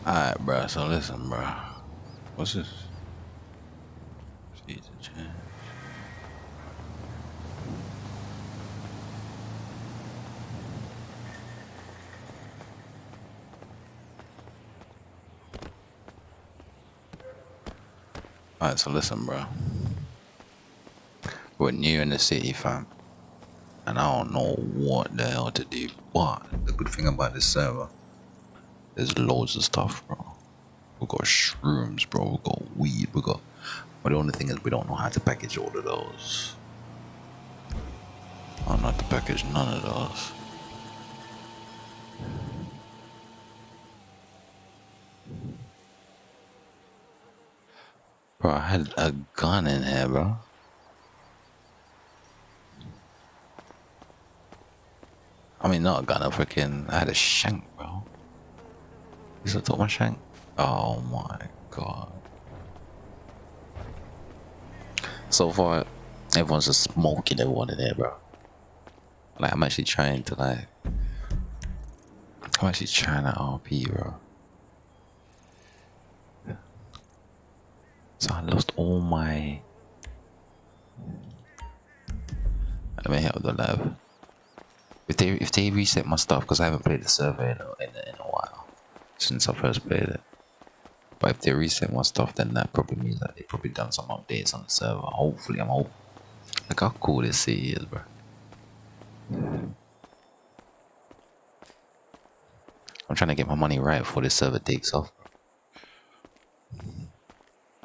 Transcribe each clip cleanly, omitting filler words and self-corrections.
Alright, bro. So listen, bro. What's this? Proceed to change. Alright, so listen, bro. We're new in the city, fam, and I don't know what the hell to do. But the good thing about this server, there's loads of stuff, bro. We got shrooms, bro. We got weed. But the only thing is, we don't know how to package all of those. I don't know how to package none of those. Bro, I had a gun in here, bro. I mean, not a gun, I had a shank, bro. Is that my shank? Oh my god. So far, everyone's just smoking everyone in there, bro. Like, I'm actually trying to RP, bro. So I lost all my... Let me help the lab. If they reset my stuff, because I haven't played the server in a while, since I first played it. But if they reset my stuff, then that probably means that they probably done some updates on the server. Hopefully, I'm hoping. Look how cool this city is, bro. I'm trying to get my money right before this server takes off.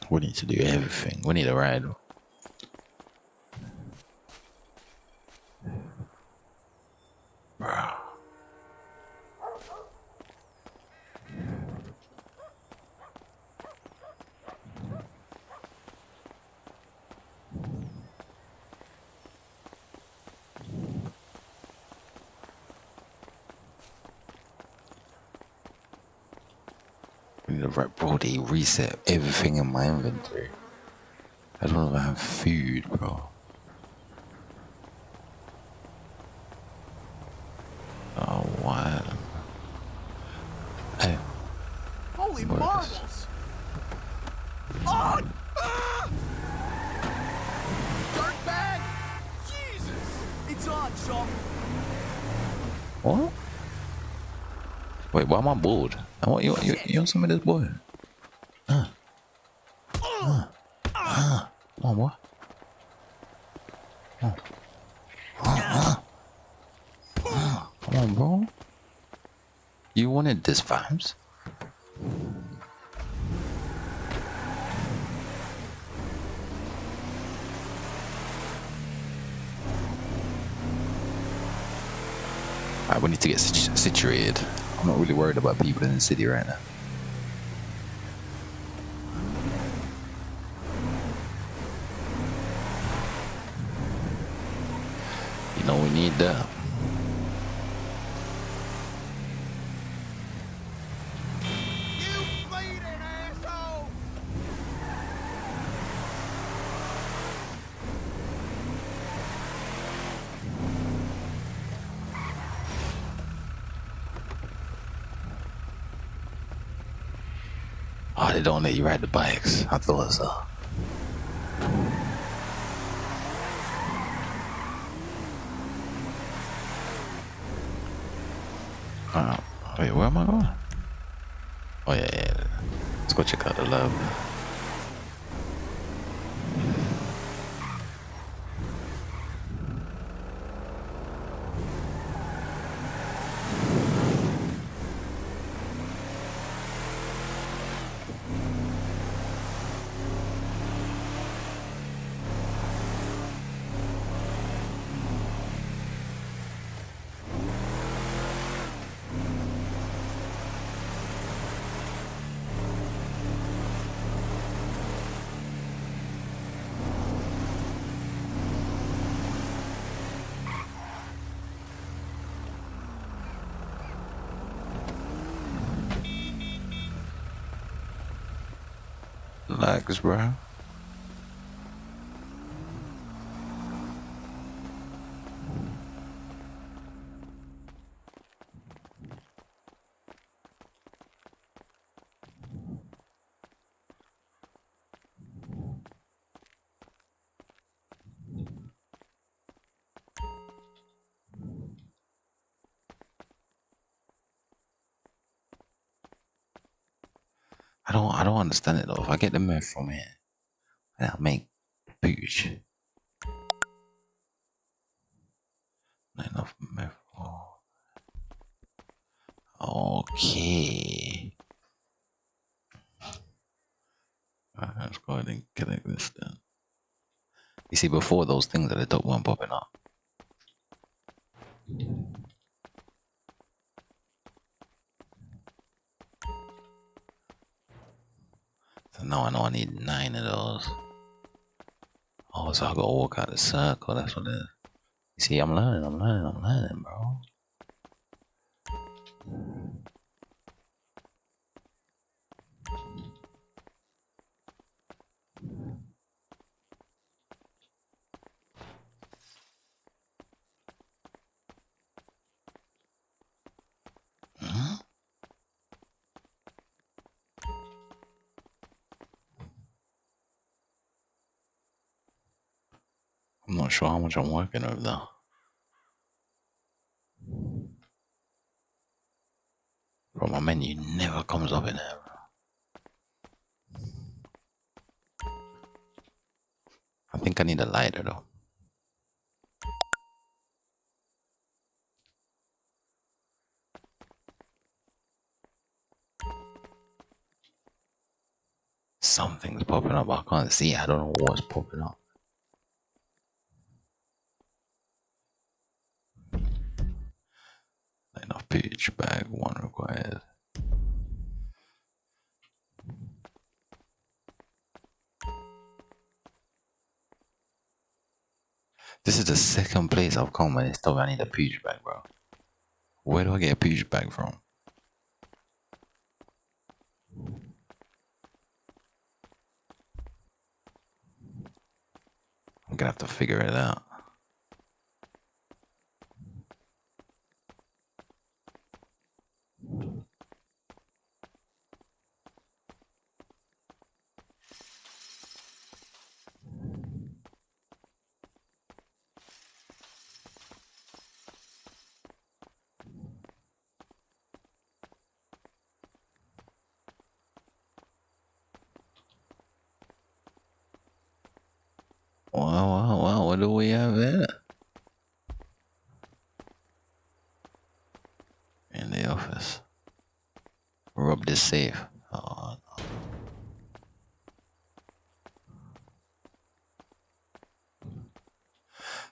We need to do everything. We need a ride. Bro. We need a ride, bro. They reset everything in my inventory. I don't even have food, bro. Oh, what? Hey. Holy marbles! Oh! Ah! Dark bag! Jesus! It's on, Shaw. What? Wait, why am I bored? I want you want some of this boy? Come on, boy. Come on, bro. You wanted this, vibes? Alright, we need to get situated. I'm not really worried about people in the city right now. You know, we need that. You bleeding asshole! Oh, they don't let you ride the bikes. I thought so. Wait, where am I going? Oh yeah. Let's go check out the lab. Lags, bro. don't understand it though. If I get the meth from here, then I'll make pooch. Not enough meth. Oh. Okay. Alright, let's go ahead and connect this then. You see, before those things at the top weren't popping up. So now I know I need 9 of those. Oh, so I gotta walk out the circle, that's what it is. You see, I'm learning, bro. I'm not sure how much I'm working over there. Bro, my menu never comes up in there, bro. I think I need a lighter though. Something's popping up, I can't see it. I don't know what's popping up. Enough page bag, 1 required. This is the second place I've come and it's told me I need a pooch bag, bro. Where do I get a pooch bag from? I'm gonna have to figure it out. Wow, what do we have here? In the office. Rub this safe. Oh, no.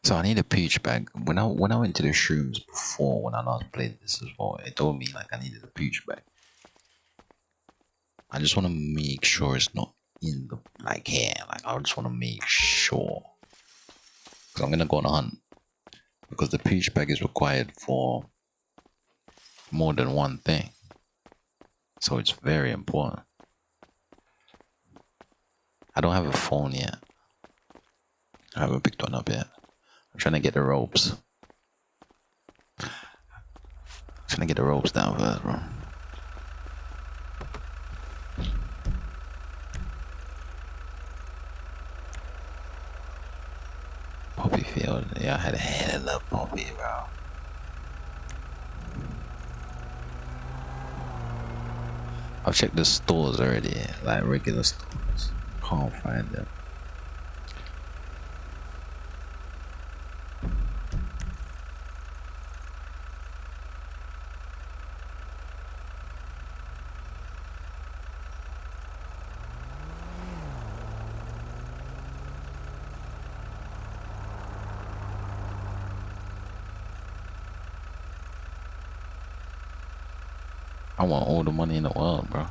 So I need a peach bag. When I went to the shrooms before, when I last played this as well, it told me like I needed a peach bag. I just want to make sure it's not in the like here. Like I just want to make sure. Because I'm gonna go on a hunt. Because the peach bag is required for more than one thing. So it's very important. I don't have a phone yet. I haven't picked one up yet. I'm trying to get the ropes. Trying to get the ropes down first, bro. Poppy field. Yeah, I had a hell of poppy, bro. I've checked the stores already, like regular stores. Can't find them. I want all the money in the world, bro.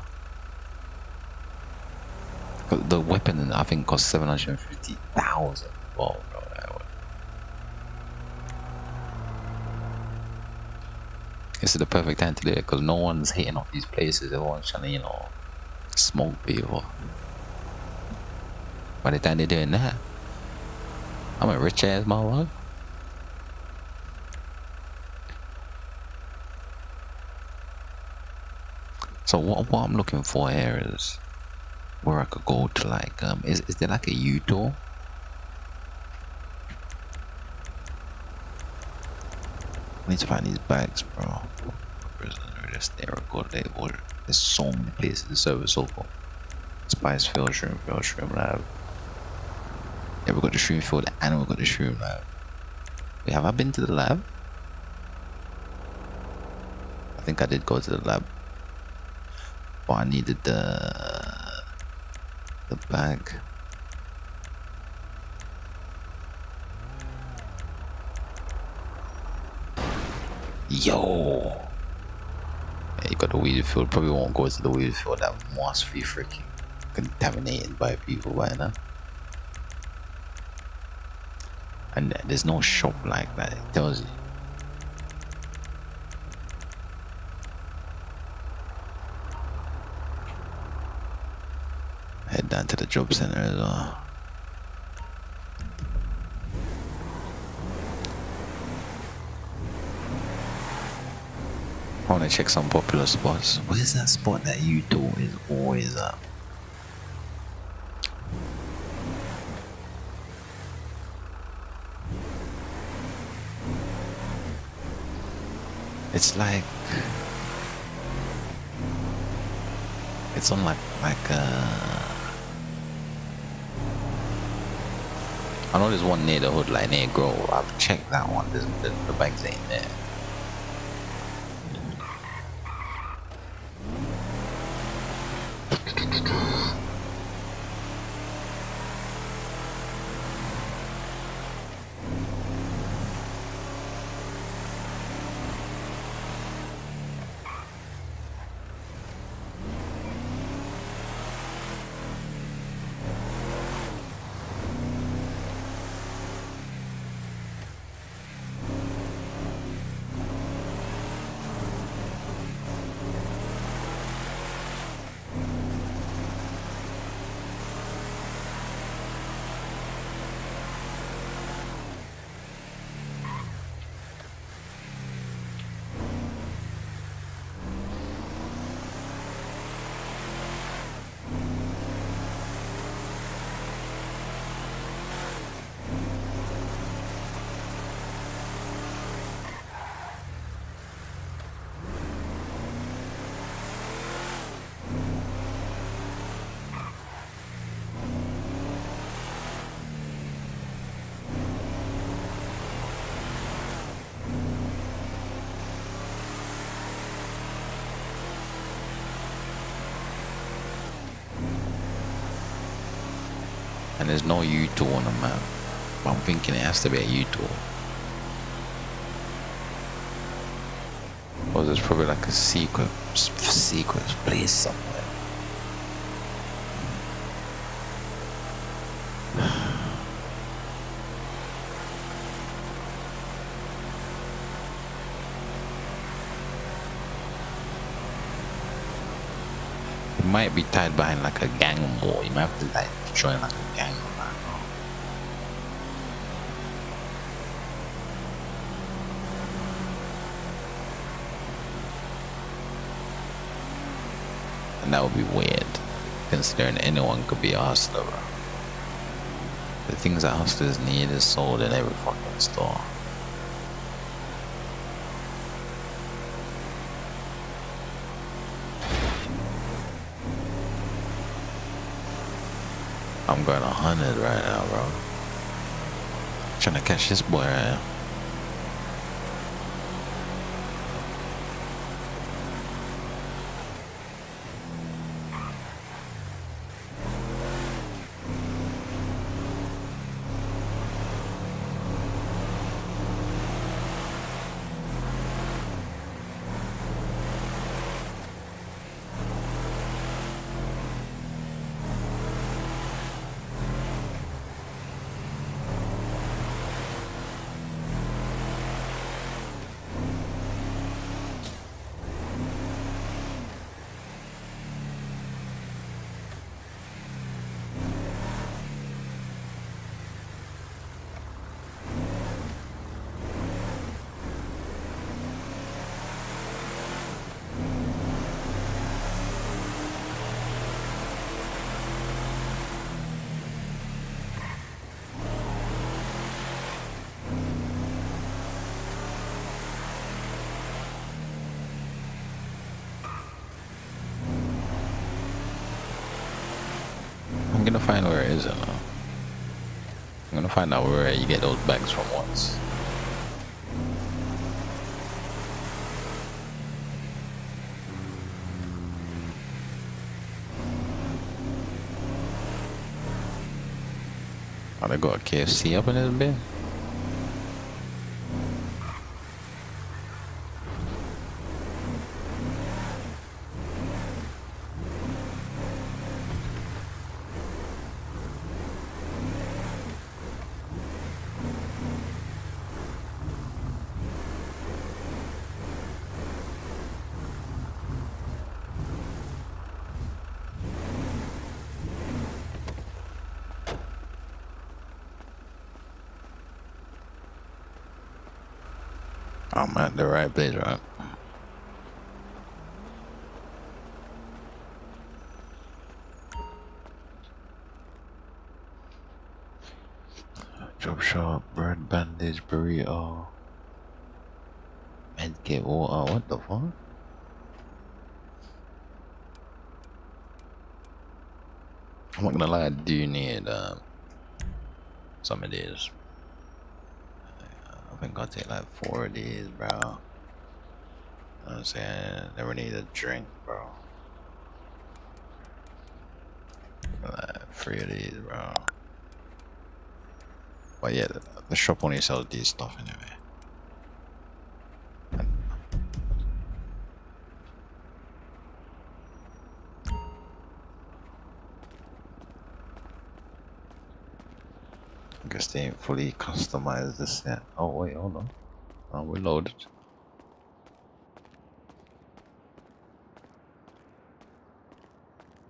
The weapon, I think, costs 750,000. Whoa, bro. This is the perfect time to do it because no one's hitting off these places. Everyone's trying to, you know, smoke people. By the time they're doing that, I'm a rich ass motherfucker. So what I'm looking for here is where I could go to like is there like a U-door? I need to find these bags, bro. Prisoner, there's there go. There's so many places the server's so cool. Spice field, shroom lab. Yeah, we got the shroom field and we got the shroom lab. Wait, have I been to the lab? I think I did go to the lab. But I needed the bag. Yo! Yeah, you got the weed field. Probably won't go to the weed field. That must be freaking contaminated by people by now. And there's no shop like that. It tells you. Head down to the job center as well. I want to check some popular spots. Where's that spot that you do is always up? It's like it's on like I know there's one near the hood, like near Grove. I've checked that one. The bags ain't there. And there's no U-tool on the map. But I'm thinking it has to be a U-tool. Or there's probably like a secret place somewhere. It might be tied behind like a gang war. You might have to like join like a gang or that. And that would be weird, considering anyone could be a hustler, bro. The things that hustlers need is sold in every fucking store. I'm going 100 right now, bro. Trying to catch this boy right now. I'm gonna find where it is. I'm gonna find out where you get those bags from once. Oh, they got a KFC up in this bin. I'm at the right place, right? Drop shop, bird bandage, burrito, medkit water. What the fuck? I'm not gonna lie, I do need some of these. I think I'll take like 4 of these, bro. You know what I'm saying? Never need a drink, bro. Like 3 of these, bro. But yeah, the shop only sells these stuff anyway. I guess they ain't fully customized this yet. Oh wait, hold on. Oh, we're loaded.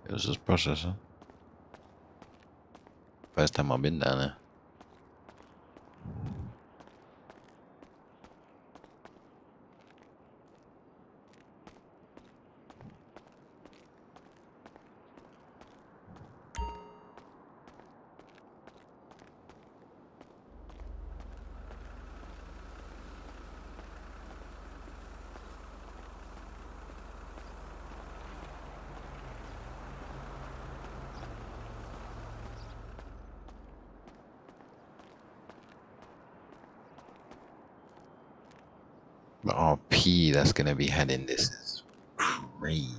It was just processing. First time I've been down there. The RP that's gonna be had in this is crazy.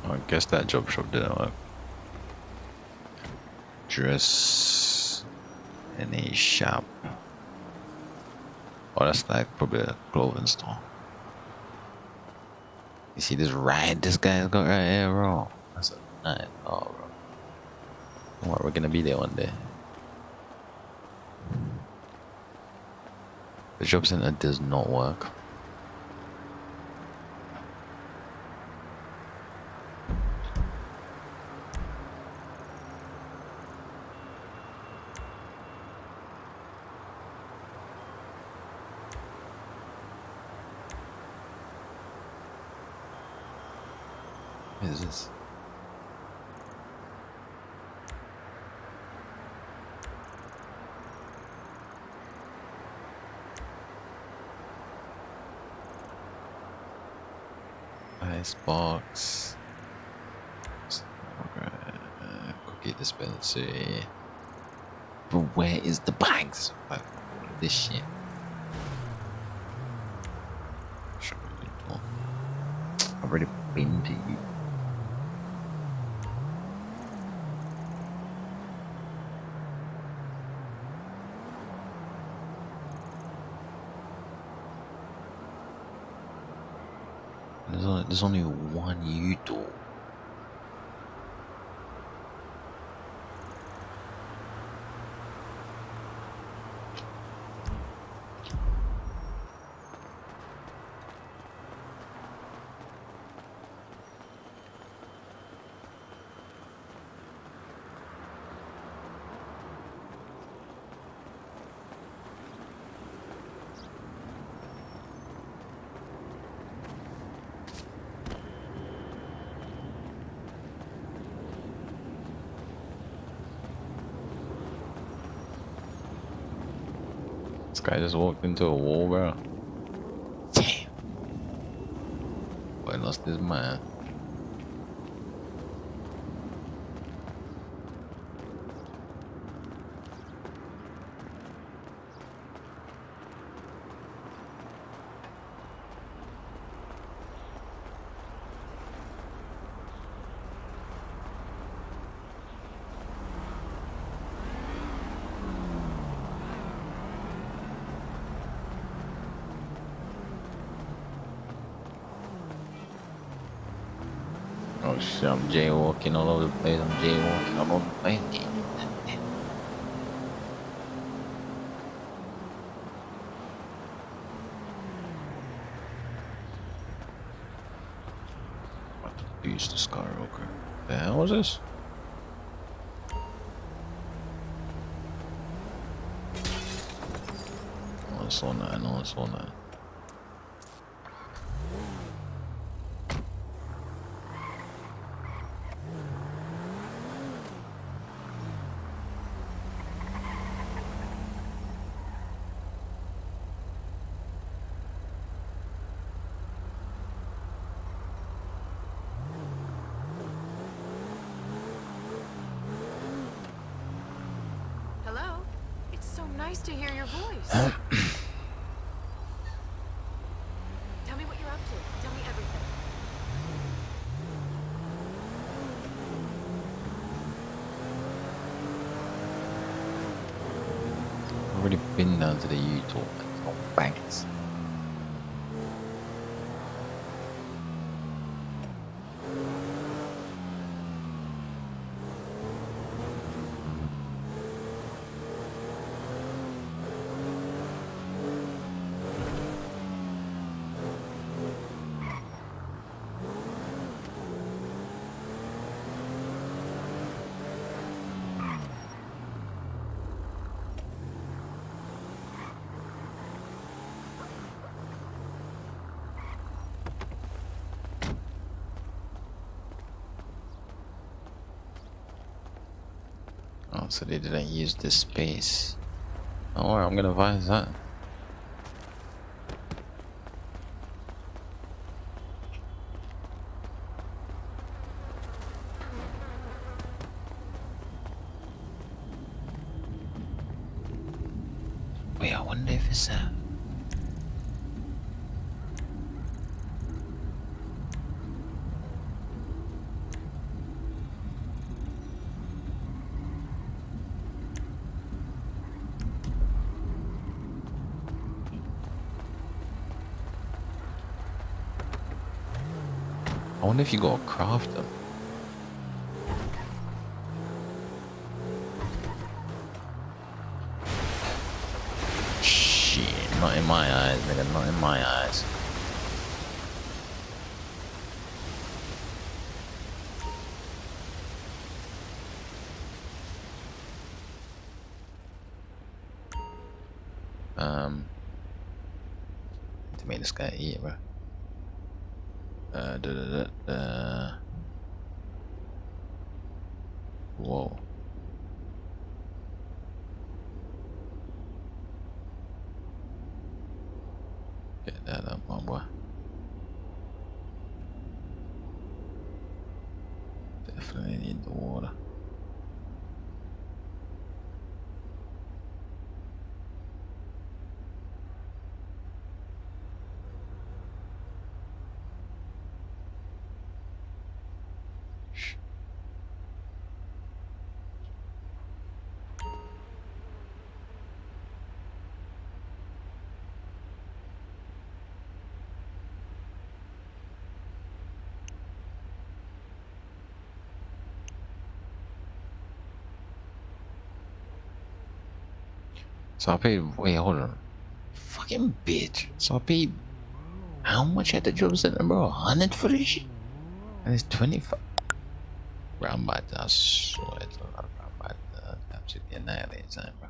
I guess that job shop didn't work. Dress in a shop. Oh, that's like probably a clothing store. You see this ride this guy's got right here, bro? That's a nice car, bro. Don't worry, we're gonna be there one day. The job center does not work. What is this? Ice box. Cookie dispensary. But where is the bags? Like, this shit. I've already been to you. There's only one Udo. This guy just walked into a wall, bro. Damn. Boy lost his mind. Oh shit, I'm jaywalking all over the place. I'm jaywalking all over the place. About to use this car real quick. The hell was this? Oh, it's on that. No, it's on that. Hello? It's so nice to hear your voice. Tell me what you're up to. Tell me everything. I've already been down to the U-Talk. Oh, banks. Oh, so they didn't use this space. Don't worry, I'm gonna advise that. Wait, I wonder if it's that. I wonder if you gotta craft them. Shit, not in my eyes, nigga, not in my eyes. To make this guy eat, bro. Whoa. Get that up, my boy. Definitely need the water. So I paid, wait, hold on. Fucking bitch. So I paid, how much at the job center, bro? 100 for this shit? And it's 25. Bro, I'm about to, I swear it's a lot, bro. I'm about to absolutely annihilate time, bro.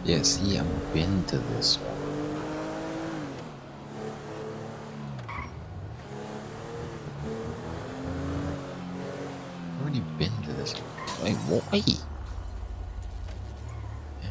Yeah, see, I've been to this one. I've already been to this one. Wait, what? Wait. Yeah.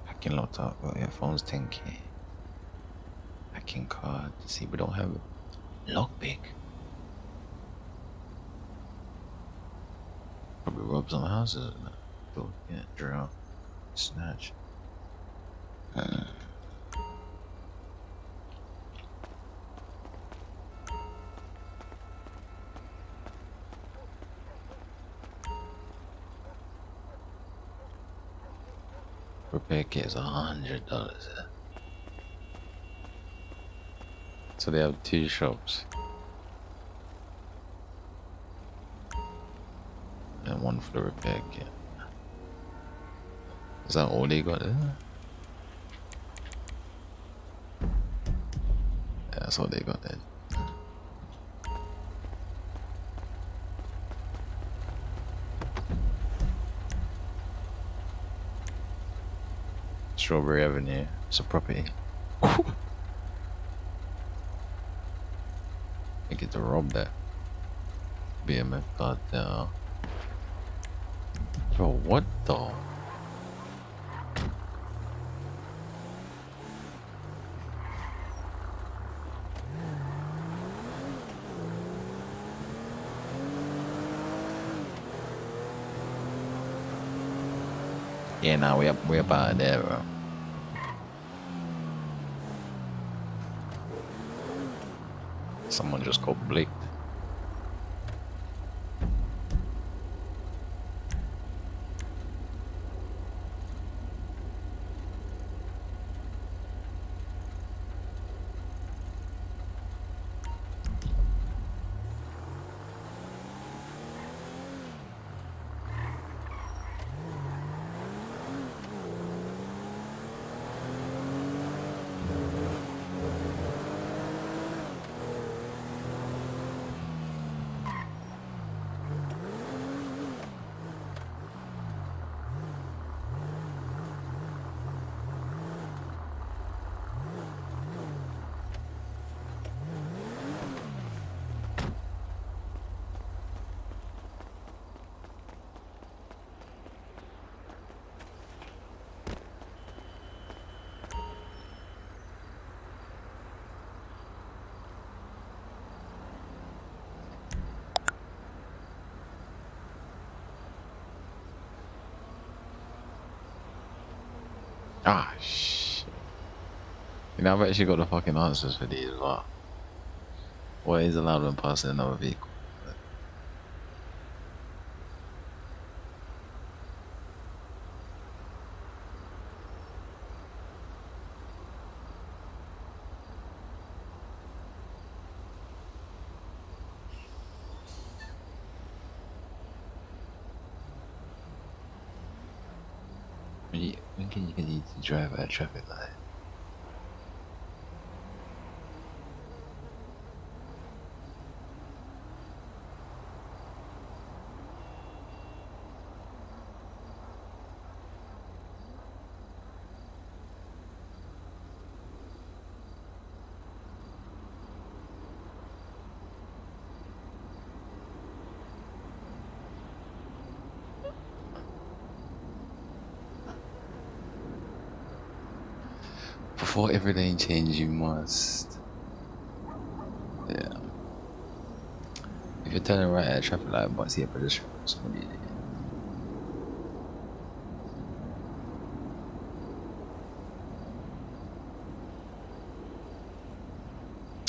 Hacking laptop, got earphones 10k. Hacking card. See, we don't have lockpick. Probably rob some houses. Go get drill. Snatch. Repair kit is $100. So they have 2 shops. And 1 for the repair kit. Is that all they got there? Yeah, that's all they got there. Strawberry Avenue. It's a property. I get to rob that. BMF card now. Bro, what the? Yeah, now we up out of there, bro. Someone just got blicked. Ah, shit. You know, I've actually got the fucking answers for these as well. What is allowed when passing another vehicle? When can you continue to drive at a traffic light? Before everything changes, you must. Yeah. If you're turning right at a traffic light but see a pedestrian, somebody idiot.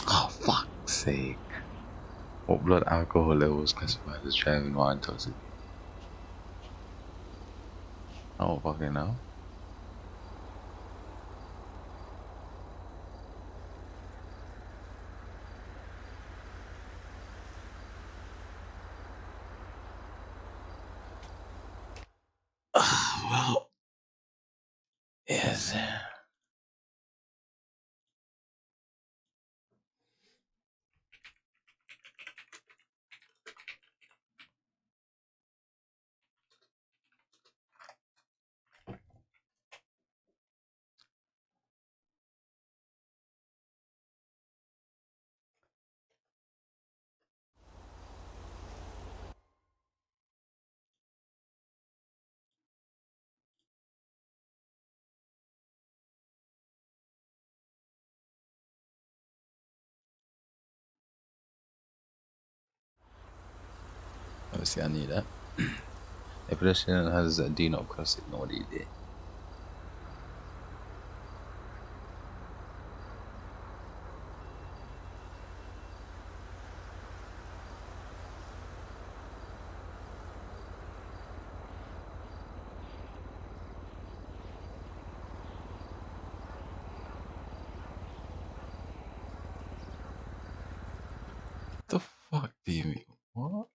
Oh, fuck's sake. What blood alcohol levels classified as driving while intoxicated? I don't fucking know. Yes. Obviously, I need that. A pedestrian has a do not cross signal. What do you do? The fuck do you mean? What?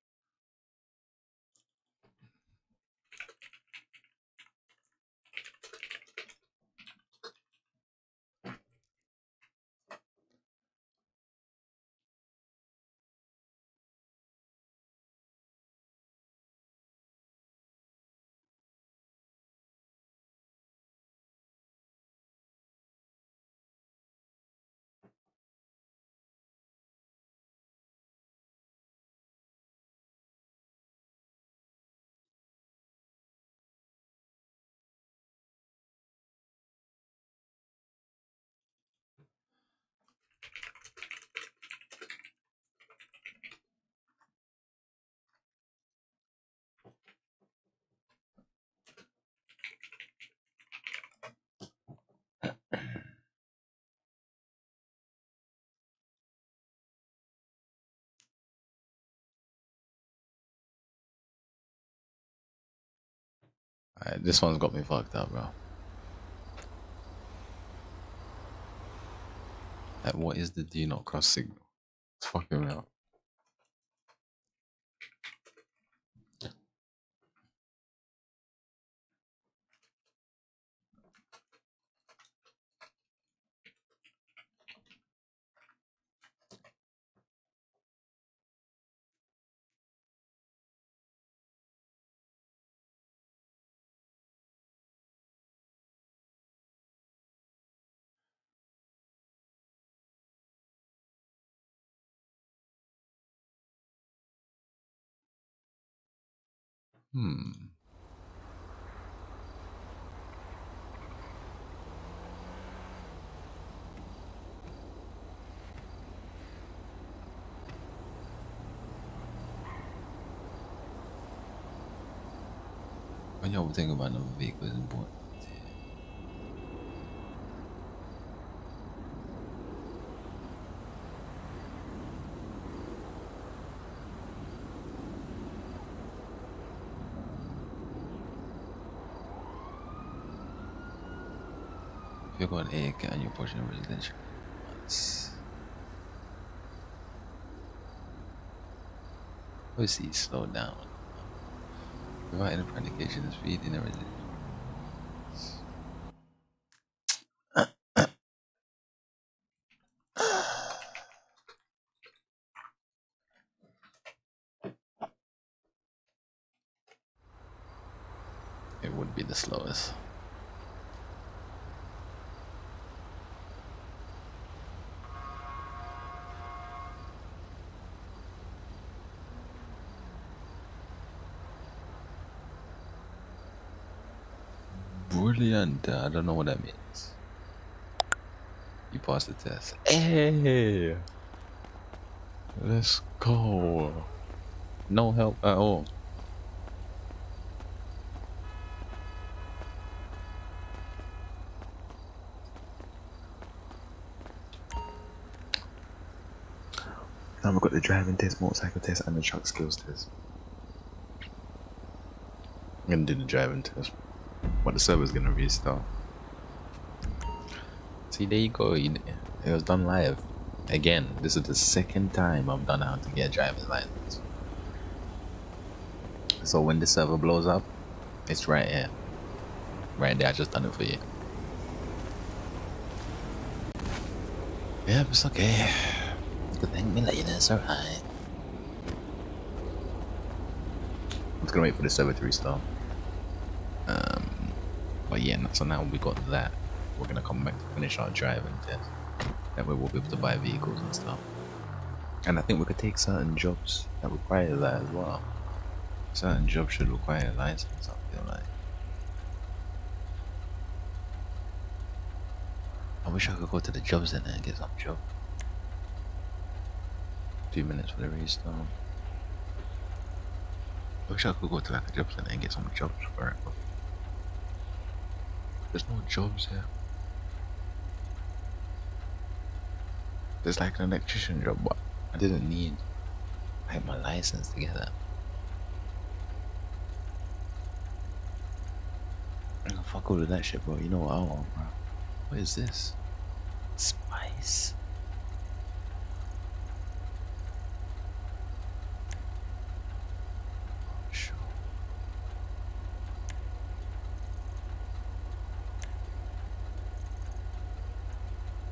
Alright, this one's got me fucked up, bro. Like, what is the do not cross signal? It's fucking me up. Hmm. When you think about another vehicle is important. If you're going A and you're pushing a residential, obviously slow down. Without any indication of speed in a residential. It would be the slowest. Brilliant. I don't know what that means. You passed the test. Hey! Let's go. No help at all. Now we've got the driving test, motorcycle test, and the truck skills test. I'm gonna do the driving test. But the server's gonna restart. See, there you go. It was done live. Again, this is the second time I've done how to get a driver's license. So when the server blows up, it's right here. Right there, I just done it for you. Yeah, it's okay. You could thank me later, it's alright. I'm just gonna wait for the server to restart. But yeah, so now we got that. We're gonna come back to finish our driving test. That way we'll be able to buy vehicles and stuff. And I think we could take certain jobs that require that as well. Certain jobs should require a license, I feel like. I wish I could go to the job center and get some job. 2 minutes for the restart. I wish I could go to like a job center and get some jobs for it, but there's no jobs here. There's like an electrician job, but I didn't need like my license to get that. I'm fuck all of that shit, bro. You know what I want, bro? What is this? Spice. Sure.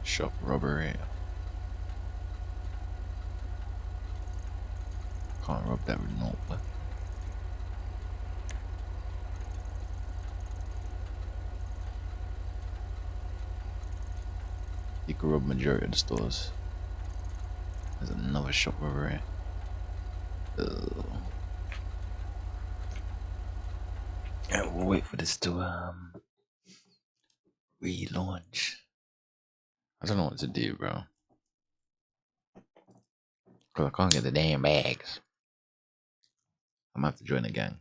Shop robbery. Can't rob that with no weapon. You can rob majority of the stores. There's another shop robbery. Yeah, we'll wait for this to relaunch. I don't know what to do, bro. Cause I can't get the damn bags. I'm gonna have to join a gang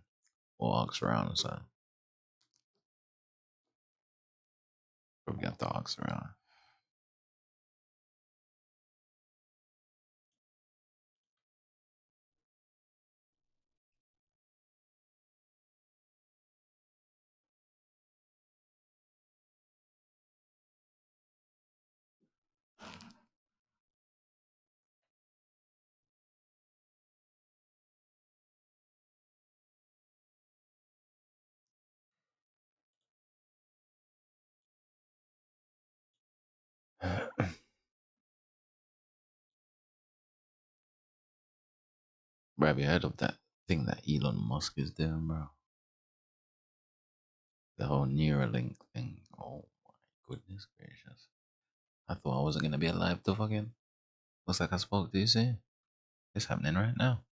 or ask around or something. Probably have to ask around. Bro, have you heard of that thing that Elon Musk is doing, bro? The whole Neuralink thing. Oh my goodness gracious. I thought I wasn't gonna be alive to fucking. Looks like I spoke to you, see? It's happening right now.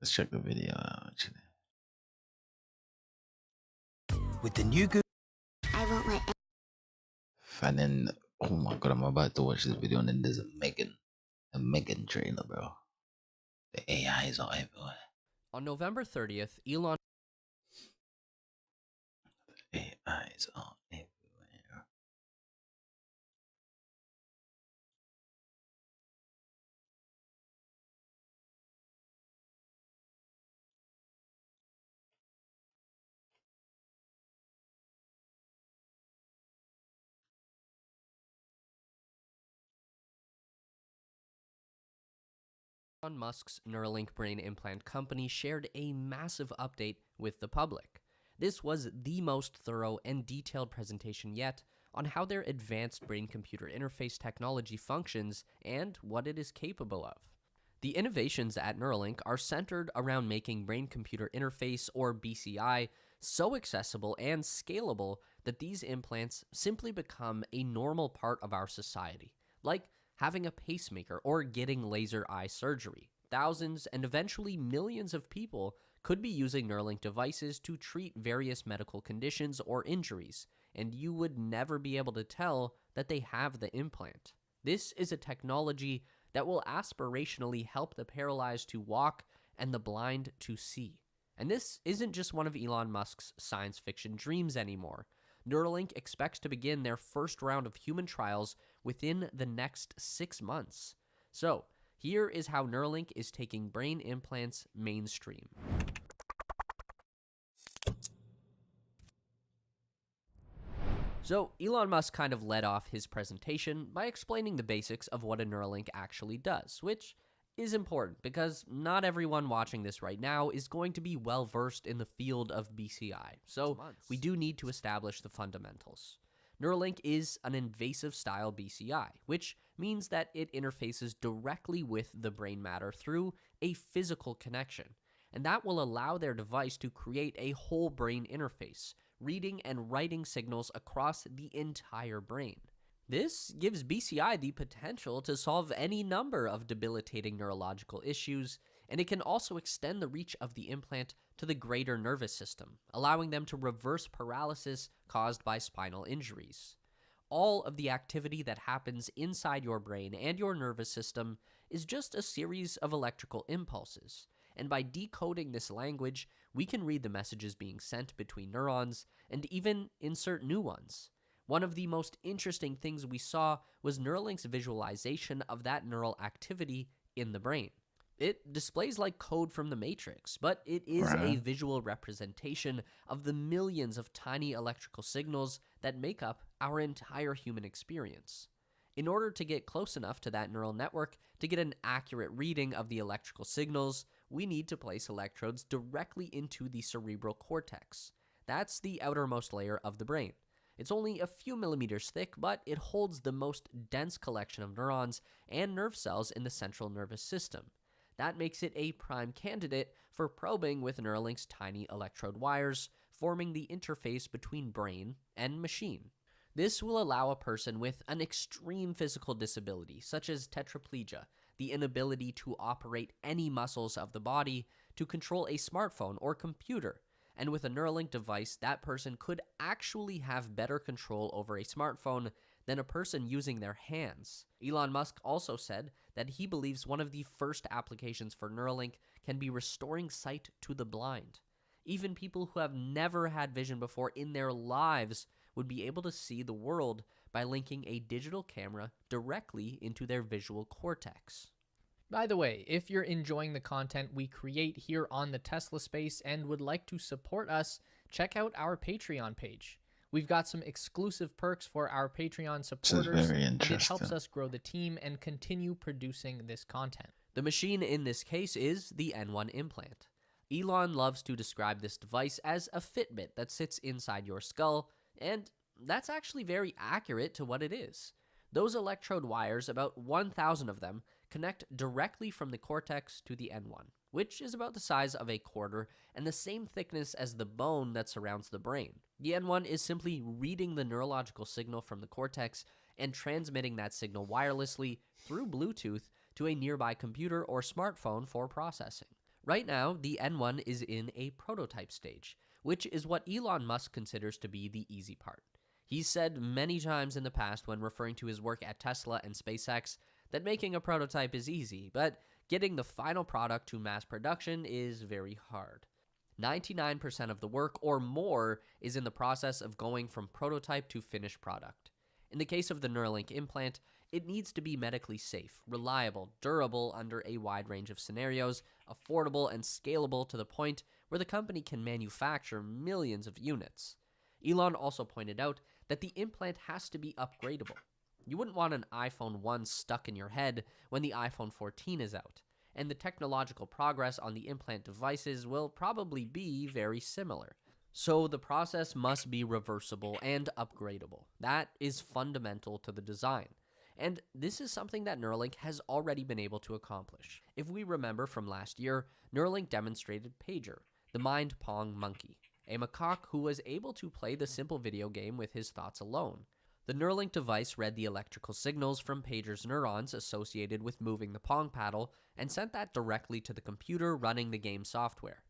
Let's check the video out, actually. With the new Google, I won't let. And then, oh my god, I'm about to watch this video and then there's a Megan trailer, bro. The AIs are everywhere. On November 30th, Elon AIs are everywhere. Musk's Neuralink brain implant company shared a massive update with the public. This was the most thorough and detailed presentation yet on how their advanced brain-computer interface technology functions and what it is capable of. The innovations at Neuralink are centered around making brain-computer interface, or BCI, so accessible and scalable that these implants simply become a normal part of our society, like having a pacemaker or getting laser eye surgery. Thousands and eventually millions of people could be using Neuralink devices to treat various medical conditions or injuries, and you would never be able to tell that they have the implant. This is a technology that will aspirationally help the paralyzed to walk and the blind to see. And this isn't just one of Elon Musk's science fiction dreams anymore. Neuralink expects to begin their first round of human trials within the next 6 months. So, here is how Neuralink is taking brain implants mainstream. So Elon Musk kind of led off his presentation by explaining the basics of what a Neuralink actually does, which is important because not everyone watching this right now is going to be well versed in the field of BCI, so we do need to establish the fundamentals. Neuralink is an invasive style BCI, which means that it interfaces directly with the brain matter through a physical connection, and that will allow their device to create a whole brain interface, reading and writing signals across the entire brain. This gives BCI the potential to solve any number of debilitating neurological issues, and it can also extend the reach of the implant to the greater nervous system, allowing them to reverse paralysis caused by spinal injuries. All of the activity that happens inside your brain and your nervous system is just a series of electrical impulses, and by decoding this language, we can read the messages being sent between neurons and even insert new ones. One of the most interesting things we saw was Neuralink's visualization of that neural activity in the brain. It displays like code from the Matrix, but it is a visual representation of the millions of tiny electrical signals that make up our entire human experience. In order to get close enough to that neural network to get an accurate reading of the electrical signals, we need to place electrodes directly into the cerebral cortex. That's the outermost layer of the brain. It's only a few millimeters thick, but it holds the most dense collection of neurons and nerve cells in the central nervous system. That makes it a prime candidate for probing with Neuralink's tiny electrode wires, forming the interface between brain and machine. This will allow a person with an extreme physical disability, such as tetraplegia, the inability to operate any muscles of the body, to control a smartphone or computer. And with a Neuralink device, that person could actually have better control over a smartphone than a person using their hands. Elon Musk also said that he believes one of the first applications for Neuralink can be restoring sight to the blind. Even people who have never had vision before in their lives would be able to see the world by linking a digital camera directly into their visual cortex. By the way, if you're enjoying the content we create here on the Tesla Space and would like to support us, check out our Patreon page. We've got some exclusive perks for our Patreon supporters, and it helps us grow the team and continue producing this content. The machine in this case is the N1 implant. Elon loves to describe this device as a Fitbit that sits inside your skull, and that's actually very accurate to what it is. Those electrode wires, about 1,000 of them, connect directly from the cortex to the N1, which is about the size of a quarter and the same thickness as the bone that surrounds the brain. The N1 is simply reading the neurological signal from the cortex and transmitting that signal wirelessly through Bluetooth to a nearby computer or smartphone for processing. Right now, the N1 is in a prototype stage, which is what Elon Musk considers to be the easy part. He's said many times in the past when referring to his work at Tesla and SpaceX that making a prototype is easy, but getting the final product to mass production is very hard. 99% of the work or more is in the process of going from prototype to finished product. In the case of the Neuralink implant, it needs to be medically safe, reliable, durable under a wide range of scenarios, affordable and scalable to the point where the company can manufacture millions of units. Elon also pointed out that the implant has to be upgradable. You wouldn't want an iPhone 1 stuck in your head when the iPhone 14 is out, and the technological progress on the implant devices will probably be very similar. So the process must be reversible and upgradable. That is fundamental to the design. And this is something that Neuralink has already been able to accomplish. If we remember from last year, Neuralink demonstrated Pager, the mind Pong monkey, a macaque who was able to play the simple video game with his thoughts alone. The Neuralink device read the electrical signals from Pager's neurons associated with moving the Pong paddle and sent that directly to the computer running the game software.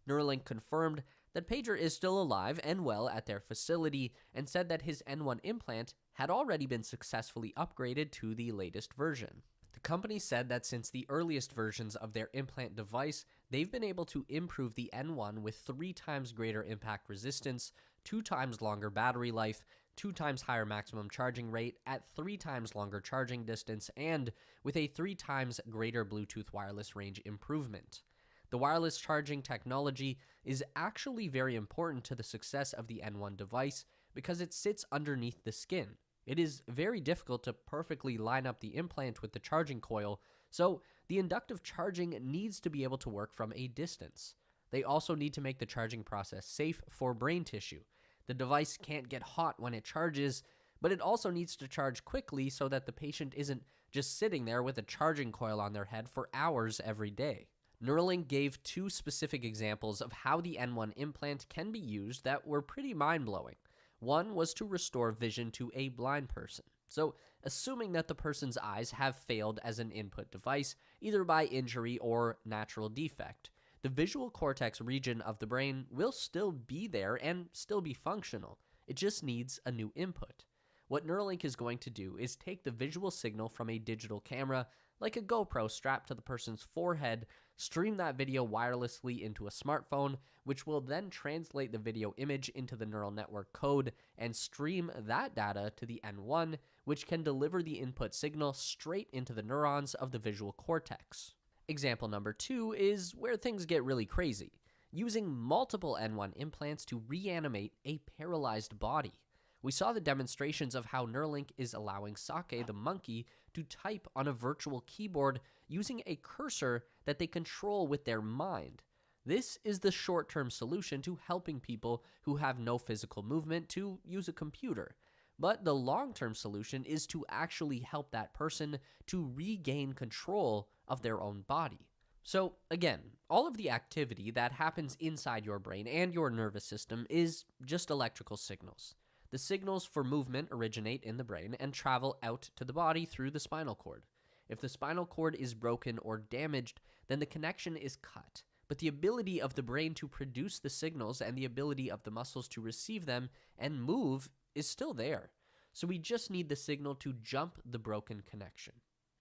Neuralink confirmed that Pager is still alive and well at their facility and said that his N1 implant had already been successfully upgraded to the latest version. The company said that since the earliest versions of their implant device, they've been able to improve the N1 with 3 times greater impact resistance, 2 times longer battery life, 2 times higher maximum charging rate at 3 times longer charging distance, and with a 3 times greater Bluetooth wireless range improvement. The wireless charging technology is actually very important to the success of the N1 device because it sits underneath the skin. It is very difficult to perfectly line up the implant with the charging coil, so the inductive charging needs to be able to work from a distance. They also need to make the charging process safe for brain tissue. The device can't get hot when it charges, but it also needs to charge quickly so that the patient isn't just sitting there with a charging coil on their head for hours every day. Neuralink gave 2 specific examples of how the N1 implant can be used that were pretty mind-blowing. One was to restore vision to a blind person. So, assuming that the person's eyes have failed as an input device, either by injury or natural defect, the visual cortex region of the brain will still be there and still be functional. It just needs a new input. What Neuralink is going to do is take the visual signal from a digital camera, like a GoPro strapped to the person's forehead, stream that video wirelessly into a smartphone, which will then translate the video image into the neural network code and stream that data to the N1, which can deliver the input signal straight into the neurons of the visual cortex. Example number 2 is where things get really crazy, using multiple N1 implants to reanimate a paralyzed body. We saw the demonstrations of how Neuralink is allowing Sake the monkey to type on a virtual keyboard using a cursor that they control with their mind. This is the short-term solution to helping people who have no physical movement to use a computer. But the long-term solution is to actually help that person to regain control of their own body. So again, all of the activity that happens inside your brain and your nervous system is just electrical signals. The signals for movement originate in the brain and travel out to the body through the spinal cord. If the spinal cord is broken or damaged, then the connection is cut. But the ability of the brain to produce the signals and the ability of the muscles to receive them and move is still there. So we just need the signal to jump the broken connection.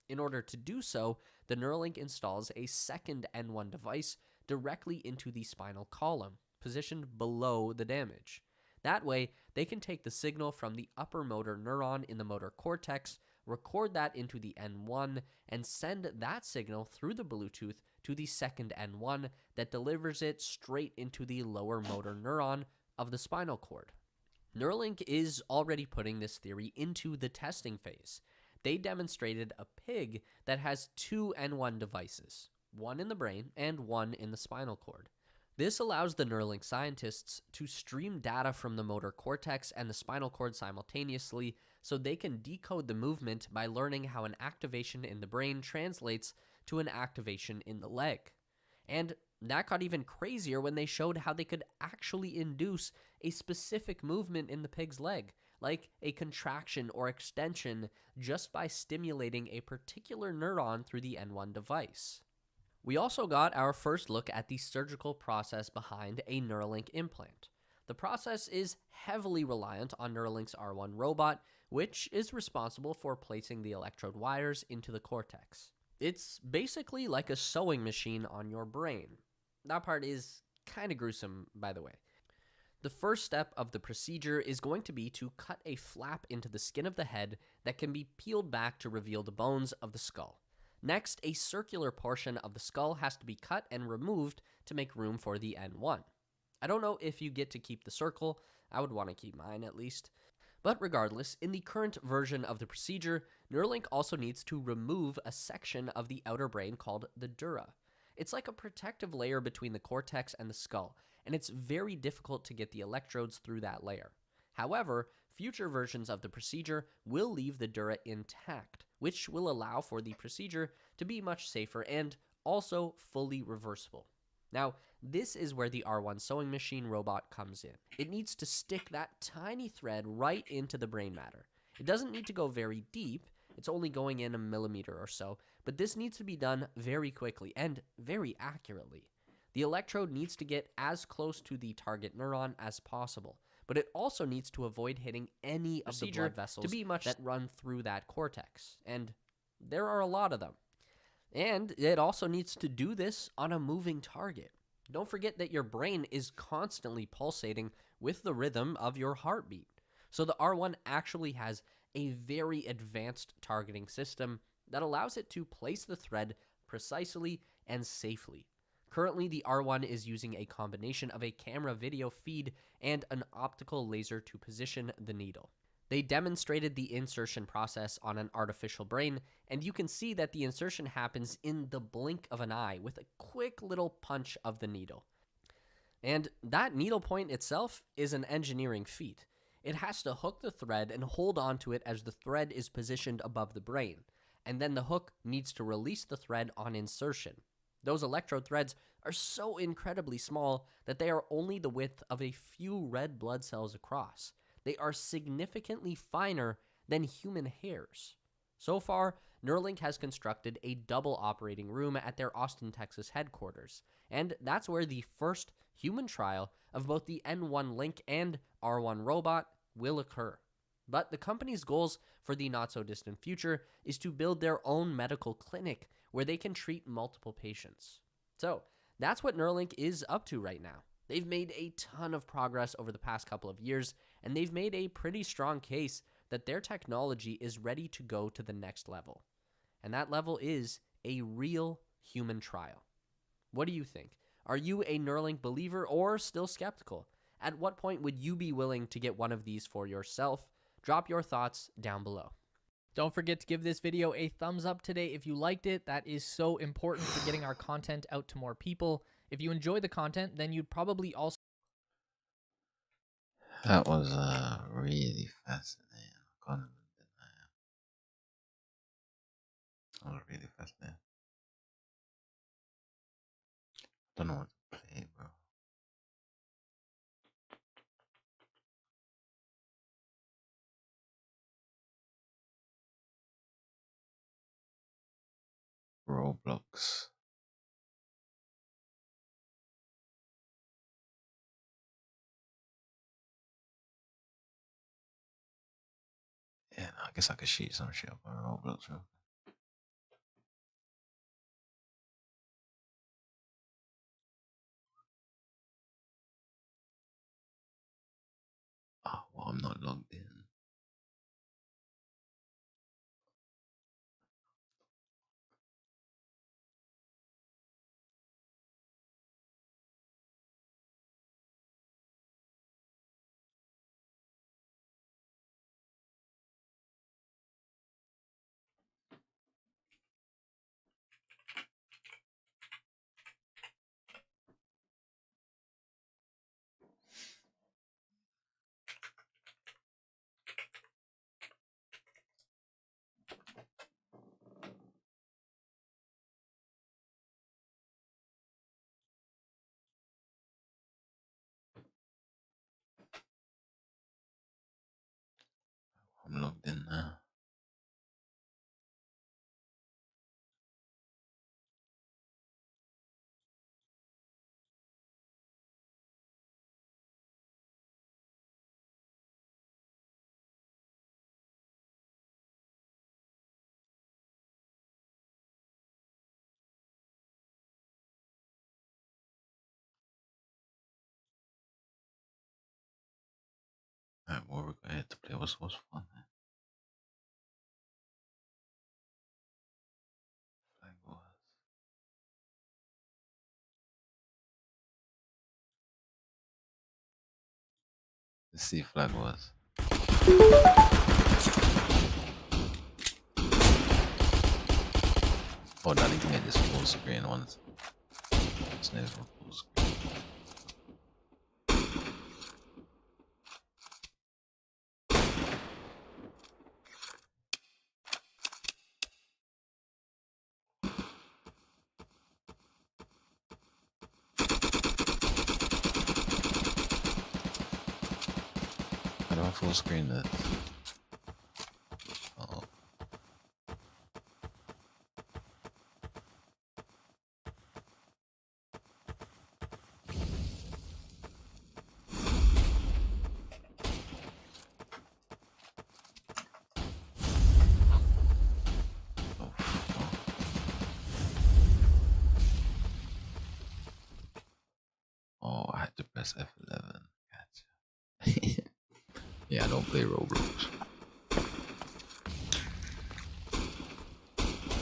In order to do so, the Neuralink installs a second N1 device directly into the spinal column, positioned below the damage. That way, they can take the signal from the upper motor neuron in the motor cortex, record that into the N1, and send that signal through the Bluetooth to the second N1 that delivers it straight into the lower motor neuron of the spinal cord. Neuralink is already putting this theory into the testing phase. They demonstrated a pig that has 2 N1 devices, one in the brain and one in the spinal cord. This allows the Neuralink scientists to stream data from the motor cortex and the spinal cord simultaneously so they can decode the movement by learning how an activation in the brain translates to an activation in the leg. And that got even crazier when they showed how they could actually induce a specific movement in the pig's leg, like a contraction or extension, just by stimulating a particular neuron through the N1 device. We also got our first look at the surgical process behind a Neuralink implant. The process is heavily reliant on Neuralink's R1 robot, which is responsible for placing the electrode wires into the cortex. It's basically like a sewing machine on your brain. That part is kind of gruesome, by the way. The first step of the procedure is going to be to cut a flap into the skin of the head that can be peeled back to reveal the bones of the skull. Next, a circular portion of the skull has to be cut and removed to make room for the N1. I don't know if you get to keep the circle. I would want to keep mine at least. But regardless, in the current version of the procedure, Neuralink also needs to remove a section of the outer brain called the dura. It's like a protective layer between the cortex and the skull, and it's very difficult to get the electrodes through that layer. However, future versions of the procedure will leave the dura intact, which will allow for the procedure to be much safer and also fully reversible. Now, this is where the R1 sewing machine robot comes in. It needs to stick that tiny thread right into the brain matter. It doesn't need to go very deep, it's only going in a millimeter or so, but this needs to be done very quickly and very accurately. The electrode needs to get as close to the target neuron as possible, but it also needs to avoid hitting any of the blood vessels that run through that cortex, and there are a lot of them. And it also needs to do this on a moving target. Don't forget that your brain is constantly pulsating with the rhythm of your heartbeat. So the R1 actually has a very advanced targeting system that allows it to place the thread precisely and safely. Currently, the R1 is using a combination of a camera video feed and an optical laser to position the needle. They demonstrated the insertion process on an artificial brain, and you can see that the insertion happens in the blink of an eye with a quick little punch of the needle. And that needle point itself is an engineering feat. It has to hook the thread and hold onto it as the thread is positioned above the brain, and then the hook needs to release the thread on insertion. Those electrode threads are so incredibly small that they are only the width of a few red blood cells across. They are significantly finer than human hairs. So far, Neuralink has constructed a double operating room at their Austin, Texas headquarters, and that's where the first human trial of both the N1 Link and R1 robot will occur. But the company's goals for the not-so-distant future is to build their own medical clinic where they can treat multiple patients. So, that's what Neuralink is up to right now. They've made a ton of progress over the past couple of years, and they've made a pretty strong case that their technology is ready to go to the next level. And that level is a real human trial. What do you think? Are you a Neuralink believer or still skeptical? At what point would you be willing to get one of these for yourself? Drop your thoughts down below. Don't forget to give this video a thumbs up today if you liked it. That is so important for getting our content out to more people. If you enjoy the content, then you'd probably also... That was really fascinating. I can't even deny it. That was really fascinating. I don't know what to play, bro. Roblox. Yeah, no, I guess I could shoot some shit up on Roblox, bro. Oh, well, I'm not logged in. I'm logged in now. Alright, what we're going to play was fun, man. Flag wars. Let's see flag wars. Oh, I need to make this full screen once. It's never full screen. How do I full screen that? Oh. Oh, I had to press F11. Gotcha. Yeah, I don't play Roblox.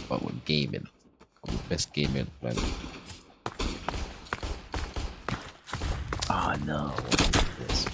But with gaming, I'm the best gamer in the planet. Oh no, what is this?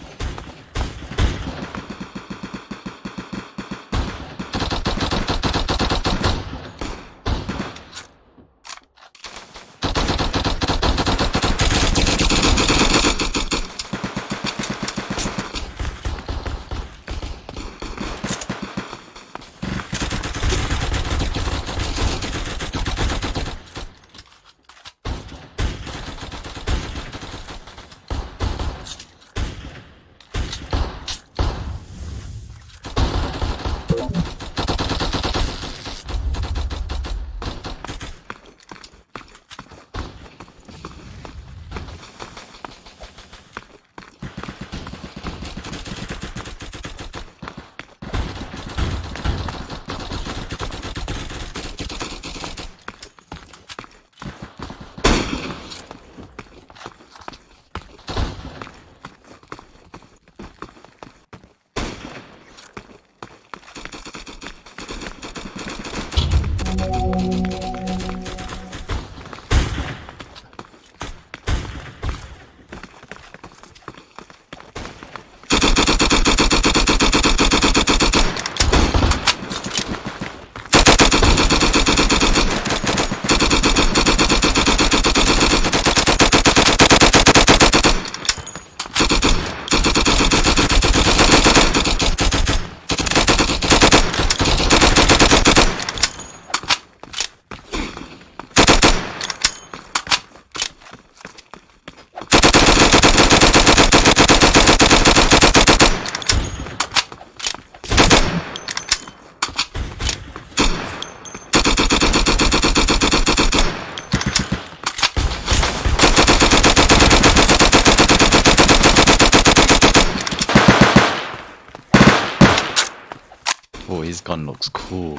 Oh, his gun looks cool.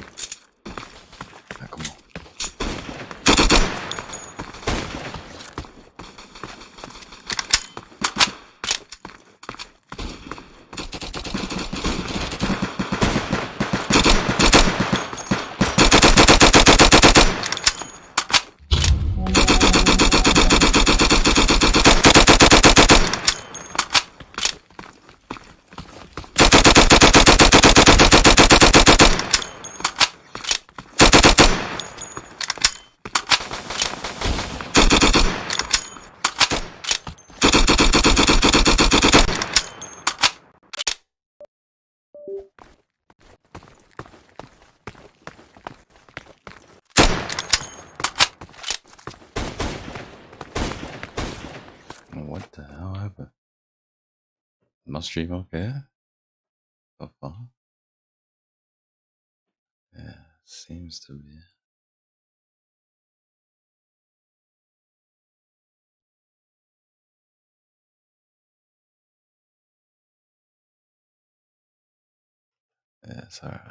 Ah, come on. What the hell happened? My stream okay? So far? Yeah, seems to be. Yeah, it's alright.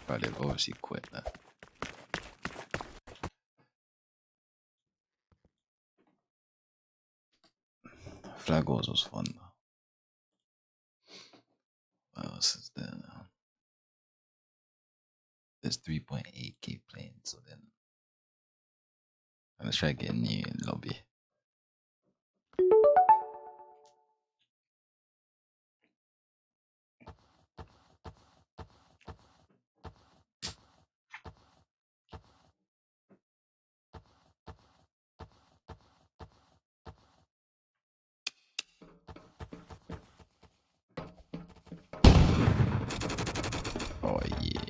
But they've obviously quit that. Flag wars was fun though. What else is there now? There's 3.8k playing, so then I'm gonna try to get a new lobby. Oh yeah.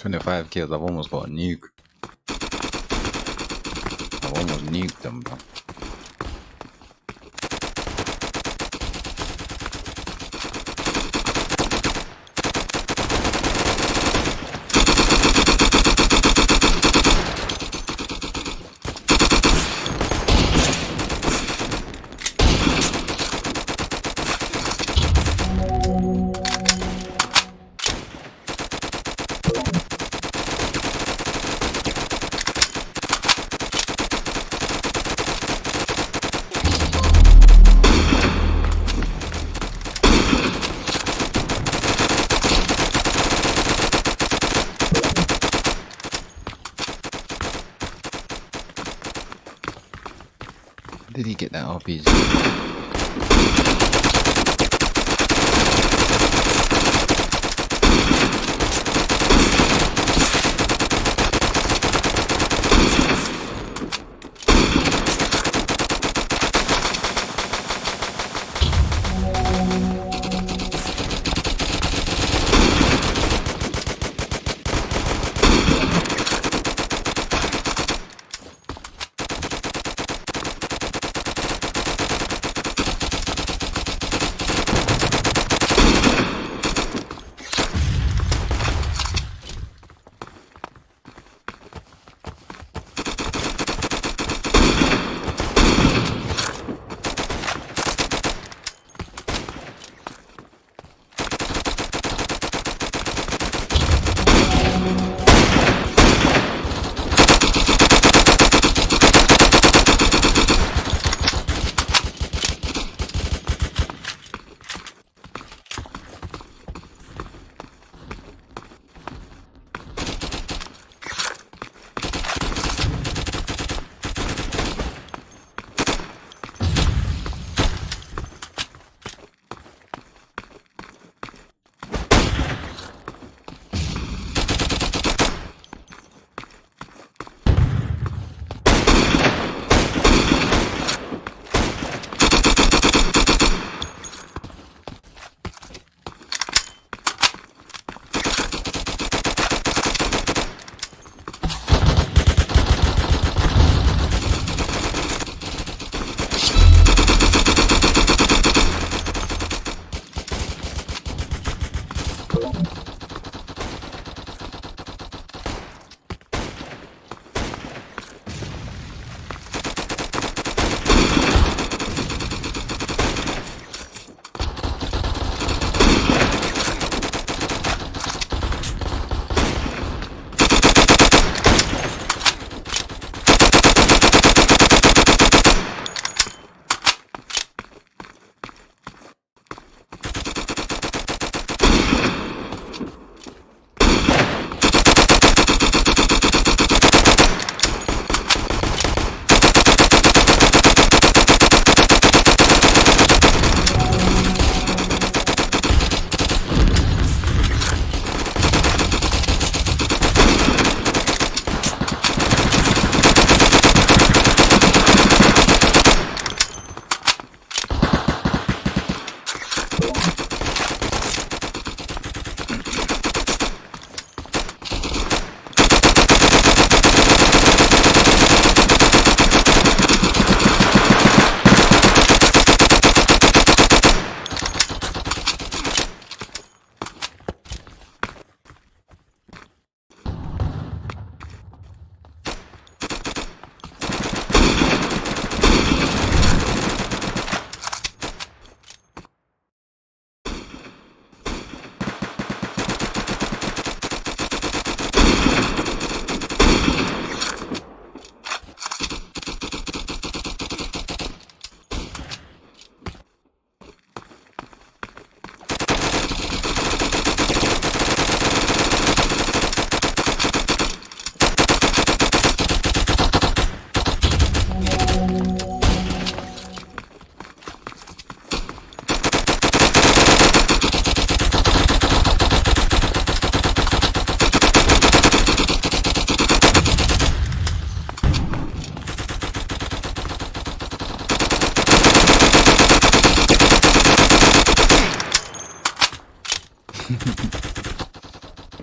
$25 kills. I've almost got a nuke. I've almost nuked them, bro. Did he get that RPG?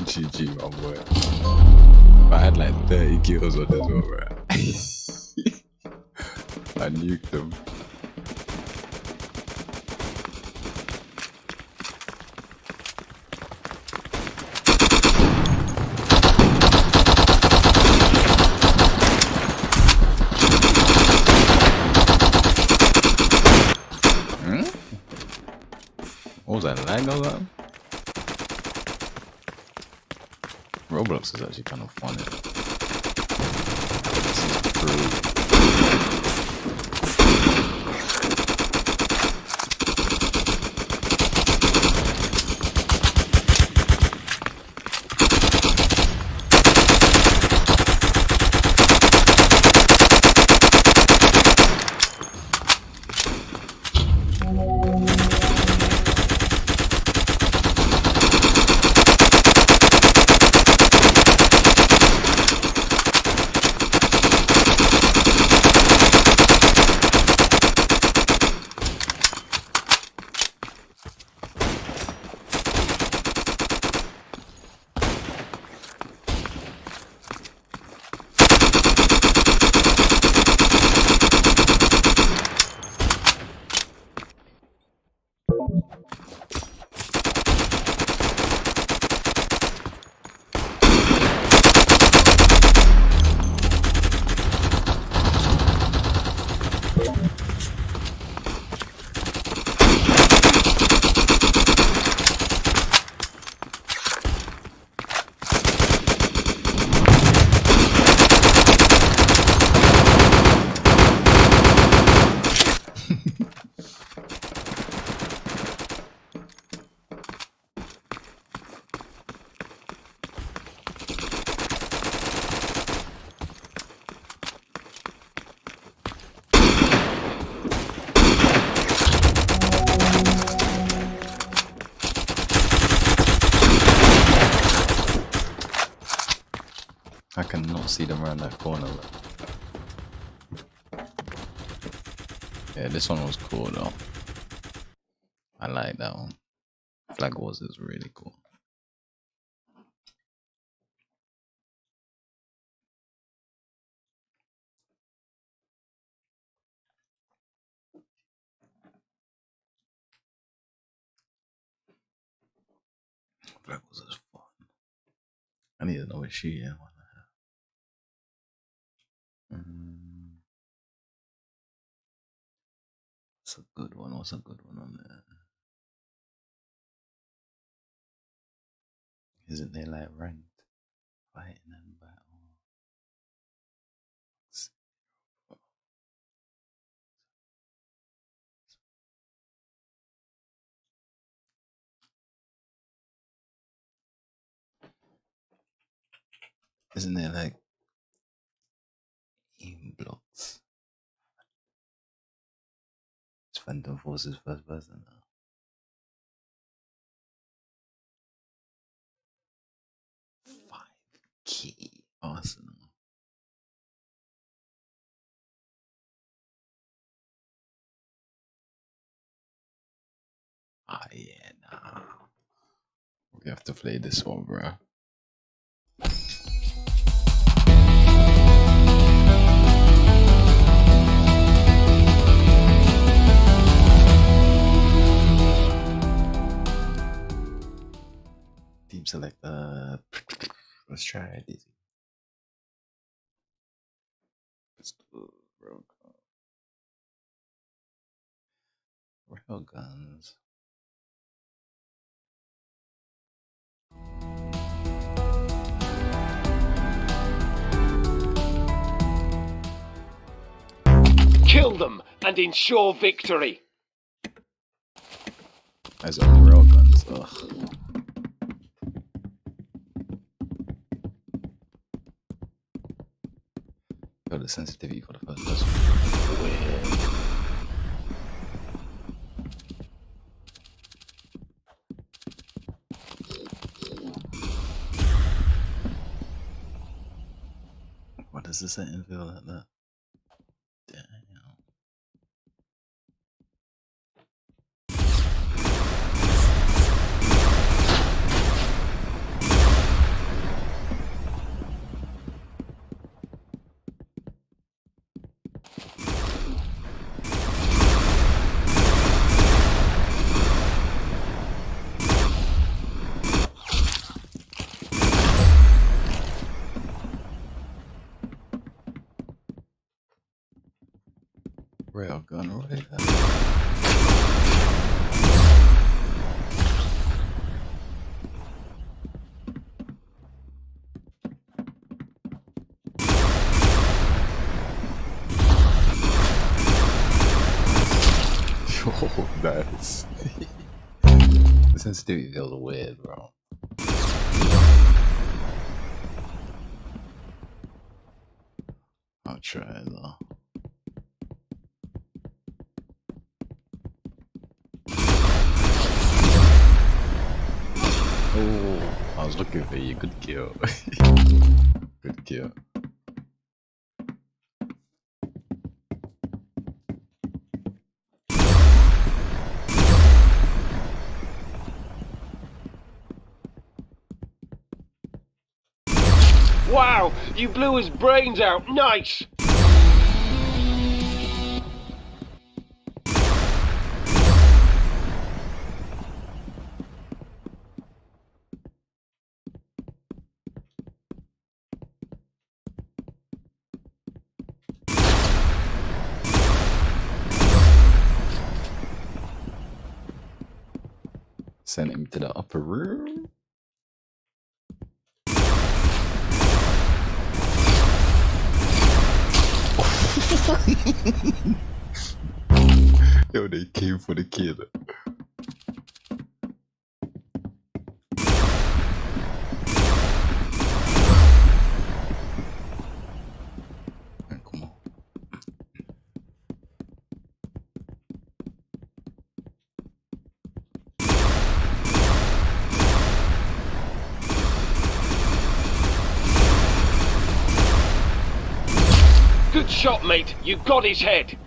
GG, my boy. I had like 30 kills on this one, bro. I nuked them. What was that, lag or something? Roblox is actually kind of funny. This is brutal. I cannot see them around that corner. Yeah, this one was cool though. I like that one. Flag Wars is really cool. Flag Wars is fun. I need to know what she is. What's a good one? What's a good one on there? Isn't there like ranked fighting and battle? Isn't there like aim blocks? It's Phantom Forces first person now. Key Arsenal. Ah yeah, nah. We have to play this one, bro. Team select. Let's try it easy. Rail guns. Kill them and ensure victory. There's only rail guns. Ugh. Got the sensitivity for the first person. Weird. What does the setting feel like that? Damn. Nice. The sensitivity feels weird, bro. I'll try it though. Oh, I was looking for you. Good kill. Good kill. Wow, you blew his brains out. Nice. Send him to the upper room. Yo, they came for the kid. Come on. Good shot, mate. You got his head.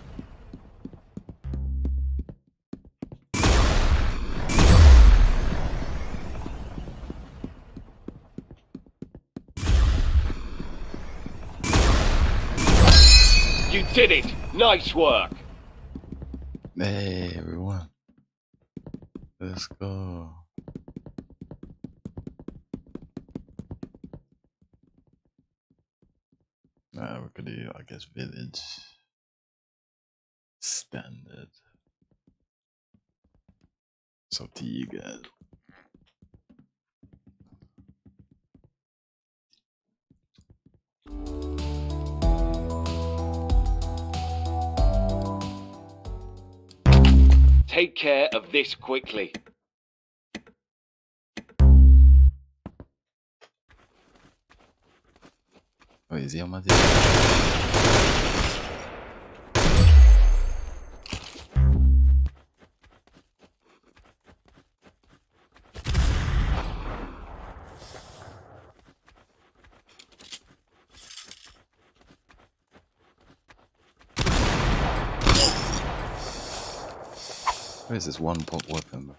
You did it. Nice work. Hey, everyone. Let's go. Nah, we're gonna do, I guess, village. Standard. It's up to you guys. Take care of this quickly. Oh, is he on my team? Where's this one pop weapon, bro?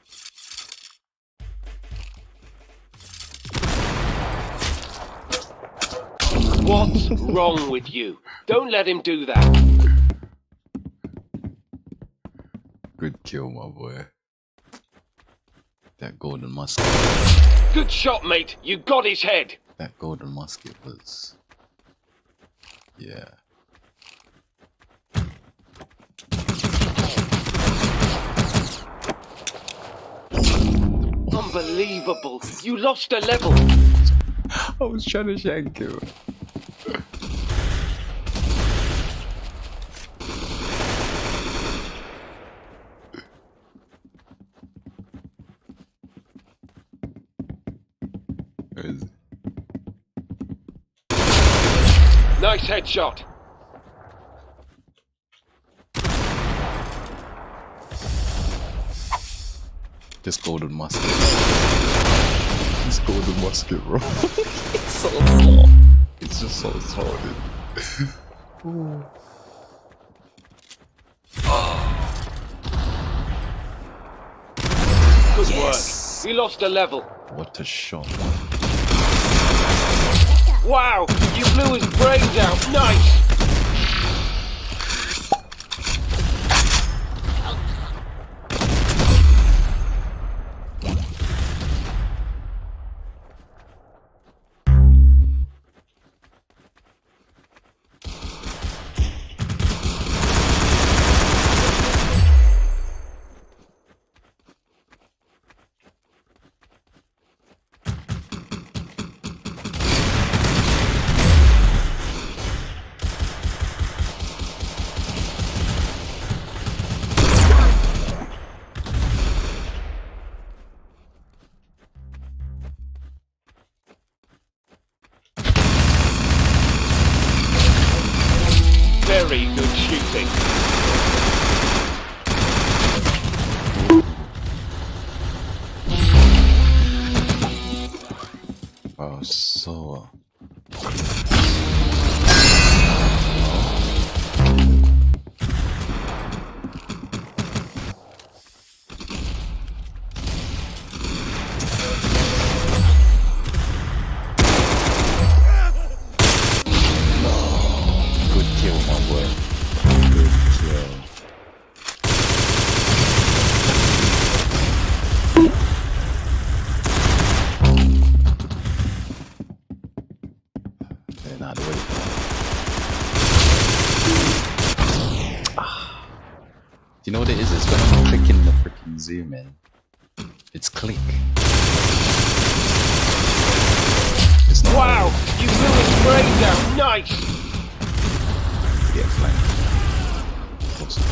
What's wrong with you? Don't let him do that. Good kill, my boy. That golden musket. Good shot, mate. You got his head. That golden musket was... Yeah. Unbelievable. You lost a level. I was trying to shank him. Where is it? Nice headshot. This golden musket. This golden musket, bro. It's so small. It's just so small, dude. Good work. You lost a level. What a shot. Wow, you blew his brains out. Nice. Very good shooting. Oh, so. Good kill, my boy. Good kill. Okay, now the way. Do you know what it is? It's when I'm clicking the freaking zoom in. It's click. It's not. Wow, you blew his brains out. Nice. Yeah, flank. Awesome.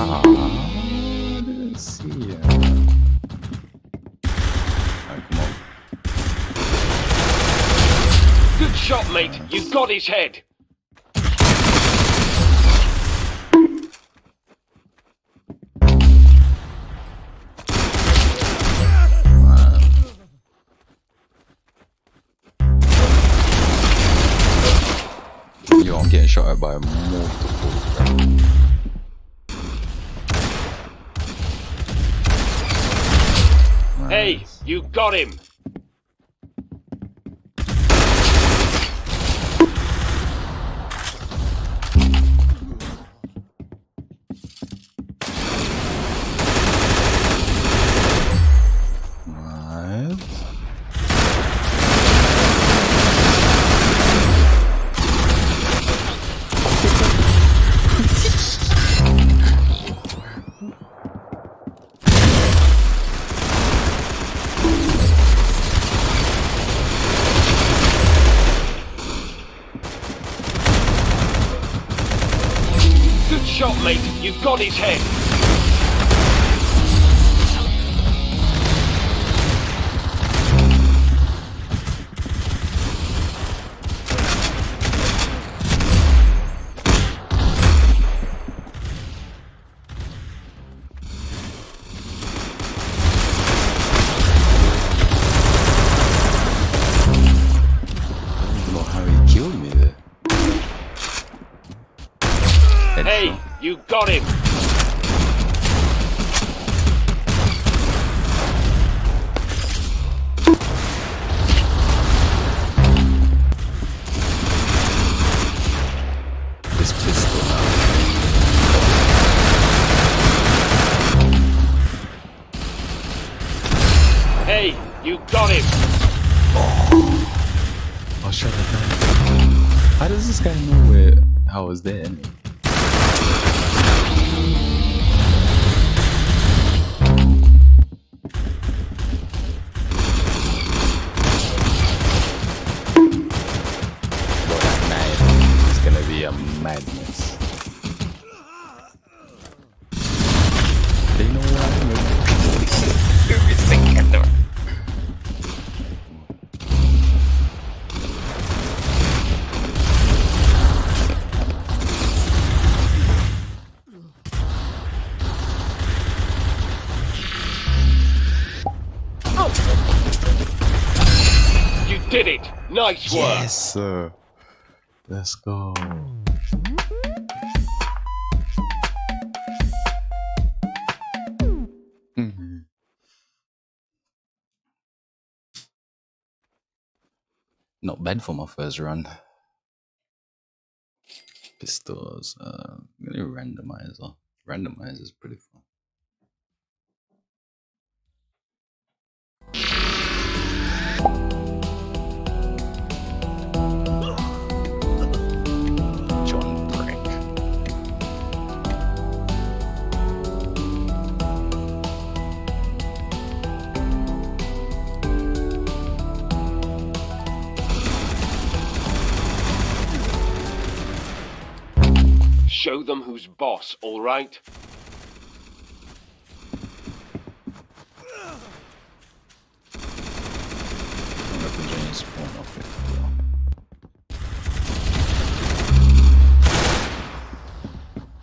I didn't see it. Alright, come on. Good shot, mate. You got his head. Yo, I'm getting shot at by multiple. Hey, you got him. Nice. Good shot, mate. You got his head. I don't know how he killed me there. Hey, you got him. This pistol now. Hey, you got him. I'll shut it down. How does this guy know where I was there anyway? Bro, that knife is gonna be a madness. They know where I am. Every second. You did it. Nice work. Yes, sir. Let's go. Not bad for my first run. Pistols. I'm gonna do randomizer. Randomizer is pretty fun. John Brick. show them who's boss, all right?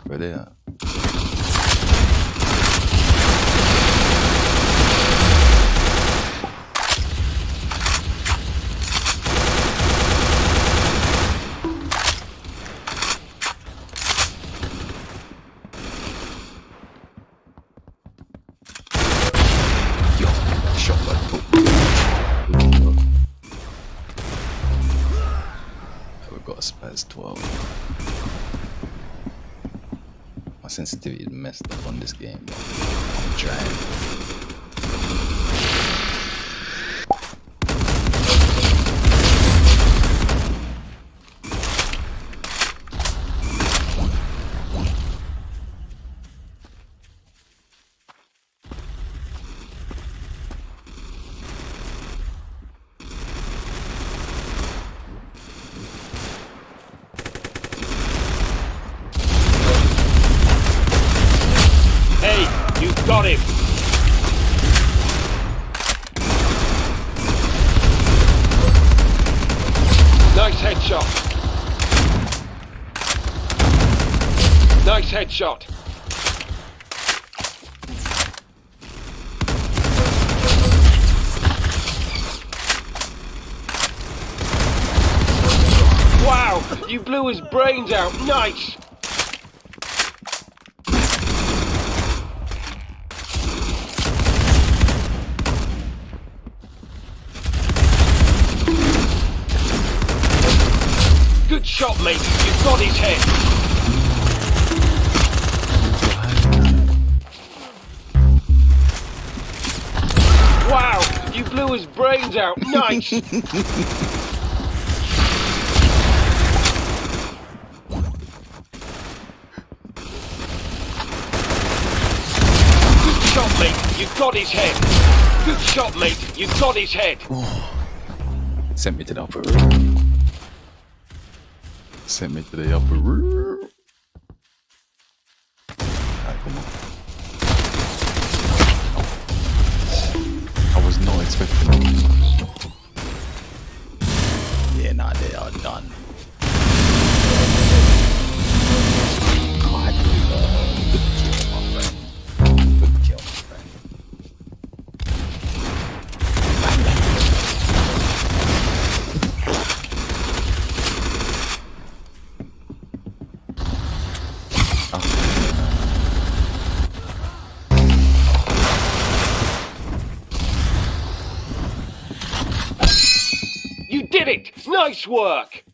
Where they at? Yo, shot by the we've got a Spaz 12. My sensitivity is messed up on this game, bro. I'm trying. Got him! Nice headshot! Nice headshot! Wow! You blew his brains out! Nice! Good shot, mate. You've got his head. Wow, you blew his brains out. Nice. Good shot, mate. You've got his head. Good shot, mate. You've got his head. Sent me to the upper room. Sent me to the upper room. Alright, come on. I was not expecting it. Yeah, nah, they are done. God, good kill, my friend. Good kill, my friend. You did it! Nice work!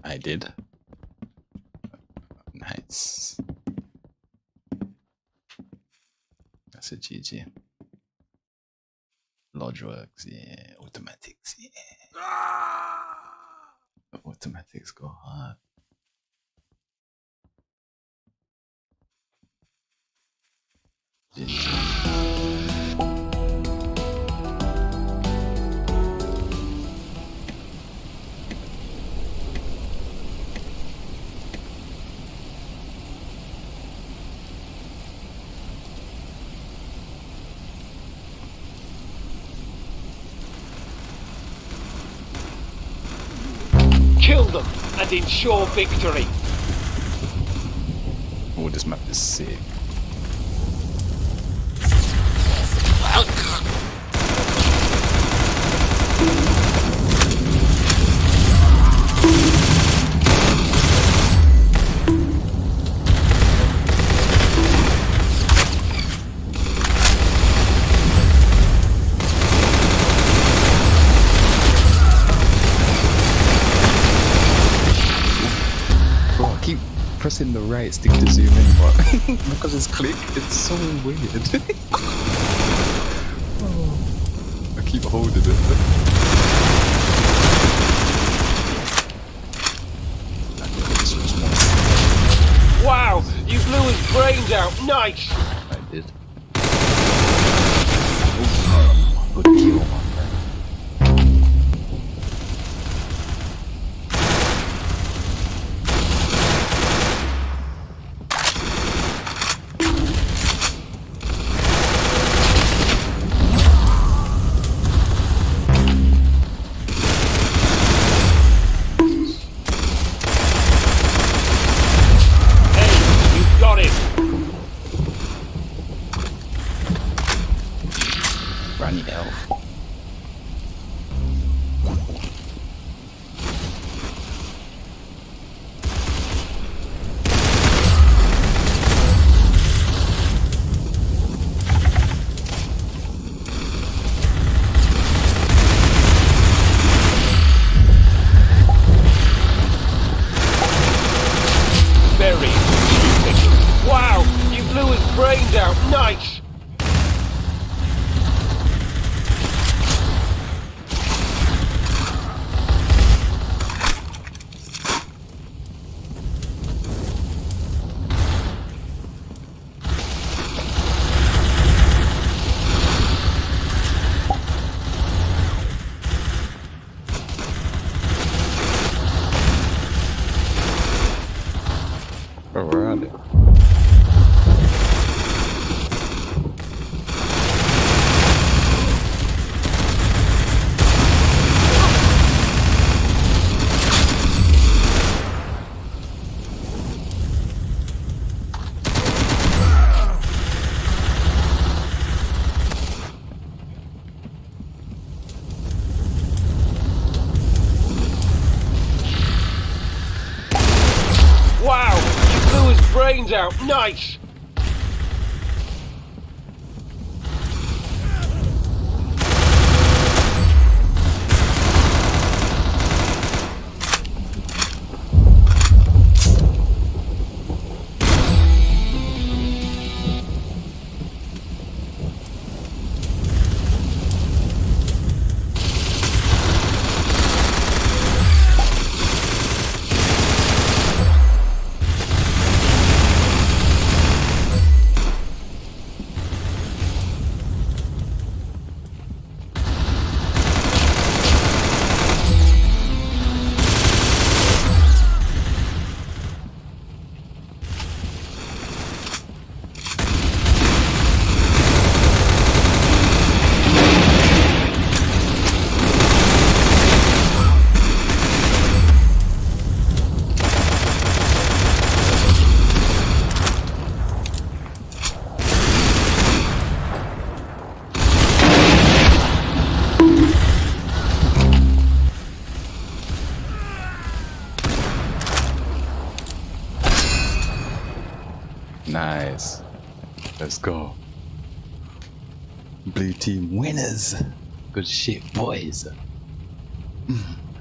I did. Nice. That's a GG. Lodge works, yeah. Automatics, yeah. The automatics go hard. GG. Kill them and ensure victory. Oh, this map is sick. Pressing the right stick to zoom in, but because it's click, it's so weird. I keep holding it. Wow, you blew his brains out. Nice. I did. Oh, good kill, my friend. I need health. Very stupid. Wow, you blew his brains out. Nice. Bro, where are they? Wow, you blew his brains out. Nice. Nice. Let's go. Blue team winners. Good shit, boys.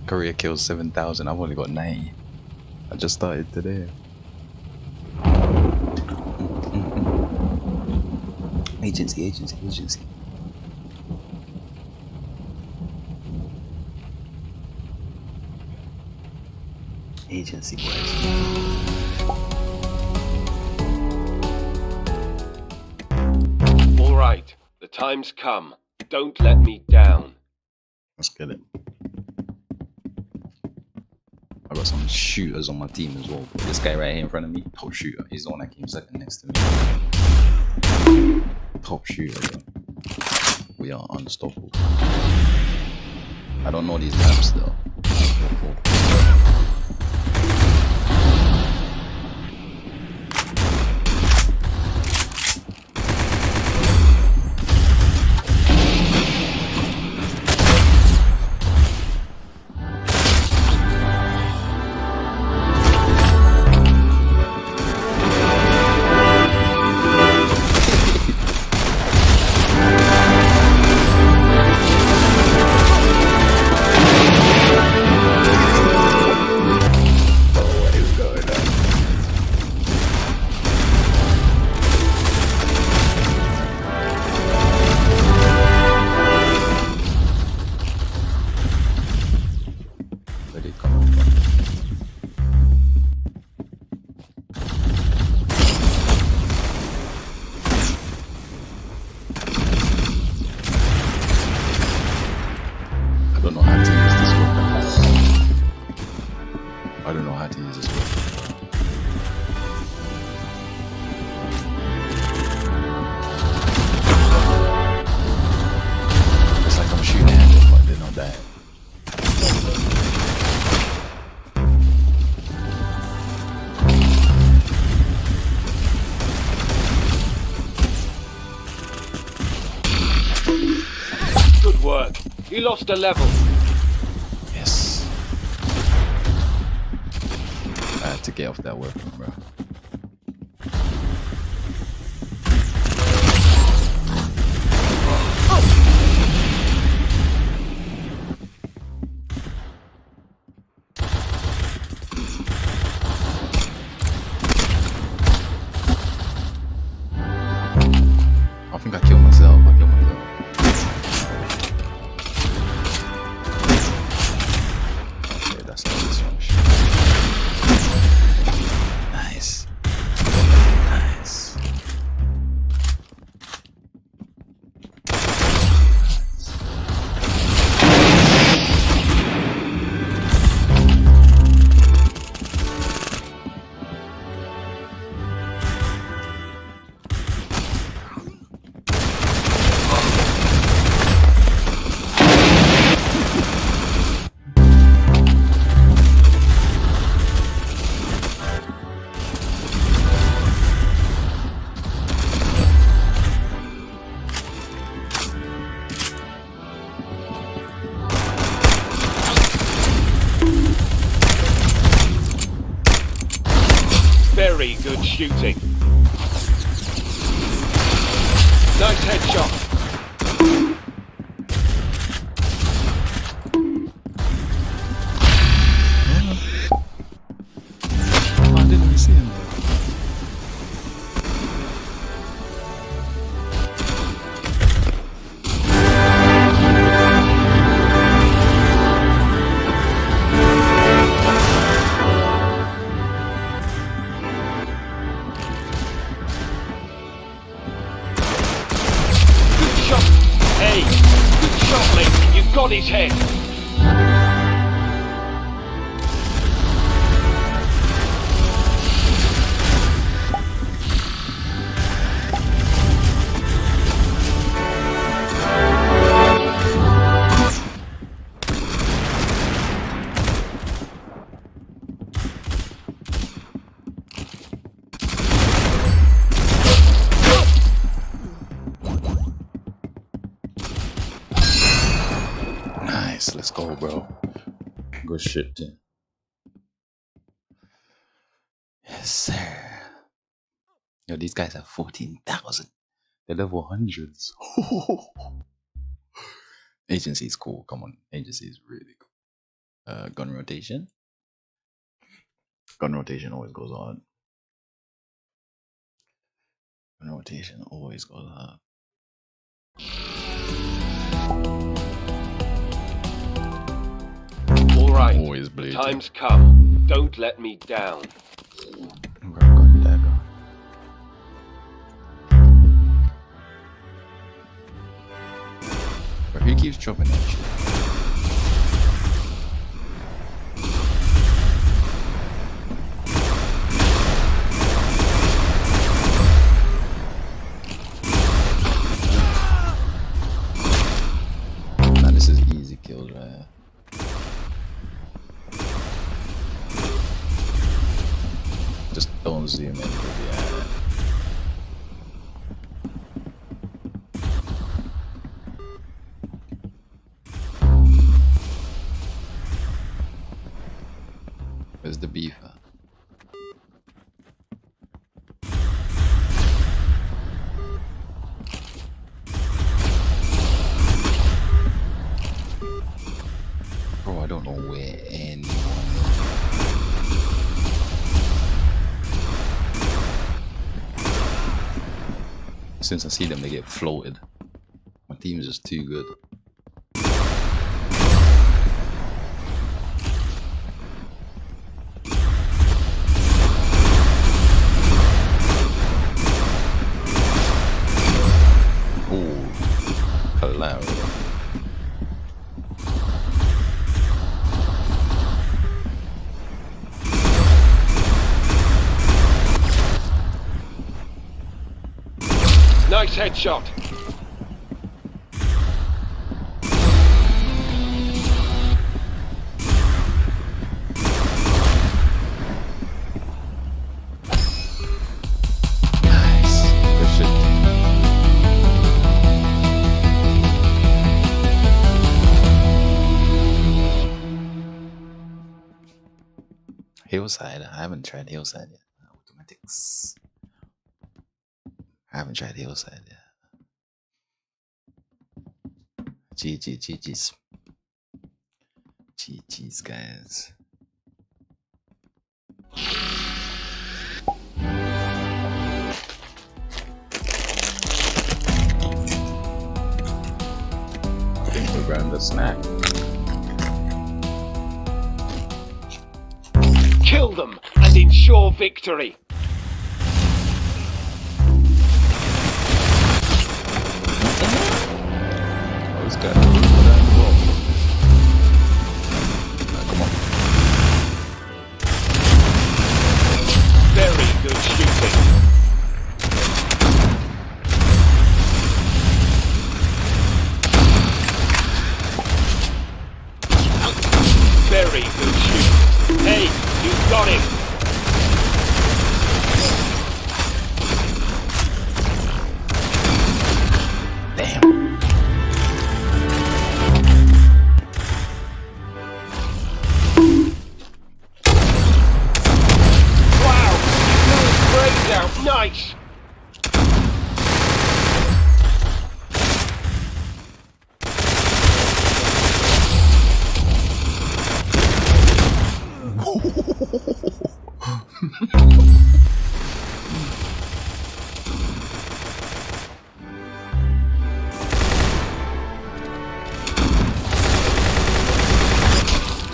Career kills 7,000. I've only got 90. I just started today. Agency. Agency, boys. All right, the time's come. Don't let me down. Let's get it. I got some shooters on my team as well. This guy right here in front of me, top shooter. He's the one that came second next to me. Top shooter, bro. We are unstoppable. I don't know these maps though. You lost a level. Yes. I had to get off that weapon, bro. I think I killed myself. Okay, that's not this one. Nice. Nice. Very good shooting. Nice headshot. I didn't even see him there. Hey, good shot, mate. You've got his head. Nice, let's go, bro. Good shit, team. Yes, sir. Yo, these guys have 14,000. They're level hundreds. Agency is cool. Come on, agency is really cool. Gun rotation. Gun rotation always goes on. Gun rotation always goes on. All right. Always bleed. Time's come. Don't let me down. Gun dagger. But who keeps dropping that shit? Nah, this is easy kills right here. Just don't zoom in, yeah. Where's the beef at? Bro, I don't know where anyone is. As soon as I see them, they get floated. My team is just too good. Oh, hello. Nice headshot. Nice. Good shit. Hillside. I haven't tried Hillside yet. Automatics. I haven't tried Hillside yet. GG's. GG's, guys. I think we're around the snack. Kill them and ensure victory. Oh, this guy around the world. Come on. Very good shooting. Very good shooting. Hey, you got him. Damn. Wow, you blew his brains out. Nice.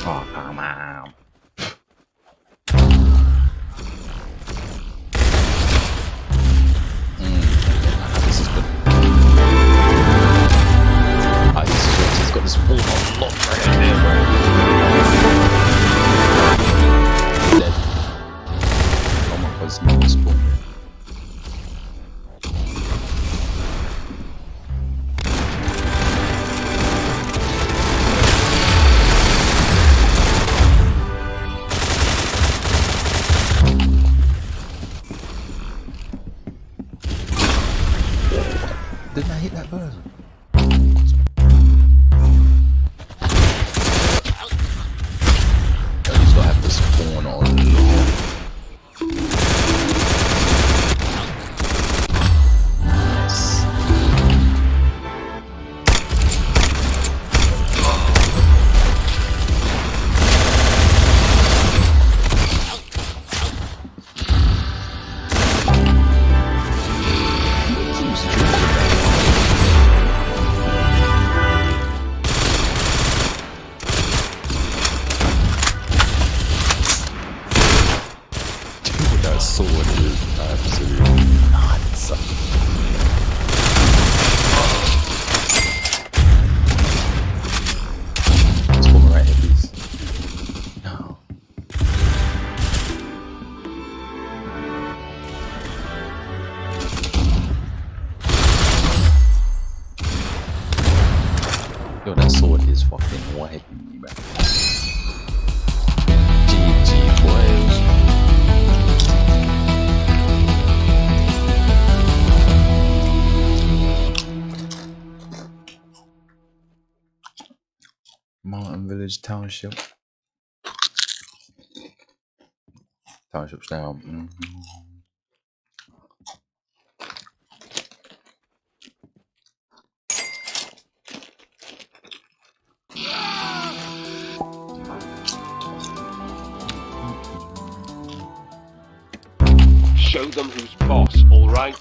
Oh, come on. This is good. Ah, this is good. He's got this wall unlocked right there, bro. Dead. Oh my god, it's not spawn. Didn't I hit that person? At least I have to spawn on. Nice. That sword is absolutely nuts. Let's pull me right here, please. No. Yo, that sword is fucking wiping me, man. GG, boys. Mountain Village Township. Township's down. Show them who's boss, all right?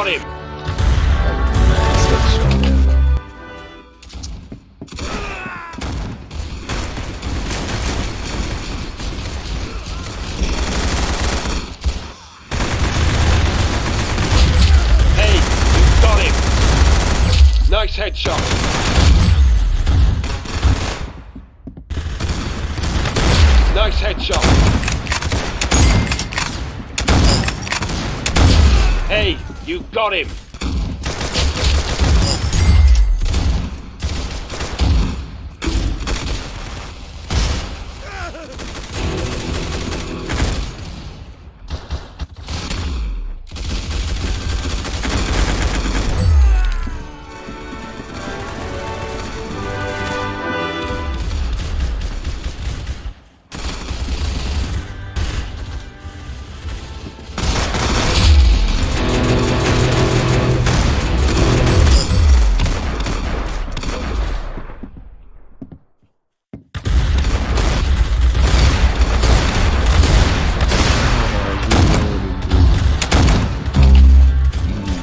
got him! Nice headshot there, bro. Hey, you got him! Nice headshot. Nice headshot. Hey, you got him!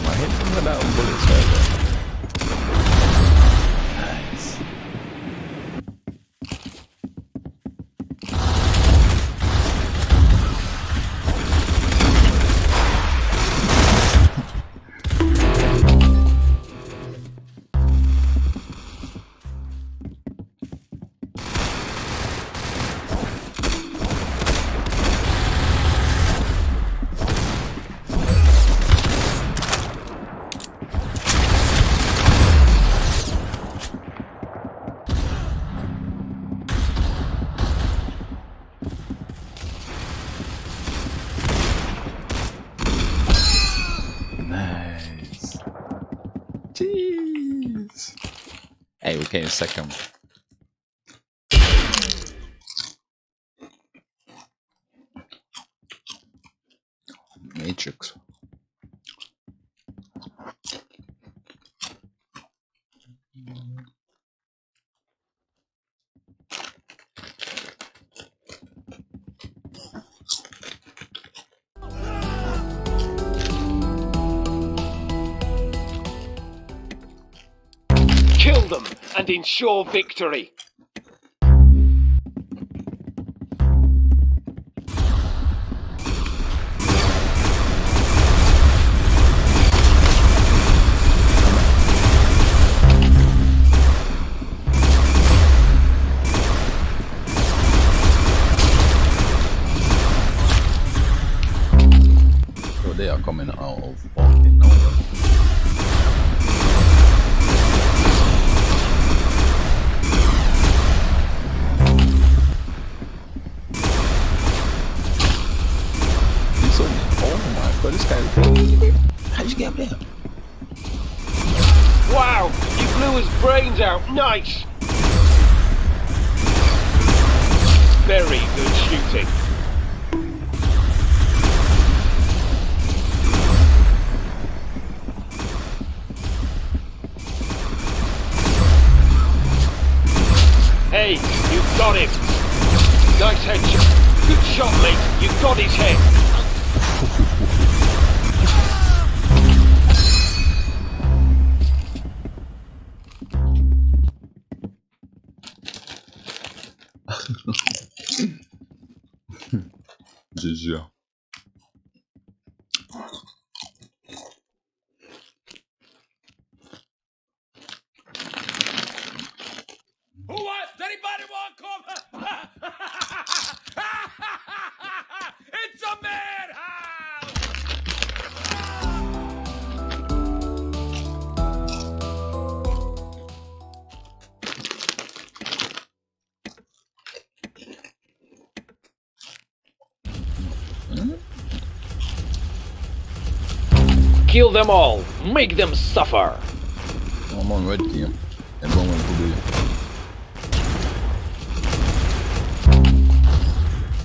I hit him without bullets right there. Nice. Nice. Jeez. Hey, we came second. Matrix. Kill them and ensure victory. So they are coming out of fucking nowhere. So, oh my god, this guy. How'd you get up there? Wow, you blew his brains out. Nice. Very good shooting. Hey, you got him. Nice headshot. Good shot, mate. You got his head. GG. Who wants? Anybody want coffee? It's a madhouse! Kill them all. Make them suffer. I'm on red team. And one went to blue.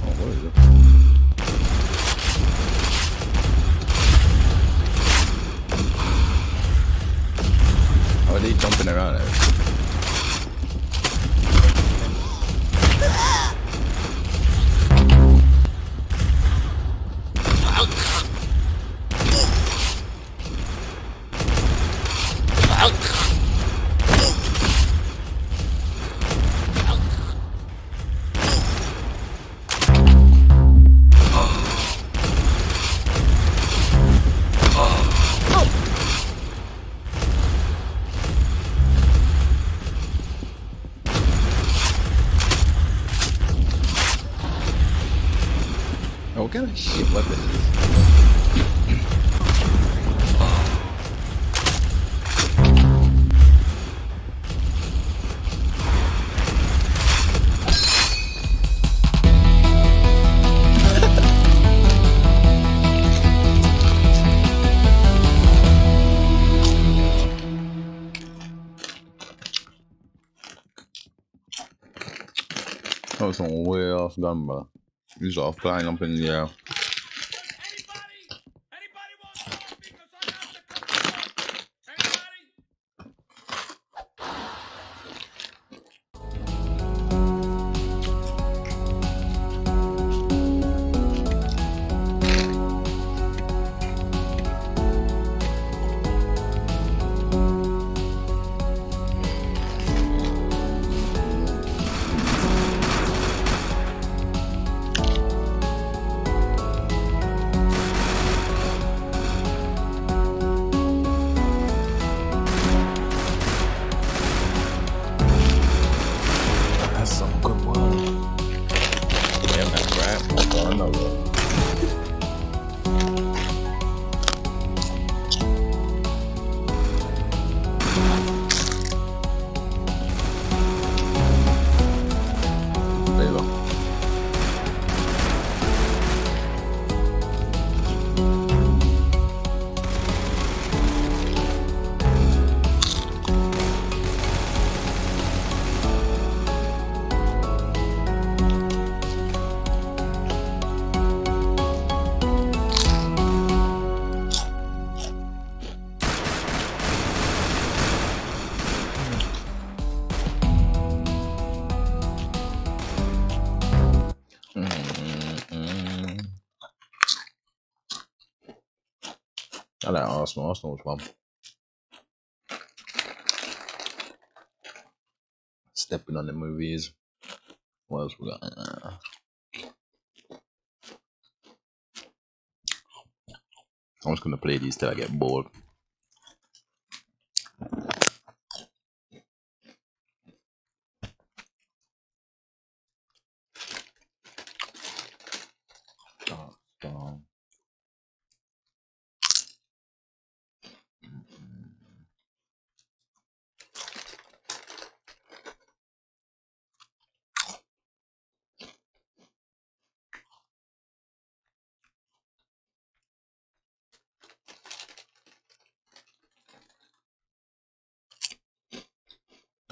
Oh, what is it? How are they jumping around there? That was some way off gun, bro. He's off flying up in the air. Anybody want smoke because I got the control? Anybody? That's some good one. Damn, that's right. Oh, another. There you go. I like Arsenal. Arsenal was fun. Stepping on the movies. What else we got? I'm just gonna play these till I get bored.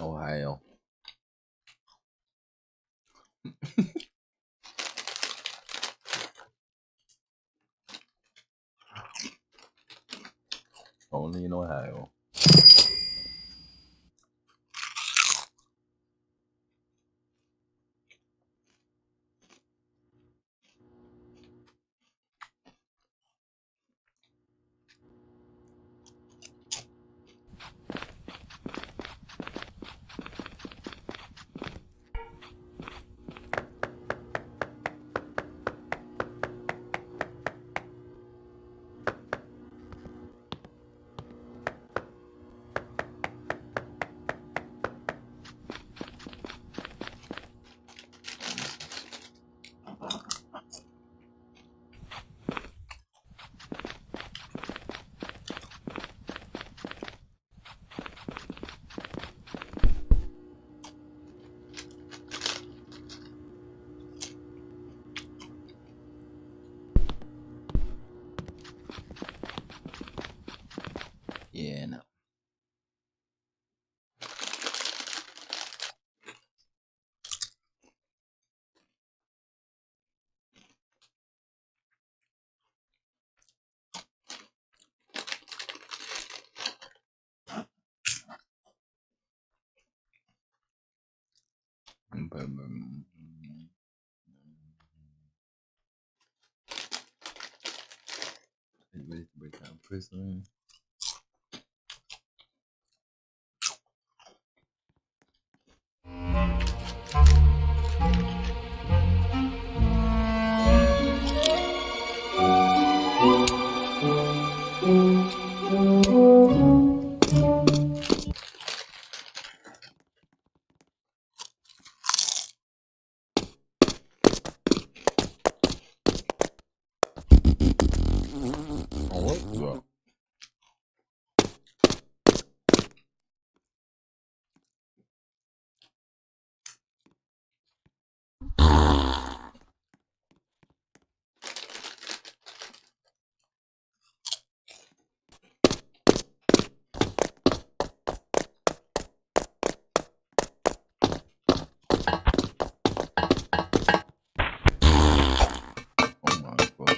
Ohio. Only in Ohio. Yeah, no. Ready to break down prison. Oh, what? Bro? Oh my god.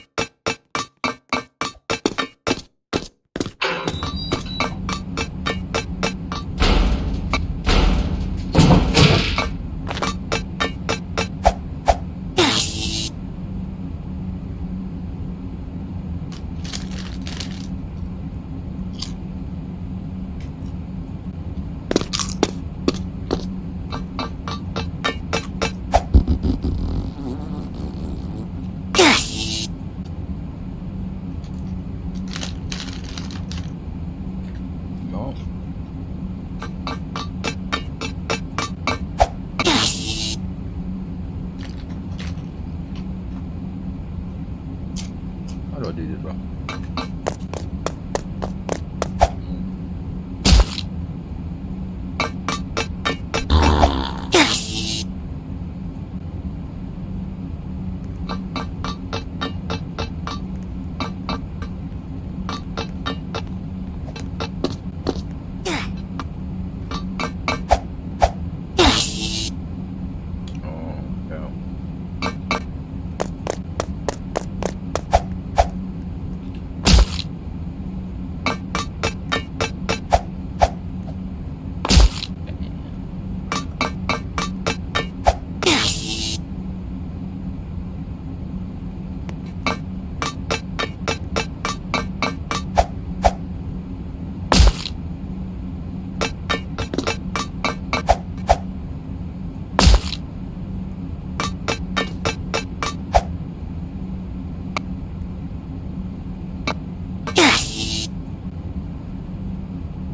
No. How do I do this, bro? Oh, yeah.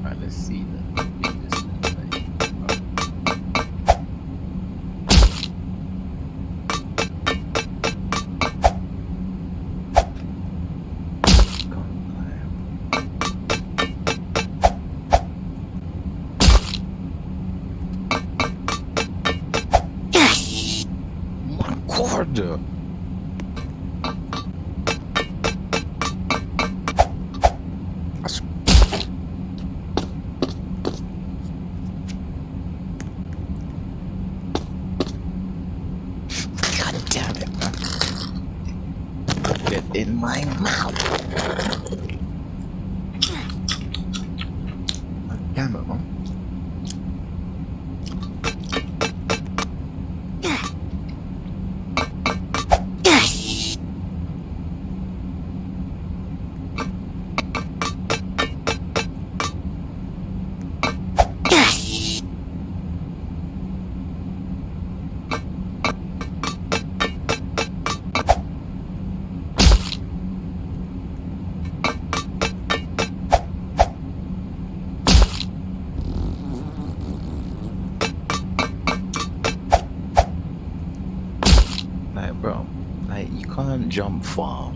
Alright, let's see then. Get this thing. My cord. That's- God damn it, man. Get in my mouth. God damn it, man. Like, bro, like, you can't jump far.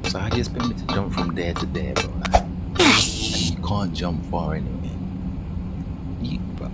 So how do you expect me to jump from there to there, bro? Like, and you can't jump far anyway. You, bro.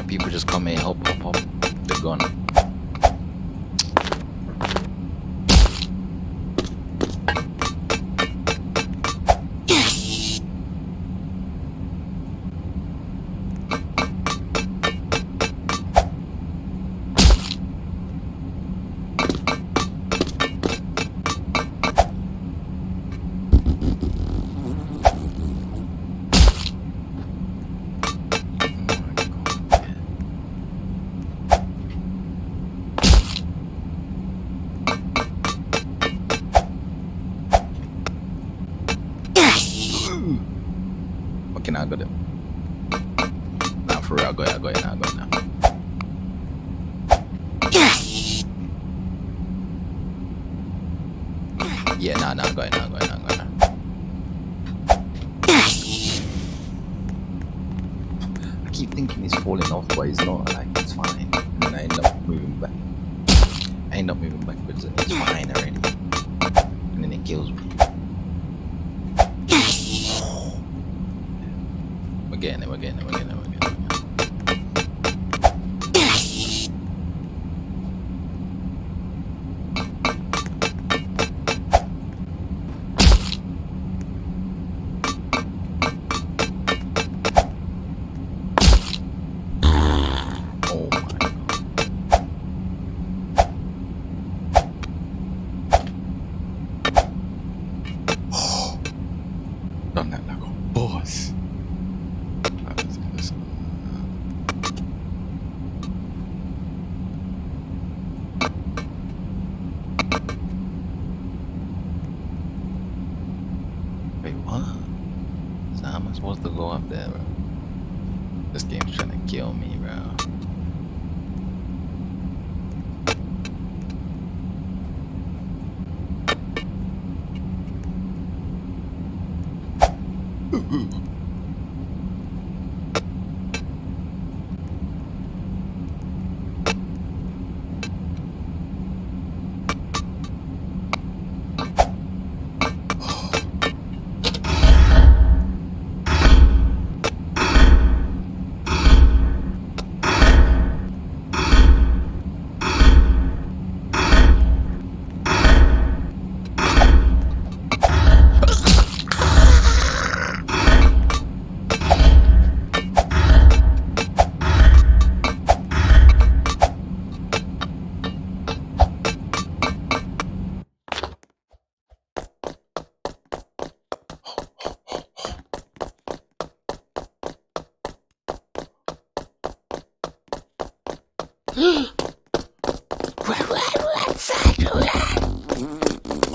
People just come in, help the gun. Okay, now I got it. Now for real, I got it now. Yeah, nah, I got it now. I keep thinking he's falling off, but he's not. Like, it's fine. And then I end up moving backwards, and it's fine already. And then it kills me. We're getting it. Oh my god. Done that like a boss. Wait, what? So how am I supposed to go up there, bro? This game's trying to kill me, bro.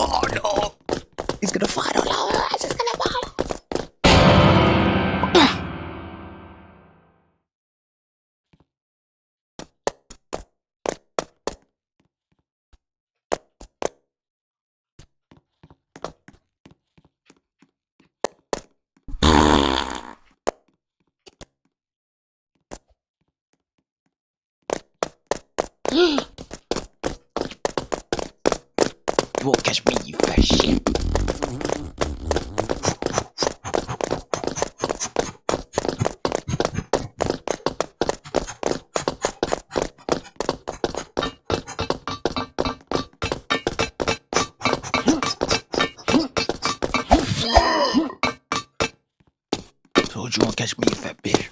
Oh no! He's gonna fight all over us! He's gonna fight! You won't catch me, you fat shit. Told you won't catch me, you fat bitch.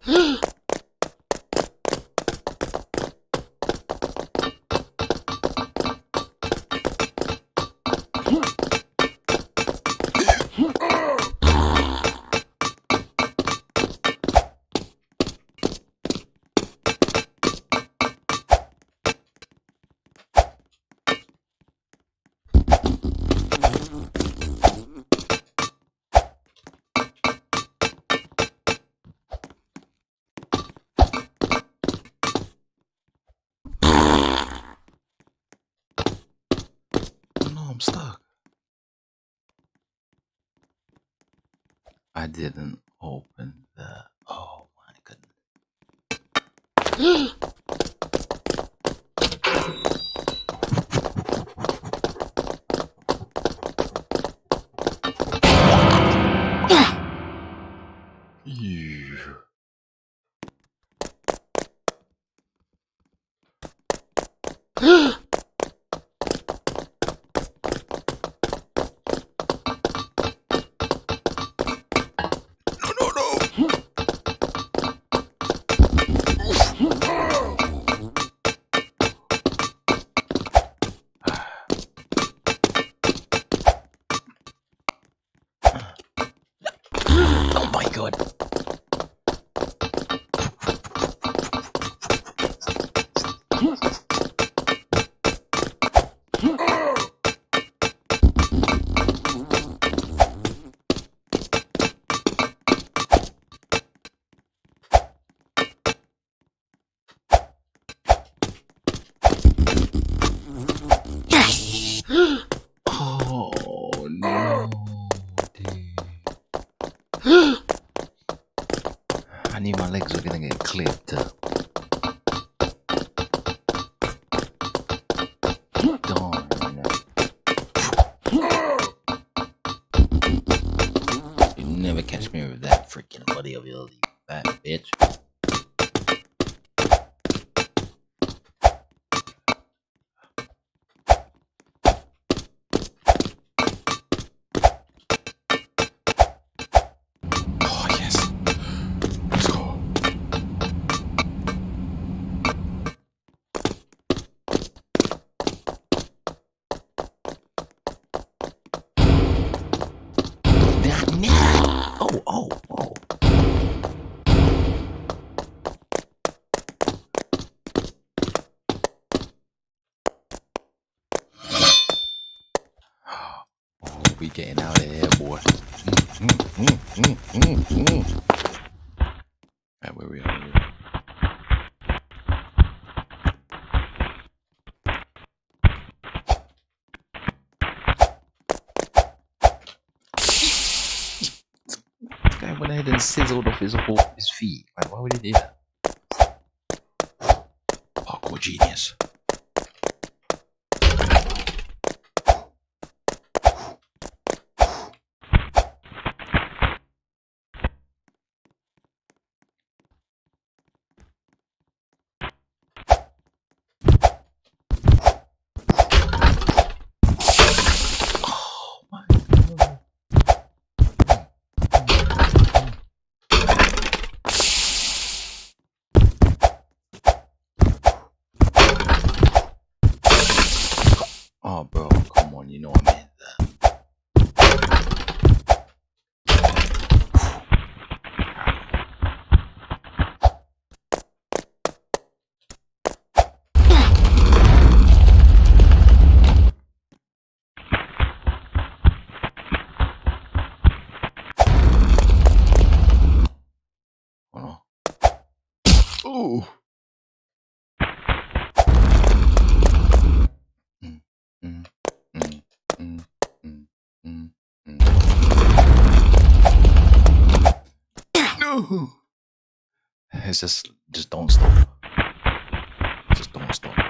No, I'm stuck. I didn't open the. Oh my goodness. Ew. Oh my god. Oh no, dude. I knew my legs were gonna get clipped. Darn. You never catch me with that freaking buddy of yours, you fat bitch. Oh yes. Let's go. Oh. Oh, we getting out of here, boy. Right, where we are. This guy went ahead and sizzled off his feet. Like, why would he do that? Parkour genius. Oh, bro, come on, you know I meant that. Oh, no. Ooh. No. It's just don't stop. Just don't stop, bro.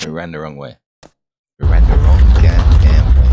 We ran the wrong way. We ran the wrong goddamn way.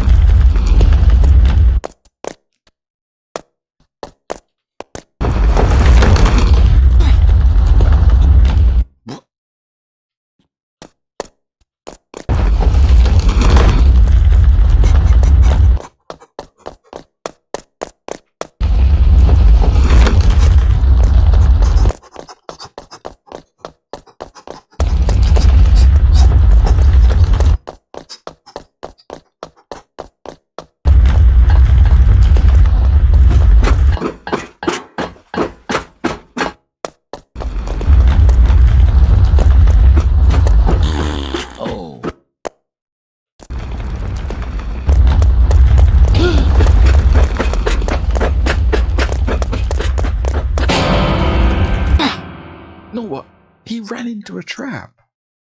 No, what? He ran into a trap.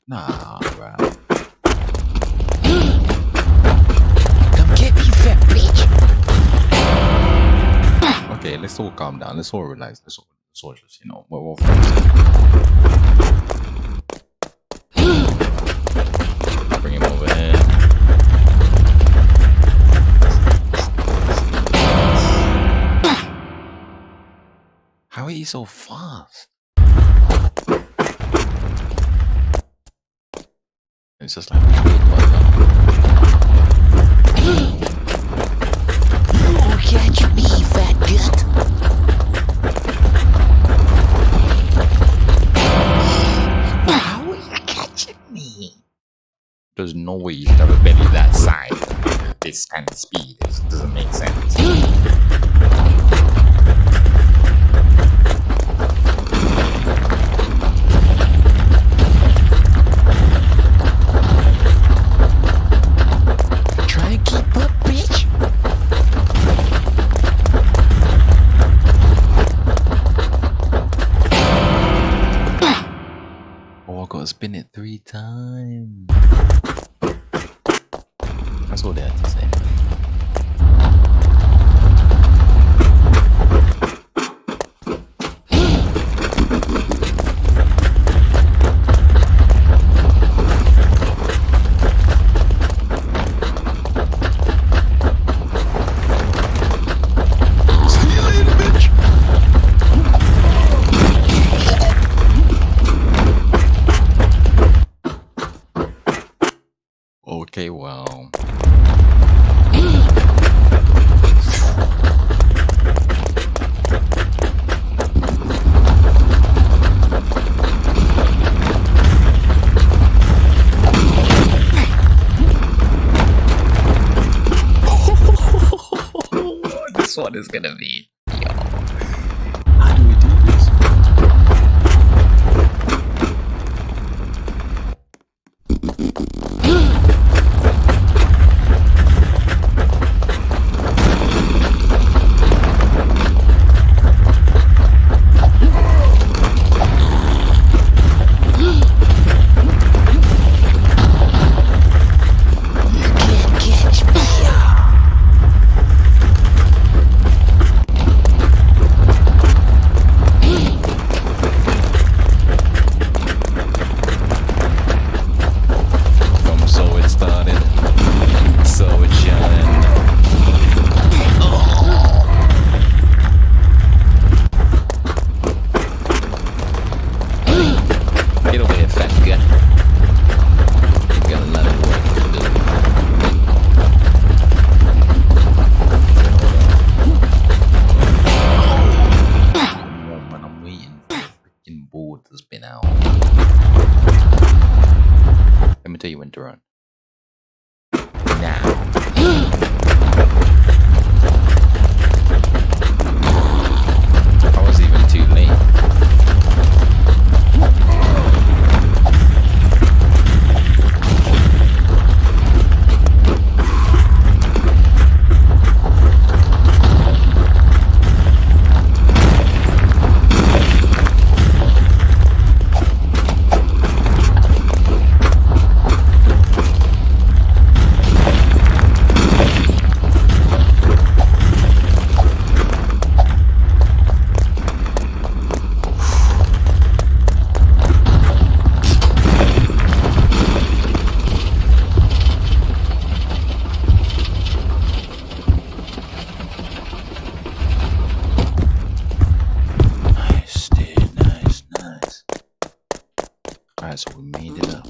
Nah, bro. Come get me, fat bitch. Okay, let's all calm down. Let's all relax. Let's all just, you know, we're all friends. Bring him over here. How are you so fast? It's just like You'll catch me, fat gut. How are you catching me? there's no way you should have a belly that size at this kind of speed. It doesn't make sense. Spin it 3 times. That's all they had to say. Okay, well. This one is gonna be. Yo. How do we do this? Let me tell you when to run. Now. I was even too late. Alright, so we made it up.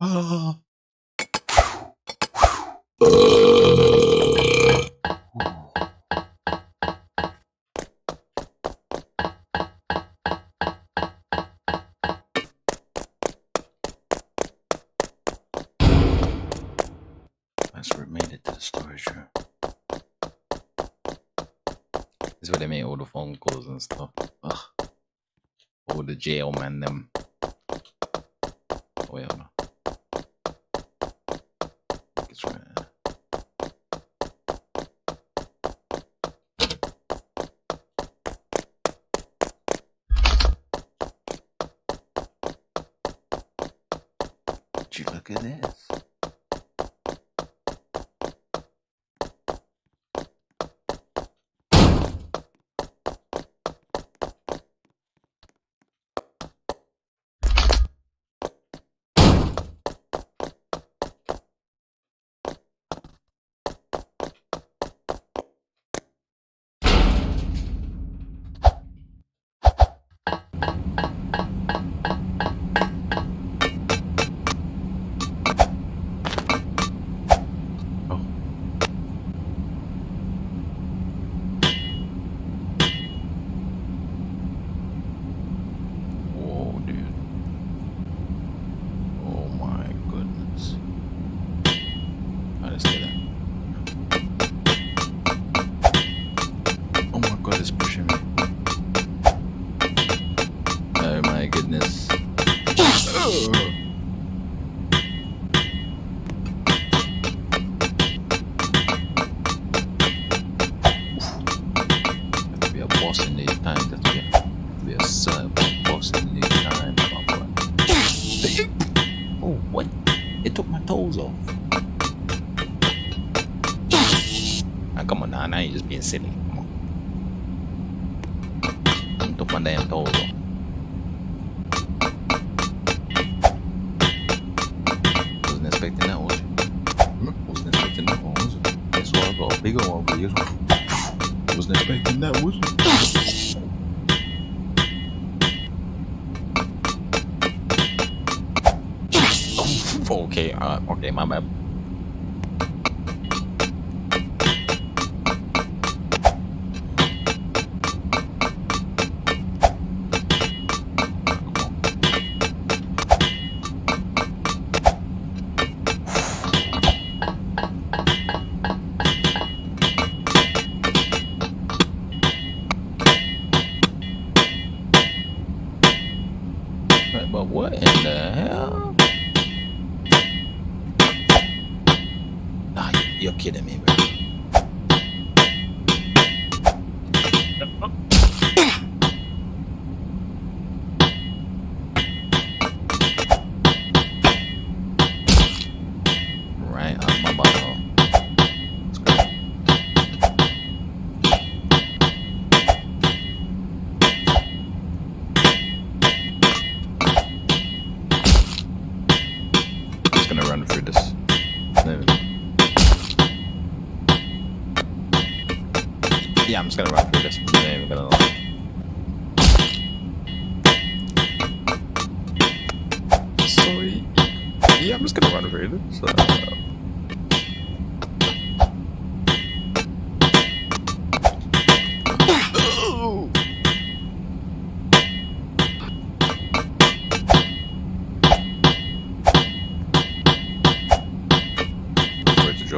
Oh. That's where it made it to the storage room. This is where they made all the phone calls and stuff. Ugh. All the jail man them. Oh yeah, no. It's right. Would you look at this? Now you're just being silly. Come on. Took my damn toes off. Wasn't expecting that, was you? Wasn't expecting that one, was you? That's why I got a bigger one for you. Wasn't expecting that, was you? Okay, okay, my bad. But what in the hell? Nah, you're kidding me, bro. Right on my bottle. Let's go. Gonna run through this. Yeah, I'm just gonna run through this. I'm not even gonna lie. So yeah, I'm just gonna run through this.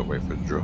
Wait for the drill.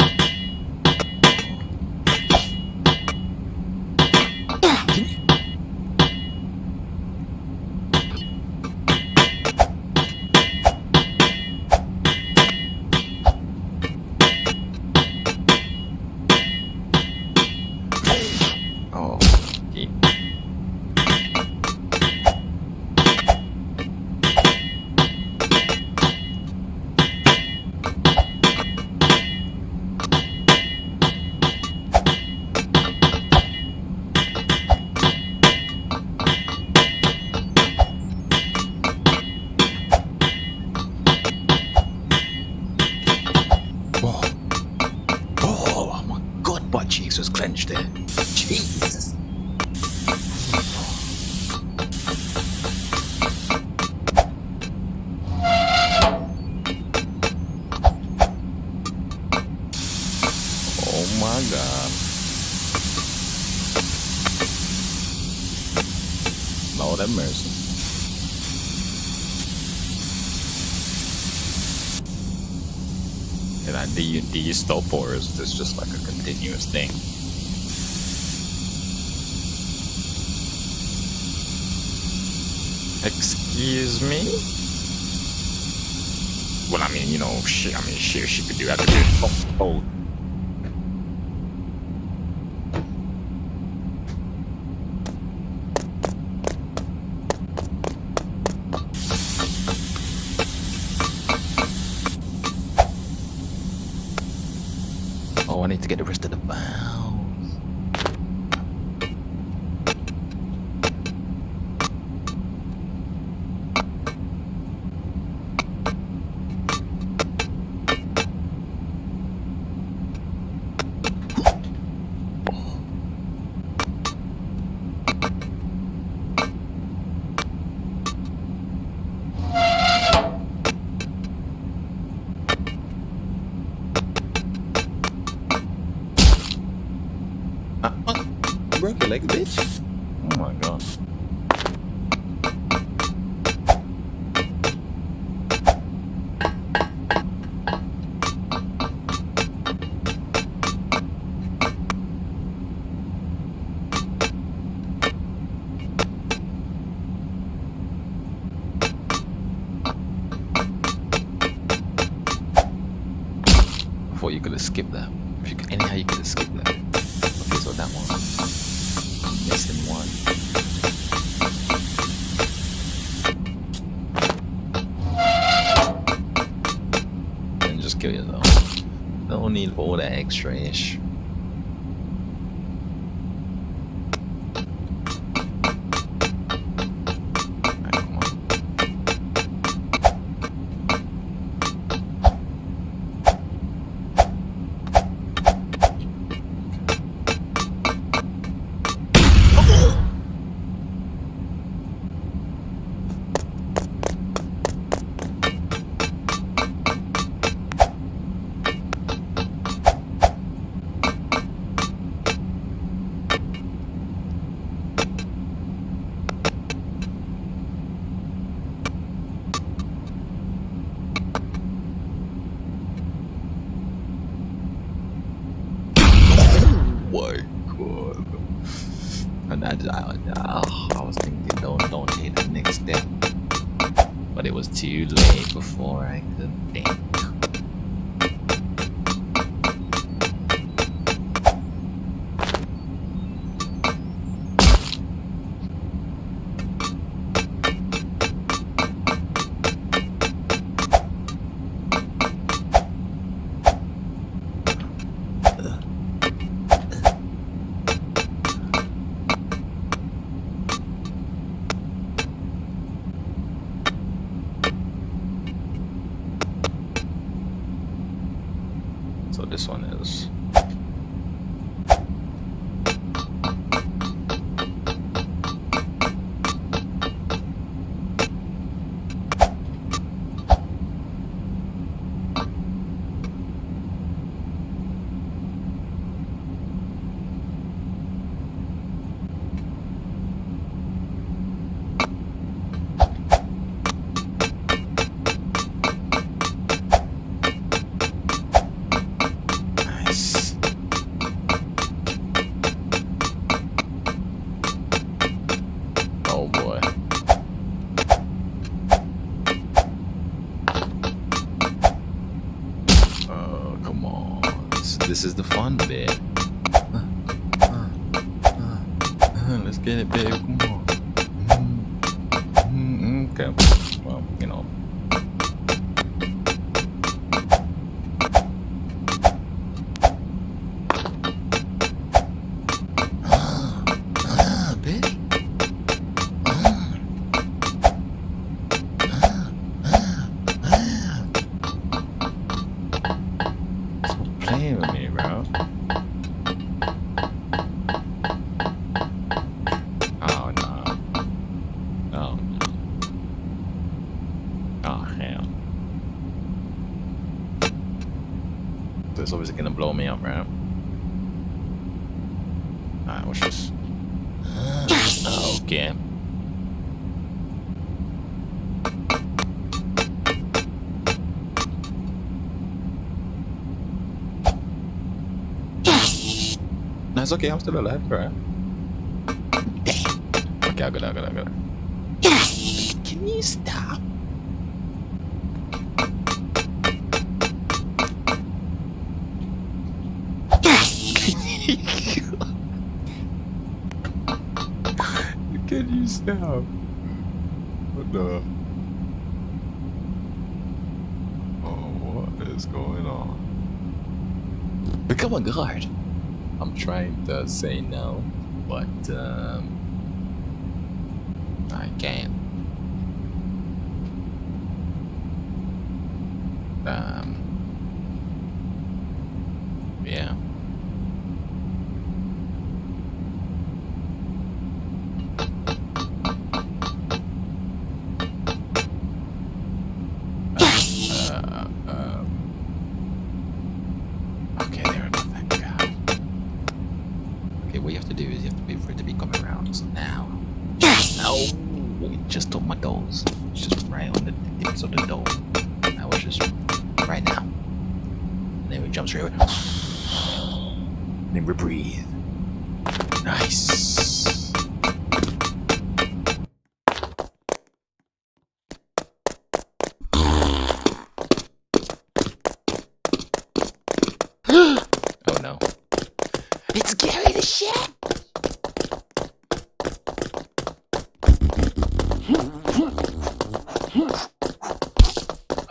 Jesus. Oh my God. Lord have mercy. And do you stop, or is this just like a continuous thing? Excuse me? Well, I mean, you know, she could do that. Oh. Oh, I need to get the rest of the bounds. Broke your leg, bitch. Oh my God. I thought you could have skipped that. If you could, anyhow, you could have skipped that. Okay, so that one. Missing one. And just kill yourself. No need for all that extra ish. I was thinking don't hit the next step, but it was too late before I could think. So this one is this is the fun bit. Let's get it, babe. Come on. Okay. Well, you know. Bitch. Stop playing with me, bro. it's obviously gonna blow me up, right? Alright, watch this. Okay. No, it's okay, I'm still alive, right? Okay, I got it. Can you stop? Can you stop? What the? Oh, what is going on? Become a guard. I'm trying to say no, but I can't. Yeah. Okay, there we go. Thank God. Okay, what you have to do is you have to wait for it to be coming around. So now, it just took my toes. It's just right on the tips of the toe. Now it's just right now. And then we jump straight away. Then we breathe. Nice. Oh no. It's Gary the Chef.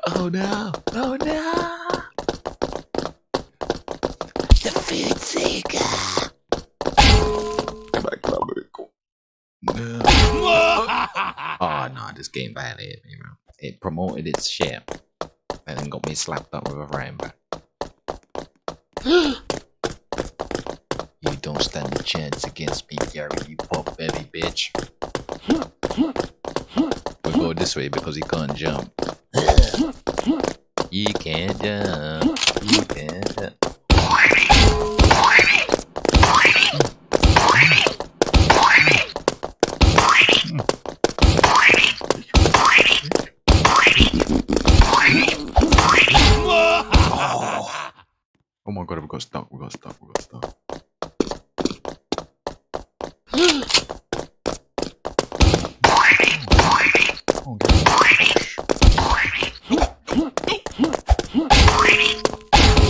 Oh no. Oh no. The food seeker. Come back, no. Oh no, this game violated me, bro. It promoted its share and then got me slapped up with a frame, bro. You don't stand a chance against me, Gary, you pop belly bitch. We go this way because he can't jump. You can't jump. You can't jump. Oh my god, we got stuck.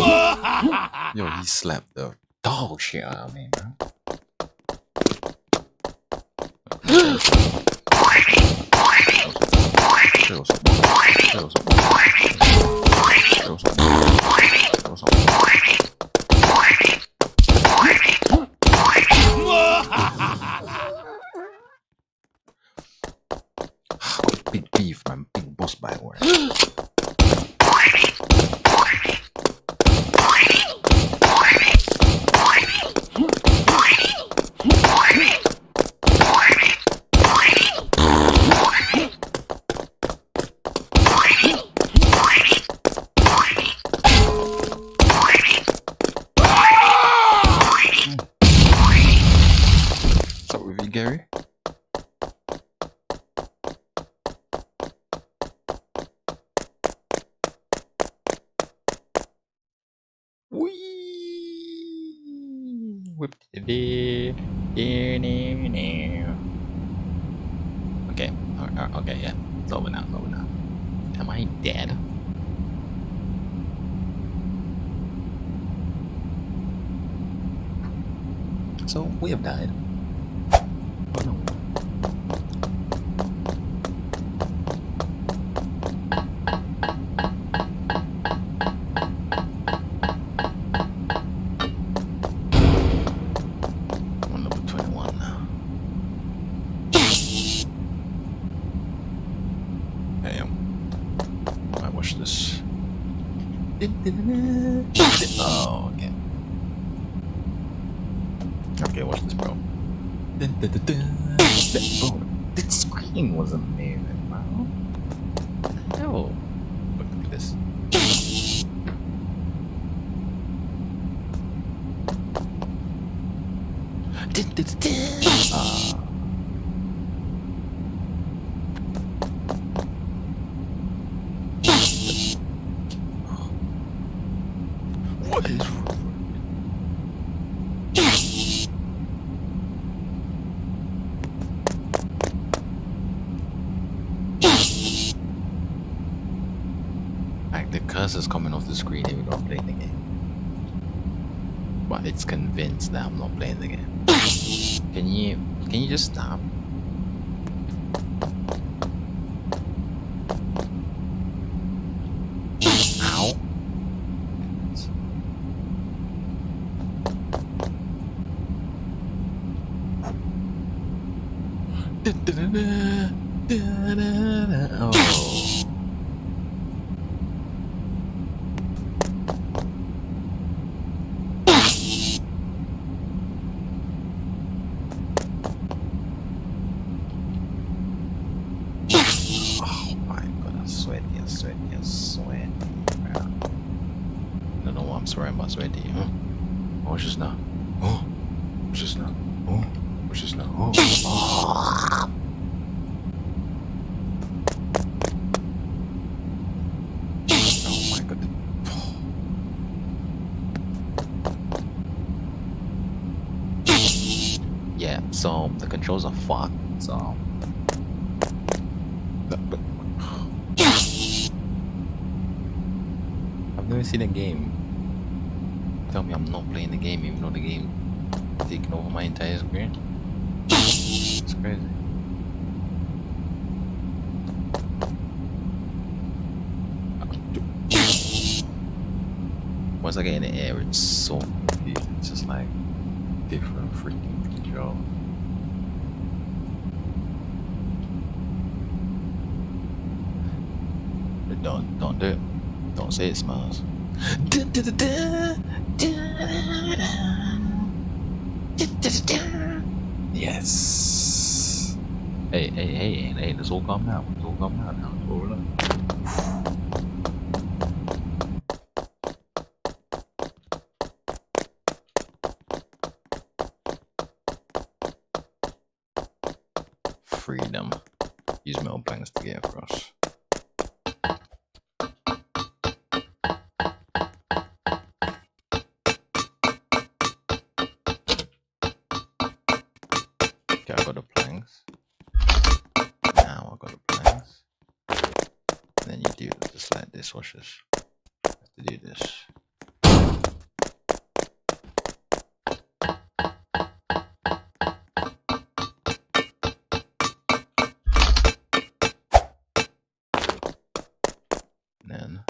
Oh, yo, he slapped the dog shit out of me, bro. Big beef, man. Big boss by word. What's up with you, Gary? Whip the okay, okay, yeah. It's over now, Am I dead? So we have died. Oh no. I'm number 21 now. Damn. I watch this. Oh, okay. Okay, watch this, bro. Bro, the screen was amazing, bro. Oh, look at this. What is like the cursor's coming off the screen even though I'm playing the game, but it's convinced that I'm not playing the game. Can you just stop? Ow. Oh. Oh my god, I'm sweaty, I'm sweaty, I'm sweaty. I don't know why I'm swearing about sweaty. Huh? What's just now? Oh, what's just now? Oh, what's just now? Oh. Oh. Oh my god. Yeah, so the controls are fucked, so I've never seen a game tell me I'm not playing the game even though the game taking over my entire screen. It's crazy. Once I get in the air, it's so confusing. It's just like different freaking control. But don't do it. Don't say it smells. Yes. Hey, let's all calm down. Let's all calm down now. Let's all relax. Freedom. Use metal planks to get across. Okay, I got the planks. Now I got the planks. And then you do just like this, watch this. You have to do this. And then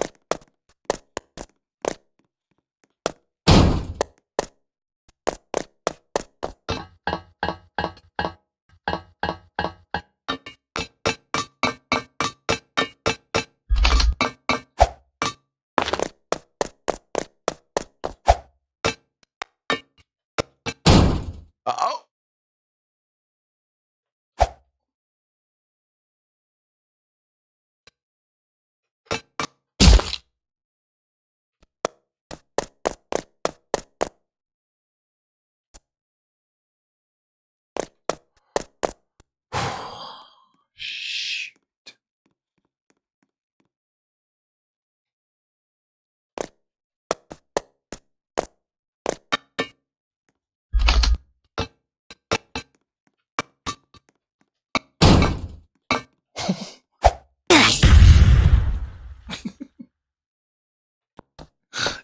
oh! Shoot.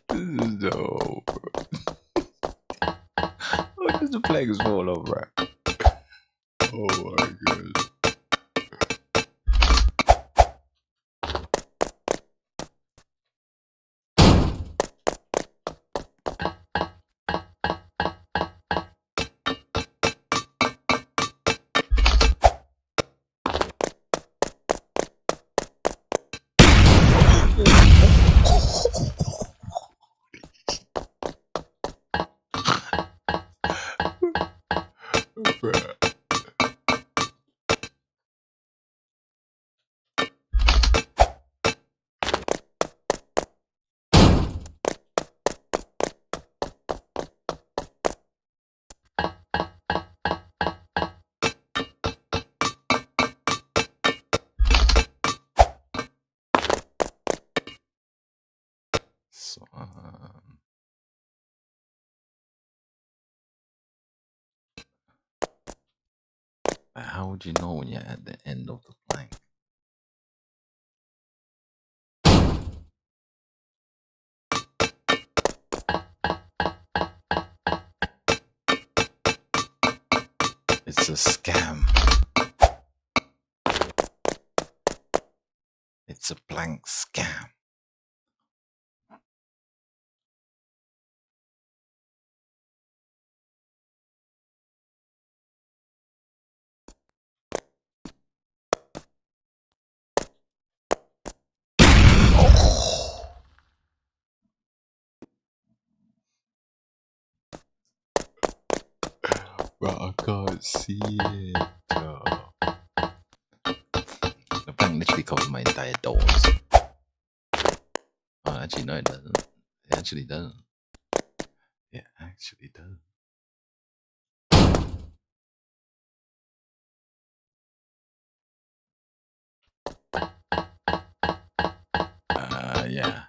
This is dope, bro. What does the plagues fall over? Oh my god. Bruh. How would you know when you're at the end of the plank? It's a scam. It's a plank scam. Bro, I can't see it. The plank literally covers my entire doors. Oh, actually, no, it doesn't. It actually doesn't. It actually does. Yeah.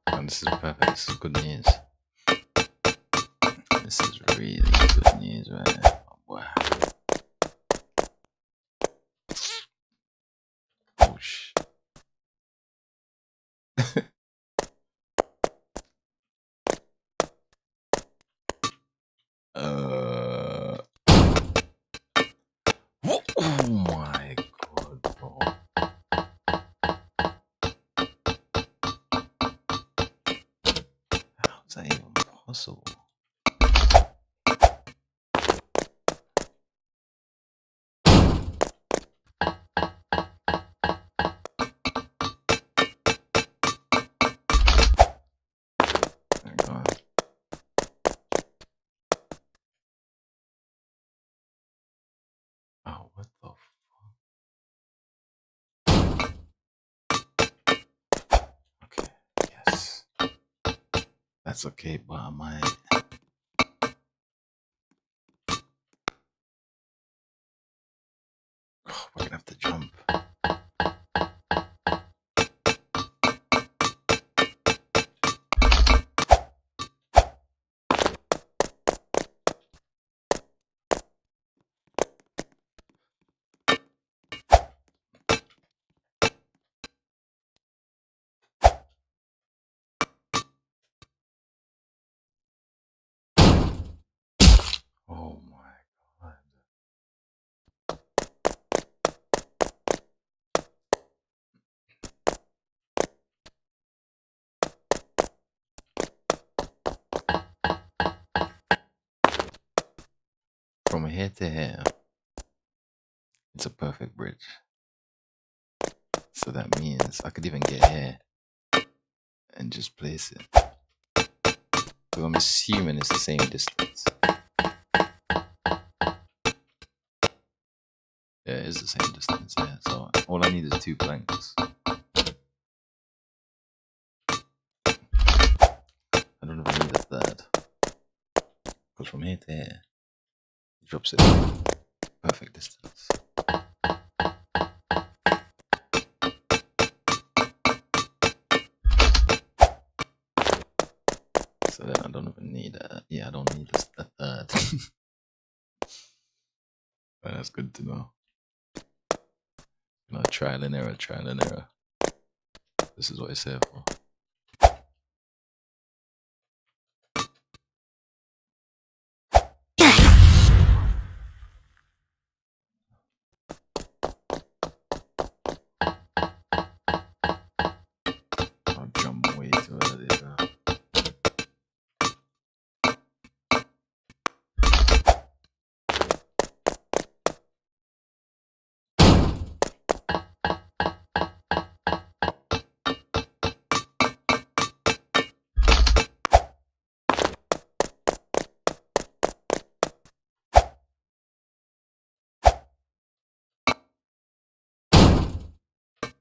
And this is perfect. This is good news. This is really good news, man. Oh, wow. Oh, shit. Oh my god, bro. How's that even possible? Hang on. Oh, what the fuck? Okay, yes. That's okay, but I might. Oh, we're gonna have to jump. Oh my god. From here to here, it's a perfect bridge. So that means I could even get here and just place it. Because I'm assuming it's the same distance. Yeah, it is the same distance, yeah. So all I need is 2 planks. I don't even need a third. Because from here to here, it drops it perfect distance. So then I don't even need a, yeah, I don't need a third. But that's good to know. You know, trial and error, trial and error. This is what it's here for. I'll jump way too early now.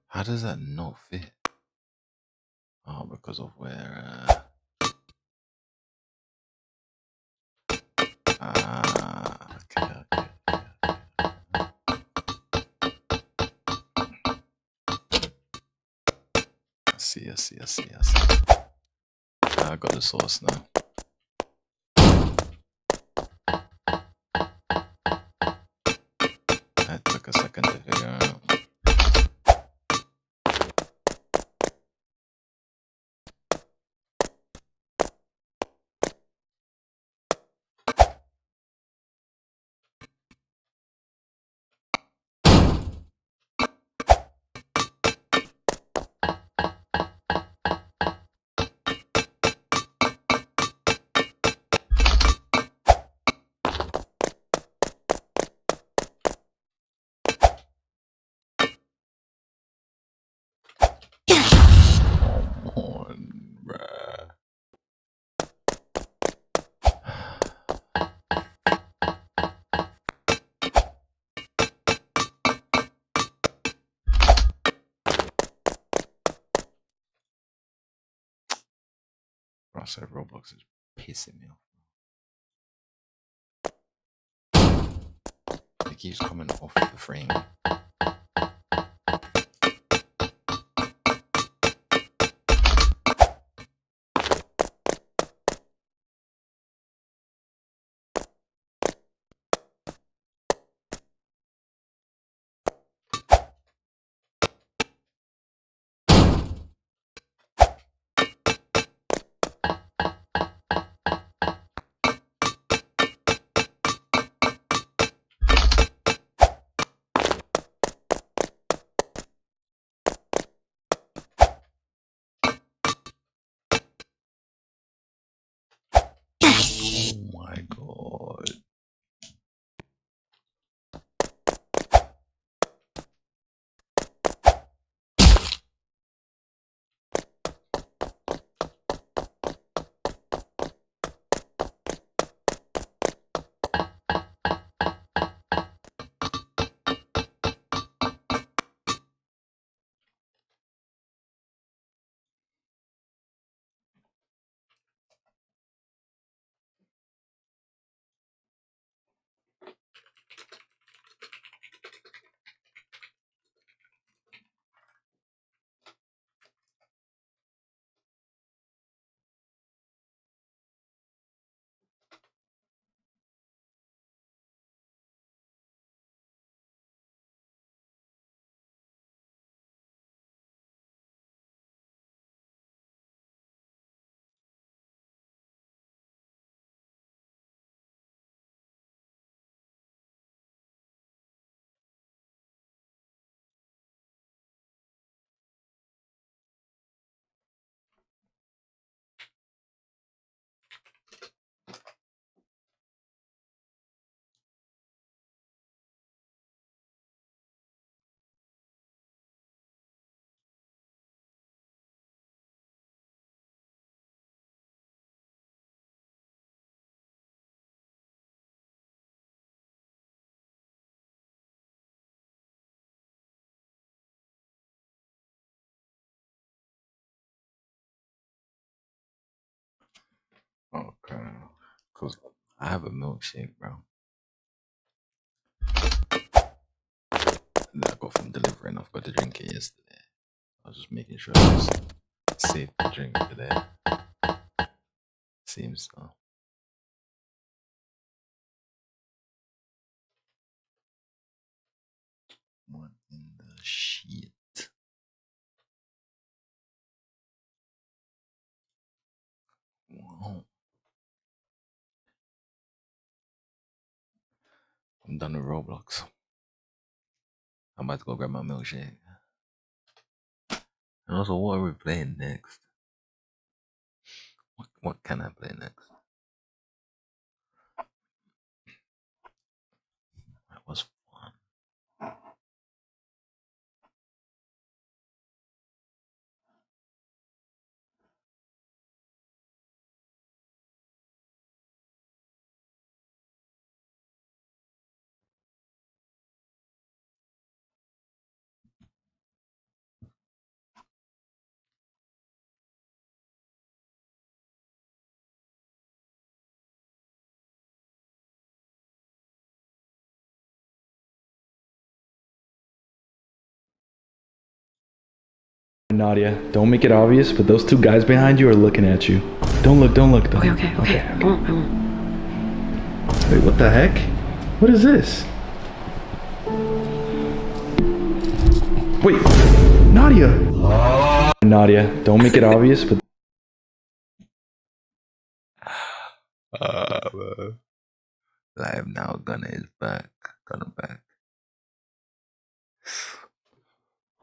How does that not fit? Oh, because of where. Okay. see. I got the source now. That took a second to figure out. Come on, bruh. I said Roblox is pissing me off. It keeps coming off the frame. Oh my god. Okay. Because I have a milkshake, bro. That I got from delivering. I forgot to drink it yesterday. I was just making sure it was safe to drink today. Seems so. What in the shit? Wow. I'm done with Roblox. I'm about to go grab my milkshake. And also, what are we playing next? What can I play next? That was fun. Nadia, don't make it obvious, but those two guys behind you are looking at you. Don't look, don't look. Don't. Okay. I won't. Wait, what the heck? What is this? Wait, Nadia! Nadia, don't make it obvious, but... Man. Live now, Gunner is back. Gunner back.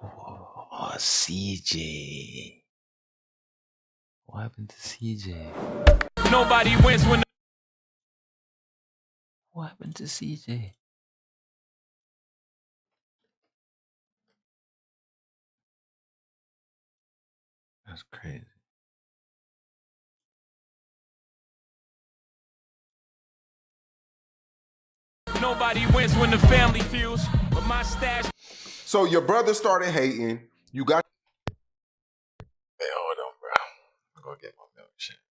Oh, CJ. What happened to CJ? Nobody wins when What happened to CJ? That's crazy. nobody wins when the family feels. But my stash. So your brother started hating. You got. Hey, hold on, bro. I'm gonna get my milkshake.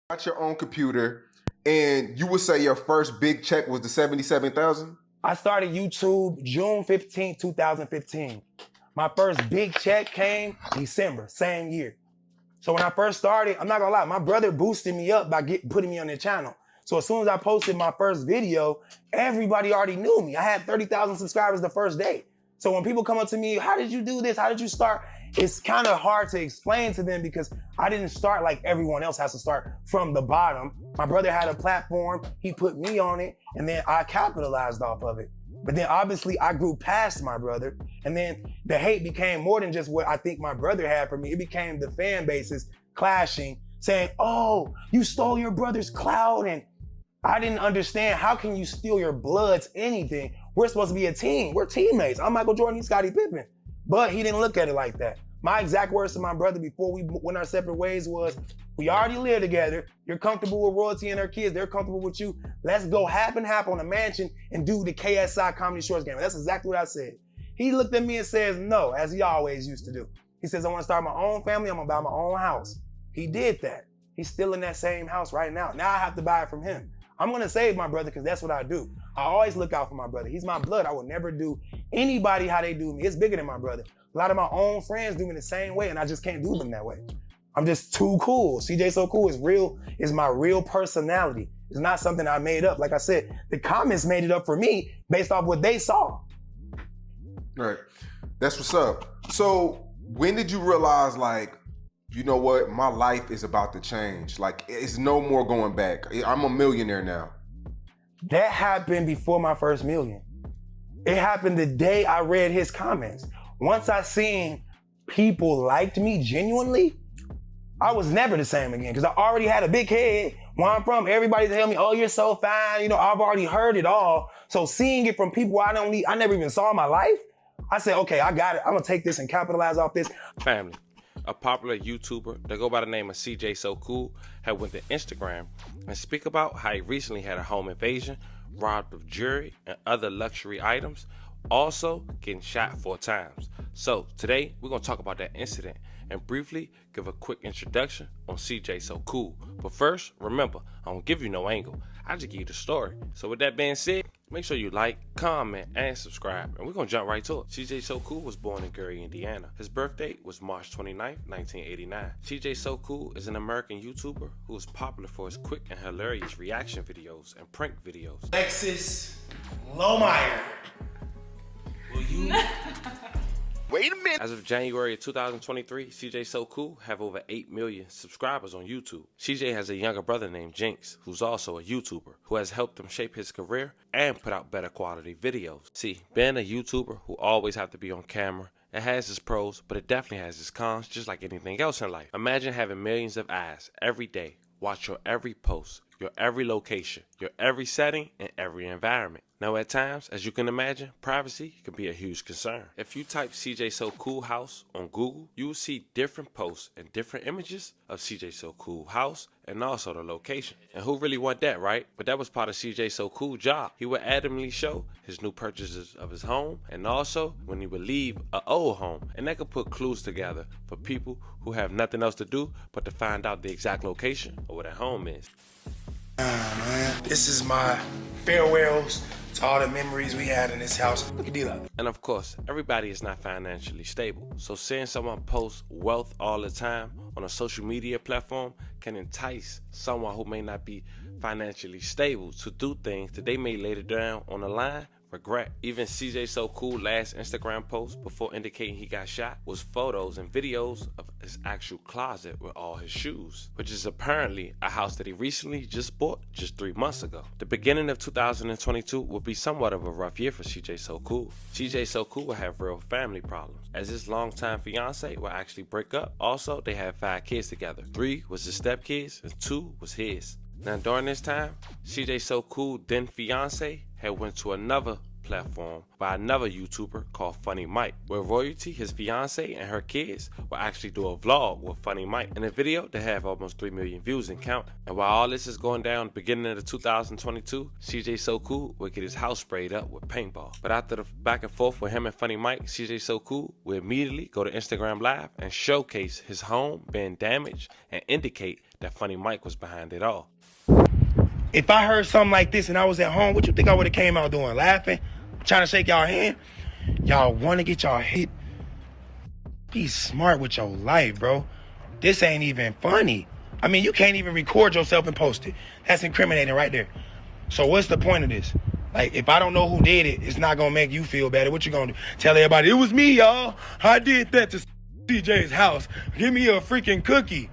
Got your own computer, and you would say your first big check was the 77,000. I started YouTube June 15, 2015. My first big check came December, same year. So when I first started, I'm not gonna lie, my brother boosted me up by putting me on the channel. So as soon as I posted my first video, everybody already knew me. I had 30,000 subscribers the first day. So when people come up to me, how did you do this? How did you start? It's kind of hard to explain to them because I didn't start like everyone else has to start from the bottom. My brother had a platform, he put me on it, and then I capitalized off of it. But then obviously I grew past my brother, and then the hate became more than just what I think my brother had for me. It became the fan bases clashing, saying, oh, you stole your brother's clout, and I didn't understand, how can you steal your blood's anything? We're supposed to be a team. We're teammates. I'm Michael Jordan, he's Scottie Pippen. But he didn't look at it like that. My exact words to my brother before we went our separate ways was, we already live together. You're comfortable with royalty and her kids. They're comfortable with you. Let's go half and half on a mansion and do the KSI Comedy Shorts game. That's exactly what I said. He looked at me and says no, as he always used to do. He says, I want to start my own family. I'm going to buy my own house. He did that. He's still in that same house right now. Now I have to buy it from him. I'm going to save my brother because that's what I do. I always look out for my brother. He's my blood. I would never do anybody how they do me. It's bigger than my brother. A lot of my own friends do me the same way, and I just can't do them that way. I'm just too cool. CJ So Cool is real, is my real personality. It's not something I made up. Like I said, the comments made it up for me based off what they saw. Right. That's what's up. So when did you realize, like, you know what, my life is about to change? Like, it's no more going back. I'm a millionaire now. That happened before my first million. It happened the day I read his comments. Once I seen people liked me genuinely, I was never the same again because I already had a big head. Where I'm from, everybody tell me, oh, you're so fine. You know, I've already heard it all. So seeing it from people I never even saw in my life, I said, okay, I got it. I'm gonna take this and capitalize off this. Family, a popular YouTuber that go by the name of CJ So Cool had went to Instagram and speak about how he recently had a home invasion, robbed of jewelry and other luxury items, also getting shot 4 times. So today we're gonna talk about that incident and briefly give a quick introduction on CJ So Cool. But first, remember, I don't give you no angle. I just give you the story. So with that being said, make sure you like, comment, and subscribe. And we're gonna jump right to it. CJ So Cool was born in Gary, Indiana. His birthday was March 29th, 1989. CJ So Cool is an American YouTuber who is popular for his quick and hilarious reaction videos and prank videos. Alexis Lohmeyer, will you? Wait a minute. As of January of 2023, CJ So Cool have over 8 million subscribers on YouTube. CJ has a younger brother named Jinx, who's also a YouTuber, who has helped him shape his career and put out better quality videos. See, being a YouTuber who always have to be on camera, it has its pros, but it definitely has its cons, just like anything else in life. Imagine having millions of eyes every day, watch your every post, your every location, your every setting, and every environment. Now at times, as you can imagine, privacy can be a huge concern. If you type CJ So Cool house on Google, you will see different posts and different images of CJ So Cool house and also the location. And who really want that, right? But that was part of CJ So Cool job. He would adamantly show his new purchases of his home and also when he would leave an old home. And that could put clues together for people who have nothing else to do but to find out the exact location of where their home is. Man, this is my farewells to all the memories we had in this house. Look at D-Lo. And of course, everybody is not financially stable. So seeing someone post wealth all the time on a social media platform can entice someone who may not be financially stable to do things that they may later down on the line regret. Even CJ So Cool last Instagram post before indicating he got shot was photos and videos of his actual closet with all his shoes, which is apparently a house that he recently just bought just 3 months ago. The beginning of 2022 will be somewhat of a rough year for CJ So Cool. CJ So Cool will have real family problems as his longtime fiance will actually break up. Also, they had 5 kids together. 3 was his stepkids and 2 was his. Now during this time, CJ So Cool then fiance had went to another platform by another YouTuber called Funny Mike, where Royalty, his fiance, and her kids will actually do a vlog with Funny Mike. In a video, they have almost 3 million views and counting. And while all this is going down beginning of 2022, CJ So Cool will get his house sprayed up with paintball. But after the back and forth with him and Funny Mike, CJ So Cool will immediately go to Instagram Live and showcase his home being damaged and indicate that Funny Mike was behind it all. If I heard something like this and I was at home, what you think I would have came out doing? Laughing? Trying to shake y'all hand? Y'all want to get y'all hit? Be smart with your life, bro. This ain't even funny. I mean, you can't even record yourself and post it. That's incriminating right there. So what's the point of this? Like, if I don't know who did it, it's not going to make you feel better. What you going to do? Tell everybody, it was me, y'all. I did that to CJ's house. Give me a freaking cookie.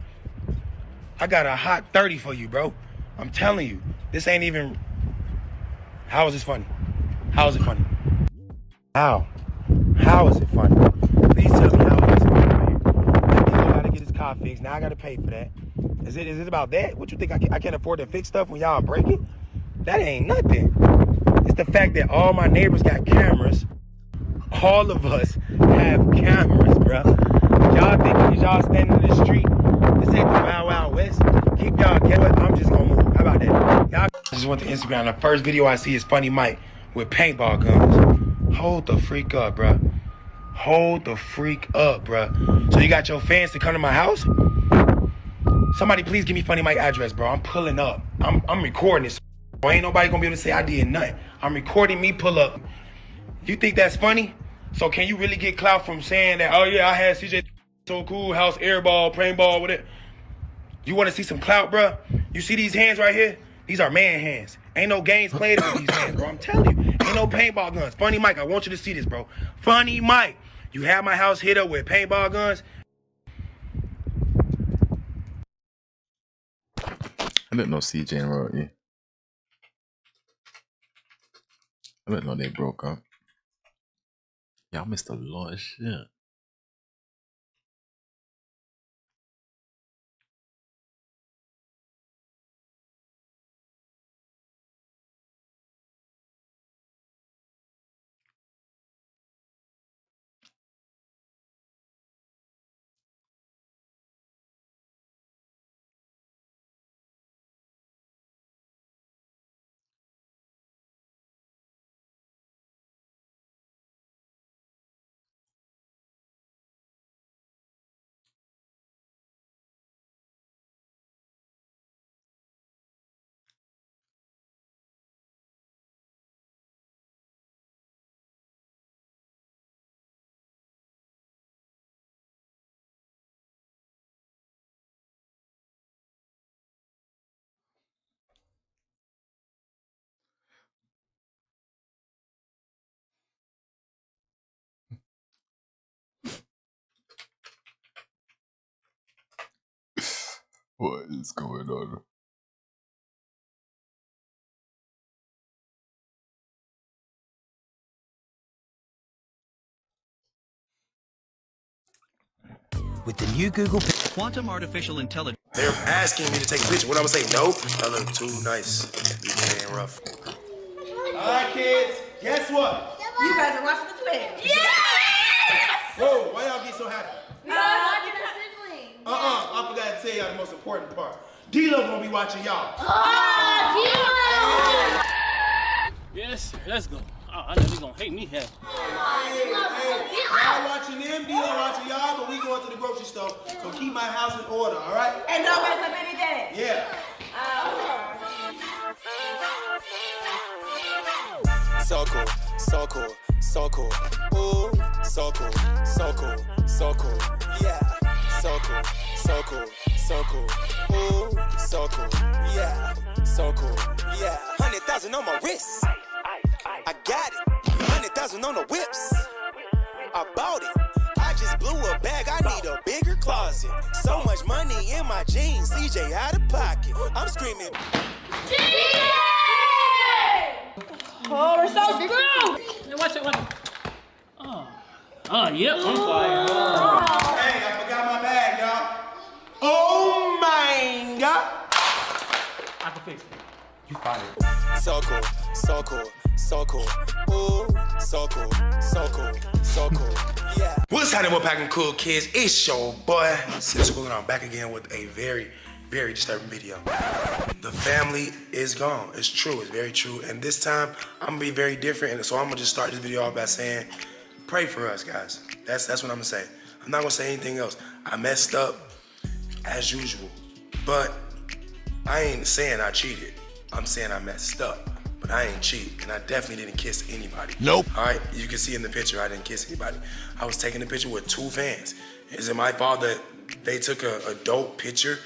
I got a hot 30 for you, bro. I'm telling you, this ain't even... How is this funny? How is it funny? How? How is it funny? Please tell me how it is funny right here. That nigga gotta get his car fixed. Now I gotta pay for that. Is it about that? What you think? I can't afford to fix stuff when y'all break it? That ain't nothing. It's the fact that all my neighbors got cameras. All of us have cameras, bro. Y'all think because y'all standing in the street, this ain't the Wild Wild West. Keep y'all what? I'm just gonna move. How about that? Y'all just went to Instagram. The first video I see is Funny Mike with paintball guns. Hold the freak up, bro. Hold the freak up, bro. So you got your fans to come to my house? Somebody please give me Funny Mike address, bro. I'm pulling up. I'm recording this. Ain't nobody gonna be able to say I did nothing. I'm recording me pull up. You think that's funny? So can you really get clout from saying that, oh yeah, I had CJ so cool, house airball, paintball with it? You wanna see some clout, bro? You see these hands right here? These are man hands. Ain't no games played with these hands, bro. I'm telling you, ain't no paintball guns. Funny Mike, I want you to see this, bro. Funny Mike, you have my house hit up with paintball guns. I didn't know CJ and Rory. I didn't know they broke up. Y'all missed a lot of shit. What is going on? With the new Google Quantum Artificial Intelligence. They're asking me to take a picture. What I'm gonna say? No. I look too nice. You playing rough. All right, kids. Guess what? You guys are watching the twins. Yes! Whoa, why y'all get so happy? Watching the siblings. I forgot to tell y'all the most important part. D-Lo gonna be watching y'all. Oh, Yes, sir. Let's go. Oh, I know they gonna hate me here. Hey, y'all watching them, D-Lo watching y'all, but we going to the grocery store. So keep my house in order, all right? and don't mess up anything. Yeah. So cool, so cool, so cool. Ooh, so cool, so cool, so cool. Yeah, so cool, so cool, so cool. Ooh, so cool. Yeah, so cool. Yeah, 100,000 on my wrist. I got it. 100,000 on the whips. I bought it. I just blew a bag. I need a bigger closet. So much money in my jeans. CJ out of pocket. I'm screaming. Oh, we're so screwed. Hey, watch it, watch it. Oh, yep, I'm fire. Hey, I forgot my bag, y'all. Oh my God. I can fix it. You fired. So cool, so cool, so cool. Ooh, so cool, so cool, so cool. Yeah. What's happening with Packing Cool Kids? It's your boy, Sens Binds. I'm back again with a very, very disturbing video. The family is gone. It's true, it's very true. And this time, I'm gonna be very different. And so I'm gonna just start this video off by saying, pray for us, guys. That's what I'm gonna say. I'm not gonna say anything else. I messed up as usual, but I ain't saying I cheated. I'm saying I messed up, but I ain't cheat, and I definitely didn't kiss anybody. Nope. All right, you can see in the picture I didn't kiss anybody. I was taking a picture with 2 fans. Is it my fault that they took a adult picture?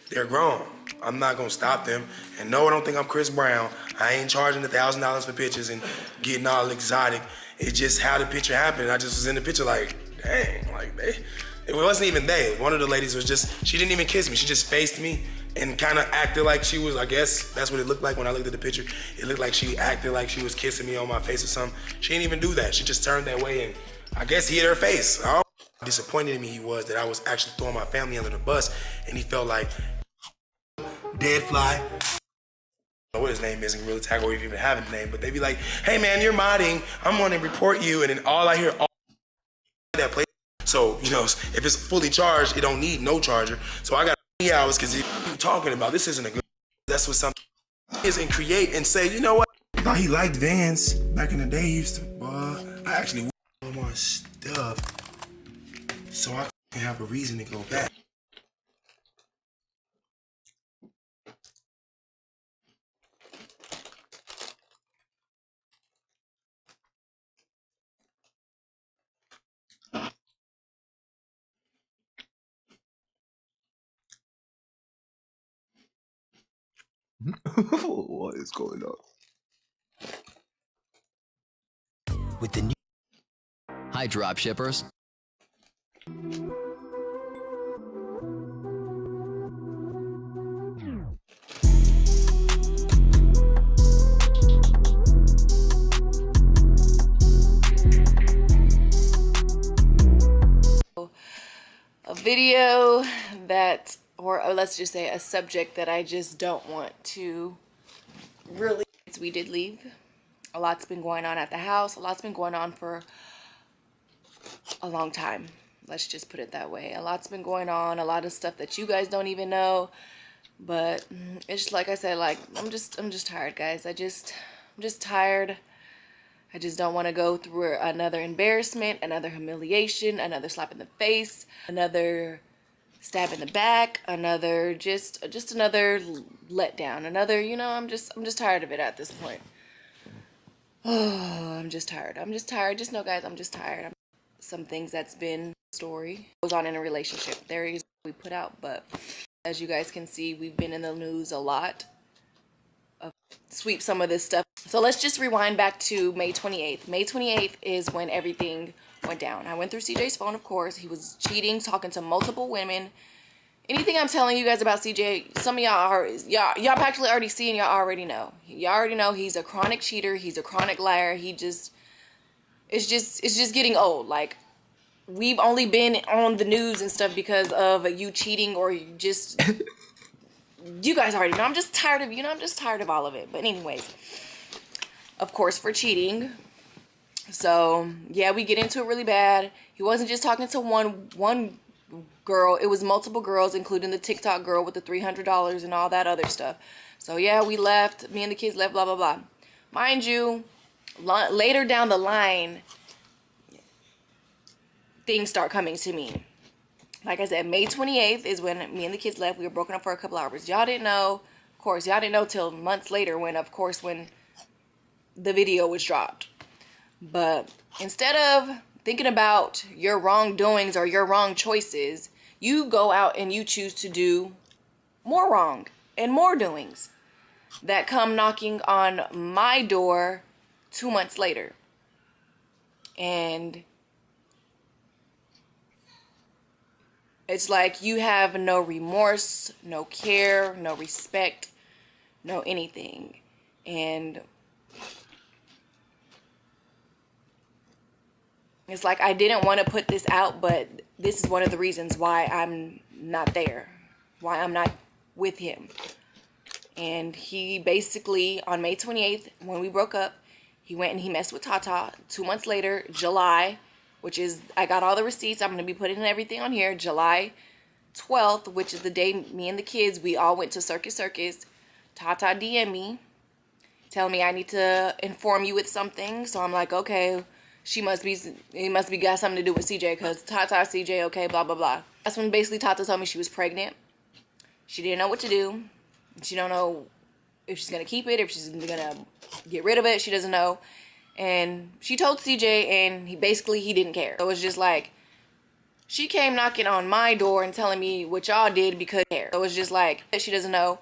They're grown. I'm not gonna stop them. And no, I don't think I'm Chris Brown. I ain't charging $1,000 for pictures and getting all exotic. It's just how the picture happened. I just was in the picture like, dang, like it wasn't even they. One of the ladies was just, she didn't even kiss me. She just faced me and kind of acted like she was, I guess that's what it looked like when I looked at the picture. It looked like she acted like she was kissing me on my face or something. She didn't even do that. She just turned that way and I guess he hit her face. How disappointed in me he was that I was actually throwing my family under the bus and he felt like dead fly. what his name is in Gorilla Tag or even having a name, but they be like, hey man, you're modding, I'm gonna report you, and then all I hear all that play. So, you know, if it's fully charged, it don't need no charger. So I got 3 hours because you talking about this isn't a good, that's what something is, and create and say, you know what? Thought he liked Vans back in the day. He used to, I actually want more stuff so I can have a reason to go back. What is going on? With the new... Hi, dropshippers. A video that, or let's just say a subject that I just don't want to really. We did leave. A lot's been going on at the house. A lot's been going on for a long time. Let's just put it that way. A lot's been going on. A lot of stuff that you guys don't even know. But it's just like I said, like I'm just tired, guys. I'm just tired. I just don't want to go through another embarrassment, another humiliation, another slap in the face, another stab in the back, another just another letdown, another, you know, I'm just tired of it at this point. Oh, I'm just tired. Just know, guys, I'm just tired. Some things that's been story goes on in a relationship. There is we put out, but as you guys can see, we've been in the news a lot. Sweep some of this stuff. So let's just rewind back to May 28th. May 28th is when everything went down. I went through CJ's phone, of course. He was cheating, talking to multiple women. Anything I'm telling you guys about CJ, some of y'all actually already see and y'all already know. Y'all already know he's a chronic cheater. He's a chronic liar. It's just getting old. Like, we've only been on the news and stuff because of you cheating or you just... You guys already know. I'm just tired of, I'm just tired of all of it. But anyways, of course, for cheating. So, yeah, we get into it really bad. He wasn't just talking to one girl. It was multiple girls, including the TikTok girl with the $300 and all that other stuff. So, yeah, we left. Me and the kids left, blah, blah, blah. Mind you, later down the line, things start coming to me. Like I said, May 28th is when me and the kids left. We were broken up for a couple hours. Y'all didn't know. Of course, y'all didn't know till months later when the video was dropped. But instead of thinking about your wrongdoings or your wrong choices, you go out and you choose to do more wrong and more doings that come knocking on my door 2 months later. And it's like you have no remorse, no care, no respect, no anything. And it's like I didn't want to put this out, but this is one of the reasons why I'm not there, why I'm not with him. And he basically, on May 28th, when we broke up, he went and he messed with Tata. 2 months later, July, which is, I got all the receipts. I'm going to be putting everything on here. July 12th, which is the day me and the kids, we all went to Circus. Tata DM me, telling me I need to inform you with something. So I'm like, okay, it must be got something to do with CJ, because Tata, CJ, okay, blah, blah, blah. That's when basically Tata told me she was pregnant. She didn't know what to do. She don't know if she's going to keep it, if she's going to get rid of it. She doesn't know. And she told CJ, and he didn't care. So it was just like, she came knocking on my door and telling me what y'all did because so it was just like, she doesn't know.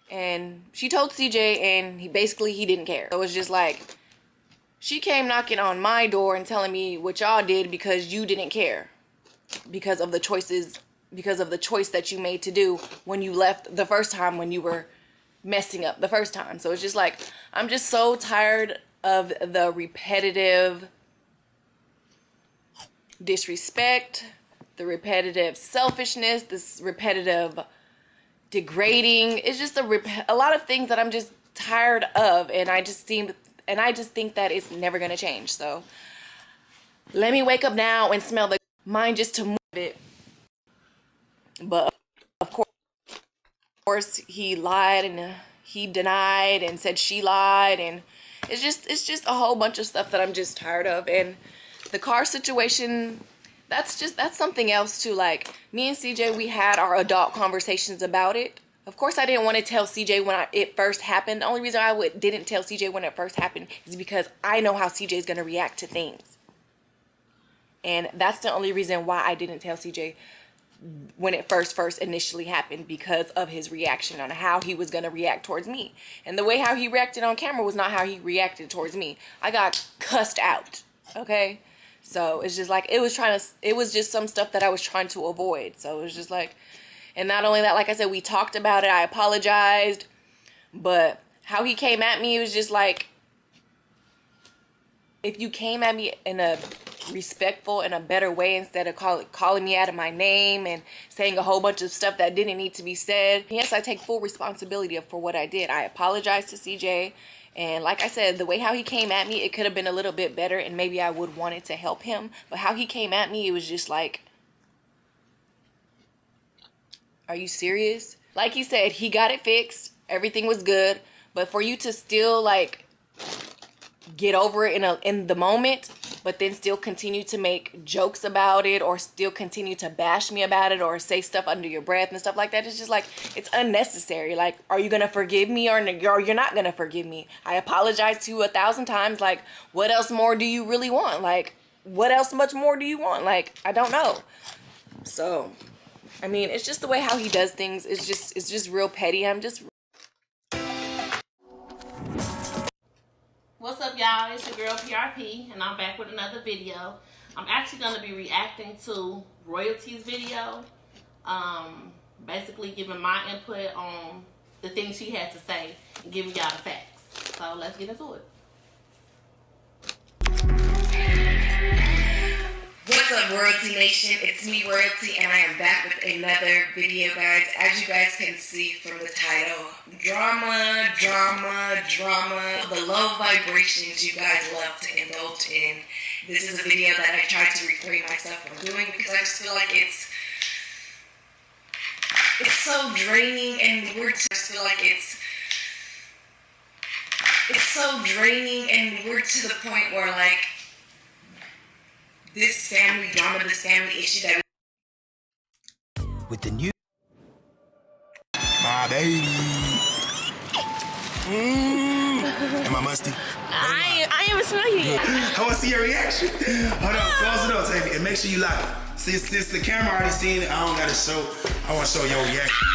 And she told CJ, and he didn't care. So it was just like, she came knocking on my door and telling me what y'all did because you didn't care. Because of the choice that you made to do when you left the first time, when you were messing up the first time. So it's just like, I'm just so tired of the repetitive disrespect, the repetitive selfishness, this repetitive degrading. It's just a lot of things that I'm just tired of, and I just think that it's never gonna change. So let me wake up now and smell the mine just to move it. But of course he lied and he denied and said she lied, and it's just a whole bunch of stuff that I'm just tired of. And the car situation, that's something else too. Like, me and CJ, we had our adult conversations about it. Of course, I didn't want to tell CJ when it first happened. The only reason I didn't tell CJ when it first happened is because I know how CJ is going to react to things. And that's the only reason why I didn't tell CJ when it first initially happened, because of his reaction on how he was going to react towards me. And the way how he reacted on camera was not how he reacted towards me. I got cussed out, okay? So it's just like, it was just some stuff that I was trying to avoid. So it was just like, and not only that, like I said, we talked about it, I apologized, but how he came at me, it was just like, if you came at me in a respectful and a better way, instead of calling me out of my name and saying a whole bunch of stuff that didn't need to be said. Yes, I take full responsibility for what I did. I apologize to CJ, and like I said, the way how he came at me, it could have been a little bit better, and maybe I would wanted to help him. But how he came at me, it was just like, are you serious? Like he said, he got it fixed, everything was good, but for you to still like get over it in the moment, but then still continue to make jokes about it, or still continue to bash me about it, or say stuff under your breath and stuff like that, it's just like, it's unnecessary. Like, are you gonna forgive me, or you're not gonna forgive me? I apologize to you 1,000 times. Like, what else more do you really want? Like, what else much more do you want? Like, I don't know. So I mean, it's just the way how he does things. It's just real petty. What's up, y'all? It's your girl PRP, and I'm back with another video. I'm actually going to be reacting to Royalty's video, basically giving my input on the things she had to say and giving y'all the facts. So let's get into it. What's up, Royalty Nation? It's me, Royalty, and I am back with another video, guys. As you guys can see from the title, drama, the low vibrations you guys love to indulge in. This is a video that I tried to refrain myself from doing because I just feel like it's so draining, and we're to the point where, like, this family drama, this family issue that with the new my baby. Am I musty? I am smelling it. I want to see your reaction. Hold on, close it up, Tavy, and make sure you lock it. Since the camera already seen it, I don't gotta show. I want to show your reaction.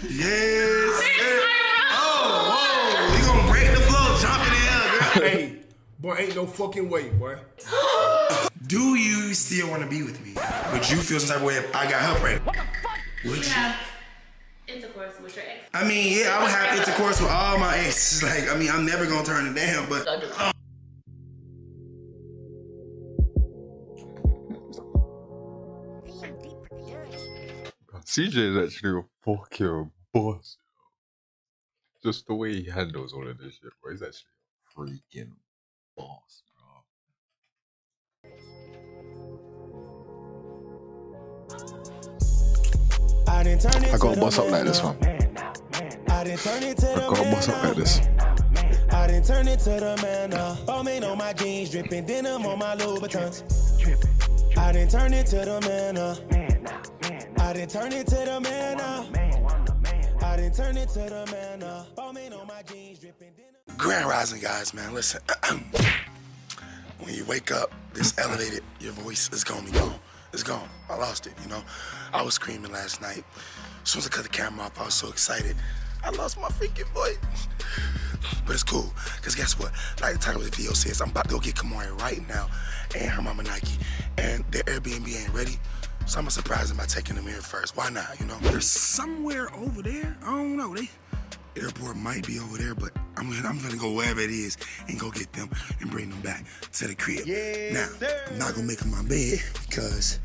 Yes. Oh, whoa! You gonna break the floor, jumping in here, girl? Hey. Boy, ain't no fucking way, boy. Do you still want to be with me? Would you feel some type of way if I got her pregnant? What the fuck? Would you? Have intercourse with your ex? I mean, yeah, I would have intercourse with all my exes. Like, I mean, I'm never gonna turn it down, but. CJ is actually a fucking boss. Just the way he handles all of this shit, bro. He's actually a freaking boss, bro. I gotta boss up like this one. I gotta boss up like this. I didn't turn it to the man now. Balmain on my jeans, dripping denim on my Louboutins. I didn't turn it to the man now. I didn't turn it to the man now. I didn't turn it to the man now. Balmain on my jeans, dripping denim. Grand Rising, guys, man. Listen, when you wake up, this elevated, your voice is gonna be gone. It's gone. I lost it, you know. I was screaming last night. As soon as I cut the camera off, I was so excited. I lost my freaking voice. But it's cool, because guess what? Like the title of the video says, I'm about to go get Kamari right now and her mama Nike. And their Airbnb ain't ready, so I'm gonna surprise them by taking them here first. Why not, you know? They're somewhere over there. I don't know. Airport might be over there, but I'm gonna go wherever it is and go get them and bring them back to the crib. Now, I'm not gonna make them my bed because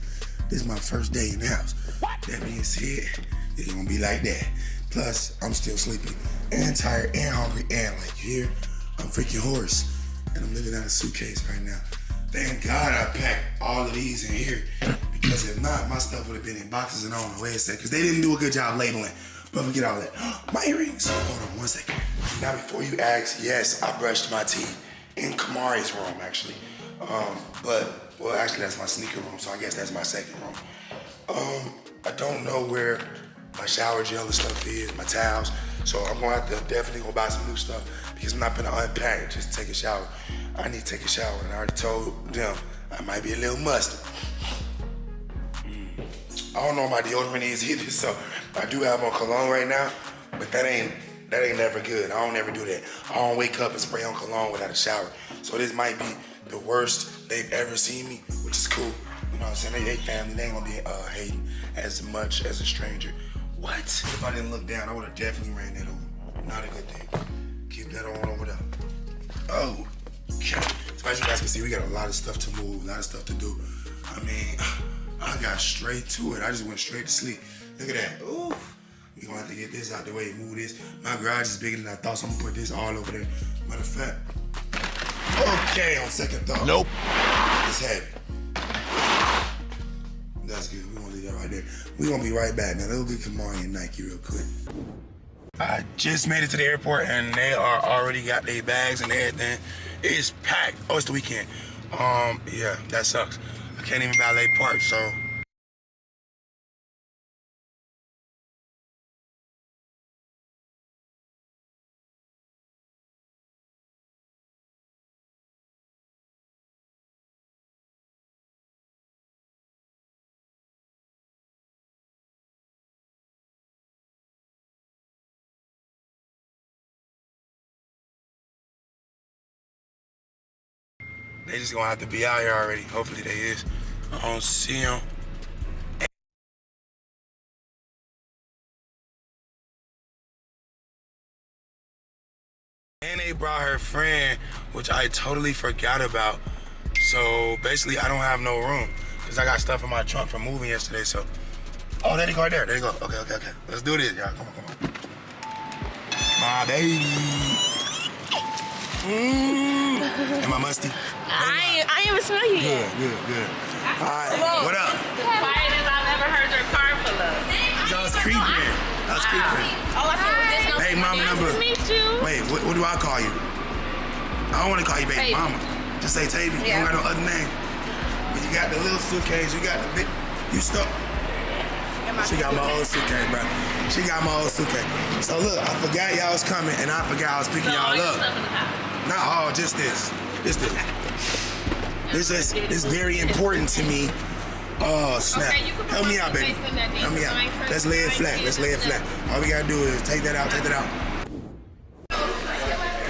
this is my first day in the house. That being said, it's gonna be like that. Plus, I'm still sleepy and tired and hungry and like you hear, I'm freaking hoarse and I'm living out a suitcase right now. Thank God I packed all of these in here because if not, my stuff would have been in boxes and I don't know where it's at because they didn't do a good job labeling. But forget all that. My earrings. Hold on 1 second. Now, before you ask, yes, I brushed my teeth in Kamari's room, actually. Well, actually, that's my sneaker room, so I guess that's my second room. I don't know where my shower gel and stuff is, my towels, so I'm gonna have to definitely go buy some new stuff because I'm not gonna unpack it just to take a shower. I need to take a shower, and I already told them I might be a little musty. I don't know what my deodorant is either, so I do have on cologne right now, but that ain't never good. I don't ever do that. I don't wake up and spray on cologne without a shower. So this might be the worst they've ever seen me, which is cool. You know what I'm saying? They family, they ain't gonna be hating as much as a stranger. What? If I didn't look down, I would've definitely ran that over. Not a good thing. Keep that on over there. Oh, okay. So as you guys can see, we got a lot of stuff to move, a lot of stuff to do. I mean, I got straight to it. I just went straight to sleep. Look at that. Ooh. We gonna have to get this out the way, move this. My garage is bigger than I thought, so I'm gonna put this all over there. Matter of fact. Okay, on second thought. Nope. It's heavy. That's good. We're gonna leave that right there. We're gonna be right back. Now, let's get Kamari and Nike real quick. I just made it to the airport and they are already got their bags and everything. It's packed. Oh, it's the weekend. Yeah, that sucks. I can't even valet park, so. They just gonna have to be out here already. Hopefully they is. I don't see them. And they brought her friend, which I totally forgot about. So basically I don't have no room because I got stuff in my trunk from moving yesterday, so. Oh, there they go right there. There they go. Okay. Let's do this, y'all. Come on. My baby. Am I musty? I am smell you yet. Good. All right, what up? Quiet as I've ever heard your car full of. I was creeping. Oh, I said, well, this no. Hey, mama number. Nice to meet you. Wait, what do I call you? I don't want to call you baby mama. Just say Tavy. You don't got no other name. But you got the little suitcase. You got the big. You stuck. She got my old suitcase, bro. She got my old suitcase. So look, I forgot y'all was coming, and I forgot I was picking y'all up. Not all, just this. This. It's very important to me. Oh, snap. Okay, help me out, baby. Help me out. Let's lay it flat. All we gotta do is take that out.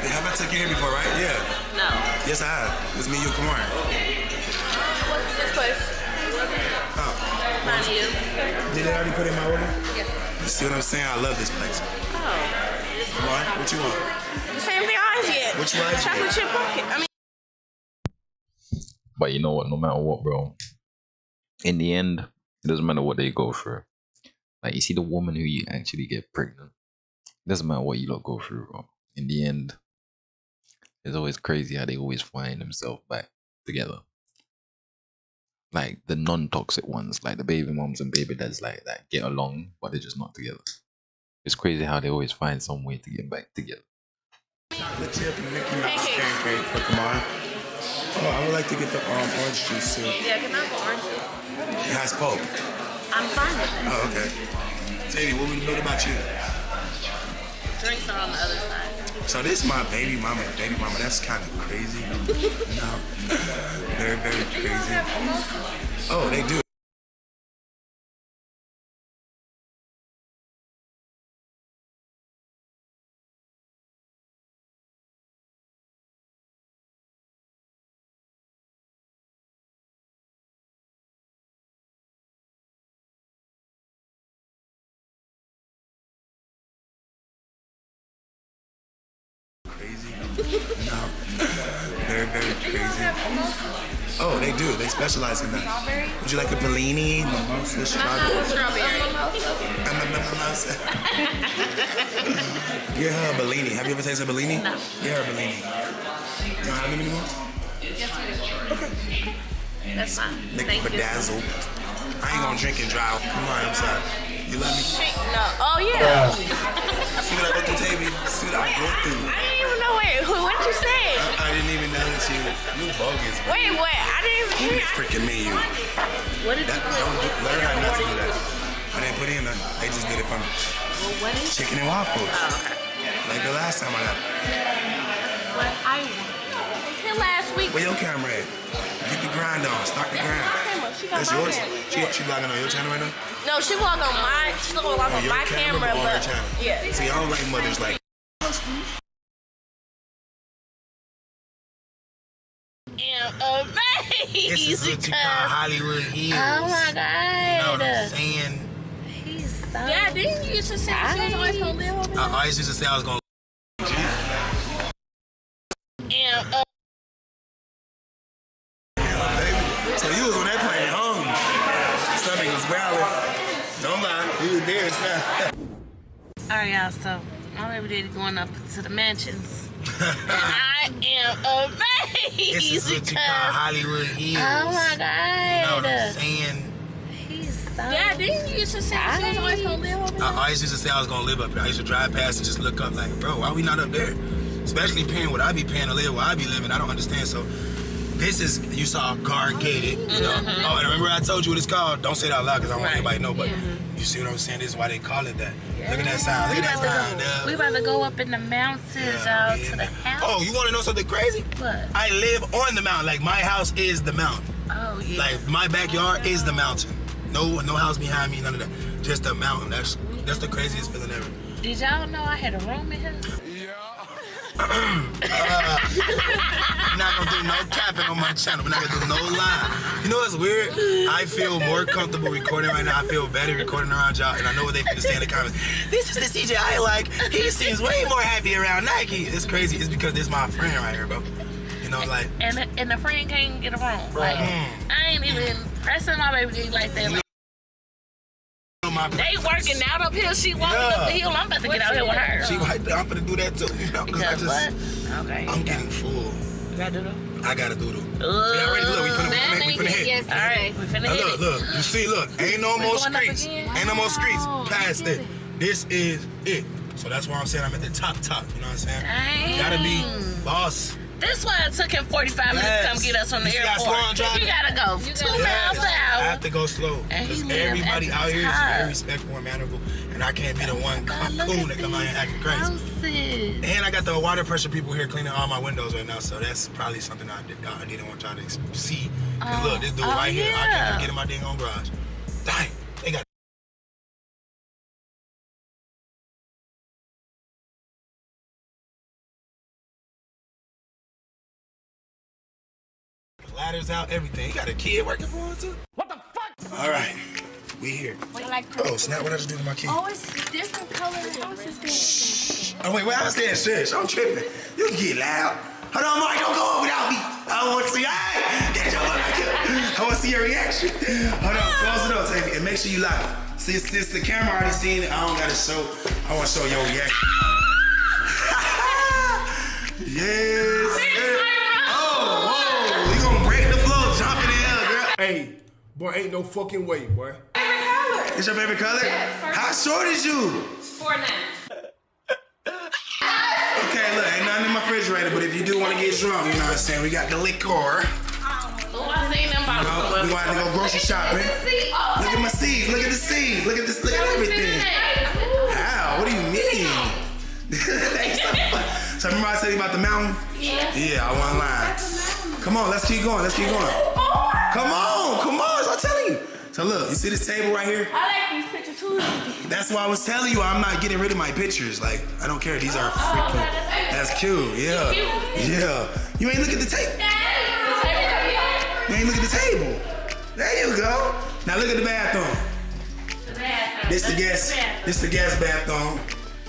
Have I took you here before, right? Yeah. No. Yes, I have. It's me, you, come on. What's this place? Oh. Mine and you. Did they already put in my order? Yes. You see what I'm saying? I love this place. Oh. Come on, what you want? The same thing I get. What you like? Chocolate chip pocket. I mean. But you know what? No matter what, bro. In the end, it doesn't matter what they go through. Like, you see the woman who you actually get pregnant. It doesn't matter what you lot go through, bro. In the end, it's always crazy how they always find themselves back together. Like the non-toxic ones, like the baby moms and baby dads, like that get along, but they're just not together. It's crazy how they always find some way to get back together. Chocolate chip and Mickey Mouse pancake for Kamar. Oh, I would like to get the orange juice too. Yeah, can I have orange juice? It has Pope. I'm fine with it. Oh, okay. Tavy, what would you know about you? Drinks are on the other side. So this is my baby mama and baby mama. That's kind of crazy. No. Very, very crazy. Oh, they do. Oh, they do. They specialize in that. Strawberry? Would you like a Bellini, mimosa, strawberry? Mimosa. Get her a Bellini. Have you ever tasted a Bellini? No. Get her a Bellini. You don't have them anymore? Yes, we do. Okay. That's fine. Make Thank you. bedazzled. I ain't gonna drink and drive. Come on, I'm sorry. You love me? No. Oh, yeah. See what I go through, Tavy? See what I go through? I didn't even know what did you say? I didn't even know that you bogus. Wait, what? I didn't even hear. Freaking menu. What did you put? Learn how not to do that. I didn't put in nothing. They just did it for me. Well, what is Chicken and waffles. Oh, okay. Like the last time I got it. What I was here last week. Where your camera at? Get the grind on. Start the grind. That's yours? She vlogging on your channel right now? No, she vlog on my. She vlog on my camera, on her but channel. yeah. See, I don't like mothers like. I'm amazed. This is what you call Hollywood Hills. Oh my God. You know what I'm saying? He's so. Yeah, didn't you used to say she was always gonna live over there? I always used to say I was gonna. So you was on that plane hungry. Stomach was growling. Don't lie, you was there now. Alright, y'all, so my baby daddy going up to the mansions. I am amazed. This is what you call Hollywood Hills. Oh my God. You know what I'm saying? He's so. Yeah, didn't you used to say she was always gonna live over there? I always used to say I was gonna live up here. I used to drive past and just look up like, bro, why we not up there? Especially paying what I be paying to live where I be living. I don't understand. So this is, you saw car gated, you know. Oh, and remember I told you what it's called? Don't say it out loud because I don't want anybody to know, but you see what I'm saying? This is why they call it that. Look at that sound. Look at that sound. We about to go up in the mountains, y'all, to the house. Oh, you want to know something crazy? What? I live on the mountain. Like, my house is the mountain. Oh, yeah. Like, my backyard is the mountain. No house behind me, none of that. Just a mountain. That's the craziest feeling ever. Did y'all know I had a room in here? I'm not gonna do no capping on my channel. We're not gonna do no lie. You know what's weird? I feel more comfortable recording right now. I feel better recording around y'all, and I know what they can say in the comments. This is the CJ I like. He seems way more happy around Nike. It's crazy. It's because this is my friend right here, bro. You know, like. And the friend can't get a room. Like, I ain't even pressing my baby daddy like that. Like, they working out up here. She walking up the hill. I'm about to get out here with her. She right there. I'm gonna do that too. You know, because okay. I'm getting full. You gotta do them. I gotta do them. Yeah, ready? Look, we finna hit. Yes, all right. We finna hit. Look. You see, look. Ain't no more streets. Ain't no more streets past it. This is it. So that's why I'm saying I'm at the top. You know what I'm saying? Dang. You gotta be boss. That's why it took him 45 minutes to come get us from the airport. You gotta go 2 miles an hour. I have to go slow. Because everybody out here is very respectful and mannerable. And I can't be the one coon that come out here acting crazy. And I got the water pressure people here cleaning all my windows right now. So that's probably something I didn't want y'all to see. And look, this dude right here, I can't even get in my dang own garage. Dang, they got ladders out, everything. He got a kid working for him too. What the fuck? All right, we here. Oh, snap! What I just do to my kid? Oh, it's different colors. How is this different? Oh wait, I said shush. I'm tripping. You can get loud. Hold on, Mike. Don't go without me. I want to see. Hey, get your butt back here. I want to see your reaction. Hold on, close it up, Tavy, and make sure you lock it. See, since the camera already seen it, I don't gotta show. I want to show your reaction. Yes. Oh, whoa. You gonna break the floor, jump in the air, girl. Hey, boy, ain't no fucking way, boy. It's your favorite color? How short is you? 4'9". Okay, look, ain't nothing in my refrigerator, but if you do want to get drunk, you know what I'm saying? We got the liquor. Oh, I seen them bottles. We want to go grocery shopping. Look at my seeds. Look at the seeds. Look at this. Look at everything. How? What do you mean? So remember I said about the mountain? Yeah, I wasn't lying. Come on, let's keep going. Let's keep going. Come on. I'm telling you. So look, you see this table right here? I like these pictures too. That's why I was telling you I'm not getting rid of my pictures. Like, I don't care. These are freaking. That's cute. Yeah. You ain't look at the table. You ain't look at the table. There you go. Now look at the bathroom. This the guest bathroom.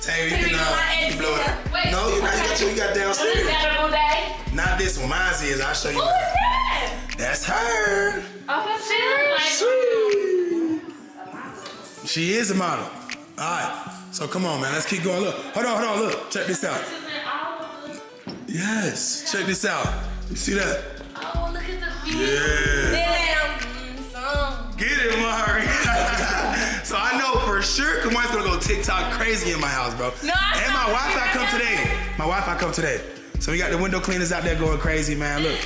Taylor, you can blow it up. Wait, No, you got downstairs. Is that a day? Not this one. Mine is. I'll show you. Who is that? That's her. Oh, She is a model. All right. So come on, man. Let's keep going. Look. Hold on. Look. Check this out. Yes. Check this out. You see that? Oh, look at the view. Yeah. Get it, Mari. So I know for sure Kamari's gonna go TikTok crazy in my house, bro. No, and my Wi-Fi come today. My Wi-Fi come today. So we got the window cleaners out there going crazy, man. Look.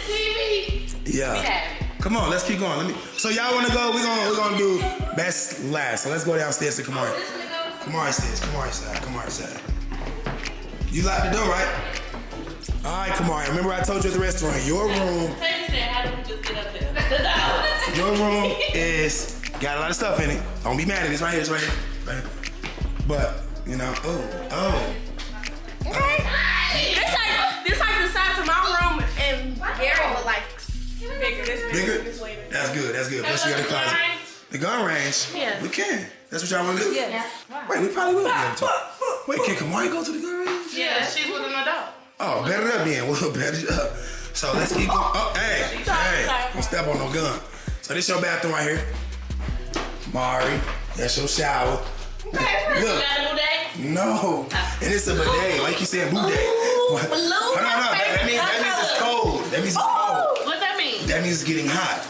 Yeah. Come on, let's keep going. So y'all wanna go? We're gonna do best last. So let's go downstairs to Kamari. Kamari side. You locked the door, right? All right, Kamari. Remember I told you at the restaurant, your room. How do we just get up there? Your room is got a lot of stuff in it. Don't be mad at it. It's right here. Right here. But you know, This like the size of my room, and Gary would like bigger. Bigger? That's good. Plus you got a closet. The gun range? Yeah. We can. That's what y'all want to do? Yeah. Wait, we probably will be able to. Wait, can Kamari go to the gun range? Yeah, she's with an adult. Oh, bet it up then. We'll bet it up. So let's keep going. Oh, hey. Don't step on no gun. So this your bathroom right here. Mari, that's your shower. Look. No. And it's a bidet. Like you said, bidet. What? No. That means it's cold. That means it's cold. What that mean? That means it's getting hot.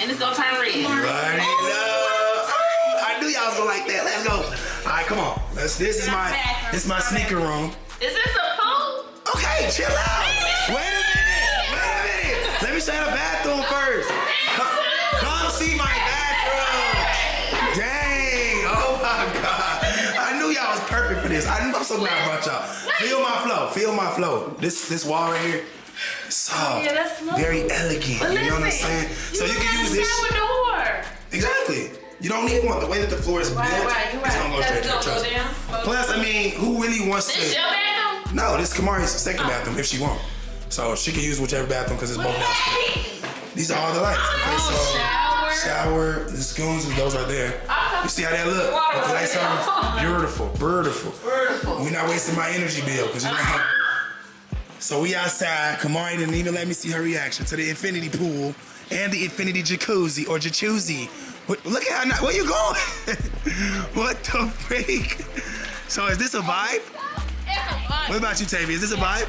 And it's gonna turn red. Right. I knew y'all was gonna like that. Let's go. All right, come on. This is my sneaker room. Is this a pool? Okay, chill out. Wait a minute. Let me show you the bathroom first. Come see my bathroom. Dang. Oh my God. I knew y'all was perfect for this. I'm so glad about y'all. Feel my flow. This wall right here. Soft, very elegant. But you know what I'm saying? So you can use this. Door. Exactly. You don't need one. The way that the floor is built, it's gonna go straight there. Trust me. Plus, I mean, who really wants to? This your bathroom? No, this is Kamari's second bathroom if she wants. So she can use whichever bathroom because it's both downstairs. These are all the lights. Okay, so shower, the scoons, and those are there. You see how that look? With the lights on? Beautiful. We're not wasting my energy bill because you know how. So we outside. Kamari didn't even let me see her reaction to the infinity pool and the infinity jacuzzi or jacuzzi. Look at how, where you going? What the freak? So is this a vibe? It's a vibe. What about you, Tavy? Is this a vibe?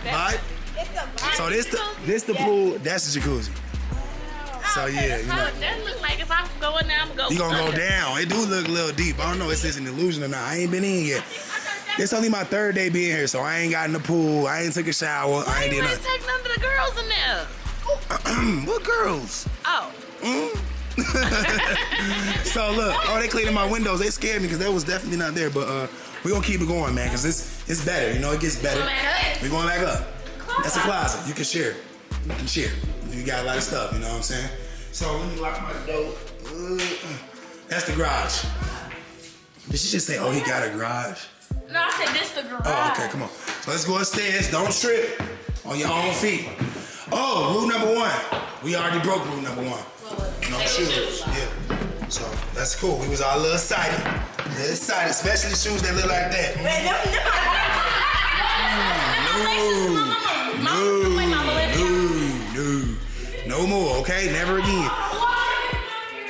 Vibe? It's a vibe. So this the pool, that's the jacuzzi. So yeah, you know. That look like if I'm going down, I'm going. You gonna go down. It do look a little deep. I don't know if it's an illusion or not. I ain't been in yet. It's only my third day being here, so I ain't got in the pool. I ain't took a shower. I ain't did nothing. Take none of the girls in there. What girls? Oh. So look, they cleaning my windows. They scared me because that was definitely not there. But we gonna keep it going, man, because it's better. You know, it gets better. We going back up. That's a closet. You can share. You got a lot of stuff. You know what I'm saying? So let me lock my door. That's the garage. Did she just say, "Oh, he got a garage"? No, I said this the garage. Oh, okay, come on. So let's go upstairs. Don't trip on your own feet. Oh, rule number 1. We already broke rule number 1. No shoes. Yeah. So that's cool. We was all a little excited. Especially shoes that look like that. No more, okay? Never again.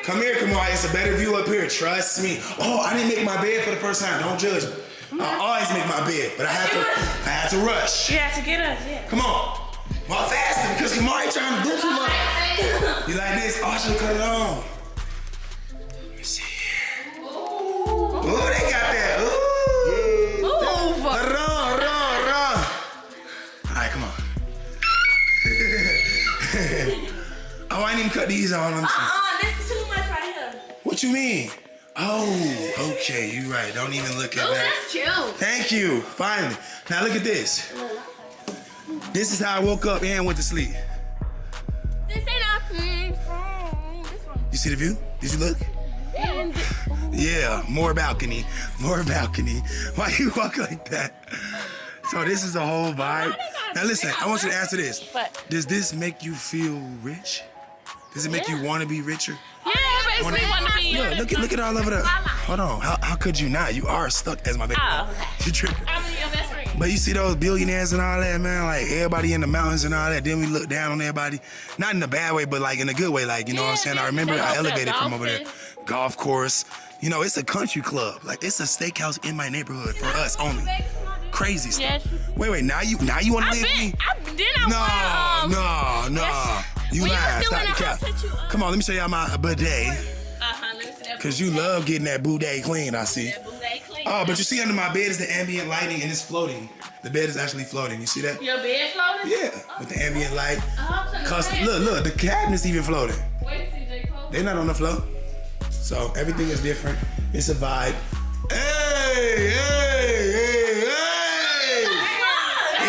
Come here, Kamari. It's a better view up here. Trust me. Oh, I didn't make my bed for the first time. Don't judge me. I always make my bed, but I had to rush. You have to get us, yeah. Come on. Walk faster because Kamari trying to do too much. You like this? Oh, I should cut it on. Let me see here. Ooh, they got that. Ooh. Ooh. Run. All right, come on. Oh, I didn't even cut these on. This is too much right here. What you mean? Oh, okay, you right. Don't even look at that. That's cute. Thank you. Finally. Now look at this. This is how I woke up and went to sleep. This ain't nothing. You see the view? Did you look? Yeah, more balcony. Why you walk like that? So this is the whole vibe. Now listen, I want you to answer this. Does this make you feel rich? Does it make you want to be richer? Yeah, it makes me want to be. Look at all of it up. Hold on. How could you not? You are stuck as my baby. Oh, okay. You tripping. I'm your best friend. But you see those billionaires and all that, man, like everybody in the mountains and all that, then we look down on everybody. Not in a bad way, but like in a good way, like, you know what I'm saying? I remember I elevated from over there. Golf course. You know, it's a country club. Like, it's a steakhouse in my neighborhood for us only. Crazy stuff. Wait, now you want to live with me? No. You lying. Stop the cap. Come on, let me show y'all my bidet. Cause you love getting that bidet clean, I see. Oh, but you see under my bed is the ambient lighting and it's floating. The bed is actually floating. You see that? Your bed floating? Yeah, with the ambient light. Cause look, the cabinet's even floating. They're not on the floor. So everything is different. It's a vibe. Hey!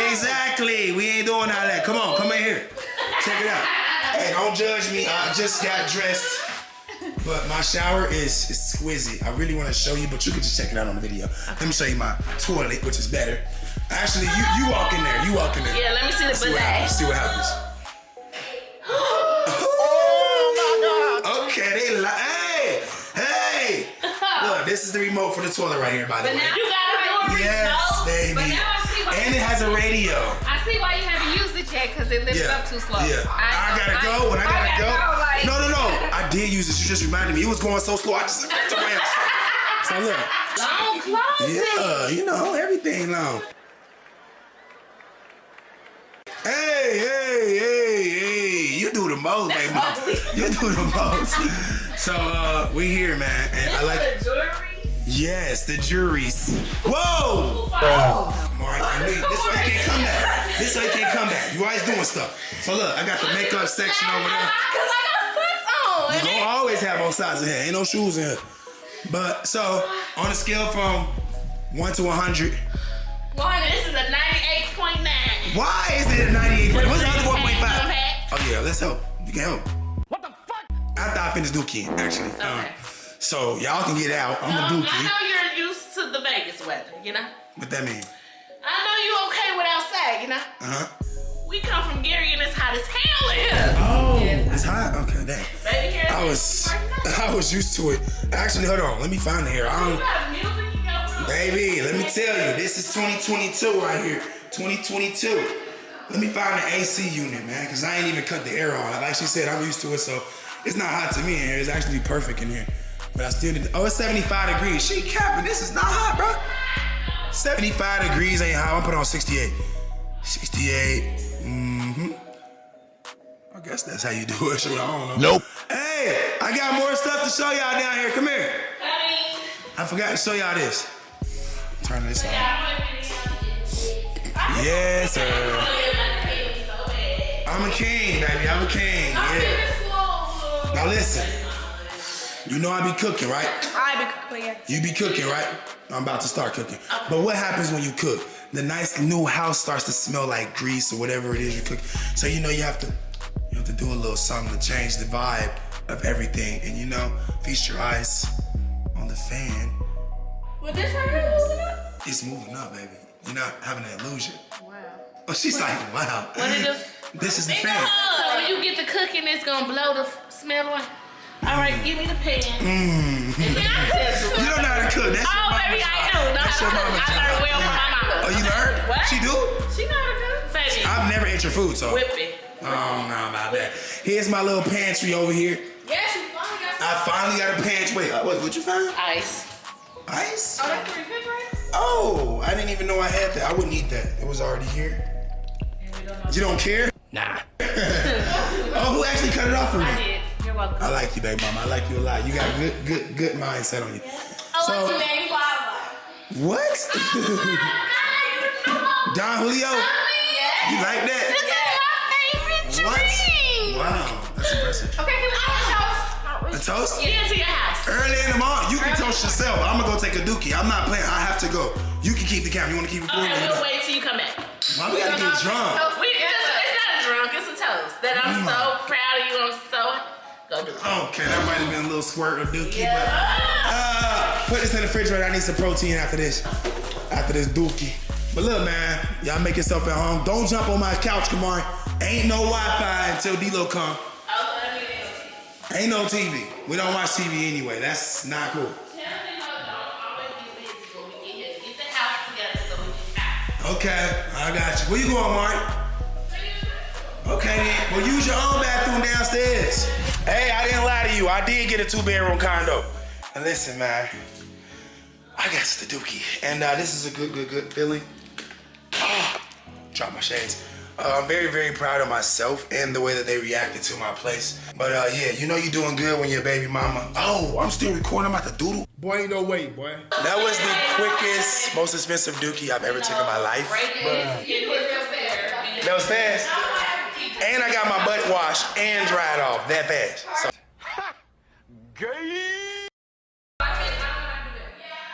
Exactly. We ain't doing all that. Come on, come in here. Check it out. Hey, don't judge me. I just got dressed. But my shower is exquisite. I really want to show you, but you can just check it out on the video. Let me show you my toilet, which is better. Actually, you walk in there. You walk in there. Yeah, let me see the bidet. See what happens. Oh my God. Okay, they hey. Look, this is the remote for the toilet right here, by the way. But now you gotta do a remote. Yes, baby. But now I see why and it has a radio. I see why you haven't used it yet, because it lifts up too slow. Yeah. I gotta go. When I gotta go. No. I did use it. You just reminded me. It was going so slow. I just ran. So look. Long closet. Yeah, you know, everything long. Hey. You do the most, baby. You do the most. So, we here, man. And I like the jewelry. Yes, the juries. Whoa! This way you can't come back. This way you can't come back. You always doing stuff. So look, I got the makeup section over there. Because I got socks on. You don't always have on socks in here. Ain't no shoes in here. But so on a scale from 1 to 100. This is a 98.9. Why is it a 98? What's the other 1.5? Oh yeah, let's help. You can help. What the fuck? After I finish dookie, actually. Okay. So y'all can get out. I'm a dookie. I know you're used to the Vegas weather, you know? What that mean? I know you okay with outside, you know? We come from Gary and it's hot as hell here. Oh, it's hot? Okay, dang. Baby, here I was used to it. Actually, hold on. Let me find it here. Baby, let me tell you. This is 2022 right here. 2022. Let me find the AC unit, man, because I ain't even cut the air on. Like she said, I'm used to it, so it's not hot to me in here. It's actually perfect in here. But I still need to, it's 75 degrees. She capping. This is not hot, bro. 75 degrees ain't hot. I'm put on 68. 68. I guess that's how you do it. Shoot, I don't know. Nope. Hey, I got more stuff to show y'all down here. Come here. I forgot to show y'all this. Turn this on. Yes, sir. I'm a king, baby. I'm a king. Yeah. Now listen. You know I be cooking, right? I be cooking, yeah. You be cooking, right? I'm about to start cooking. But what happens when you cook? The nice new house starts to smell like grease or whatever it is you cook. So you know you have to do a little something to change the vibe of everything. And you know, feast your eyes on the fan. Well, this right here moving up? It's moving up, baby. You're not having an illusion. Wow. Oh, she's like, wow. What it do? This is the fan. So when you get the cooking, it's gonna blow the smell away. All right, give me the pan. You don't know how to cook. That's your mama's baby, I job. do. That's your mama's I job. learned well from my mama. Oh, you learned? What? She do? She know how to cook, baby. I've never ate your food, so. Whip it. I don't know about that. Here's my little pantry over here. Yes, you finally got I finally got a pantry. Wait, what'd you find? Ice. Ice? Oh, that's the refrigerator? Oh, I didn't even know I had that. I wouldn't eat that. It was already here. You don't care? Nah. Oh, who actually cut it off for me? I did. You're welcome. I like you, baby mama. I like you a lot. You got a good mindset on you. I like you, baby mama. What? Don Julio? You like that? This is my favorite drink. Wow, that's impressive. Okay, can we have a toast? A toast? Get into your house. Early in the morning, you can toast yourself. I'm gonna go take a dookie. I'm not playing. I have to go. You can keep the camera. You wanna keep recording? Okay, we'll wait till you come back. Why we gotta get drunk? It's not a drunk, it's a toast. That I'm so proud of you. I'm so go do it. Okay, that might have been a little squirt of dookie, but put this in the refrigerator. I need some protein after this dookie. But look, man, y'all make yourself at home. Don't jump on my couch, Kamari. Ain't no Wi-Fi until D-Lo come. Ain't no TV. We don't watch TV anyway. That's not cool. Tell me no Okay, I got you. Where you going, Mark? Okay then, well use your own bathroom downstairs. Hey, I didn't lie to you. I did get a 2-bedroom condo. And listen, man, I got the dookie. And this is a good feeling. Oh, drop my shades. I'm very, very proud of myself and the way that they reacted to my place. But yeah, you know you're doing good when you're a baby mama. Oh, I'm still recording. I'm at the doodle. Boy, ain't no way, boy. That was the quickest, most expensive dookie I've ever taken in my life. That was fast. And I got my butt washed and dried off that fast. So. Gay.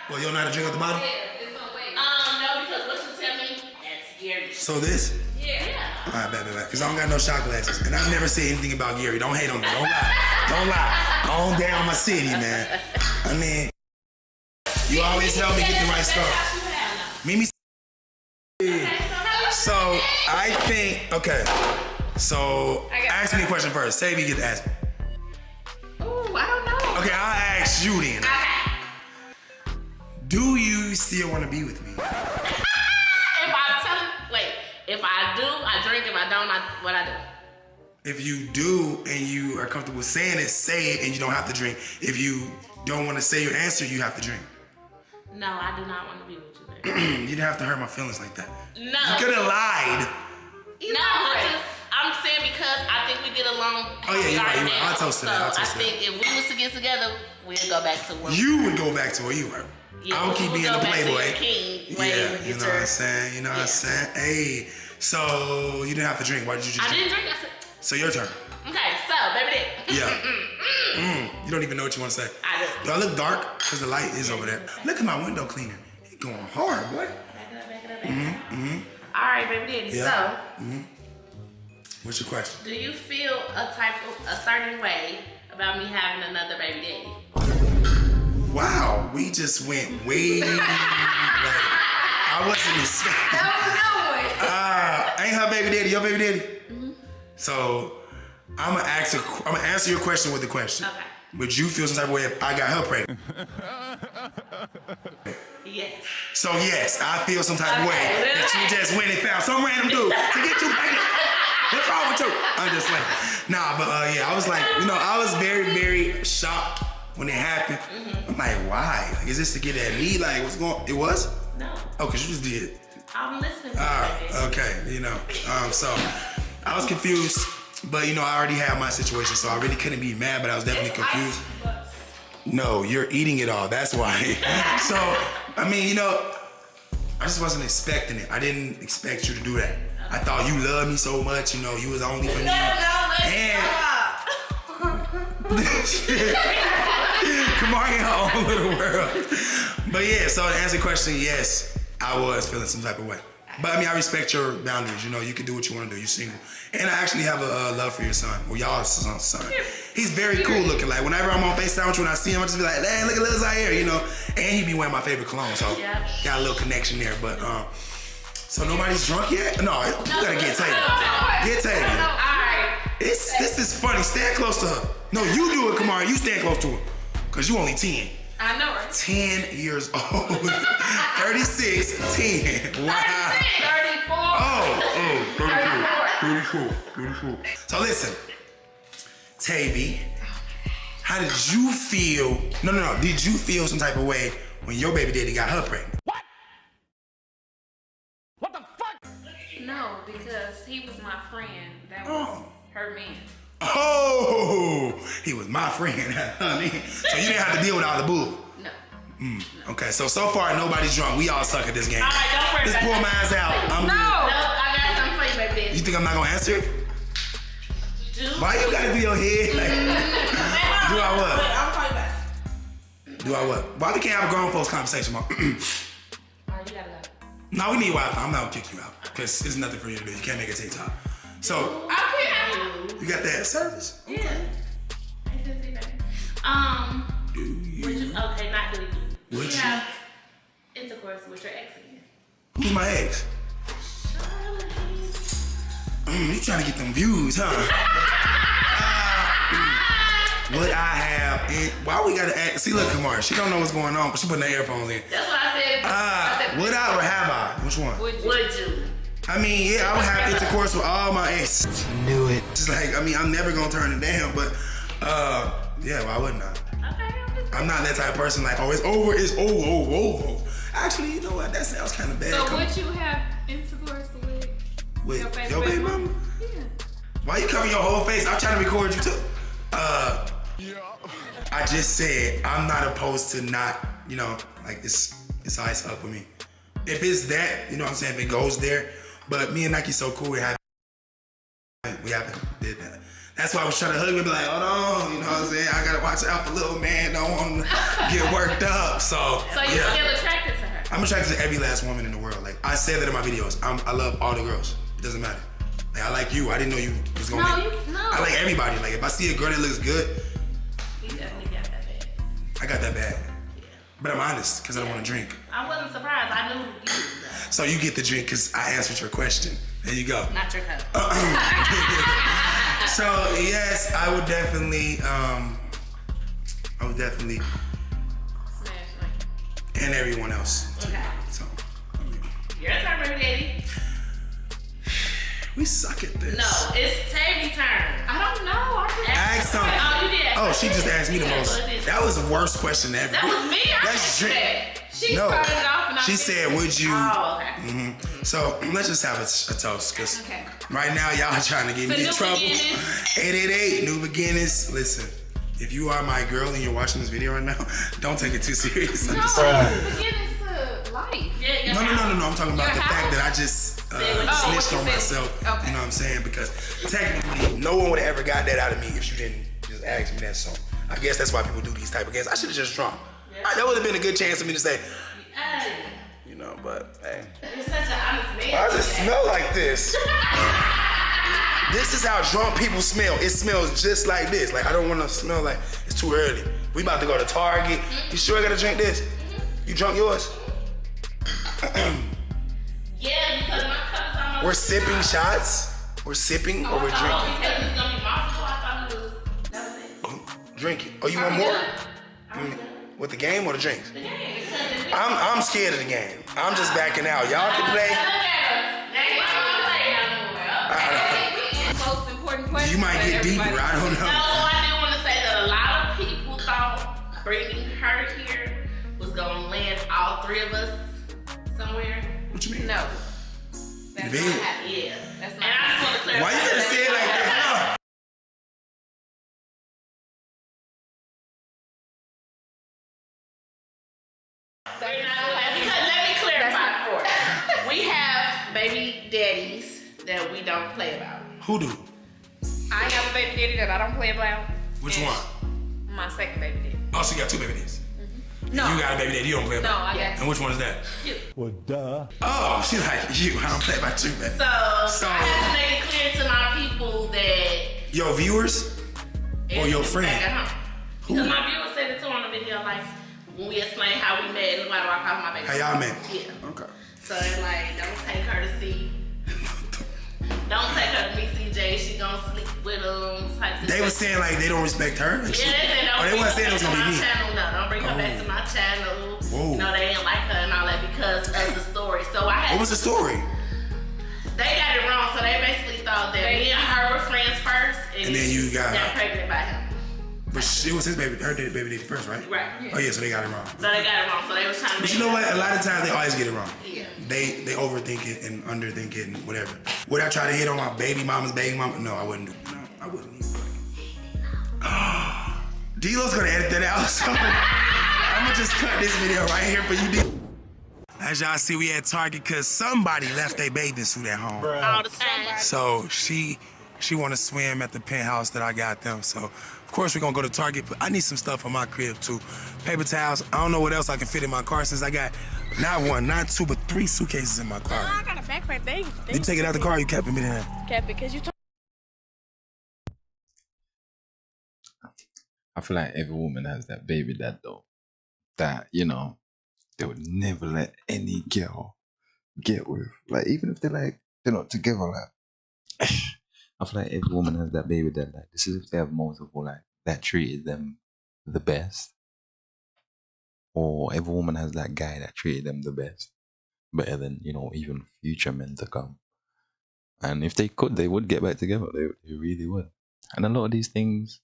Well, you don't know how to drink at the bottom? No, because what you tell me, that's Gary. So this? Yeah. All right, bad. Because I don't got no shot glasses. And I've never said anything about Gary. Don't hate on me. Don't lie. Don't lie. On down my city, man. I mean, you always help me get the right stuff. Mimi. So, I think, okay. So, ask me a question first. Say if you get to ask me. Ooh, I don't know. Okay, I'll ask you then. Okay. Do you still want to be with me? If I do, I drink. If I don't, what I do? If you do and you are comfortable saying it, say it and you don't have to drink. If you don't want to say your answer, you have to drink. No, I do not want to be with you, baby. You didn't have to hurt my feelings like that. No. You could have lied. I'm saying because I think we get along. Oh yeah, you're right. I'll toast to that. I think if we was to get together, we'd go back to where you would go back to where you were. Yeah, I don't keep being the playboy. Yeah, you know what I'm saying? You know what I'm saying? Hey, so you didn't have to drink. Why did you just drink? I didn't drink. I said. So your turn. Okay, so baby dick. Yeah. You don't even know what you want to say. I do. Do I look dark? Because the light is over there. Look at my window cleaner. It's going hard, boy. Back it up. All right, baby daddy. Yeah. So, what's your question? do you feel a certain way about me having another baby daddy? Wow, we just went way. I wasn't expecting. That was a good one. Ain't her baby daddy your baby daddy? So I'm gonna answer your question with the question. Okay. Would you feel some type of way if I got her pregnant? Yes. So yes, I feel some type of way that you just went and found some random dude to get you pregnant. What's wrong with you? I'm just like, nah, but yeah, I was like, I was very, very shocked when it happened. I'm like, why? Like, is this to get at me? Like, what's going on? It was? No. Oh, because you just did. I'm listening to you. Okay, so I was confused, but I already had my situation, so I really couldn't be mad, but I was definitely confused. No, you're eating it all, that's why. So, I mean, I just wasn't expecting it. I didn't expect you to do that. I thought you loved me so much, you was only for me. Come on, in her own little world. But yeah, so to answer the question, yes, I was feeling some type of way. But I mean, I respect your boundaries. You can do what you want to do. You're single. And I actually have a love for your son. Well, y'all's son. He's very cool looking. Like, whenever I'm on FaceTime with you and I see him, I just be like, hey, look at Lil Zaire, And he be wearing my favorite cologne, so got a little connection there. But, so nobody's drunk yet? No, you gotta get Taylor. Get Taylor. All right. This is funny. Stand close to her. No, you do it, Kamara. You stand close to her. Because you only 10. I know, right? 10 years old. 36, 10. Wow. 34. 34. So listen, Tavy, how did you feel? No. Did you feel some type of way when your baby daddy got her pregnant? What the fuck? No, because he was my friend. That was her man. Oh, he was my friend, honey. So you didn't have to deal with all the bull. No. Okay, so far nobody's drunk. We all suck at this game. All right, don't worry. Just pull mine's out. I'm good. No, I got something for you, baby. You think I'm not gonna answer it? Why you gotta do your head? Like, do I what? I'll call you back. Do I what? Why we can't have a grown folks conversation, Mom? All right, you gotta go. No, we need Wi-Fi. I'm not gonna kick you out because there's nothing for you to do. You can't make a TikTok. So, you got that service? Yeah. Do you? Okay, not do you. Would you you? have intercourse with your ex again? Who's my ex? You trying to get them views, huh? Would I have? Why we gotta ask? See, look, Kamara, she don't know what's going on, but she putting the earphones in. That's what I said. Would I or have I? Which one? Would you? I mean, yeah, I would have intercourse with all my exes. Knew it. Just like, I mean, I'm never gonna turn it down, but yeah, why wouldn't I? I'm not that type of person like, oh, it's over. Actually, you know what? That sounds kind of bad. So would you have intercourse with your baby mama? Yeah. Why you covering your whole face? I'm trying to record you too. I just said I'm not opposed to not, you know, like it's ice up with me. If it's that, you know what I'm saying, if it goes there, but me and Nike so cool, we haven't did that. That's why I was trying to hug him and be like, hold on, you know what I'm saying? I gotta watch out for little man, don't want to get worked up. So you're still attracted to her? I'm attracted to every last woman in the world. Like I said that in my videos. I love all the girls. It doesn't matter. Like I like you. I didn't know you was gonna I like everybody. Like if I see a girl that looks good. You definitely got that bad. I got that bad. Yeah. But I'm honest, because I don't want to drink. I wasn't surprised. I knew you. So you get the drink because I answered your question. There you go. Not your cup. So yes, I would definitely Smash like. And everyone else. Okay. So your turn, baby daddy. We suck at this. No, it's Tavy's turn. I don't know. I just ask something. Oh, you did. Oh, she just asked me the most. That was the worst question ever. That was me. That's drink. She started it off and she said, would you? Oh, okay. Mm-hmm. So let's just have a toast, because right now y'all are trying to get me in trouble. 888, new beginnings. Listen, if you are my girl and you're watching this video right now, don't take it too serious. No, new beginnings to life. Yeah, no. I'm talking about the fact that I just snitched on myself. Okay. You know what I'm saying? Because technically, no one would have ever got that out of me if you didn't just ask me that. So I guess that's why people do these type of games. I should have just drunk. That would have been a good chance for me to say, you know, but hey. You're such an honest man. Why does it smell like this? This is how drunk people smell. It smells just like this. Like, I don't want to smell like it's too early. We about to go to Target. You sure I gotta drink this? You drunk yours? Yeah, because my cup is almost. We're sipping shots? We're sipping or we're drinking? Oh, because it's gonna be possible. I thought it was. Drinking. Oh, you want more? With the game or the drinks? The game. I'm scared of the game. I'm just backing out. Y'all can play. Most important question. You might get deeper. I don't know. No, I do want to say that a lot of people thought bringing her here was gonna land all three of us somewhere. What you mean? No. That's not happening. Yeah. That's not. And I just want to clarify. Why you gotta say it like that? Because let me clarify. We have baby daddies that we don't play about. Who do? I have a baby daddy that I don't play about. Which one? My second baby daddy. Oh, so you got two baby daddies? No. You got a baby daddy you don't play about? No, I got. And which one is that? You. Well, duh. Oh, she's like, you. I don't play about you, man. So I have to make it clear to my people that. Your viewers? Or your friend? Because my viewers said it too on the video, like, when we explain how we met and why do I call my baby. How y'all met? Yeah. Okay. So they're like, don't take her to see. Don't take her to meet CJ. She gonna sleep with him. They were saying like they don't respect her. Like yeah, they said don't. Oh, they weren't saying it was gonna be me. Channel, no, don't bring her back to my channel. Whoa. You know they didn't like her and all that because of the story. So I had. What was the story? They got it wrong. So they basically thought that me and her were friends first, and then you got pregnant by him. But she was his baby, her baby daddy first, right? Right. Oh yeah, so they got it wrong. So they got it wrong. So they was trying to. But you know what? A lot of times they always get it wrong. Yeah. They overthink it and underthink it and whatever. Would I try to hit on my baby mama's baby mama? No, I wouldn't do it. No, I wouldn't even. D-Lo's gonna edit that out, so I'm gonna just cut this video right here for you, D. As y'all see, we at Target because somebody left their bathing suit at home. All the time. So she wanna swim at the penthouse that I got them, so of course we're gonna go to Target, but I need some stuff for my crib too. Paper towels, I don't know what else I can fit in my car since I got not one, not two, but 3 suitcases in my car. I got a backpack. They You take it out the car, or you kept it in there? Kept it because you. I feel like every woman has that baby dad though. That, you know, they would never let any girl get with. Like, even if they're not together, like, I feel like every woman has that baby dad. Like, this is if they have multiple, like, that treated them the best, or every woman has that guy that treated them the best, better than, you know, even future men to come. And if they could, they would get back together. They really would. And a lot of these things,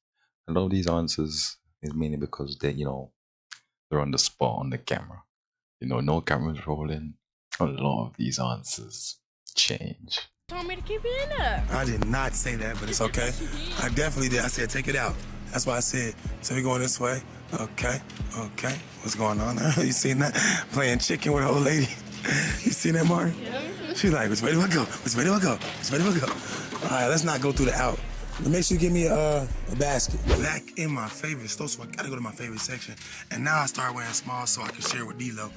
a lot of these answers is mainly because they, you know, they're on the spot on the camera. You know, no cameras rolling. A lot of these answers change. You want me to keep it in there? I did not say that, but it's okay. I definitely did. I said, take it out. That's why I said, so we going this way? Okay, okay. What's going on? You seen that? Playing chicken with an old lady. You seen that, Martin? Yeah. She's like, which way do I go? Which way do I go? Which way do I go? All right, let's not go through the out. But make sure you give me a basket. Back in my favorite store, so I gotta go to my favorite section. And now I start wearing small so I can share with D-Lo.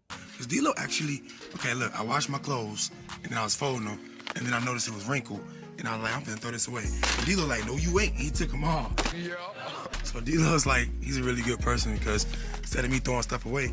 Because D-Lo actually, okay, look, I washed my clothes, and then I was folding them, and then I noticed it was wrinkled, and I was like, I'm finna throw this away. And D-Lo like, no, you ain't. He took them all. Yeah. So D-Lo's like, he's a really good person because instead of me throwing stuff away,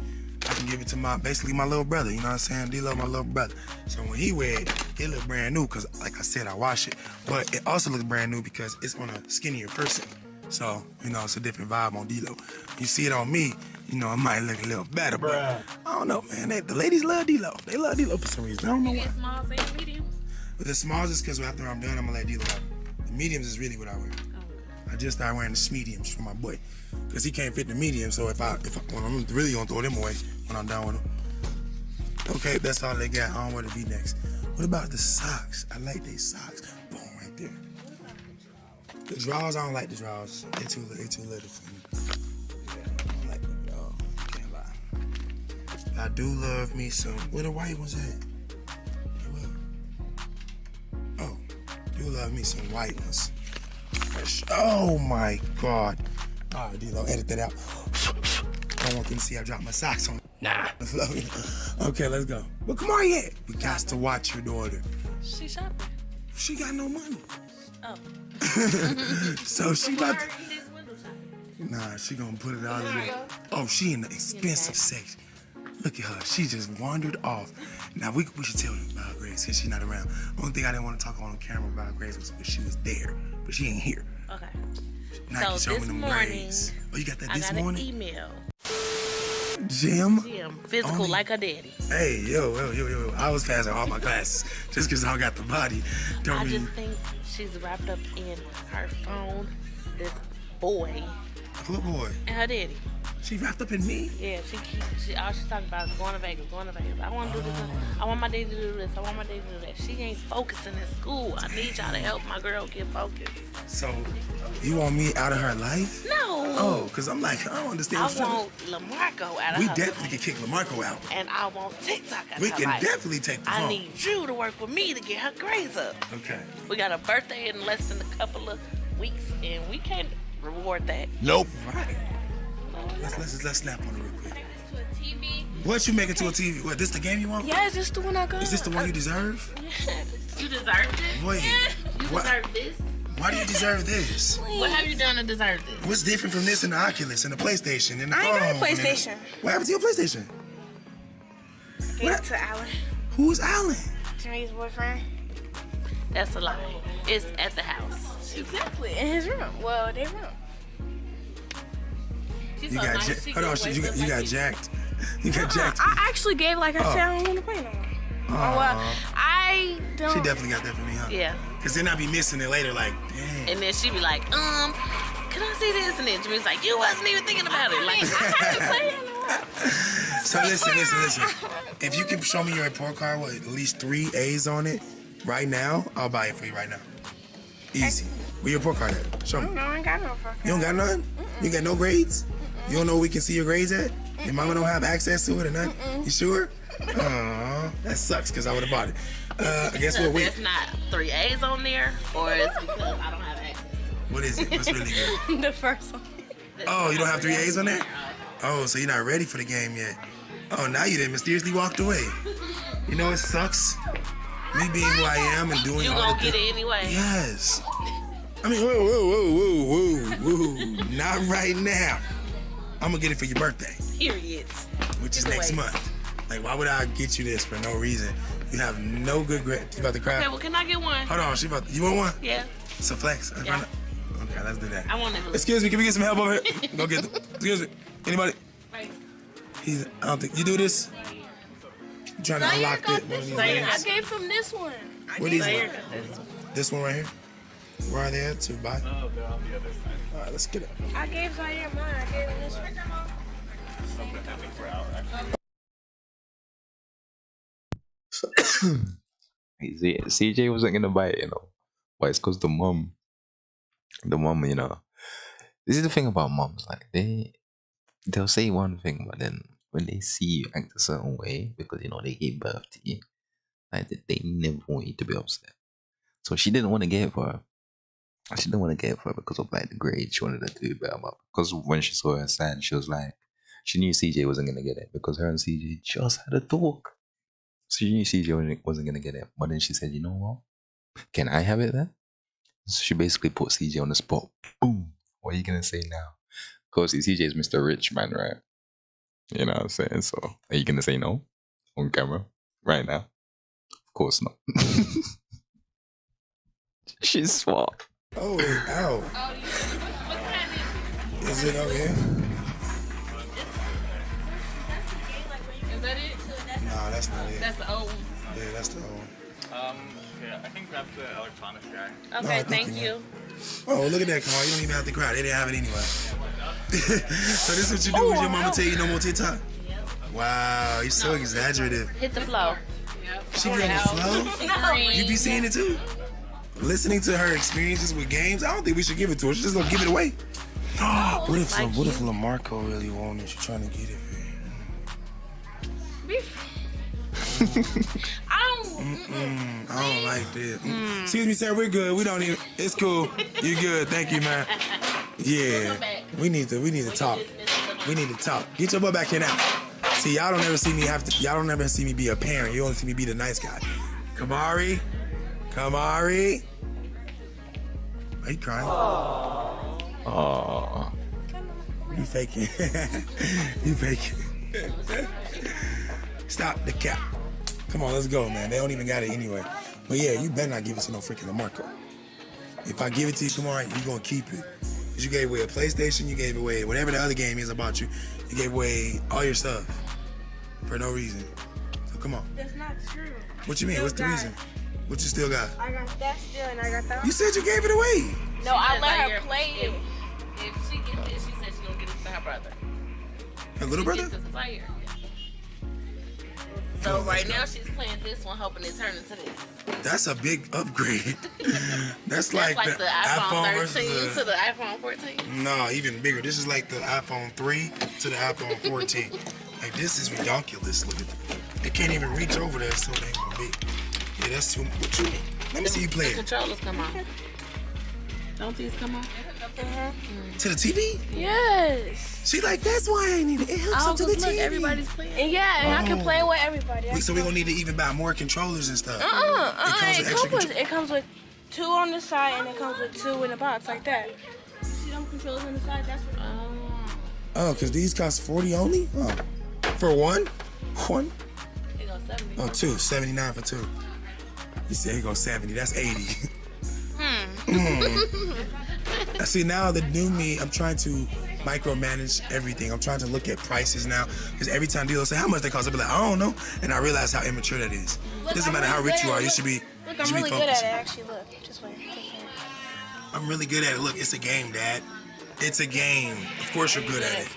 I can give it to basically my little brother, you know what I'm saying? D-Lo, my little brother. So when he wear it look brand new, because like I said, I wash it. But it also looks brand new because it's on a skinnier person. So, you know, it's a different vibe on D-Lo. You see it on me, you know, it might look a little better, but I don't know, man. The ladies love D-Lo. They love D-Lo for some reason. I don't know why. Smalls and mediums? But the smalls is because after I'm done, I'm gonna let D-Lo have it. The mediums is really what I wear. I just started wearing the mediums for my boy. Because he can't fit the medium, so if I'm really gonna throw them away when I'm done with them. Okay, that's all they got. I don't want to be next. What about the socks? I like these socks. Boom, right there. The drawers, I don't like the drawers. They're too little for me. Yeah, I don't like them at all. Can't lie. I do love me some. Where the white ones at? Oh, do love me some white ones. Oh my God. All right, D-Lo, edit that out. I don't want them to see I dropped my socks on. Nah. Okay, let's go. Well, come on yet. We got to watch your daughter. She shopping. She got no money. Oh. So she about to... Nah, she gonna put it all in there. Oh, she in the expensive section. Look at her. She just wandered off. Now, we should tell them about Grace since she's not around. Only thing I didn't want to talk on camera about Grace was because she was there, but she ain't here. Okay. Now so this morning, grades. Oh, you got that this morning? I got an email. Jim? Physical like her daddy. Hey, yo. I was passing all my classes just because I got the body. I just think she's wrapped up in her phone, this boy. What boy? And her daddy. She wrapped up in me? Yeah, she all she's talking about is going to Vegas. I want to do this. I want my daddy to do this. I want my daddy to do that. She ain't focusing in school. I need y'all to help my girl get focused. So, you want me out of her life? No. Oh, because I'm like, I don't understand. I want LaMarco out of her life. We definitely can kick LaMarco out. And I want TikTok out of her life. We can definitely take the phone. I need you to work with me to get her grades up. Okay. We got a birthday in less than a couple of weeks, and we can't reward that. Nope. Right. Let's snap on it real quick. To a TV. What you make it to a TV? What, this the game you want? Yeah, is this the one I got? Is this the one you deserve? Yeah. You deserve this? Wait. You deserve this? Why do you deserve this? What have you done to deserve this? What's different from this and the Oculus and the PlayStation and the phone? I ain't got a PlayStation. What happened to your PlayStation? Gave it to Alan. Who's Alan? Jimmy's boyfriend. That's a lie. It's at the house. Exactly, in his room. Well, their room. You got jacked. Hold on, you got jacked. You got jacked. I actually gave like I said I don't want to play no more. Well, I don't. She definitely got that for me, huh? Yeah. Cause then I be missing it later, like, damn. And then she be like, can I see this? And then Jimmy's like, you wasn't even thinking about it. Like, I haven't played in a while. So listen. If you can show me your report card with at least 3 A's on it right now, I'll buy it for you right now. Easy. Where your report card at? Show me. No, I ain't got no report card. You don't got none? You got no grades? You don't know where we can see your grades at? Your mama don't have access to it or nothing? You sure? Aw, that sucks because I would have bought it. I guess what? There's not 3 A's on there, or it's because I don't have access. What is it? What's really good? The first one. Oh, you don't have 3 A's on there? Oh, so you're not ready for the game yet. Oh, now you done mysteriously walked away. You know, it sucks. Me being who I am and doing You all gonna get it anyway? Yes. I mean, whoa. Not right now. I'm gonna get it for your birthday. Period. Which is next month. Like, why would I get you this for no reason? You have no good grade. You about to cry? Okay, well, can I get one? Hold on, you want one? Yeah. It's a flex. Yeah. Okay. right, let's do that. I want to. Excuse me, can we get some help over here? Go get them. Excuse me. Anybody? Right. I don't think you do this. You trying to unlock it? I gave him this one. What these ones? This one right here. Where are they at? To buy? Oh, they're on the other side. All right, let's get it. I gave Zaire mine. I gave him this one. Something happening for Al, actually. CJ wasn't gonna buy it, you know. Why? It's because the mom, you know. This is the thing about moms, like they'll say one thing, but then when they see you act a certain way, because you know they gave birth to you, like they never want you to be upset. So she didn't want to get it for her. She didn't want to get it for her because of like the grade. She wanted her to do better, but because when she saw her sad, she was like, she knew CJ wasn't gonna get it because her and CJ just had a talk. So she knew CJ wasn't gonna get it, but then she said, you know what? Can I have it then? So she basically put CJ on the spot. Boom. What are you gonna say now? Of course, CJ is Mr. Rich Man, right? You know what I'm saying? So are you gonna say no on camera right now? Of course not. She's smart. Oh, ow. Is it over here? Is that it? No, that's not it. That's the old one. Yeah, that's the old one. Yeah, I think that's the electronics guy. Okay, No, thank you. Oh, look at that car. You don't even have to cry. They didn't have it anyway. So this is what you do when your mama tell you no more TikTok? Wow, you're so exaggerative. Hit the flow. She be on the flow? You be seeing it too? Listening to her experiences with games, I don't think we should give it to her. She's just gonna give it away. What if LaMarco really wanted? She's trying to get it. I don't like this. Excuse me, sir. We're good. We don't even. It's cool. You good? Thank you, man. Yeah. We need to talk. We need to talk. Get your butt back here now. See, y'all don't ever see me y'all don't ever see me be a parent. You only see me be the nice guy. Kamari. Are you crying? Oh. You faking. You faking. Stop the cap. Come on, let's go, man. They don't even got it anyway. But yeah, you better not give it to no freaking LaMarco. If I give it to you, come on, you gonna keep it. Because you gave away a PlayStation, you gave away whatever the other game is about you. You gave away all your stuff for no reason. So come on. That's not true. What you mean? What's the reason? What you still got? I got that still, and I got that. You said you gave it away. No, I let her play it. If she gets it, she said she's gonna get it to her brother. Her little brother? So right now she's playing this one, hoping it turns into this. That's a big upgrade. That's like the iPhone 13 versus to the iPhone 14. No, even bigger. This is like the iPhone 3 to the iPhone 14. Like, this is ridiculous. Look at that. They can't even reach over there, so they ain't gonna be. Yeah, that's too much. Let me see you play The it. controllers come on. Don't these come on? To the TV? Yes. See, like, that's why I need it. It hooks up to the TV. Everybody's playing. And yeah, and I can play with everybody. So we're gonna need to even buy more controllers and stuff. It comes with 2 on the side, and it comes with 2 in the box, like that. You see them controllers on the side? That's what. Oh, because these cost 40 only? Oh. For one? One? It goes 70. Oh, 2. 79 for 2. You said it goes 70. That's 80. See, now the new me, I'm trying to micromanage everything. I'm trying to look at prices now. Because every time dealers say how much they cost, I'll be like, I don't know. And I realize how immature that is. It doesn't matter how rich you are, you should be Look, I'm really good at it, actually. Look, just wait. I'm really good at it. Look, it's a game, Dad. It's a game. Of course you're good at it.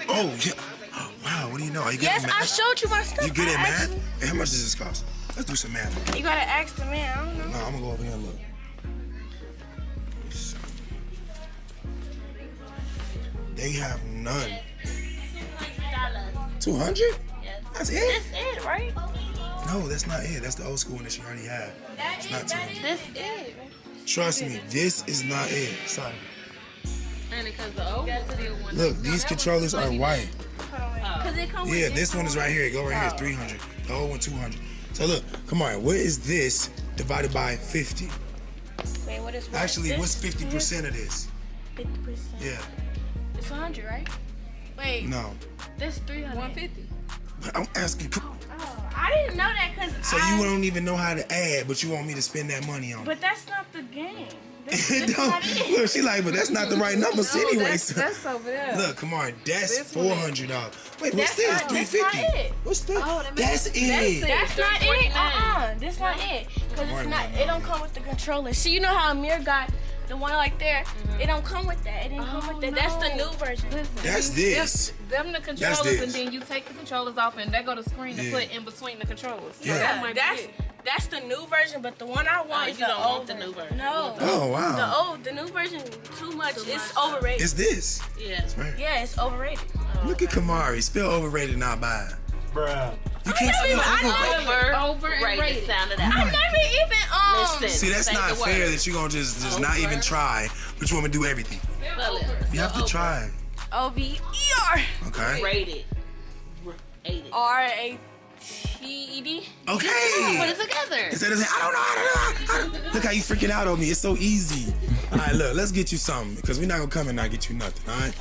Oh, yeah. Oh, wow, what do you know? Are you good at math? I showed you my stuff. You good at math? Hey, how much does this cost? Let's do some math. You gotta ask the man, I don't know. No, I'm gonna go over here and look. They have none. 200? Yes. That's it? That's it, right? No, that's not it. That's the old school one that she already had. It's not 200. That's it. Trust me, this is not it. Sorry. And it comes the old one. Look, these controllers are white. Yeah, with this one is right here. Go right here. It's 300. The old one, 200. So look, come on. What is this divided by 50? Wait, what is what? Actually, what's 50% of this? 50%. Yeah. It's 100, right? Wait. No. This 300. 150. I'm asking. Oh, I didn't know that because So you don't even know how to add, but you want me to spend that money on it. But that's not the game. It don't. Look, she like, but that's not the right numbers anyway. That's over there. Look, come on, that's This one. $400. Wait, what's this? $350. What's that? Oh, That's it. That's not it. This not it. Cause it's not. It don't come with the controller. See, you know how Amir got the one like there? It don't come with that. It didn't come with that. That's the new version. That's this. Them the controllers, and then you take the controllers off, and they go to screen to put in between the controllers. So that might be it. That's the new version, but the one I want is you the don't old want the new version. No. Oh, wow. The new version too much. It's overrated. It's this. Yeah. Right. Yeah, it's overrated. Look at Kamari. Still overrated, not bad. Bruh. You can't spell Overrated sound of that. I never even Listen, See, that's say not the fair word. that you gonna just not even try, but you want me to do everything. Spell it. You have to try. OVER. Okay. Rated. RATED. Okay. Put it together. Instead of saying, I don't know. Look how you freaking out on me. It's so easy. All right, look, let's get you something because we're not gonna come and not get you nothing. All right,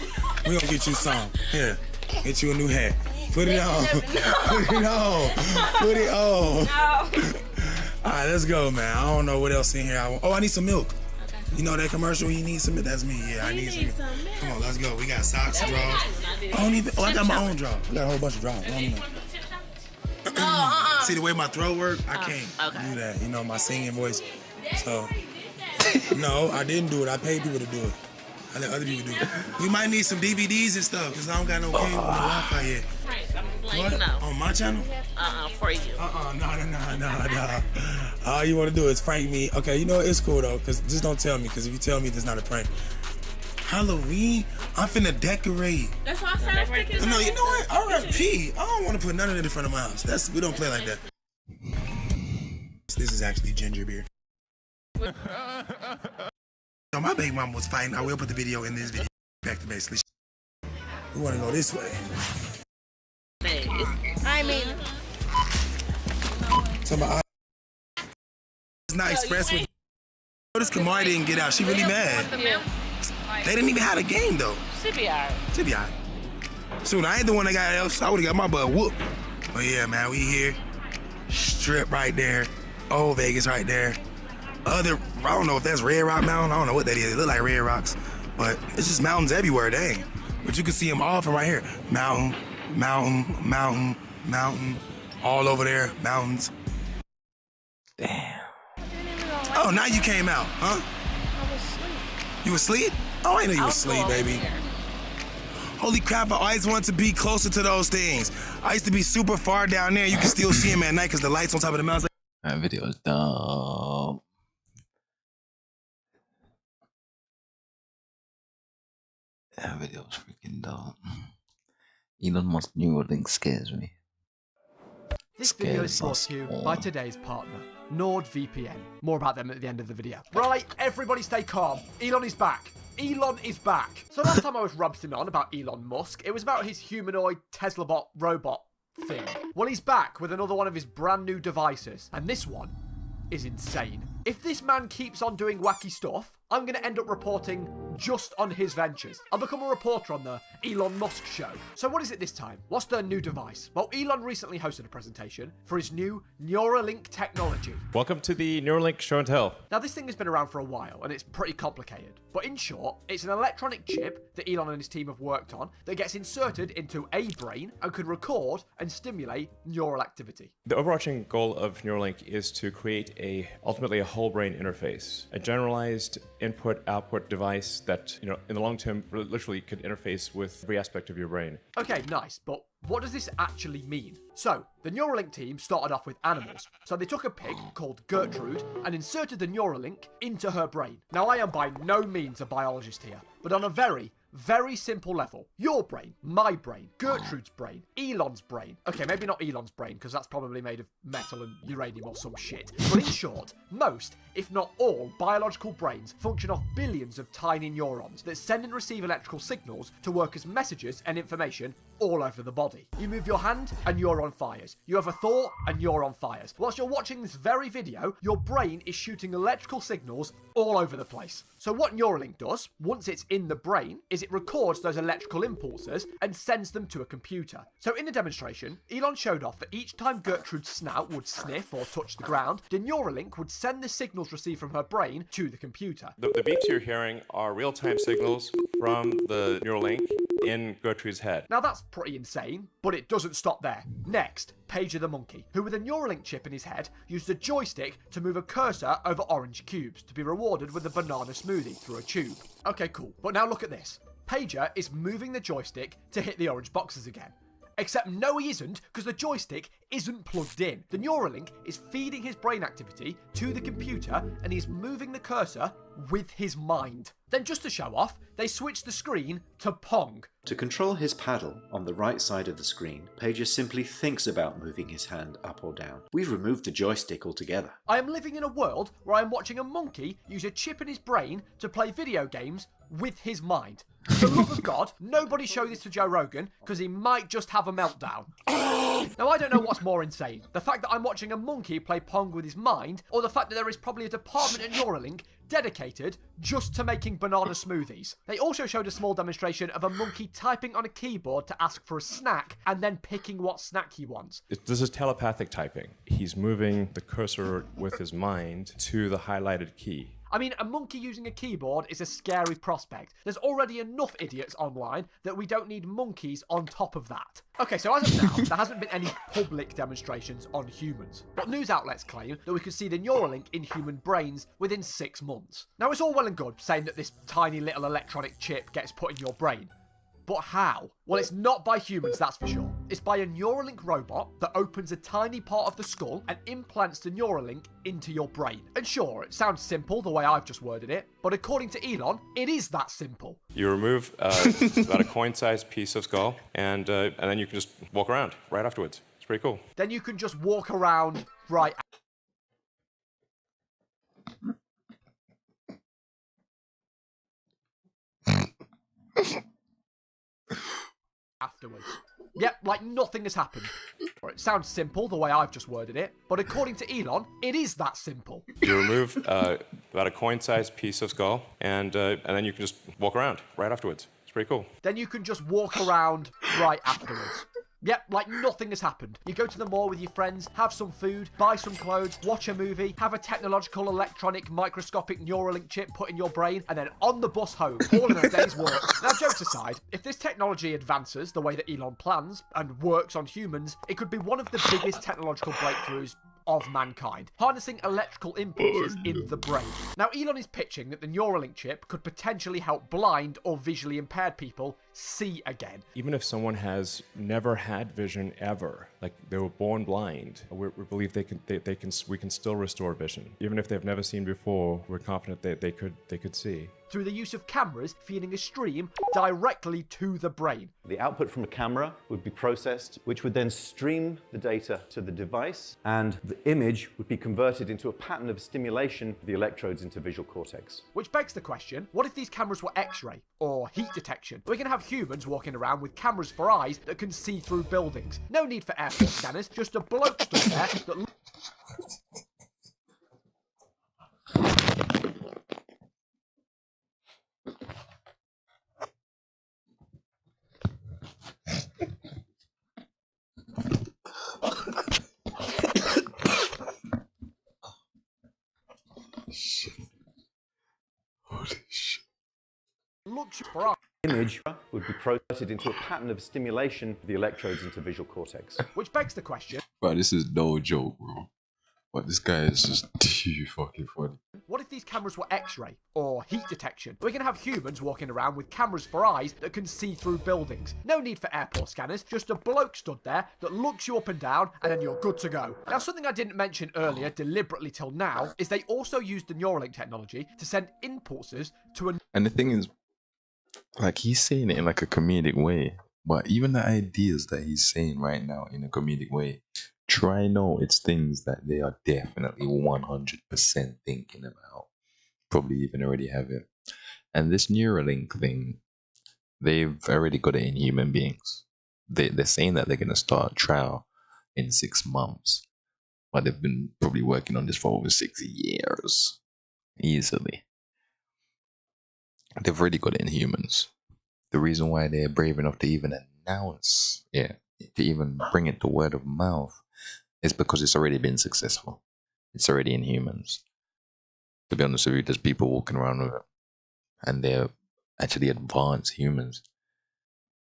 we're gonna get you something. Here, get you a new hat. Put it on. Put it on. Put it on. No. All right, let's go, man. I don't know what else in here. I need some milk. You know that commercial? He needs some milk. That's me. Yeah, I need some milk. Come on, let's go. We got socks, drawers. I don't even. Oh, I got my own drawers. I got a whole bunch of drawers. I don't even. See the way my throat work? I can't do that. You know, my singing voice. So, no, I didn't do it. I paid people to do it. I let other people do it. We might need some DVDs and stuff because I don't got no cable or Wi-Fi yet. What? On my channel? For you. No. All you want to do is prank me. Okay, you know what? It's cool though, because just don't tell me, because if you tell me, it's not a prank. Halloween? I'm finna decorate. That's why I said I'm sticking. No, you know what? RFP. I don't want to put none of that in front of my house. We don't play like that. This is actually ginger beer. So my baby mama was fighting. I will put the video in this video. Back to basically. We want to go this way. I mean, So my it's not expressed with. Notice Kamari didn't get out. She really mad. They didn't even have a game though. Should be alright. Should be alright. Soon, I ain't the one that got else. I would've got my butt whooped. But yeah, man, we here. Strip right there. Old Vegas right there. I don't know if that's Red Rock Mountain. I don't know what that is. It look like Red Rocks. But it's just mountains everywhere, dang. But you can see them all from right here. Mountain, mountain, mountain, mountain. All over there, mountains. Damn. Oh, now you came out, huh? I was asleep. You asleep? Oh, I know you was asleep, baby. Holy crap, I always wanted to be closer to those things. I used to be super far down there. You can still see them at night because the lights on top of the mountains. That video is dumb. That video is freaking dumb. Elon Musk Neuralink scares me. This video is brought to you by today's partner, NordVPN. More about them at the end of the video. Right, everybody stay calm. Elon is back. Elon is back. So last time I was rubbing on about Elon Musk, it was about his humanoid Tesla bot robot thing. Well, he's back with another one of his brand new devices, and this one is insane. If this man keeps on doing wacky stuff, I'm going to end up reporting just on his ventures. I'll become a reporter on the Elon Musk show. So what is it this time? What's their new device? Well, Elon recently hosted a presentation for his new Neuralink technology. Welcome to the Neuralink Show and Tell. Now, this thing has been around for a while, and it's pretty complicated. But in short, it's an electronic chip that Elon and his team have worked on that gets inserted into a brain and can record and stimulate neural activity. The overarching goal of Neuralink is to create ultimately a whole brain interface, a generalized input-output device that, in the long term, literally could interface with every aspect of your brain. Okay, nice, but what does this actually mean? So, the Neuralink team started off with animals. So they took a pig called Gertrude and inserted the Neuralink into her brain. Now, I am by no means a biologist here, but on a very, very simple level, your brain, my brain, Gertrude's brain, Elon's brain. Okay, maybe not Elon's brain, because that's probably made of metal and uranium or some shit. But in short, most, if not all, biological brains function off billions of tiny neurons that send and receive electrical signals to work as messages and information all over the body. You move your hand, a neuron fires. You have a thought, a neuron fires. Whilst you're watching this very video, your brain is shooting electrical signals all over the place. So what Neuralink does, once it's in the brain, is is it records those electrical impulses and sends them to a computer. So in the demonstration, Elon showed off that each time Gertrude's snout would sniff or touch the ground, the Neuralink would send the signals received from her brain to the computer. The beeps you're hearing are real-time signals from the Neuralink in Gertrude's head. Now that's pretty insane, but it doesn't stop there. Next, Pager the monkey, who with a Neuralink chip in his head used a joystick to move a cursor over orange cubes to be rewarded with a banana smoothie through a tube. Okay, cool, but now look at this. Pager is moving the joystick to hit the orange boxes again. Except no he isn't, because the joystick isn't plugged in. The Neuralink is feeding his brain activity to the computer and he's moving the cursor with his mind. Then just to show off, they switch the screen to Pong. To control his paddle on the right side of the screen, Pager simply thinks about moving his hand up or down. We've removed the joystick altogether. I am living in a world where I am watching a monkey use a chip in his brain to play video games with his mind. For the love of God, nobody show this to Joe Rogan, because he might just have a meltdown. Now, I don't know what's more insane. The fact that I'm watching a monkey play Pong with his mind, or the fact that there is probably a department at Neuralink dedicated just to making banana smoothies. They also showed a small demonstration of a monkey typing on a keyboard to ask for a snack, and then picking what snack he wants. This is telepathic typing. He's moving the cursor with his mind to the highlighted key. I mean, a monkey using a keyboard is a scary prospect. There's already enough idiots online that we don't need monkeys on top of that. Okay, so as of now, there hasn't been any public demonstrations on humans, but news outlets claim that we could see the Neuralink in human brains within 6 months. Now, it's all well and good saying that this tiny little electronic chip gets put in your brain. But how? Well, it's not by humans, that's for sure. It's by a Neuralink robot that opens a tiny part of the skull and implants the Neuralink into your brain. And sure, it sounds simple the way I've just worded it, but according to Elon, it is that simple. You remove about a coin-sized piece of skull, and then you can just walk around right afterwards. It's pretty cool. Then you can just walk around right afterwards. Yep, like nothing has happened. It sounds simple the way I've just worded it, but according to Elon, it is that simple. You remove about a coin-sized piece of skull, and then you can just walk around right afterwards. It's pretty cool. Then you can just walk around right afterwards. Yep, like nothing has happened. You go to the mall with your friends, have some food, buy some clothes, watch a movie, have a technological, electronic, microscopic Neuralink chip put in your brain, and then on the bus home, all in a day's work. Now, jokes aside, if this technology advances the way that Elon plans and works on humans, it could be one of the biggest technological breakthroughs of mankind, harnessing electrical impulses in the brain. Now, Elon is pitching that the Neuralink chip could potentially help blind or visually impaired people see again. Even if someone has never had vision ever, like they were born blind, we believe we can still restore vision. Even if they've never seen before, we're confident that they could see. Through the use of cameras feeding a stream directly to the brain. The output from a camera would be processed, which would then stream the data to the device, and the image would be converted into a pattern of stimulation of the electrodes into visual cortex. Which begs the question, what if these cameras were X-ray or heat detection? We can have humans walking around with cameras for eyes that can see through buildings. No need for airport scanners, just a bloke stood there that looks for eyes. Image would be processed into a pattern of stimulation of the electrodes into visual cortex. Which begs the question, Bro, this is no joke, bro. But this guy is just too fucking funny. what if these cameras were X-ray or heat detection? We can have humans walking around with cameras for eyes that can see through buildings. No need for airport scanners, just a bloke stood there that looks you up and down, and then you're good to go. Now, something I didn't mention earlier deliberately till now is they also used the Neuralink technology to send impulses to a... And the thing is, like, he's saying it in like a comedic way, but even the ideas that he's saying right now in a comedic way, try know it's things that they are definitely 100% thinking about, probably even already have it. And this Neuralink thing, they've already got it in human beings. They're saying that they're going to start a trial in 6 months, but they've been probably working on this for over 6 years, easily. They've already got it in humans. The reason why they're brave enough to even announce, yeah, to even bring it to word of mouth, is because it's already been successful. It's already in humans. To be honest with you, there's people walking around with it, and they're actually advanced humans.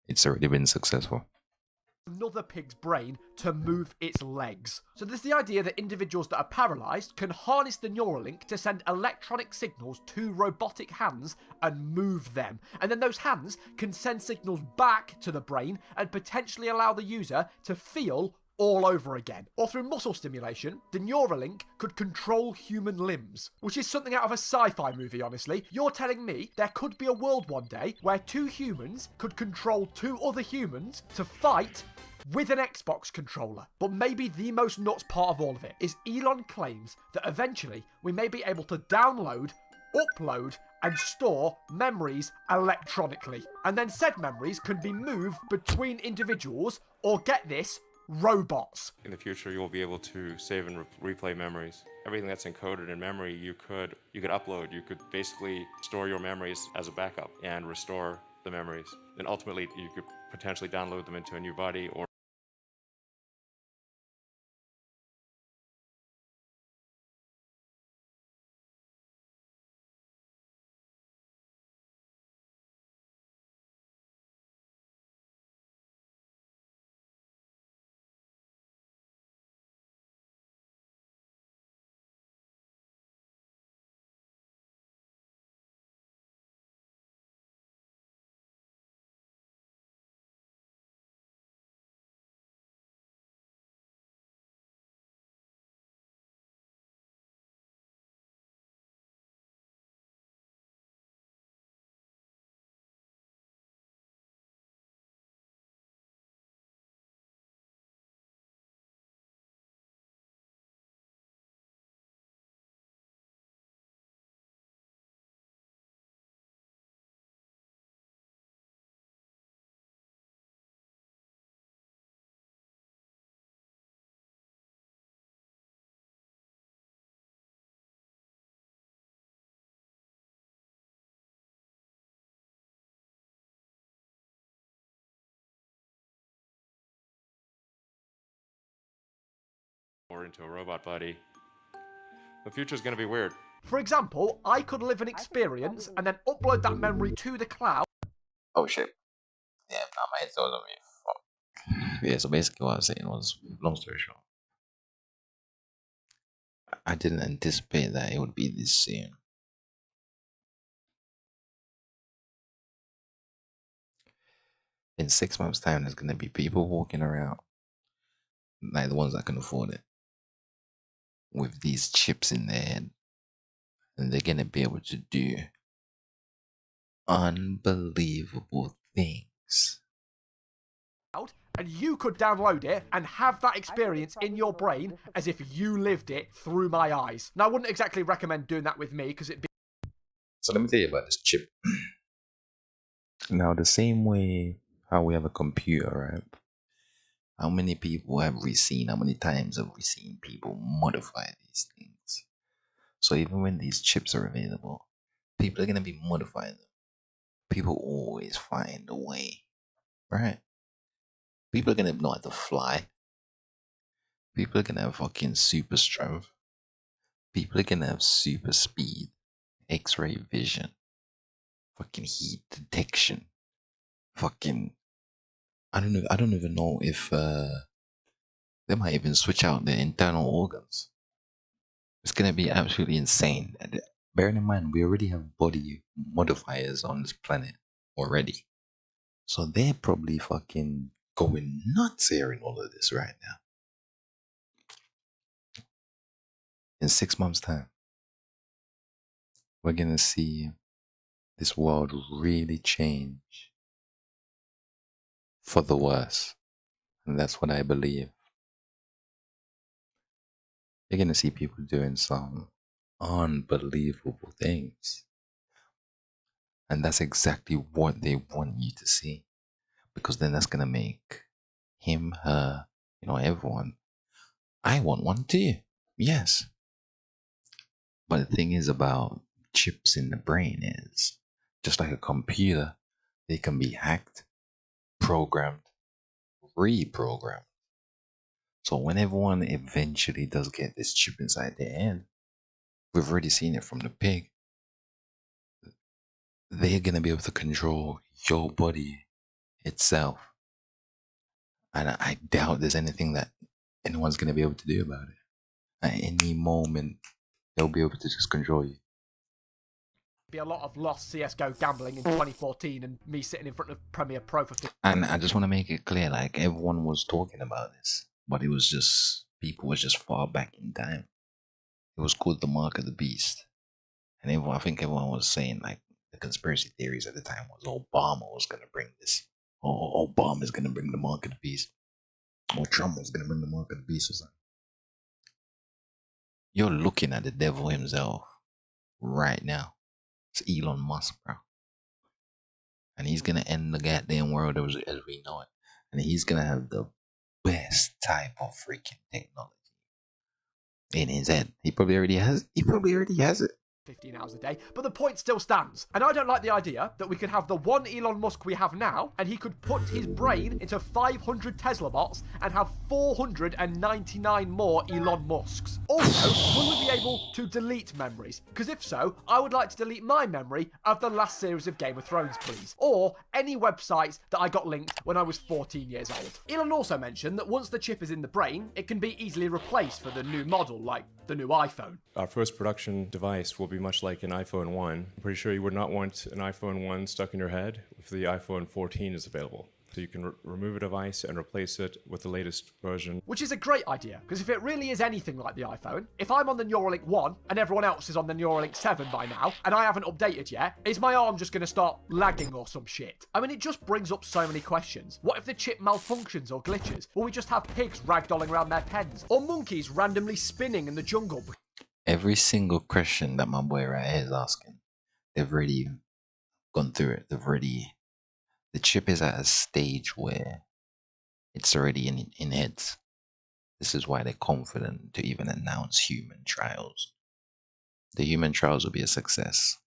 It's already been successful. Another pig's brain to move its legs. So there's the idea that individuals that are paralysed can harness the Neuralink to send electronic signals to robotic hands and move them. And then those hands can send signals back to the brain and potentially allow the user to feel all over again. Or through muscle stimulation, the Neuralink could control human limbs, which is something out of a sci-fi movie, honestly. You're telling me there could be a world one day where two humans could control two other humans to fight with an Xbox controller. But maybe the most nuts part of all of it is Elon claims that eventually we may be able to download, upload, and store memories electronically. And then said memories can be moved between individuals, or get this, robots. In the future, you will be able to save and replay memories. Everything that's encoded in memory, you could upload. You could basically store your memories as a backup and restore the memories. And ultimately, you could potentially download them into a new body or into a robot body. The future is going to be weird. For example, I could live an experience and then upload that memory to the cloud. Oh shit. Yeah, nah, my head's on me. Fuck. Yeah, so basically what I was saying was, long story short, I didn't anticipate that it would be this soon. In 6 months' time, there's gonna be people walking around, like the ones that can afford it, with these chips in their head, and they're gonna be able to do unbelievable things. And you could download it and have that experience in your brain as if you lived it through my eyes. Now, I wouldn't exactly recommend doing that with me because it'd be... So let me tell you about this chip. Now, the same way how we have a computer, right? How many people have we seen? How many times have we seen people modify these things? So even when these chips are available, people are gonna be modifying them. People always find a way, right? People are gonna know how to fly. People are gonna have fucking super strength. People are gonna have super speed, X-ray vision, fucking heat detection, fucking. I don't even know if they might even switch out their internal organs. It's gonna be absolutely insane. And bearing in mind, we already have body modifiers on this planet already, so they're probably fucking going nuts hearing all of this right now. In 6 months' time, we're gonna see this world really change for the worse, and that's what I believe. You're gonna see people doing some unbelievable things, and that's exactly what they want you to see, because then that's gonna make him, her, everyone. I want one too, yes. But the thing is about chips in the brain is, just like a computer, they can be hacked, programmed, reprogrammed. So when everyone eventually does get this chip inside their head, we've already seen it from the pig. They're gonna be able to control your body itself. And I doubt there's anything that anyone's gonna be able to do about it. At any moment, they'll be able to just control you. Be a lot of lost CS:GO gambling in 2014 and me sitting in front of Premiere Pro for. And I just want to make it clear, like everyone was talking about this, but it was just people was just far back in time. It was called the Mark of the Beast, and everyone, I think everyone was saying like the conspiracy theories at the time was Obama was gonna bring this, or Obama's gonna bring the Mark of the Beast, or Trump was gonna bring the Mark of the Beast or something. You're looking at the devil himself right now. It's Elon Musk, bro. And he's gonna end the goddamn world as we know it. And he's gonna have the best type of freaking technology in his head. He probably already has it. 15 hours a day, but the point still stands. And I don't like the idea that we could have the one Elon Musk we have now, and he could put his brain into 500 Tesla bots and have 499 more Elon Musks. Also, will we be able to delete memories? Because if so, I would like to delete my memory of the last series of Game of Thrones, please. Or any websites that I got linked when I was 14 years old. Elon also mentioned that once the chip is in the brain, it can be easily replaced for the new model, like the new iPhone. Our first production device will be much like an iPhone 1. I'm pretty sure you would not want an iPhone 1 stuck in your head if the iPhone 14 is available. So you can remove a device and replace it with the latest version. Which is a great idea, because if it really is anything like the iPhone, if I'm on the Neuralink 1 and everyone else is on the Neuralink 7 by now, and I haven't updated yet, is my arm just going to start lagging or some shit? I mean, it just brings up so many questions. What if the chip malfunctions or glitches? Will we just have pigs ragdolling around their pens? Or monkeys randomly spinning in the jungle? Every single question that my boy right here is asking, they've already gone through it. The chip is at a stage where it's already in heads. This is why they're confident to even announce human trials. The human trials will be a success.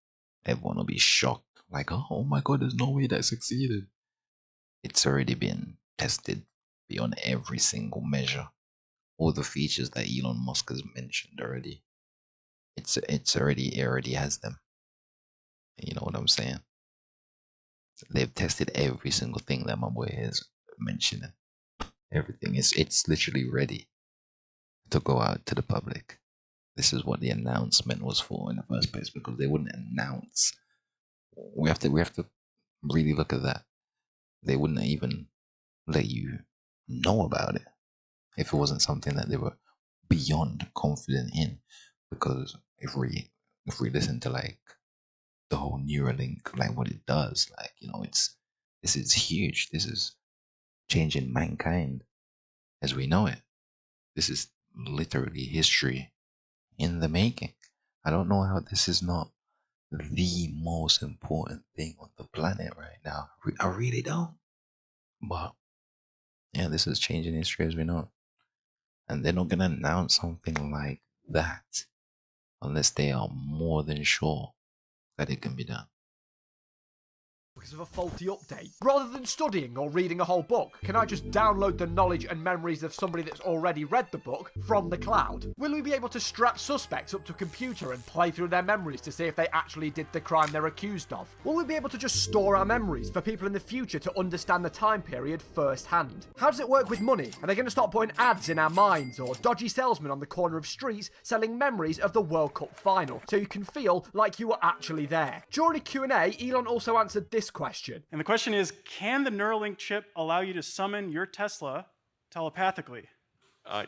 Everyone will be shocked, like, oh my god, there's no way that succeeded. It's already been tested beyond every single measure. All the features that Elon Musk has mentioned already. It already has them. You know what I'm saying? They've tested every single thing that my boy is mentioning. Everything it's literally ready to go out to the public. This is what the announcement was for in the first place, because they wouldn't announce. We have to really look at that. They wouldn't even let you know about it if it wasn't something that they were beyond confident in. Because if we listen to like the whole Neuralink, like what it does, like, you know, this is huge. This is changing mankind as we know it. This is literally history in the making. I don't know how this is not the most important thing on the planet right now. I really don't. But yeah, this is changing history as we know it. And they're not gonna announce something like that unless they are more than sure that it can be done. Because of a faulty update. Rather than studying or reading a whole book, can I just download the knowledge and memories of somebody that's already read the book from the cloud? Will we be able to strap suspects up to a computer and play through their memories to see if they actually did the crime they're accused of? Will we be able to just store our memories for people in the future to understand the time period firsthand? How does it work with money? Are they going to start putting ads in our minds or dodgy salesmen on the corner of streets selling memories of the World Cup final so you can feel like you were actually there? During a Q&A, Elon also answered this question. And the question is, can the Neuralink chip allow you to summon your Tesla telepathically?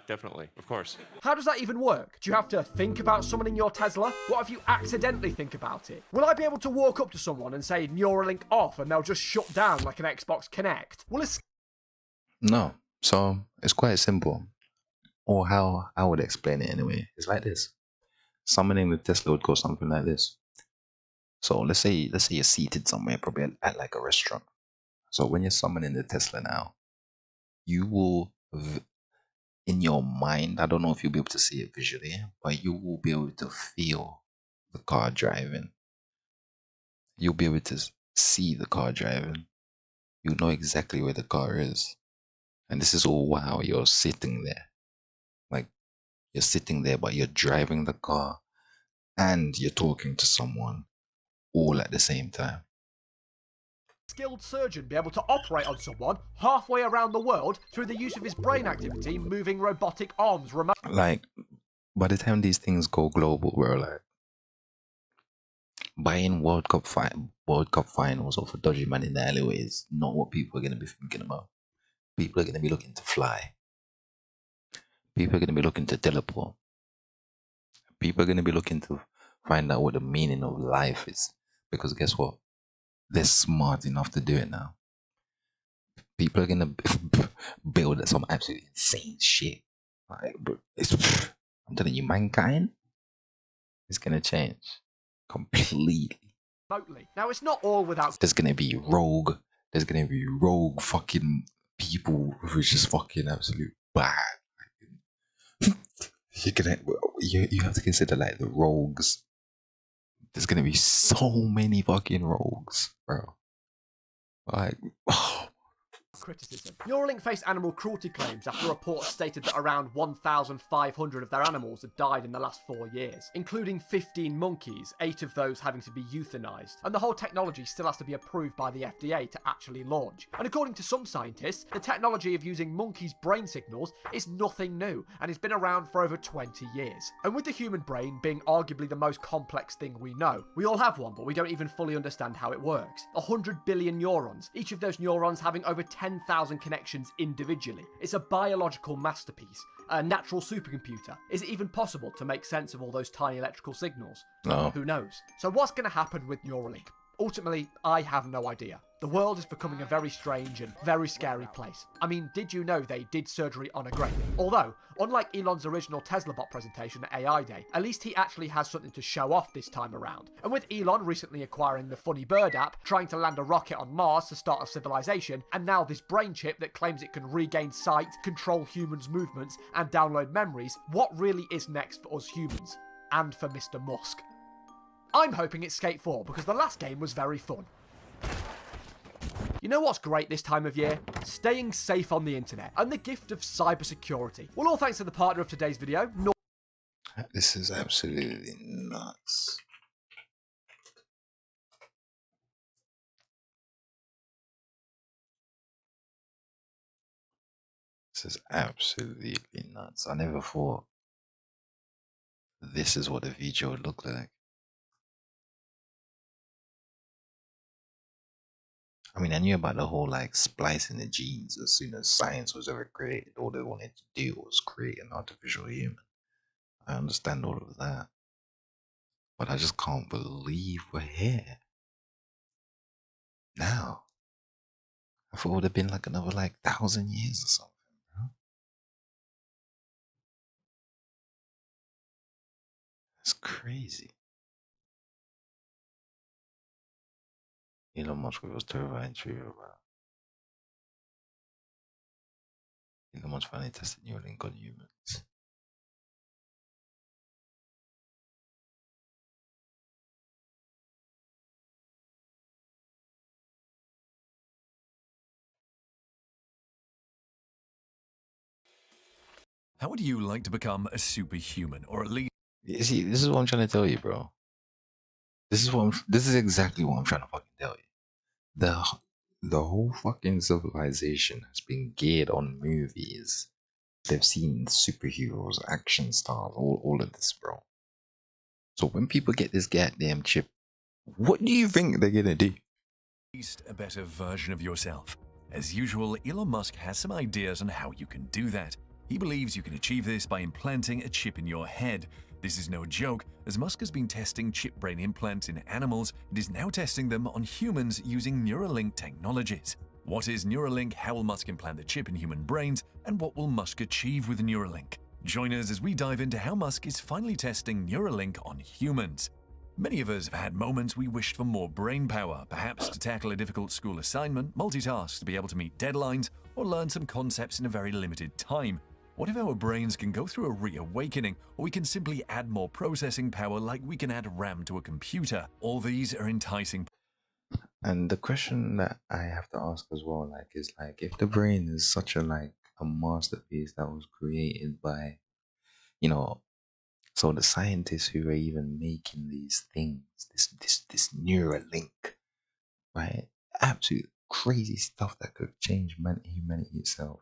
Definitely, of course. How does that even work? Do you have to think about summoning your Tesla? What if you accidentally think about it? Will I be able to walk up to someone and say Neuralink off and they'll just shut down like an Xbox Kinect? No. So it's quite simple. Or how I would explain it anyway. It's like this. Summoning the Tesla would go something like this. So let's say you're seated somewhere, probably at like a restaurant. So when you're summoning the Tesla now, you will, in your mind, I don't know if you'll be able to see it visually, but you will be able to feel the car driving. You'll be able to see the car driving. you know exactly where the car is. And this is all while you're sitting there. Like, you're sitting there, but you're driving the car and you're talking to someone all at the same time. Skilled surgeon be able to operate on someone halfway around the world through the use of his brain activity, moving robotic arms remote. Like, by the time these things go global, bro, like, buying World Cup finals off a dodgy man in the alleyway is not what people are going to be thinking about. People are going to be looking to fly. People are going to be looking to teleport. People are going to be looking to find out what the meaning of life is. Because guess what? They're smart enough to do it now. People are going to build some absolutely insane shit. Like, bro, I'm telling you, mankind is going to change completely. Remotely. Now, it's not all without. There's going to be rogue. There's going to be rogue fucking people who's just fucking absolute bad. You have to consider like the rogues. There's gonna be so many fucking rogues, bro. Like, oh. Criticism. Neuralink faced animal cruelty claims after reports stated that around 1,500 of their animals had died in the last 4 years, including 15 monkeys, 8 of those having to be euthanized, and the whole technology still has to be approved by the FDA to actually launch. And according to some scientists, the technology of using monkeys' brain signals is nothing new, and has been around for over 20 years. And with the human brain being arguably the most complex thing we know, we all have one, but we don't even fully understand how it works. 100 billion neurons, each of those neurons having over 10,000 connections individually. It's a biological masterpiece, a natural supercomputer. Is it even possible to make sense of all those tiny electrical signals? No. Who knows? So what's going to happen with Neuralink? Ultimately, I have no idea. The world is becoming a very strange and very scary place. I mean, did you know they did surgery on a grape? Although, unlike Elon's original Tesla bot presentation at AI Day, at least he actually has something to show off this time around. And with Elon recently acquiring the Funny Bird app, trying to land a rocket on Mars to start a civilization, and now this brain chip that claims it can regain sight, control humans' movements, and download memories, what really is next for us humans? And for Mr. Musk? I'm hoping it's Skate 4 because the last game was very fun. You know what's great this time of year? Staying safe on the internet and the gift of cybersecurity. Well, all thanks to the partner of today's video. This is absolutely nuts. This is absolutely nuts. I never thought this is what the video would look like. I mean, I knew about the whole like splicing the genes as soon as science was ever created. All they wanted to do was create an artificial human. I understand all of that. But I just can't believe we're here. Now. I thought it would have been like another like 1,000 years or something, bro. That's crazy. Elon Musk was terrifying true about. Elon Musk finally tested Neuralink on humans. How would you like to become a superhuman, or at least? You see, this is what I'm trying to tell you, bro. This is exactly what I'm trying to fucking tell you. The whole fucking civilization has been geared on movies. They've seen superheroes, action stars, all of this, bro. So when people get this goddamn chip, what do you think they're gonna do? A better version of yourself. As usual, Elon Musk has some ideas on how you can do that. He believes you can achieve this by implanting a chip in your head. This is no joke, as Musk has been testing chip brain implants in animals and is now testing them on humans using Neuralink technologies. What is Neuralink, how will Musk implant the chip in human brains, and what will Musk achieve with Neuralink? Join us as we dive into how Musk is finally testing Neuralink on humans. Many of us have had moments we wished for more brain power, perhaps to tackle a difficult school assignment, multitask to be able to meet deadlines, or learn some concepts in a very limited time. What if our brains can go through a reawakening, or we can simply add more processing power like we can add RAM to a computer? All these are enticing. And the question that I have to ask as well, like, is like, if the brain is such a like a masterpiece that was created by, you know, so the scientists who are even making these things, this Neuralink, right? Absolute crazy stuff that could change humanity itself.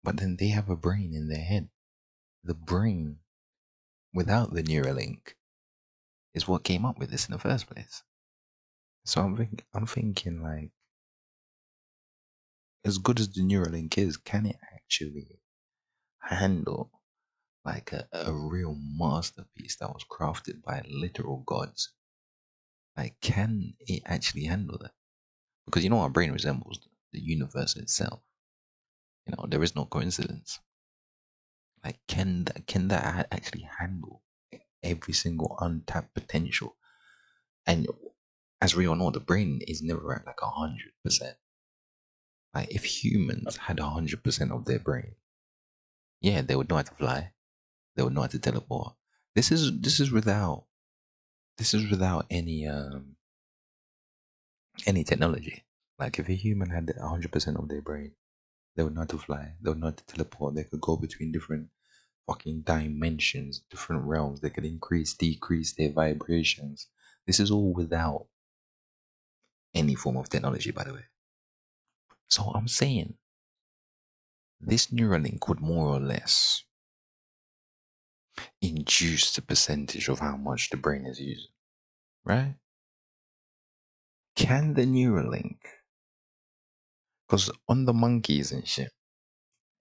But then they have a brain in their head. The brain without the Neuralink is what came up with this in the first place. So I'm thinking like, as good as the Neuralink is, can it actually handle like a real masterpiece that was crafted by literal gods? Like, can it actually handle that? Because you know our brain resembles the universe itself. You know, there is no coincidence. Like, can that actually handle every single untapped potential? And as we all know, the brain is never at like 100%. Like, if humans had 100% of their brain, yeah, they would know how to fly. They would know how to teleport. This is without any technology. Like, if a human had 100% of their brain, they would know how to fly. They would know how to teleport. They could go between different fucking dimensions, different realms. They could increase, decrease their vibrations. This is all without any form of technology, by the way. So I'm saying this Neuralink would more or less induce the percentage of how much the brain is using, right? Can the Neuralink, because on the monkeys and shit,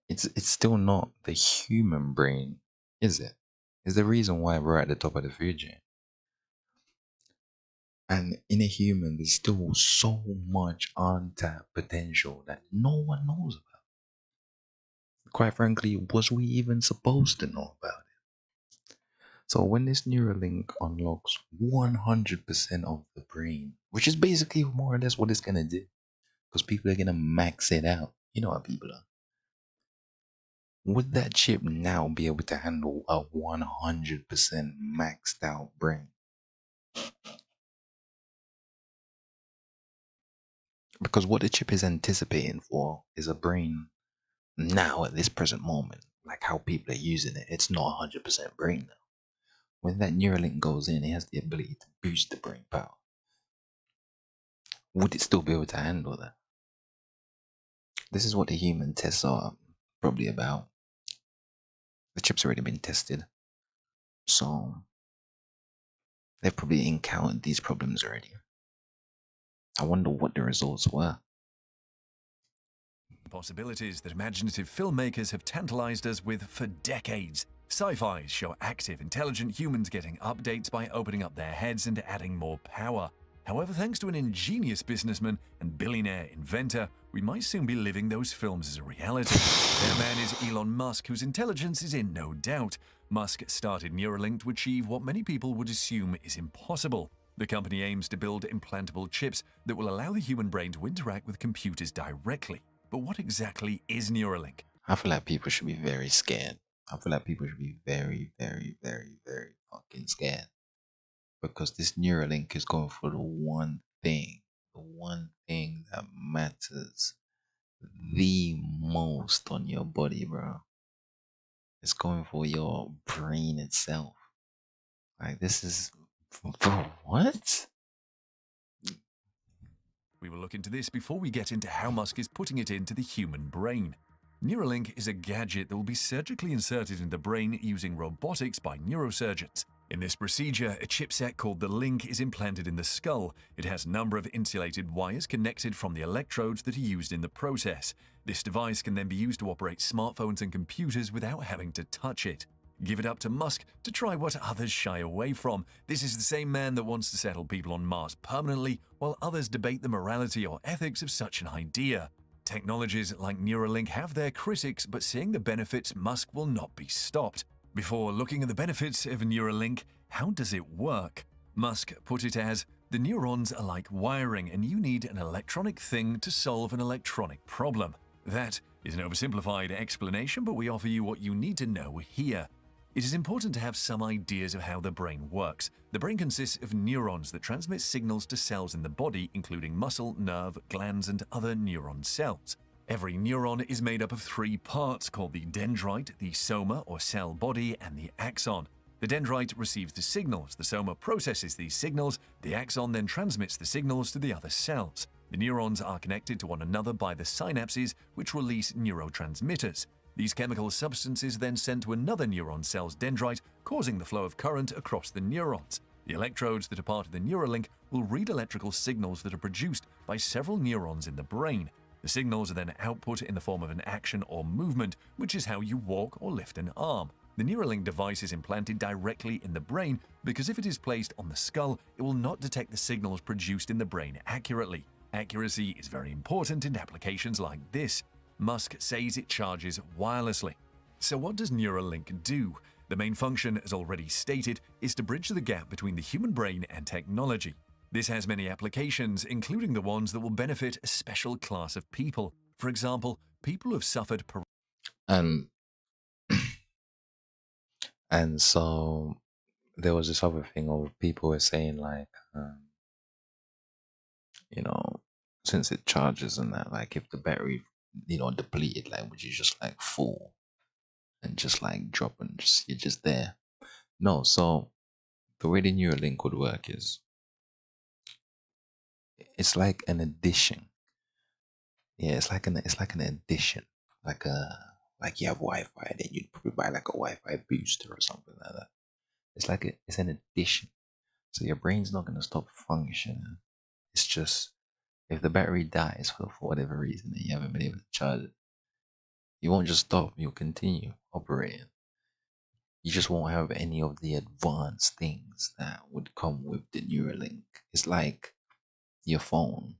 it's still not the human brain, is it? Is the reason why we're at the top of the food chain. And in a human, there's still so much untapped potential that no one knows about. Quite frankly, was we even supposed to know about it? So when this Neuralink unlocks 100% of the brain, which is basically more or less what it's gonna do, because people are gonna max it out. You know how people are. Would that chip now be able to handle a 100% maxed out brain? Because what the chip is anticipating for is a brain now at this present moment, like how people are using it. It's not 100% brain now. When that Neuralink goes in, it has the ability to boost the brain power. Would it still be able to handle that? This is what the human tests are probably about. The chip's already been tested. So they've probably encountered these problems already. I wonder what the results were. Possibilities that imaginative filmmakers have tantalized us with for decades. Sci-fi show active, intelligent humans getting updates by opening up their heads and adding more power. However, thanks to an ingenious businessman and billionaire inventor, we might soon be living those films as a reality. That man is Elon Musk, whose intelligence is in no doubt. Musk started Neuralink to achieve what many people would assume is impossible. The company aims to build implantable chips that will allow the human brain to interact with computers directly. But what exactly is Neuralink? I feel like people should be very scared. I feel like people should be very, very, very, very fucking scared. Because this Neuralink is going for the one thing that matters the most on your body, bro. It's going for your brain itself. Like, this is, bro, what? We will look into this before we get into how Musk is putting it into the human brain. Neuralink is a gadget that will be surgically inserted in the brain using robotics by neurosurgeons. In this procedure, a chipset called the Link is implanted in the skull. It has a number of insulated wires connected from the electrodes that are used in the process. This device can then be used to operate smartphones and computers without having to touch it. Give it up to Musk to try what others shy away from. This is the same man that wants to settle people on Mars permanently, while others debate the morality or ethics of such an idea. Technologies like Neuralink have their critics, but seeing the benefits, Musk will not be stopped. Before looking at the benefits of Neuralink, how does it work? Musk put it as, the neurons are like wiring and you need an electronic thing to solve an electronic problem. That is an oversimplified explanation, but we offer you what you need to know here. It is important to have some ideas of how the brain works. The brain consists of neurons that transmit signals to cells in the body, including muscle, nerve, glands, and other neuron cells. Every neuron is made up of 3 parts called the dendrite, the soma or cell body, and the axon. The dendrite receives the signals, the soma processes these signals, the axon then transmits the signals to the other cells. The neurons are connected to one another by the synapses, which release neurotransmitters. These chemical substances then sent to another neuron cell's dendrite, causing the flow of current across the neurons. The electrodes that are part of the Neuralink will read electrical signals that are produced by several neurons in the brain. The signals are then output in the form of an action or movement, which is how you walk or lift an arm. The Neuralink device is implanted directly in the brain because if it is placed on the skull, it will not detect the signals produced in the brain accurately. Accuracy is very important in applications like this. Musk says it charges wirelessly. So what does Neuralink do? The main function, as already stated, is to bridge the gap between the human brain and technology. This has many applications, including the ones that will benefit a special class of people. For example, people who have suffered And so there was this other thing of people were saying like, you know, since it charges and that, like if the battery, you know, depleted, like would you just like fall and just like drop and just you're just there? No, so the way the Neuralink would work is it's like an addition. Yeah, it's like an addition. Like you have Wi-Fi, then you'd probably buy like a Wi-Fi booster or something like that. It's an addition. So your brain's not gonna stop functioning. It's just if the battery dies for whatever reason and you haven't been able to charge it, you won't just stop, you'll continue operating. You just won't have any of the advanced things that would come with the Neuralink. It's like your phone.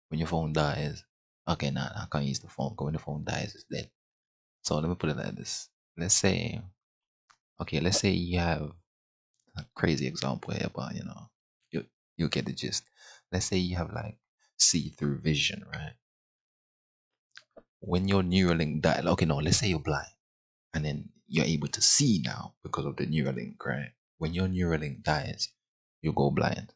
When your phone dies, okay, nah, I can't use the phone because when the phone dies, it's dead. So let me put it like this. Let's say you have a crazy example here, but you know, you get the gist. Let's say you have like see-through vision, right? When your Neuralink dies, okay, no, let's say you're blind and then you're able to see now because of the Neuralink, right? When your Neuralink dies, you go blind.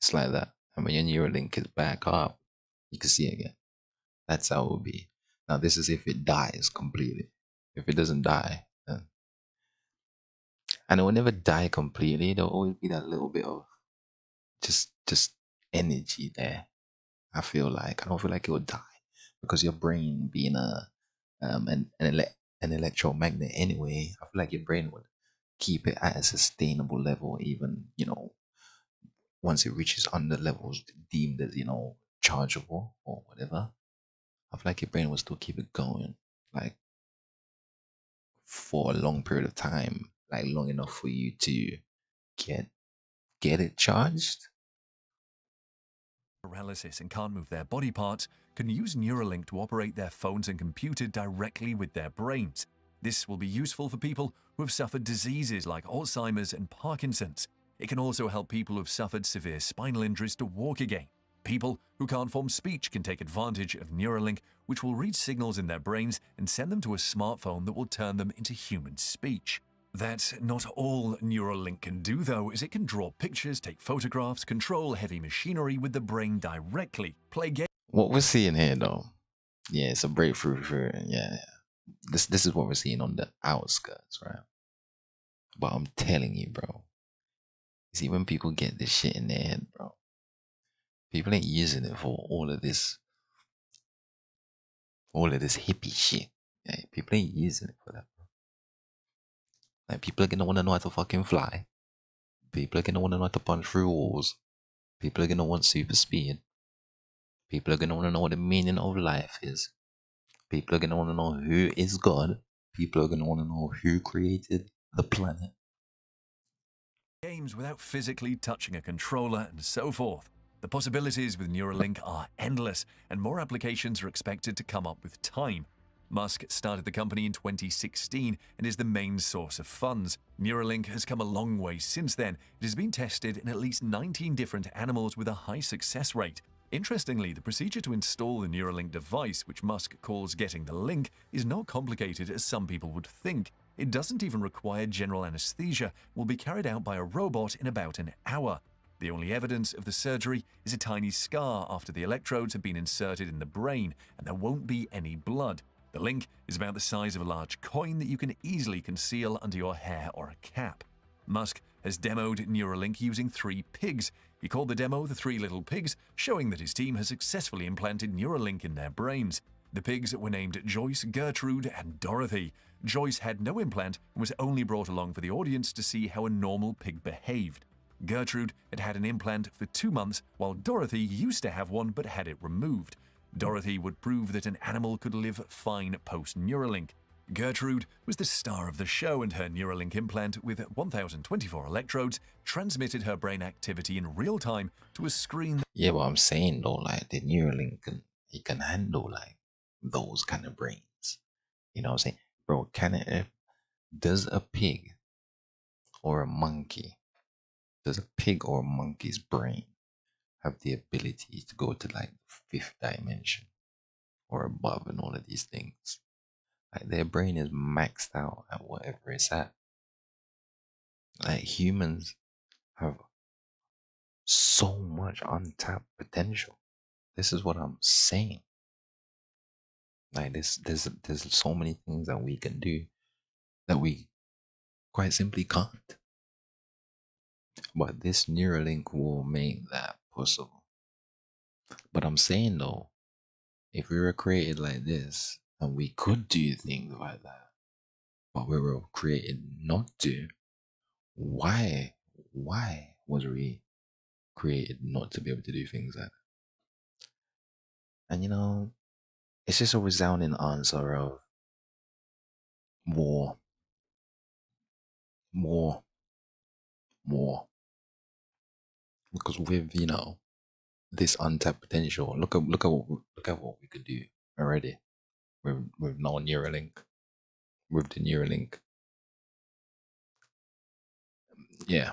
It's like that. And when your Neuralink is back up, you can see again. That's how it will be. Now, this is if it dies completely. If it doesn't die, then... And it will never die completely. There'll always be that little bit of just energy there. I don't feel like it will die because your brain being an electromagnet anyway. I feel like your brain would keep it at a sustainable level, even you know, once it reaches under levels deemed as, you know, chargeable or whatever. I feel like your brain will still keep it going, like for a long period of time, like long enough for you to get it charged. Paralysis and can't move their body parts can use Neuralink to operate their phones and computer directly with their brains. This will be useful for people who have suffered diseases like Alzheimer's and Parkinson's. It can also help people who have suffered severe spinal injuries to walk again. People who can't form speech can take advantage of Neuralink, which will read signals in their brains and send them to a smartphone that will turn them into human speech. That's not all Neuralink can do, though, is it can draw pictures, take photographs, control heavy machinery with the brain directly, play games. What we're seeing here, though, yeah, it's a breakthrough for This is what we're seeing on the outskirts, right? But I'm telling you, bro. See, when people get this shit in their head, bro, people ain't using it for all of this hippie shit. Yeah, people ain't using it for that, bro. Like, people are gonna wanna know how to fucking fly. People are gonna wanna know how to punch through walls. People are gonna want super speed. People are gonna wanna know what the meaning of life is. People are gonna wanna know who is God. People are gonna wanna know who created the planet. Games without physically touching a controller and so forth. The possibilities with Neuralink are endless, and more applications are expected to come up with time. Musk started the company in 2016 and is the main source of funds. Neuralink has come a long way since then. It has been tested in at least 19 different animals with a high success rate. Interestingly, the procedure to install the Neuralink device, which Musk calls getting the link, is not complicated as some people would think. It doesn't even require general anesthesia, will be carried out by a robot in about an hour. The only evidence of the surgery is a tiny scar after the electrodes have been inserted in the brain, and there won't be any blood. The link is about the size of a large coin that you can easily conceal under your hair or a cap. Musk has demoed Neuralink using 3 pigs. He called the demo the 3 Little Pigs, showing that his team has successfully implanted Neuralink in their brains. The pigs were named Joyce, Gertrude, and Dorothy. Joyce had no implant and was only brought along for the audience to see how a normal pig behaved. Gertrude had had an implant for 2 months, while Dorothy used to have one but had it removed. Dorothy would prove that an animal could live fine post-Neuralink. Gertrude was the star of the show, and her Neuralink implant with 1,024 electrodes transmitted her brain activity in real time to a screen. Yeah, but I'm saying though, like the Neuralink can handle like those kind of brains. You know what I'm saying? Bro, does a pig or a monkey, does a pig or a monkey's brain have the ability to go to like the 5th dimension or above and all of these things? Like their brain is maxed out at whatever it's at. Like humans have so much untapped potential. This is what I'm saying. Like there's so many things that we can do that we quite simply can't. But this Neuralink will make that possible. But I'm saying though, if we were created like this and we could do things like that, but we were created not to, why was we created not to be able to do things like that? And you know, it's just a resounding answer of more. Because with, you know, this untapped potential, look at what we could do already with no Neuralink, with the Neuralink. Yeah.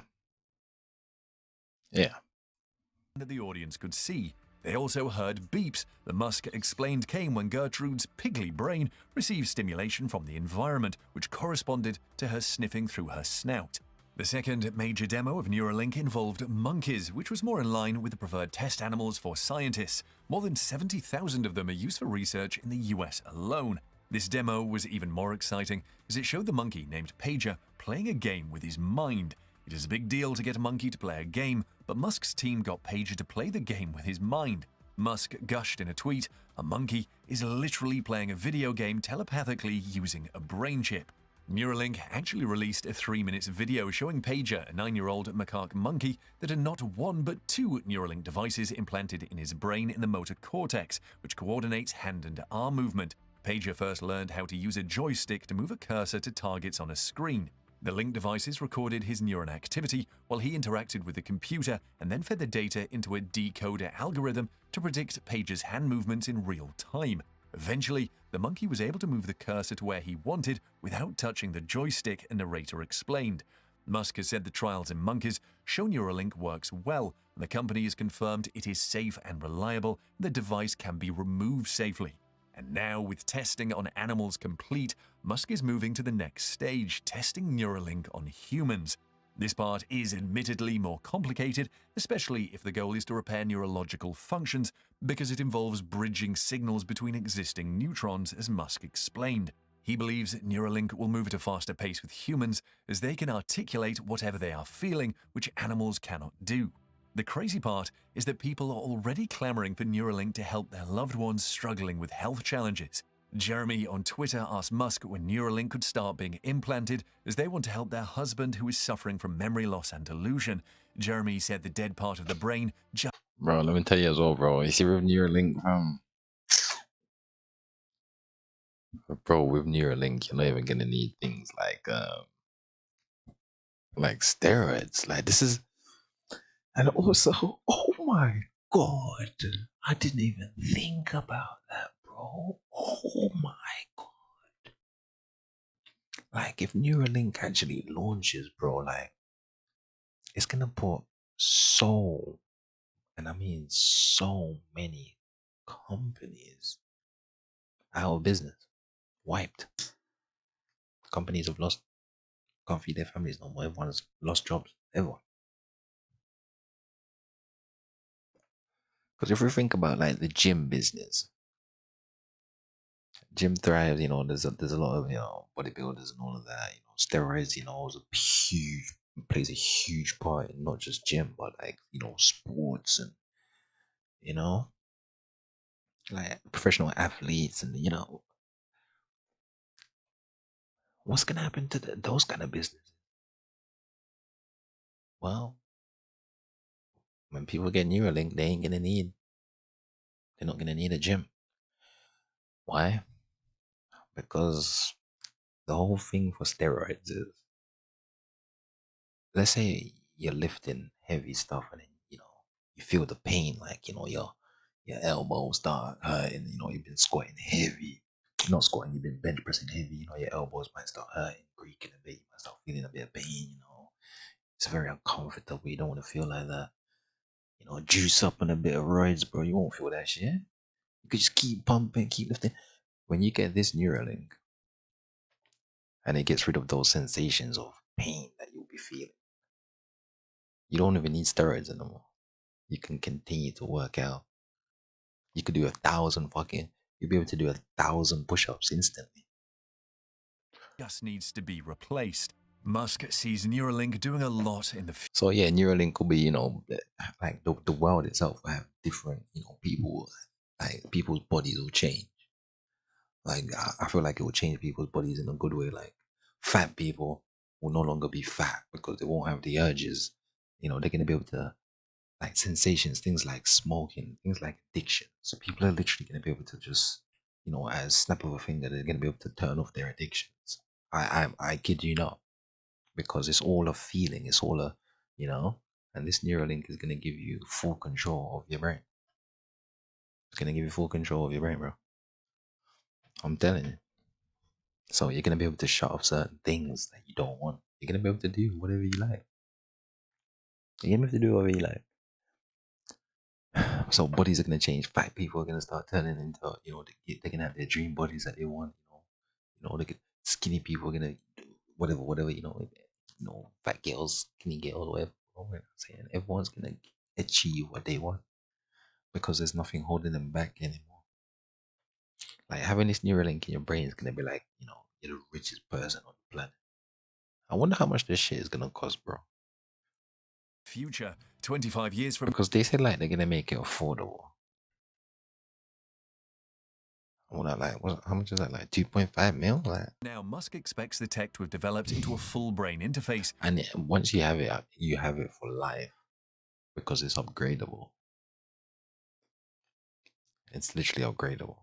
That the audience could see. They also heard beeps that Musk explained came when Gertrude's pigly brain received stimulation from the environment, which corresponded to her sniffing through her snout. The second major demo of Neuralink involved monkeys, which was more in line with the preferred test animals for scientists. More than 70,000 of them are used for research in the US alone. This demo was even more exciting as it showed the monkey named Pager playing a game with his mind. It is a big deal to get a monkey to play a game, but Musk's team got Pager to play the game with his mind. Musk gushed in a tweet, "A monkey is literally playing a video game telepathically using a brain chip." Neuralink actually released a 3-minute video showing Pager, a 9-year-old macaque monkey, that had not 1 but 2 Neuralink devices implanted in his brain in the motor cortex, which coordinates hand and arm movement. Pager first learned how to use a joystick to move a cursor to targets on a screen. The link devices recorded his neuron activity while he interacted with the computer and then fed the data into a decoder algorithm to predict Pager's hand movements in real time. Eventually, the monkey was able to move the cursor to where he wanted without touching the joystick, a narrator explained. Musk has said the trials in monkeys show Neuralink works well, and the company has confirmed it is safe and reliable, and the device can be removed safely. And now, with testing on animals complete, Musk is moving to the next stage, testing Neuralink on humans. This part is admittedly more complicated, especially if the goal is to repair neurological functions, because it involves bridging signals between existing neutrons, as Musk explained. He believes Neuralink will move at a faster pace with humans, as they can articulate whatever they are feeling, which animals cannot do. The crazy part is that people are already clamoring for Neuralink to help their loved ones struggling with health challenges. Jeremy on Twitter asked Musk when Neuralink could start being implanted, as they want to help their husband who is suffering from memory loss and delusion. Jeremy said the dead part of the brain just... Bro, let me tell you as well, bro. You see with Neuralink, bro, with Neuralink, you're not even gonna need things like steroids. Like this is, and also, oh my god, I didn't even think about that, bro. Oh my god. Like if Neuralink actually launches, bro, like it's gonna put so, and I mean so many companies out of business, wiped. companies have lost, can't feed their families no more. Everyone's lost jobs. Everyone. Because if we think about like the gym business, gym thrives. You know, there's a lot of bodybuilders and all of that. You know, steroids. You know, is a huge plays a huge part in not just gym, but like sports and like professional athletes and what's gonna happen to those kind of businesses? Well, when people get Neuralink, they're not gonna need a gym. Why? Because the whole thing for steroids is, let's say you're lifting heavy stuff and then, you feel the pain, like, your elbows start hurting, you've been squatting heavy. Not squatting, you've been bench pressing heavy, your elbows might start hurting, creaking a bit, you might start feeling a bit of pain. It's very uncomfortable. You don't want to feel like that. Juice up on a bit of roids, bro. You won't feel that shit. You could just keep pumping, keep lifting. When you get this Neuralink, and it gets rid of those sensations of pain that you'll be feeling, you don't even need steroids anymore. You can continue to work out. You could do 1,000 you'll be able to do 1,000 push-ups instantly. Just needs to be replaced. Musk sees Neuralink doing a lot in the So yeah, Neuralink could be, like the world itself will have different, people, like people's bodies will change. Like I feel like it will change people's bodies in a good way. Like fat people will no longer be fat because they won't have the urges. They're gonna be able to, like, sensations, things like smoking, things like addiction. So people are literally gonna be able to just, as snap of a finger, they're gonna be able to turn off their addictions. I kid you not, because it's all a feeling. It's all a, and this Neuralink is gonna give you full control of your brain. It's gonna give you full control of your brain, bro. I'm telling you. So you're gonna be able to shut off certain things that you don't want. You're gonna be able to do whatever you like. You're gonna be able to do whatever you like. So bodies are gonna change. Fat people are gonna start turning into, they can have their dream bodies that they want. Skinny people are gonna do whatever. Fat girls, skinny girls, whatever. I'm saying everyone's gonna achieve what they want because there's nothing holding them back anymore. Like having this Neuralink in your brain is gonna be like, you're the richest person on the planet. I wonder how much this shit is gonna cost, bro. future, 25 years from Because they said like they're gonna make it affordable. I wonder how much is that? Like 2.5 mil? Like, now, Musk expects the tech to have developed into a full brain interface. and once you have it for life because it's upgradable. It's literally upgradable.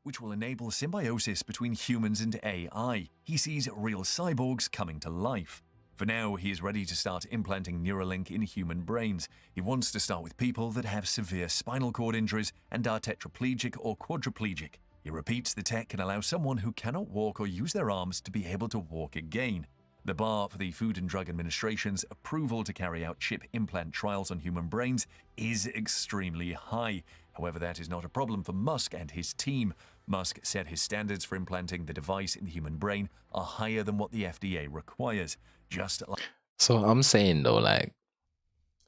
Which will enable symbiosis between humans and AI. He sees real cyborgs coming to life. For now, he is ready to start implanting Neuralink in human brains. He wants to start with people that have severe spinal cord injuries and are tetraplegic or quadriplegic. He repeats the tech can allow someone who cannot walk or use their arms to be able to walk again. The bar for the Food and Drug Administration's approval to carry out chip implant trials on human brains is extremely high. However, that is not a problem for Musk and his team. Musk said his standards for implanting the device in the human brain are higher than what the FDA requires. Just like So I'm saying though, like,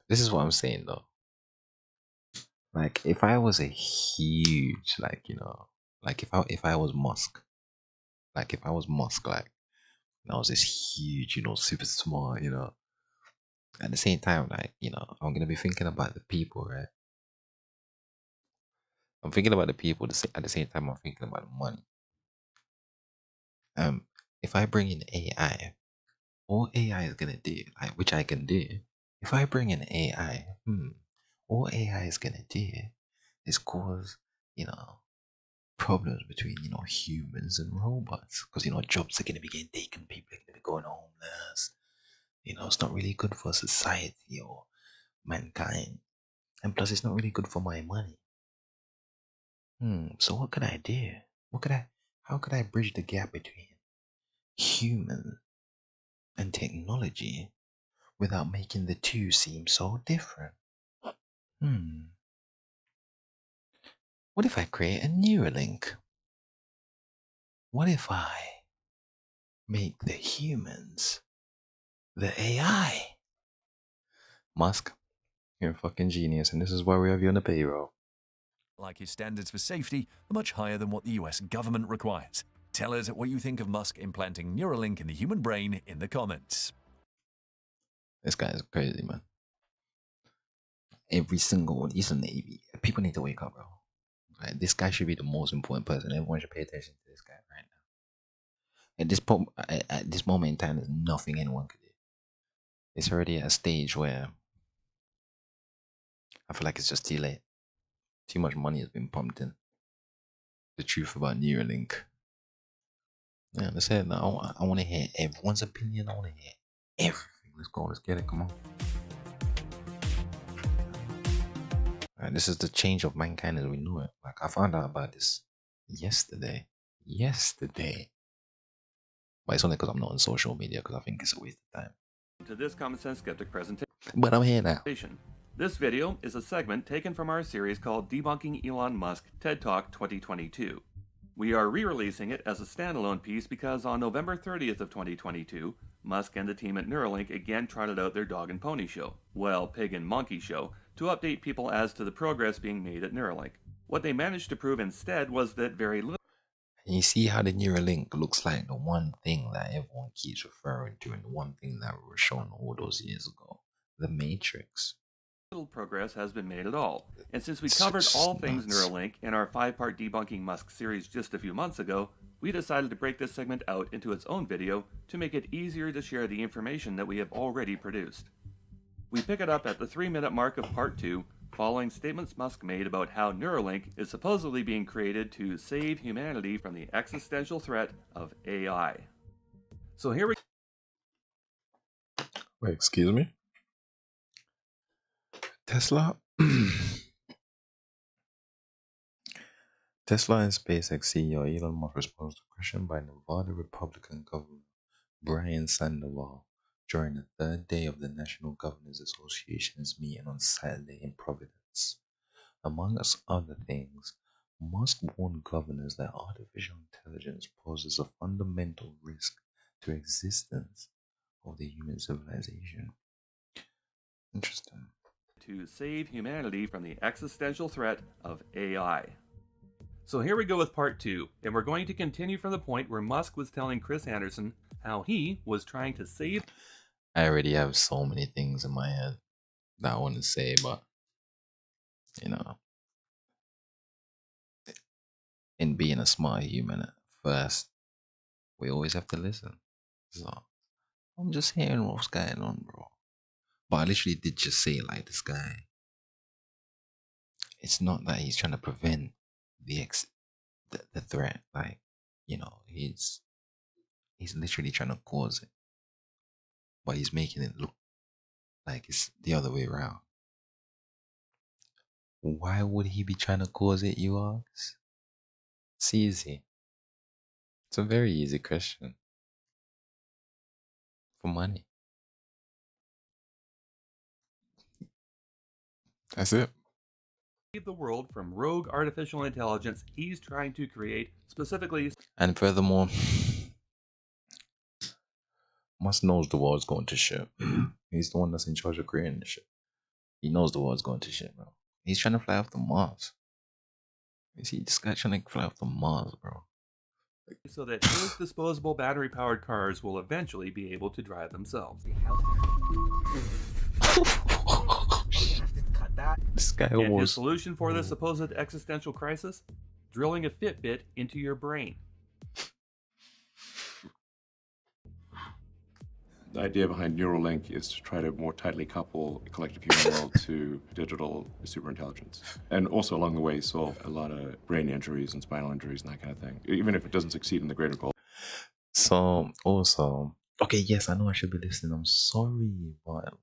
this is what I'm saying though. Like, if I was a huge, like, like if I was Musk, like if I was Musk, like, and I was this huge, super smart, at the same time, like, I'm gonna be thinking about the people, right? I'm thinking about the people at the same time I'm thinking about the money. If I bring in AI, all AI is gonna do, like, which I can do. If I bring in AI, all AI is gonna do is cause, problems between, humans and robots. Because, jobs are gonna be getting taken, people are gonna be going homeless. It's not really good for society or mankind. And plus it's not really good for my money. So what could I do? How could I bridge the gap between human and technology without making the two seem so different? What if I create a Neuralink? What if I make the humans the AI. Musk, you're a fucking genius, and this is why we have you on the payroll. Like his standards for safety are much higher than what the US government requires. Tell us what you think of Musk implanting Neuralink in the human brain in the comments. This guy is crazy, man. Every single one, he's a Navy. People need to wake up, bro. Right? This guy should be the most important person. Everyone should pay attention to this guy right now. At this moment in time, there's nothing anyone could do. It's already at a stage where I feel like it's just too late. Too much money has been pumped in. The truth about Neuralink. Yeah, let's say it now. I want to hear everyone's opinion. I want to hear everything. Let's go. Let's get it. Come on. Alright, this is the change of mankind as we know it. Like, I found out about this yesterday. But it's only because I'm not on social media, because I think it's a waste of time. To this Common Sense Skeptic presentation. But I'm here now. This video is a segment taken from our series called Debunking Elon Musk TED Talk 2022. We are re-releasing it as a standalone piece because on November 30th of 2022, Musk and the team at Neuralink again trotted out their dog and pony show, well, pig and monkey show, to update people as to the progress being made at Neuralink. What they managed to prove instead was that very little. And you see how the Neuralink looks like the one thing that everyone keeps referring to, and the one thing that we were shown all those years ago, the Matrix. Little progress has been made at all. And since we covered all things Neuralink in our 5-part Debunking Musk series just a few months ago, we decided to break this segment out into its own video to make it easier to share the information that we have already produced. We pick it up at the 3-minute mark of part 2, following statements Musk made about how Neuralink is supposedly being created to save humanity from the existential threat of AI. So here we... Wait, excuse me? Tesla? Tesla and SpaceX CEO Elon Musk responds to question by Nevada Republican Governor Brian Sandoval during the third day of the National Governors Association's meeting on Saturday in Providence. Among other things, Musk warned governors that artificial intelligence poses a fundamental risk to existence of the human civilization. Interesting. To save humanity from the existential threat of AI. So here we go with part 2, and we're going to continue from the point where Musk was telling Chris Anderson how he was trying to save... I already have so many things in my head that I want to say, but, you know, in being a smart human at first, we always have to listen. So, I'm just hearing what's going on, bro. But I literally did just say, like, this guy, it's not that he's trying to prevent the threat. Like, you know, he's literally trying to cause it. But he's making it look like it's the other way around. Why would he be trying to cause it, you ask? It's easy. It's a very easy question. For money. That's it. Save the world from rogue artificial intelligence he's trying to create, specifically... And furthermore, Musk knows the world's going to shit. He's the one that's in charge of creating this shit. He knows the world's going to shit, bro. He's trying to fly off to Mars. You see, this guy trying to fly off to Mars, bro. So that his disposable battery-powered cars will eventually be able to drive themselves. This guy And his almost... solution for this supposed existential crisis? Drilling a Fitbit into your brain. The idea behind Neuralink is to try to more tightly couple the collective human world to digital superintelligence. And also along the way solve a lot of brain injuries and spinal injuries and that kind of thing, even if it doesn't succeed in the greater goal. So, also... Okay, yes, I know I should be listening. I'm sorry, but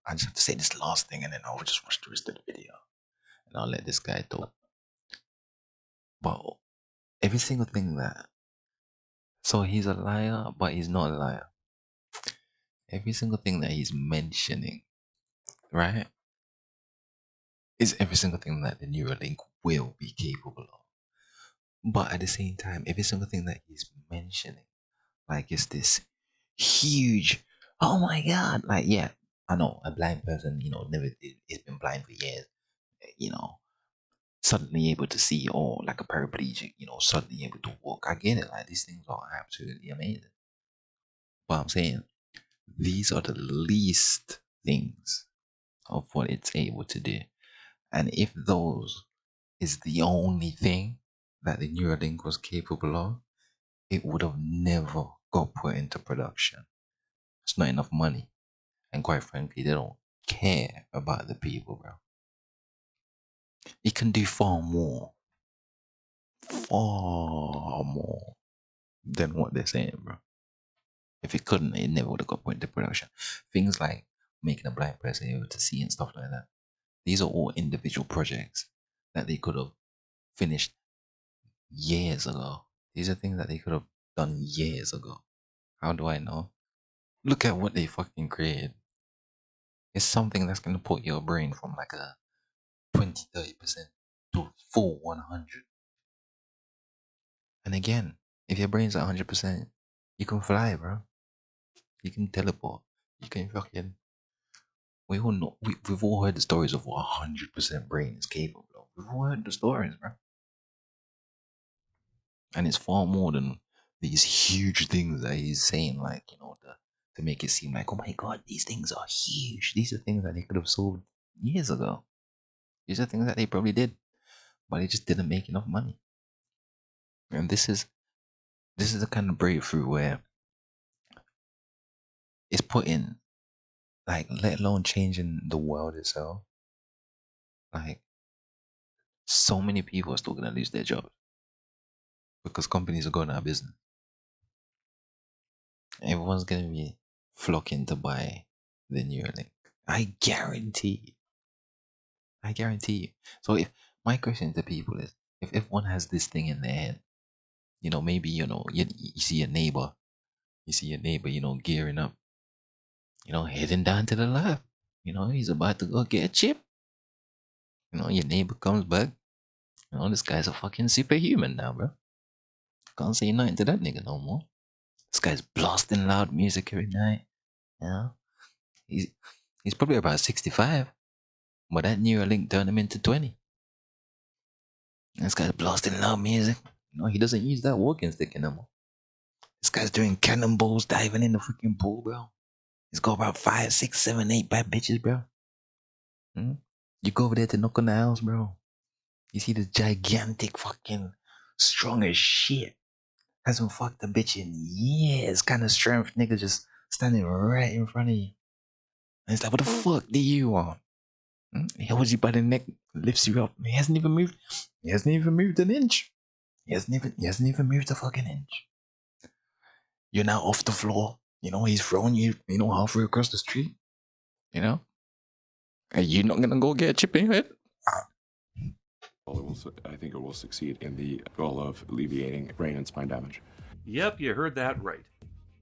I just have to say this last thing and then I'll just watch the rest of the video. And I'll let this guy talk. But every single thing that... So he's a liar, but he's not a liar. Every single thing that he's mentioning, right, is every single thing that the Neuralink will be capable of. But at the same time, every single thing that he's mentioning like it's this huge, oh my god, like yeah, I know a blind person, you know, never it's been blind for years, you know, suddenly able to see, or like a paraplegic, you know, suddenly able to walk. I get it, like these things are absolutely amazing. But I'm saying these are the least things of what it's able to do. And if those is the only thing that the Neuralink was capable of, it would have never got put into production. It's not enough money. And quite frankly, they don't care about the people, bro. It can do far more than what they're saying, bro. If it couldn't, it never would have got put into production. Things like making a blind person able to see and stuff like that. These are all individual projects that they could have finished years ago. These are things that they could have done years ago. How do I know? Look at what they fucking created. It's something that's going to put your brain from like a 20-30% to a full 100. And again, if your brain's at 100%, you can fly, bro. You can teleport. You can fucking... We all know, we've all heard the stories of what 100% brain is capable of. We've all heard the stories, bro. And it's far more than these huge things that he's saying, like, you know, to make it seem like, oh my god, these things are huge. These are things that they could have solved years ago. These are things that they probably did, but they just didn't make enough money. And this is the kind of breakthrough where it's putting, like, let alone changing the world itself. Like, so many people are still gonna lose their jobs because companies are going out of business. Everyone's gonna be flocking to buy the Neuralink. I guarantee you. I guarantee you. So if my question to people is, if everyone has this thing in their head, you know, maybe, you know, you see a neighbor, you know, gearing up, you know, heading down to the lab. You know, he's about to go get a chip. You know, your neighbor comes back. You know, this guy's a fucking superhuman now, bro. Can't say nothing to that nigga no more. This guy's blasting loud music every night. You know, he's probably about 65, but that Neuralink turned him into 20. This guy's blasting loud music. You know, he doesn't use that walking stick anymore. This guy's doing cannonballs, diving in the freaking pool, bro. He's got about 5, 6, 7, 8 bad bitches, bro. You go over there to knock on the house, bro. You see this gigantic fucking strong as shit. Hasn't fucked a bitch in years. Kind of strength nigga just standing right in front of you. And it's like, what the fuck do you want? He holds you by the neck, lifts you up. He hasn't even moved. He hasn't even moved an inch. He hasn't even moved a fucking inch. You're now off the floor. You know, he's throwing you, you know, halfway across the street. You know? Are you not gonna go get a chip in your head? I think it will succeed in the goal of alleviating brain and spine damage. Yep, you heard that right.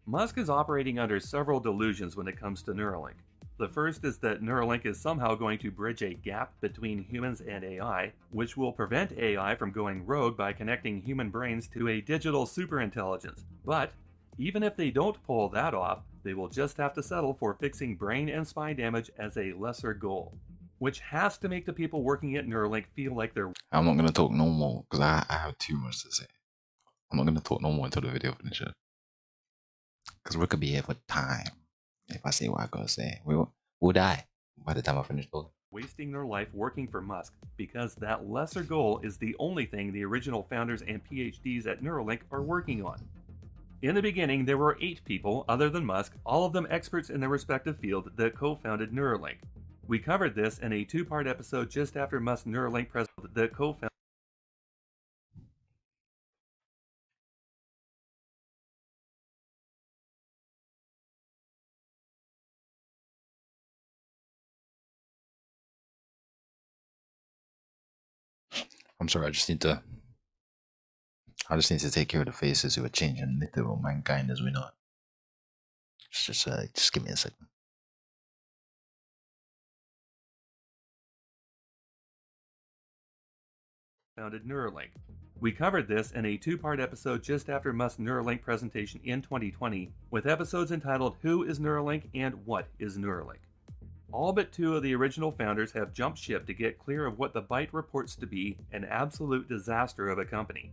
Musk is operating under several delusions when it comes to Neuralink. The first is that Neuralink is somehow going to bridge a gap between humans and AI, which will prevent AI from going rogue by connecting human brains to a digital superintelligence. But even if they don't pull that off, they will just have to settle for fixing brain and spine damage as a lesser goal, which has to make the people working at Neuralink feel like they're... I'm not gonna talk no more because I have too much to say. I'm not gonna talk no more until the video finishes. Because we could be here for time. If I say what I gotta say, we'll die by the time I finish talking. wasting their life working for Musk, because that lesser goal is the only thing the original founders and PhDs at Neuralink are working on. In the beginning, there were 8 people, other than Musk, all of them experts in their respective field, that co-founded Neuralink. We covered this in a 2-part episode just after Musk's Neuralink president that co-founded. I'm sorry, I just need to take care of the faces who are changing literal mankind as we know it. Just give me a second. Founded Neuralink. We covered this in a two-part episode just after Musk's Neuralink presentation in 2020, with episodes entitled Who is Neuralink and What is Neuralink. All but two of the original founders have jumped ship to get clear of what the Byte reports to be an absolute disaster of a company.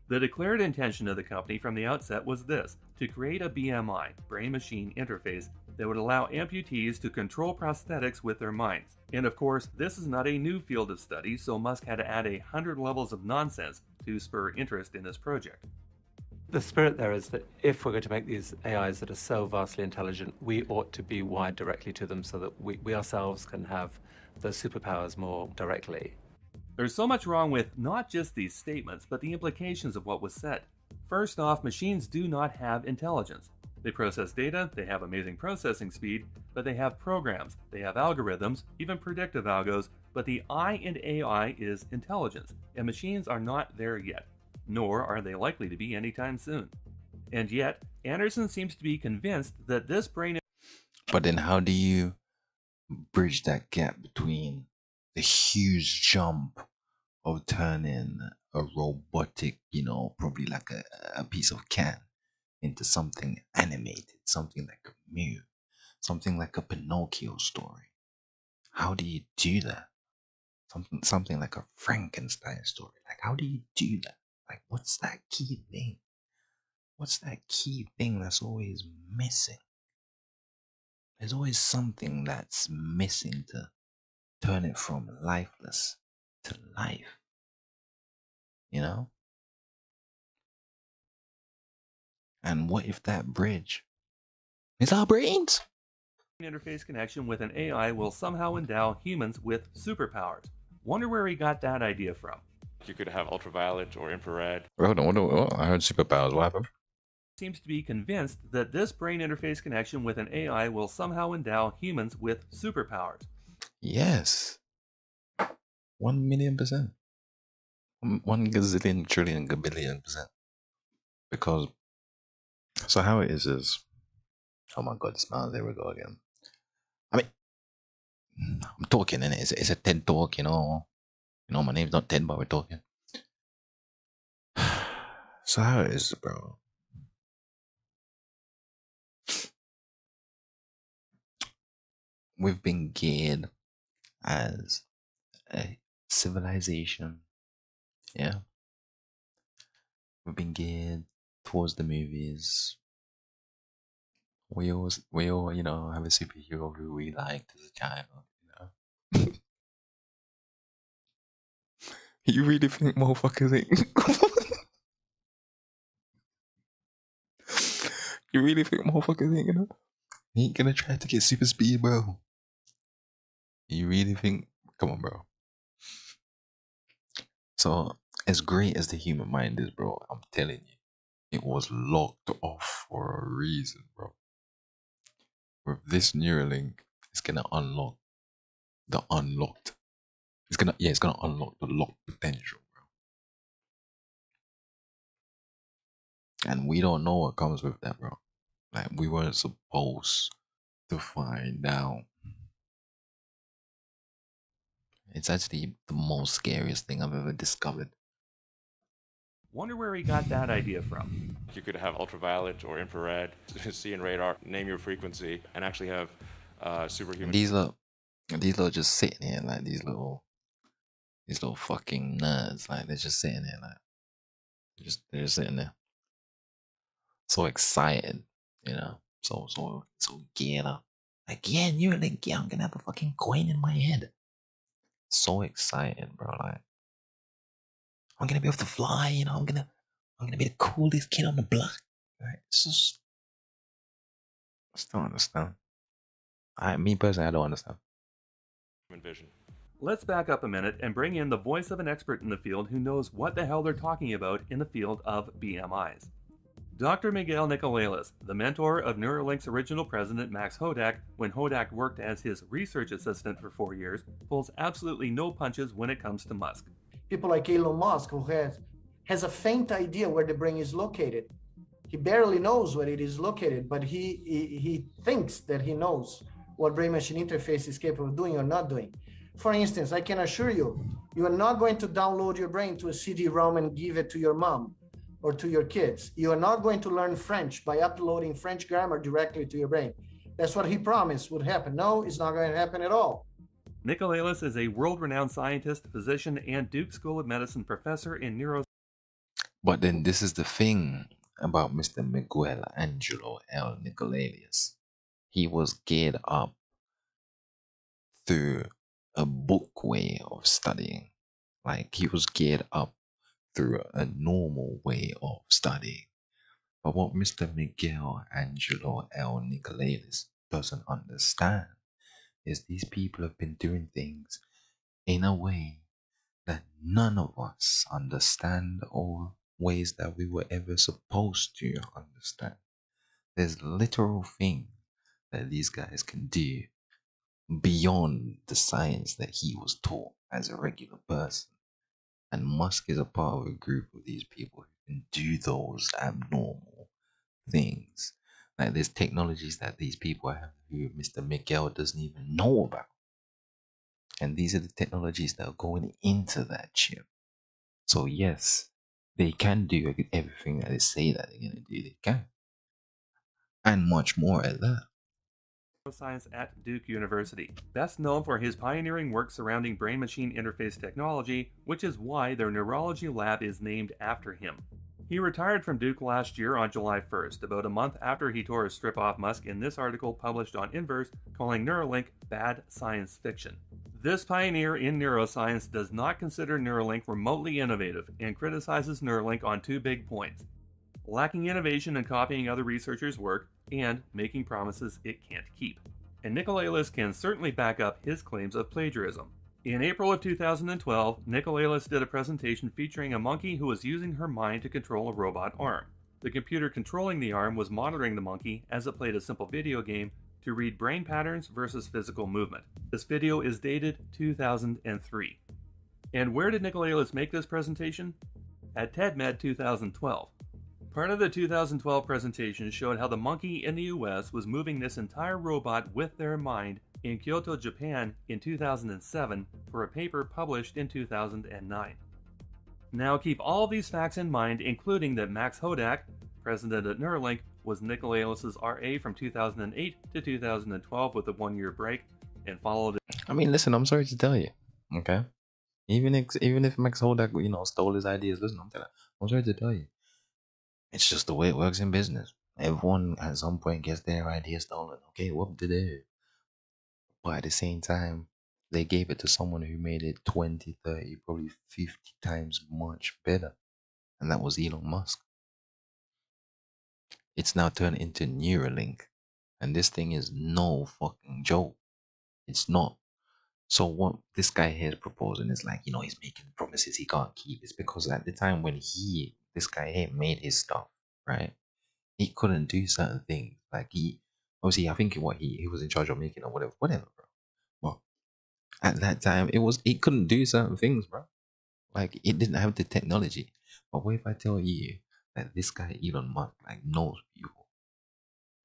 The declared intention of the company from the outset was this: to create a BMI, brain-machine interface, that would allow amputees to control prosthetics with their minds. And of course, this is not a new field of study, so Musk had to add 100 levels of nonsense to spur interest in this project. The spirit there is that if we're going to make these AIs that are so vastly intelligent, we ought to be wired directly to them so that we ourselves can have those superpowers more directly. There's so much wrong with not just these statements, but the implications of what was said. First off, machines do not have intelligence. They process data, they have amazing processing speed, but they have programs, they have algorithms, even predictive algos, but the I in AI is intelligence, and machines are not there yet, nor are they likely to be anytime soon. And yet, Anderson seems to be convinced that this brain... But then how do you bridge that gap between the huge jump of turning a robotic, probably like a piece of can, into something animated, something that could move, something like a Pinocchio story? How do you do that? Something like a Frankenstein story. Like, how do you do that? Like, what's that key thing? What's that key thing that's always missing? There's always something that's missing to turn it from lifeless to life. And what if that bridge is our brains? Interface connection with an AI will somehow endow humans with superpowers. Wonder where he got that idea from. You could have ultraviolet or infrared. Hold on, I heard superpowers. What happened? Seems to be convinced that this brain interface connection with an AI will somehow endow humans with superpowers. Yes. 1,000,000%. 1 gazillion trillion gabillion%. Because, so how it is, oh my god, now there we go again. I mean, I'm talking, and it's a TED talk, my name's not Ted, but we're talking. So how it is, bro? We've been geared as a civilization, yeah. We've been geared towards the movies. We all, have a superhero who we liked as a child, You really think motherfuckers ain't... You really think motherfuckers ain't gonna try to get super speed, bro? You really think... Come on, bro. So, as great as the human mind is, bro, I'm telling you, it was locked off for a reason, bro. With this Neuralink, it's gonna unlock the unlocked. It's gonna unlock the locked potential, bro. And we don't know what comes with that, bro. Like, we weren't supposed to find out. It's actually the most scariest thing I've ever discovered. Wonder where he got that idea from. You could have ultraviolet or infrared, see in radar, name your frequency, and actually have superhuman... These are just sitting here like these little fucking nerds. Like, they're just sitting there like, they're just sitting there. So excited, so geared up. Like, yeah, Neuralink, yeah, I'm gonna have a fucking coin in my head. So excited, bro. Like, I'm gonna be able to fly, I'm gonna be the coolest kid on the block. Right? It's just, I still don't understand. Me personally, I don't understand. Vision. Let's back up a minute and bring in the voice of an expert in the field who knows what the hell they're talking about in the field of BMIs. Dr. Miguel Nicolelis, the mentor of Neuralink's original president Max Hodak, when Hodak worked as his research assistant for 4 years, pulls absolutely no punches when it comes to Musk. People like Elon Musk, who has a faint idea where the brain is located. He barely knows where it is located, but he thinks that he knows what brain-machine interface is capable of doing or not doing. For instance, I can assure you, you are not going to download your brain to a CD-ROM and give it to your mom or to your kids. You are not going to learn French by uploading French grammar directly to your brain. That's what he promised would happen. No, it's not going to happen at all. Nikolaos is a world-renowned scientist, physician, and Duke School of Medicine professor in neuroscience. But then this is the thing about Mr. Miguel Angelo L. Nicolaus. He was geared up through a book way of studying. Like he was geared up through a normal way of studying. But what Mr. Miguel Angelo L. Nicolaus doesn't understand is these people have been doing things in a way that none of us understand or ways that we were ever supposed to understand. There's literal things that these guys can do beyond the science that he was taught as a regular person. And Musk is a part of a group of these people who can do those abnormal things. Like there's technologies that these people have who Mr. Miguel doesn't even know about. And these are the technologies that are going into that chip. So yes, they can do everything that they say that they're going to do. They can. And much more at that. Neuroscience at Duke University, best known for his pioneering work surrounding brain-machine interface technology, which is why their neurology lab is named after him. He retired from Duke last year on July 1st, about a month after he tore his strip off Musk in this article published on Inverse calling Neuralink bad science fiction. This pioneer in neuroscience does not consider Neuralink remotely innovative and criticizes Neuralink on two big points: lacking innovation and copying other researchers' work, and making promises it can't keep. And Nikolaos can certainly back up his claims of plagiarism. In April of 2012, Nikolaos did a presentation featuring a monkey who was using her mind to control a robot arm. The computer controlling the arm was monitoring the monkey as it played a simple video game to read brain patterns versus physical movement. This video is dated 2003. And where did Nikolaos make this presentation? At TEDMed 2012. Part of the 2012 presentation showed how the monkey in the US was moving this entire robot with their mind in Kyoto, Japan in 2007 for a paper published in 2009. Now keep all these facts in mind, including that Max Hodak, president at Neuralink, was Nikolaos' RA from 2008 to 2012 with a 1-year break, and followed. I mean, listen, I'm sorry to tell you, okay? Even if Max Hodak, stole his ideas, listen, I'm sorry to tell you. It's just the way it works in business. Everyone at some point gets their idea stolen. Okay, what did they do? But at the same time, they gave it to someone who made it 20, 30, probably 50 times much better. And that was Elon Musk. It's now turned into Neuralink. And this thing is no fucking joke. It's not. So what this guy here is proposing is like, he's making promises he can't keep. It's because at the time when this guy here made his stuff, right? He couldn't do certain things. Like obviously, I think he was in charge of making or whatever, bro. But at that time, it couldn't do certain things, bro. Like it didn't have the technology. But what if I tell you that this guy Elon Musk knows people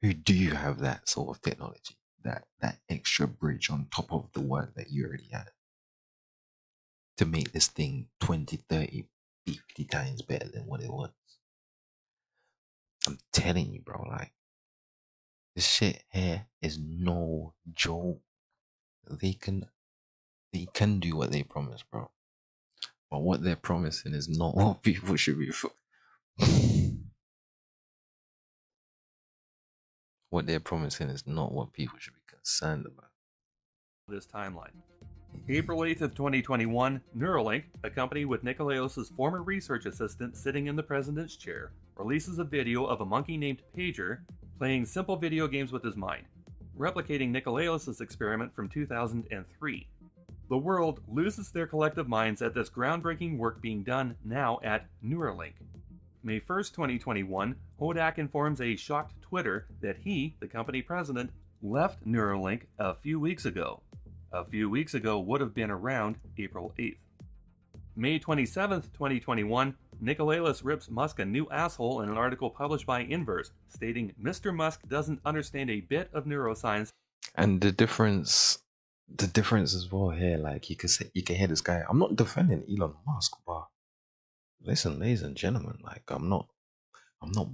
who do have that sort of technology, that extra bridge on top of the work that you already had to make this thing 20, 30, 50 times better than what it was? I'm telling you, bro, this shit here is no joke. They can do what they promise, bro. But what they're promising is not what people should be what they're promising is not what people should be concerned about. This timeline. April 8th of 2021, Neuralink, a company with Nikolaos' former research assistant sitting in the president's chair, releases a video of a monkey named Pager playing simple video games with his mind, replicating Nikolaos' experiment from 2003. The world loses their collective minds at this groundbreaking work being done now at Neuralink. May 1st, 2021, Hodak informs a shocked Twitter that he, the company president, left Neuralink a few weeks ago. A few weeks ago would have been around April 8th. May 27th, 2021, Nikolaos rips Musk a new asshole in an article published by Inverse, stating Mr. Musk doesn't understand a bit of neuroscience. And the difference the difference as well here, like you could say, you can hear this guy. I'm not defending Elon Musk, but listen, ladies and gentlemen, like I'm not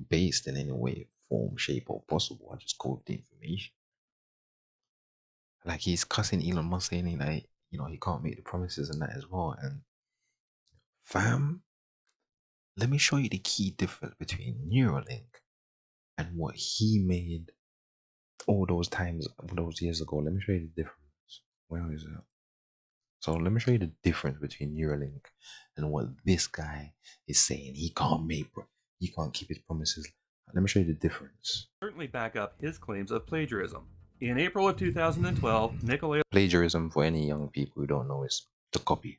based in any way, form, shape, or possible. I just quote the information. Like he's cussing Elon Musk, saying he, like, you know, he can't make the promises and that as well. And fam, let me show you the key difference between Neuralink and what he made all those times, those years ago. Let me show you the difference. Where is it? So let me show you the difference between Neuralink and what this guy is saying. He can't keep his promises. Let me show you the difference. Certainly back up his claims of plagiarism. In April of 2012, Nikolai Plagiarism, for any young people who don't know, is to copy.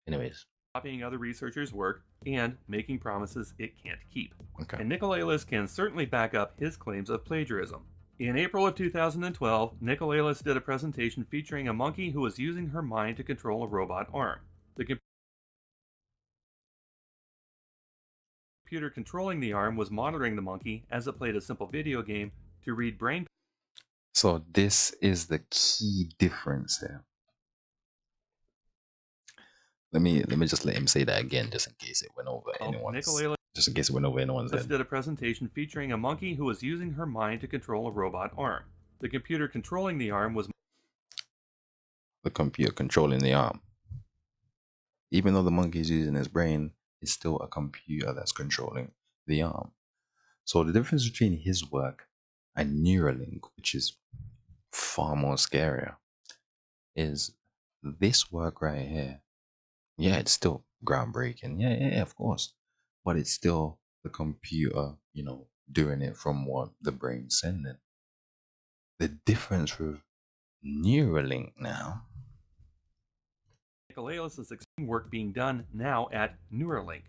Anyways. Copying other researchers' work and making promises it can't keep. Okay. And Nikolaitis can certainly back up his claims of plagiarism. In April of 2012, Nikolaitis did a presentation featuring a monkey who was using her mind to control a robot arm. The computer controlling the arm was monitoring the monkey as it played a simple video game to read brain. So this is the key difference here. Let me just let him say that again, just in case it went over anyone's. Just in case it went over anyone's head. Did a presentation featuring a monkey who was using her mind to control a robot arm. The computer controlling the arm was the computer controlling the arm. Even though the monkey is using his brain, it's still a computer that's controlling the arm. So the difference between his work and Neuralink, which is far more scarier, is this work right here. Yeah, it's still groundbreaking. Yeah, of course. But it's still the computer, you know, doing it from what the brain's sending. The difference with Neuralink now. Nikolaitis' work being done now at Neuralink.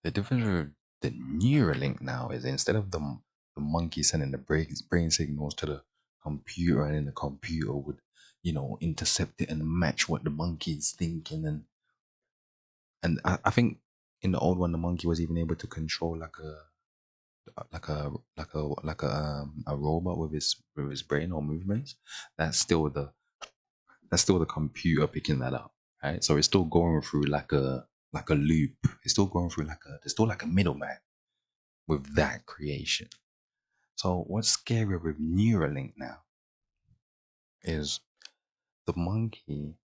The difference with the Neuralink now is instead of the monkey sending the brain signals to the computer, and then the computer would, you know, intercept it and match what the monkey is thinking, and I think in the old one the monkey was even able to control a robot with his brain or movements. That's still the computer picking that up, right? So it's still going through like a loop. It's still going through there's still like a middleman with that creation. So what's scarier with Neuralink now is the monkey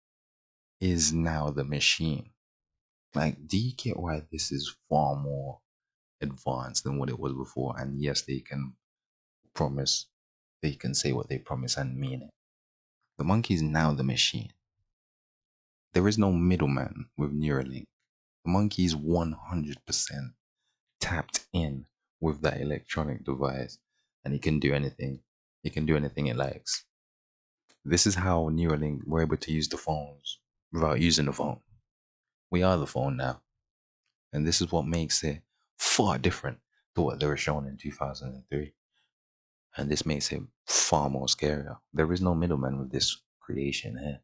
is now the machine. Like, do you get why this is far more advanced than what it was before? And yes, they can promise, they can say what they promise and mean it. The monkey is now the machine. There is no middleman with Neuralink. The monkey is 100% tapped in with that electronic device, and it can do anything. It can do anything it likes. This is how Neuralink were able to use the phones without using the phone. We are the phone now. And this is what makes it far different to what they were shown in 2003. And this makes it far more scarier. There is no middleman with this creation here.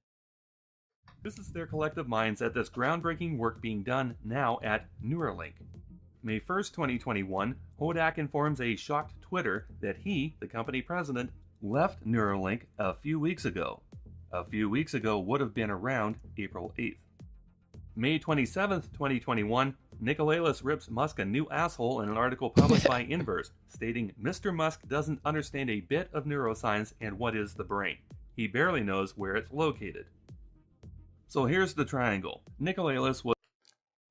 This is their collective minds at this groundbreaking work being done now at Neuralink. May 1st, 2021, Hodak informs a shocked Twitter that he, the company president, left Neuralink a few weeks ago. A few weeks ago would have been around April 8th. May 27th, 2021, Nikolaitis rips Musk a new asshole in an article published by Inverse, stating Mr. Musk doesn't understand a bit of neuroscience and what is the brain. He barely knows where it's located. So here's the triangle. Nikolaitis was...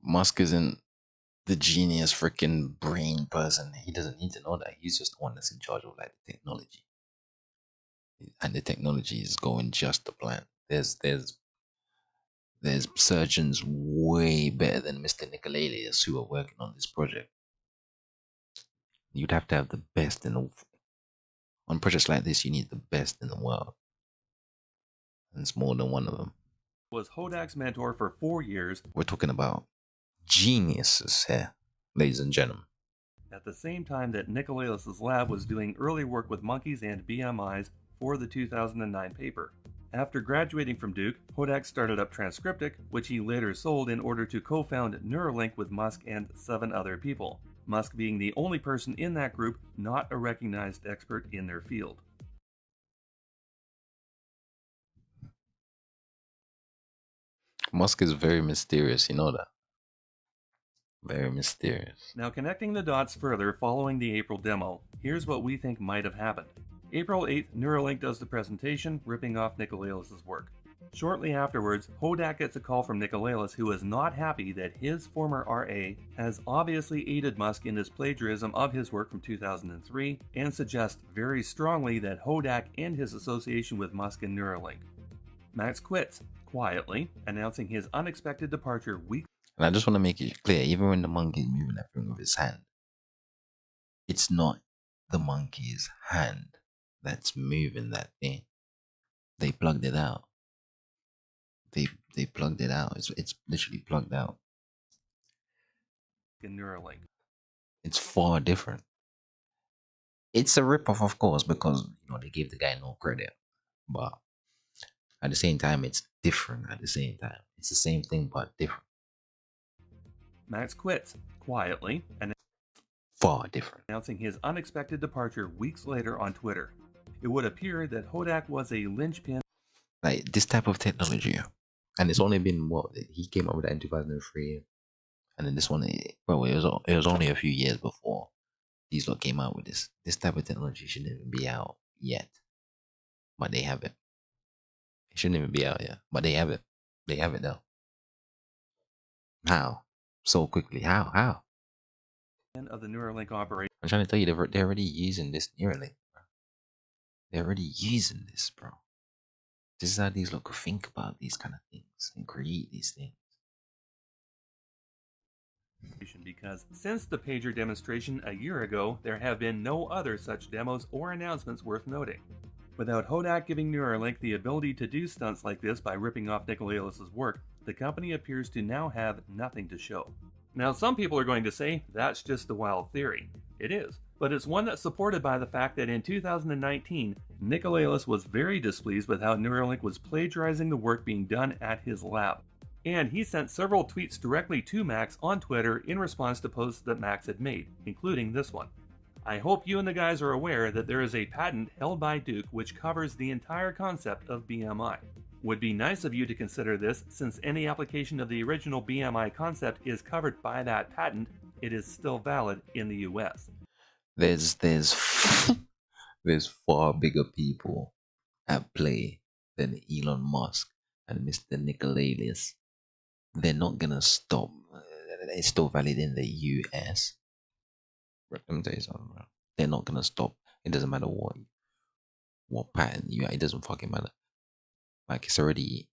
Musk isn't the genius freaking brain person. He doesn't need to know that. He's just the one that's in charge of like the technology. And the technology is going just to plan. There's surgeons way better than Mr. Nikolaitis who are working on this project. You'd have to have the best in the... On projects like this, you need the best in the world. And it's more than one of them. Was Hodak's mentor for 4 years. We're talking about geniuses here, ladies and gentlemen. At the same time that Nikolaitis' lab was doing early work with monkeys and BMIs for the 2009 paper. After graduating from Duke, Hodak started up Transcriptic, which he later sold in order to co-found Neuralink with Musk and 7 other people, Musk being the only person in that group not a recognized expert in their field. Musk is very mysterious, you know that. Very mysterious. Now, connecting the dots further following the April demo, here's what we think might have happened. April 8th, Neuralink does the presentation, ripping off Nikolaos' work. Shortly afterwards, Hodak gets a call from Nikolaos, who is not happy that his former RA has obviously aided Musk in his plagiarism of his work from 2003, and suggests very strongly that Hodak end his association with Musk and Neuralink. Max quits, quietly, announcing his unexpected departure weeks. And I just want to make it clear, even when the monkey's moving that thing with his hand, it's not the monkey's hand that's moving that thing. They plugged it out. They plugged it out. It's literally plugged out. In Neuralink. It's far different. It's a ripoff, of course, because you know they gave the guy no credit. But at the same time, it's different. At the same time, it's the same thing but different. Max quits, quietly, and far different, announcing his unexpected departure weeks later on Twitter. It would appear that Hodak was a linchpin. Like this type of technology, and it's only been what he came up with that in 2003, and then this one, well, it was only a few years before these lot came out with this. This type of technology shouldn't even be out yet, but they have it. It shouldn't even be out yet, but they have it. They have it now. How? So quickly? How? Of the Neuralink operation. I'm trying to tell you, they're already using this Neuralink, bro. They're already using this, bro. This is how these lot could think about these kind of things and create these things. Because since the pager demonstration a year ago, there have been no other such demos or announcements worth noting. Without Hodak giving Neuralink the ability to do stunts like this by ripping off Nikolaos' work, the company appears to now have nothing to show. Now, some people are going to say that's just a wild theory. It is, but it's one that's supported by the fact that in 2019, Nikolaos was very displeased with how Neuralink was plagiarizing the work being done at his lab. And he sent several tweets directly to Max on Twitter in response to posts that Max had made, including this one. I hope you and the guys are aware that there is a patent held by Duke which covers the entire concept of BMI. Would be nice of you to consider this, since any application of the original BMI concept is covered by that patent. It is still valid in the US. There's far bigger people at play than Elon Musk and Mr. Nikolaos. They're not gonna stop. It's still valid in the US. Let me tell you something, bro. They're not gonna stop. It doesn't matter what patent you have. It doesn't fucking matter. Like it's already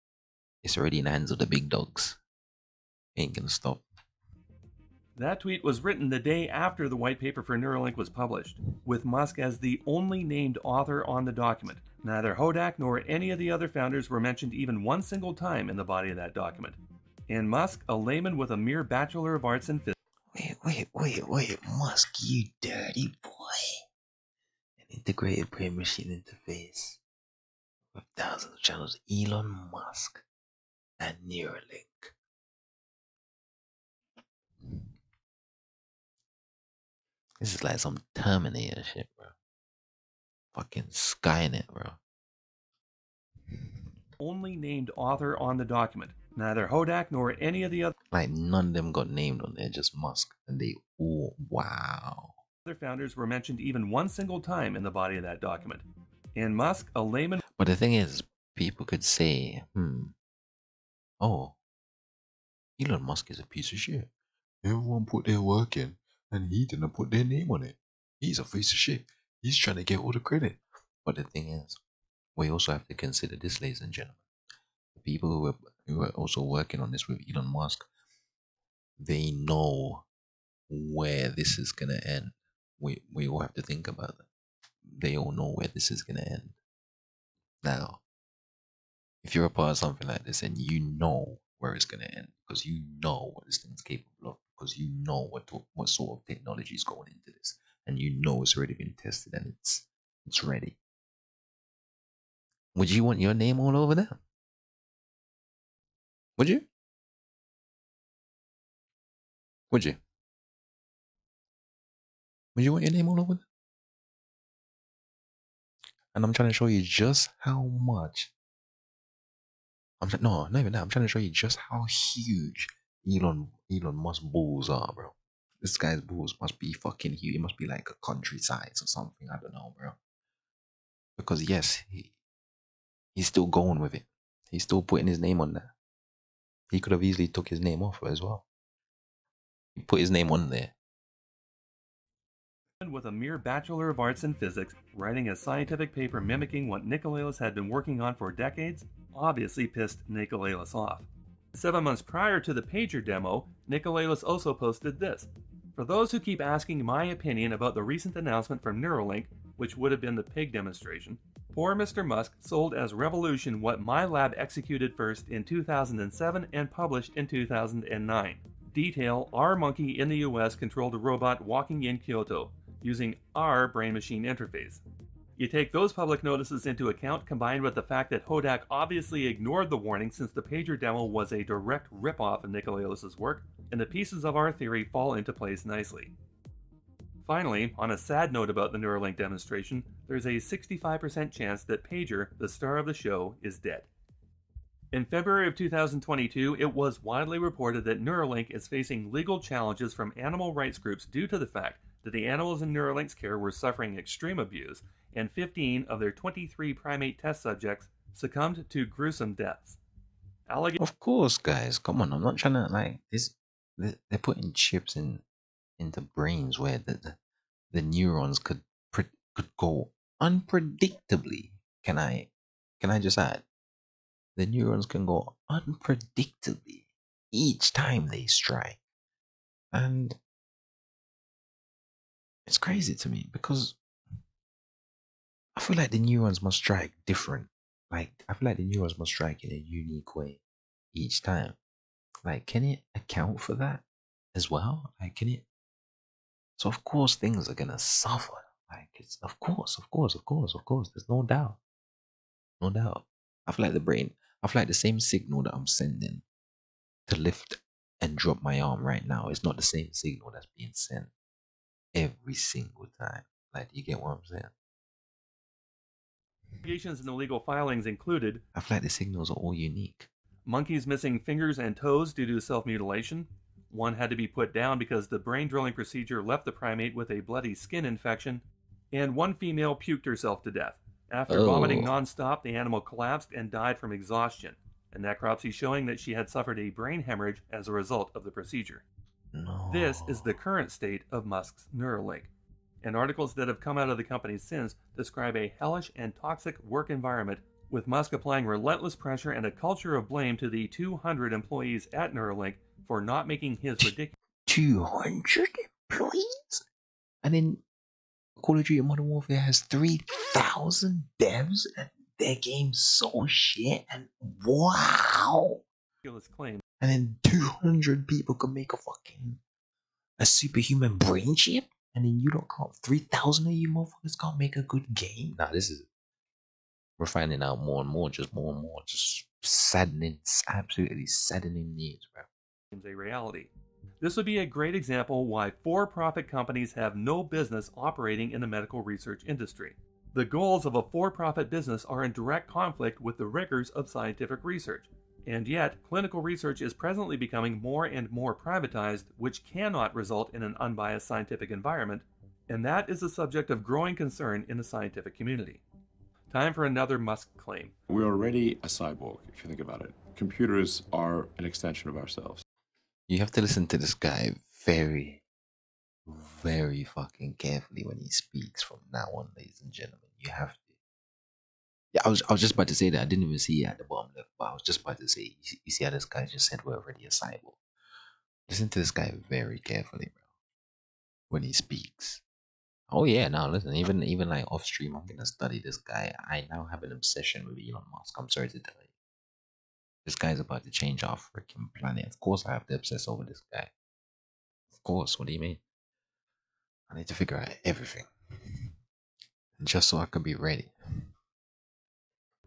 in the hands of the big dogs. Ain't gonna stop. That tweet was written the day after the white paper for Neuralink was published, with Musk as the only named author on the document. Neither Hodak nor any of the other founders were mentioned even one single time in the body of that document. And Musk, a layman with a mere Bachelor of Arts in Physics. Wait, Musk, you dirty boy. An integrated brain machine interface with thousands of channels. Elon Musk and Neuralink. This is like some Terminator shit, bro. Fucking Skynet, bro. Only named author on the document. Neither Hodak nor any of the other. Like none of them got named on there, just Musk. And they all, wow. Other founders were mentioned even one single time in the body of that document. And Musk, a layman. But the thing is, people could say, oh, Elon Musk is a piece of shit. Everyone put their work in, and he didn't put their name on it. He's a piece of shit. He's trying to get all the credit. But the thing is, we also have to consider this, ladies and gentlemen. The people who are also working on this with Elon Musk, they know where this is gonna end. We all have to think about that. They all know where this is gonna end. Now, if you're a part of something like this and you know where it's gonna end, because you know what this thing's capable of, because you know what sort of technology is going into this, and you know it's already been tested and it's ready. Would you want your name all over there? Would you? Would you? Would you want your name all over there? And I'm trying to show you just how much No, not even that. I'm trying to show you just how huge Elon Musk balls are, bro. This guy's balls must be fucking huge. It must be like a country size or something. I don't know, bro. Because yes, he's still going with it. He's still putting his name on that. He could have easily took his name off as well. He put his name on there. With a mere Bachelor of Arts in Physics, writing a scientific paper mimicking what Nikolaos had been working on for decades obviously pissed Nikolaos off. 7 months prior to the pager demo, Nikolaos also posted this. For those who keep asking my opinion about the recent announcement from Neuralink, which would have been the pig demonstration, poor Mr. Musk sold as revolution what my lab executed first in 2007 and published in 2009. Detail, our monkey in the US controlled a robot walking in Kyoto, using our brain-machine interface. You take those public notices into account, combined with the fact that Hodak obviously ignored the warning since the pager demo was a direct rip-off of Nikolaos' work, and the pieces of our theory fall into place nicely. Finally, on a sad note about the Neuralink demonstration, there's a 65% chance that Pager, the star of the show, is dead. In February of 2022, it was widely reported that Neuralink is facing legal challenges from animal rights groups due to the fact that the animals in Neuralink's care were suffering extreme abuse, and 15 of their 23 primate test subjects succumbed to gruesome deaths. Of course, guys. Come on, I'm not trying to like this. They're putting chips into brains where the neurons could go unpredictably. Can I just add? The neurons can go unpredictably each time they strike, and it's crazy to me because I feel like the neurons must strike different. Like, I feel like the neurons must strike in a unique way each time. Like, can it account for that as well? Like, can it? So of course things are gonna suffer. Like, it's of course. There's no doubt. No doubt. I feel like the brain. I feel like the same signal that I'm sending to lift and drop my arm right now is not the same signal that's being sent every single time. Like, do you get what I'm saying? Allegations in the legal filings included, I feel like the signals are all unique. monkeys missing fingers and toes due to self-mutilation. One had to be put down because the brain drilling procedure left the primate with a bloody skin infection. And one female puked herself to death. After vomiting nonstop, the animal collapsed and died from exhaustion. A necropsy showing that she had suffered a brain hemorrhage as a result of the procedure. No. This is the current state of Musk's Neuralink. And articles that have come out of the company since describe a hellish and toxic work environment, with Musk applying relentless pressure and a culture of blame to the 200 employees at Neuralink for not making his ridiculous 200 employees? And then Call of Duty Modern Warfare has 3,000 devs and their game's so shit and wow. claim. And then 200 people can make a superhuman brain chip, and then you don't count 3,000 of you motherfuckers can't make a good game. Nah, we're finding out more and more, just saddening, absolutely saddening news, bro. A reality. This would be a great example why for-profit companies have no business operating in the medical research industry. The goals of a for-profit business are in direct conflict with the rigors of scientific research. And yet, clinical research is presently becoming more and more privatized, which cannot result in an unbiased scientific environment, and that is a subject of growing concern in the scientific community. Time for another Musk claim. We're already a cyborg, if you think about it. Computers are an extension of ourselves. You have to listen to this guy very, very fucking carefully when he speaks from now on, ladies and gentlemen. You have to. Yeah, I was just about to say that. I didn't even see it at the bottom left, but I was just about to say, you see how this guy just said we're already a cyborg. Listen to this guy very carefully, bro, when he speaks. Oh yeah, now listen, even like off stream, I'm gonna study this guy. I now have an obsession with Elon Musk. I'm sorry to tell you. This guy's about to change our freaking planet. Of course I have to obsess over this guy. Of course, what do you mean? I need to figure out everything. Just so I can be ready.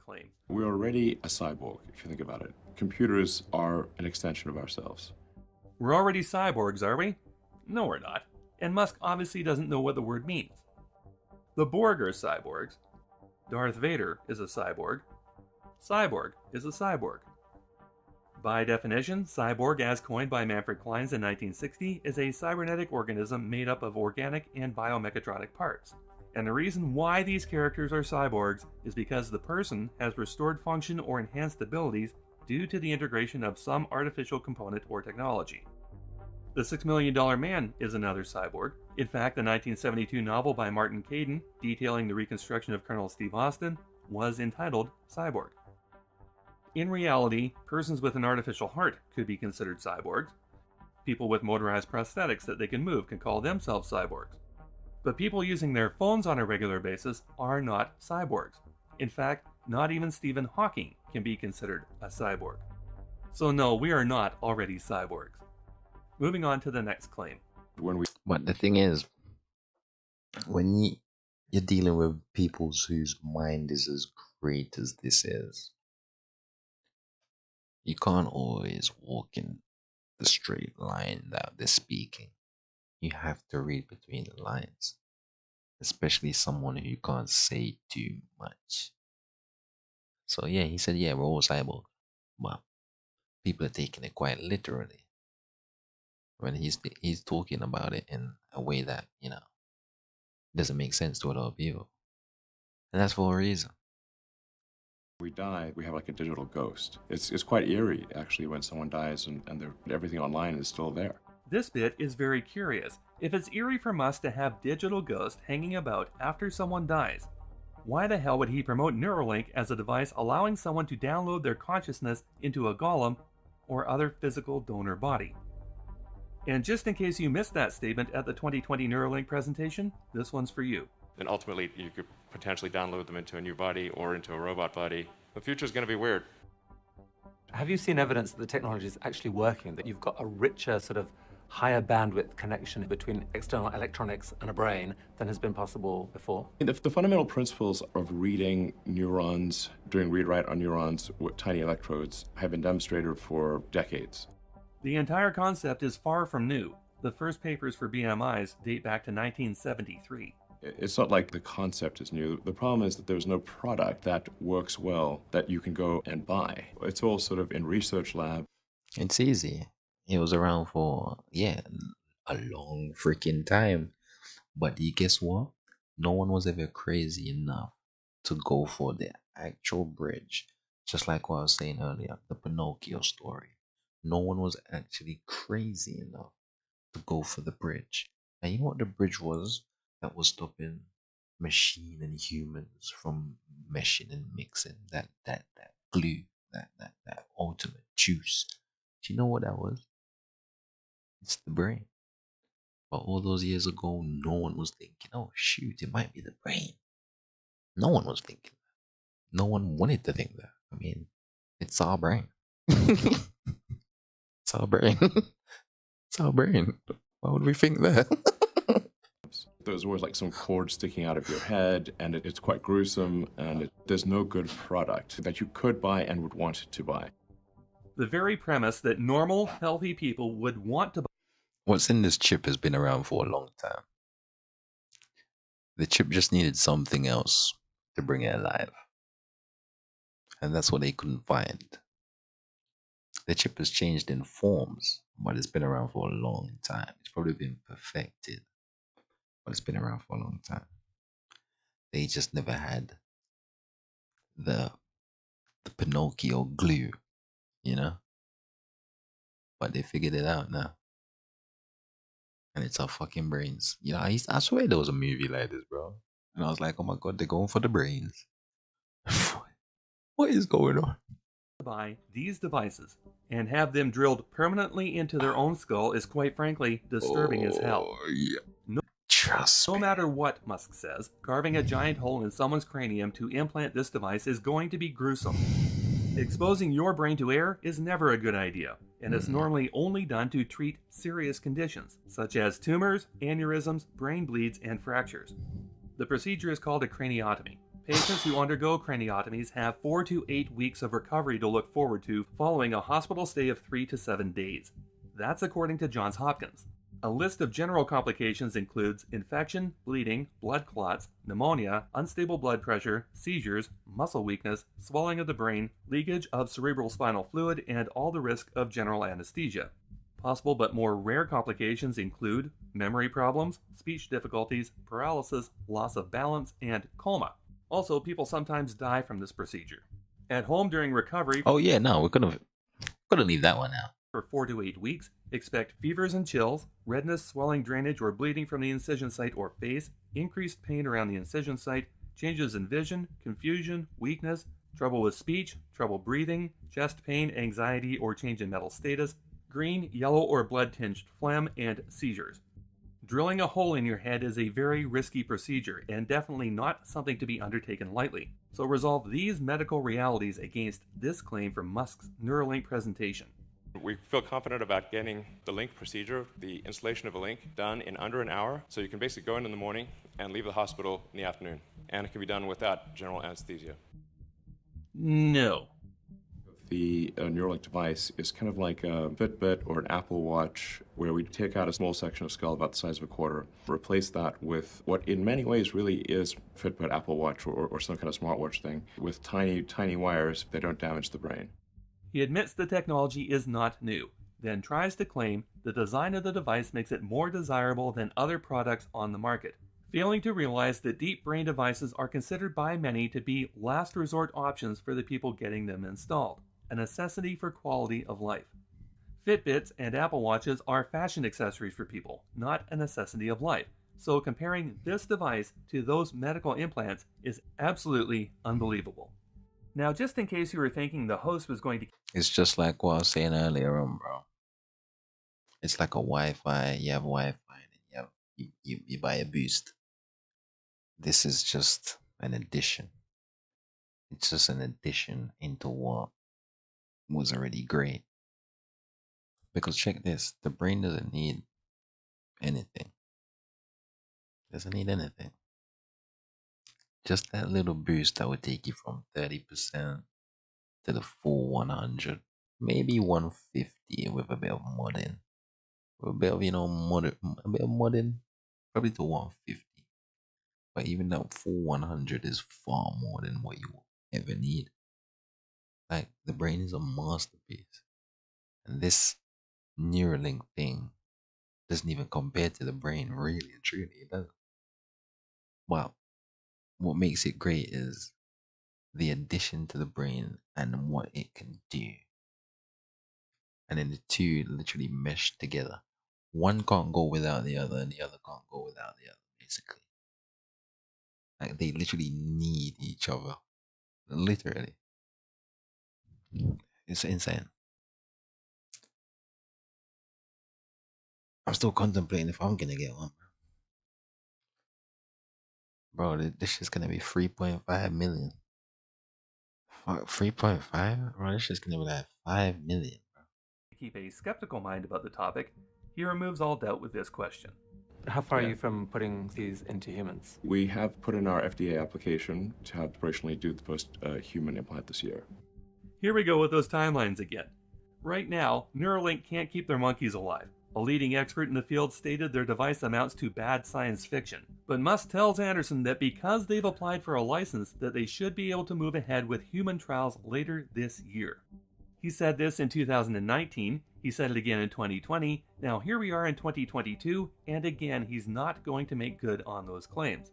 Claim. We're already a cyborg, if you think about it. Computers are an extension of ourselves. We're already cyborgs, are we? No, we're not. And Musk obviously doesn't know what the word means. The Borg are cyborgs. Darth Vader is a cyborg. Cyborg is a cyborg. By definition, cyborg, as coined by Manfred Clynes in 1960, is a cybernetic organism made up of organic and biomechatronic parts. And the reason why these characters are cyborgs is because the person has restored function or enhanced abilities due to the integration of some artificial component or technology. The $6 Million Man is another cyborg. In fact, the 1972 novel by Martin Caidin, detailing the reconstruction of Colonel Steve Austin, was entitled Cyborg. In reality, persons with an artificial heart could be considered cyborgs. People with motorized prosthetics that they can move can call themselves cyborgs. But people using their phones on a regular basis are not cyborgs. In fact, not even Stephen Hawking can be considered a cyborg. So no, we are not already cyborgs. Moving on to the next claim. But the thing is, when you're dealing with people whose mind is as great as this is, you can't always walk in the straight line that they're speaking. You have to read between the lines, especially someone who you can't say too much. So yeah, he said, yeah, we're all cyborg, but people are taking it quite literally when he's talking about it in a way that, you know, doesn't make sense to a lot of people, and that's for a reason. We die, we have like a digital ghost. It's quite eerie, actually, when someone dies and everything online is still there. This bit is very curious. If it's eerie from us to have digital ghosts hanging about after someone dies, why the hell would he promote Neuralink as a device allowing someone to download their consciousness into a golem or other physical donor body? And just in case you missed that statement at the 2020 Neuralink presentation, this one's for you. And ultimately, you could potentially download them into a new body or into a robot body. The future's going to be weird. Have you seen evidence that the technology is actually working, that you've got a richer, sort of higher bandwidth connection between external electronics and a brain than has been possible before? The fundamental principles of reading neurons, doing read-write on neurons with tiny electrodes have been demonstrated for decades. The entire concept is far from new. The first papers for BMIs date back to 1973. It's not like the concept is new. The problem is that there's no product that works well that you can go and buy. It's all sort of in research lab. It's easy. It was around for, yeah, a long freaking time. But you guess what? No one was ever crazy enough to go for the actual bridge. Just like what I was saying earlier, the Pinocchio story. No one was actually crazy enough to go for the bridge. And you know what the bridge was? That was stopping machine and humans from meshing and mixing. That glue, that ultimate juice. Do you know what that was? It's the brain. But all those years ago, no one was thinking, oh shoot, it might be the brain. No one was thinking that. No one wanted to think that. I mean, it's our brain. It's our brain. It's our brain. Why would we think that? There's always like some cord sticking out of your head, and it's quite gruesome, and there's no good product that you could buy and would want to buy. The very premise that normal, healthy people would want to buy. What's in this chip has been around for a long time. The chip just needed something else to bring it alive. And that's what they couldn't find. The chip has changed in forms, but it's been around for a long time. It's probably been perfected, but it's been around for a long time. They just never had the Pinocchio glue, you know? But they figured it out now. And it's our fucking brains. You know, I swear there was a movie like this, bro. And I was like, oh my god, they're going for the brains. What is going on? Buy these devices and have them drilled permanently into their own skull is quite frankly disturbing as hell. Yeah. No matter what Musk says, carving a giant hole in someone's cranium to implant this device is going to be gruesome. Exposing your brain to air is never a good idea, and it's normally only done to treat serious conditions, such as tumors, aneurysms, brain bleeds, and fractures. The procedure is called a craniotomy. Patients who undergo craniotomies have 4 to 8 weeks of recovery to look forward to following a hospital stay of 3 to 7 days. That's according to Johns Hopkins. A list of general complications includes infection, bleeding, blood clots, pneumonia, unstable blood pressure, seizures, muscle weakness, swelling of the brain, leakage of cerebral spinal fluid, and all the risk of general anesthesia. Possible but more rare complications include memory problems, speech difficulties, paralysis, loss of balance, and coma. Also, people sometimes die from this procedure. At home during recovery... Oh yeah, no, we're gonna leave that one out. For 4 to 8 weeks, expect fevers and chills, redness, swelling, drainage, or bleeding from the incision site or face, increased pain around the incision site, changes in vision, confusion, weakness, trouble with speech, trouble breathing, chest pain, anxiety, or change in mental status, green, yellow, or blood-tinged phlegm, and seizures. Drilling a hole in your head is a very risky procedure and definitely not something to be undertaken lightly. So resolve these medical realities against this claim from Musk's Neuralink presentation. We feel confident about getting the link procedure, the installation of a link, done in under an hour. So you can basically go in the morning and leave the hospital in the afternoon. And it can be done without general anesthesia. No. The Neuralink device is kind of like a Fitbit or an Apple Watch, where we take out a small section of skull about the size of a quarter, replace that with what in many ways really is Fitbit, Apple Watch, or some kind of smartwatch thing, with tiny, tiny wires that don't damage the brain. He admits the technology is not new, then tries to claim the design of the device makes it more desirable than other products on the market, failing to realize that deep brain devices are considered by many to be last resort options for the people getting them installed, a necessity for quality of life. Fitbits and Apple Watches are fashion accessories for people, not a necessity of life, so comparing this device to those medical implants is absolutely unbelievable. Now, just in case you were thinking the host was going to... It's just like what I was saying earlier on, bro. It's like a Wi-Fi. You have Wi-Fi and you buy a boost. This is just an addition. It's just an addition into what was already great. Because check this, the brain doesn't need anything. Doesn't need anything. Just that little boost that would take you from 30% to the full 100, maybe 150 with a bit of modding. With a bit of, a bit of modding, probably to 150. But even that full 100 is far more than what you ever need. Like, the brain is a masterpiece. And this Neuralink thing doesn't even compare to the brain, really and truly. It doesn't. Well, what makes it great is the addition to the brain and what it can do. And then the two literally mesh together. One can't go without the other, and the other can't go without the other, basically. Like, they literally need each other. Literally. It's insane. I'm still contemplating if I'm gonna get one, bro. This is gonna be 3.5 million. Fuck, 3.5? Bro, this is gonna be like 5 million, bro. To keep a skeptical mind about the topic, he removes all doubt with this question. How far Yeah. are you from putting these into humans? We have put in our FDA application to have operationally do the first human implant this year. Here we go with those timelines again. Right now, Neuralink can't keep their monkeys alive. A leading expert in the field stated their device amounts to bad science fiction. But Musk tells Anderson that because they've applied for a license, that they should be able to move ahead with human trials later this year. He said this in 2019, he said it again in 2020, now here we are in 2022, and again he's not going to make good on those claims.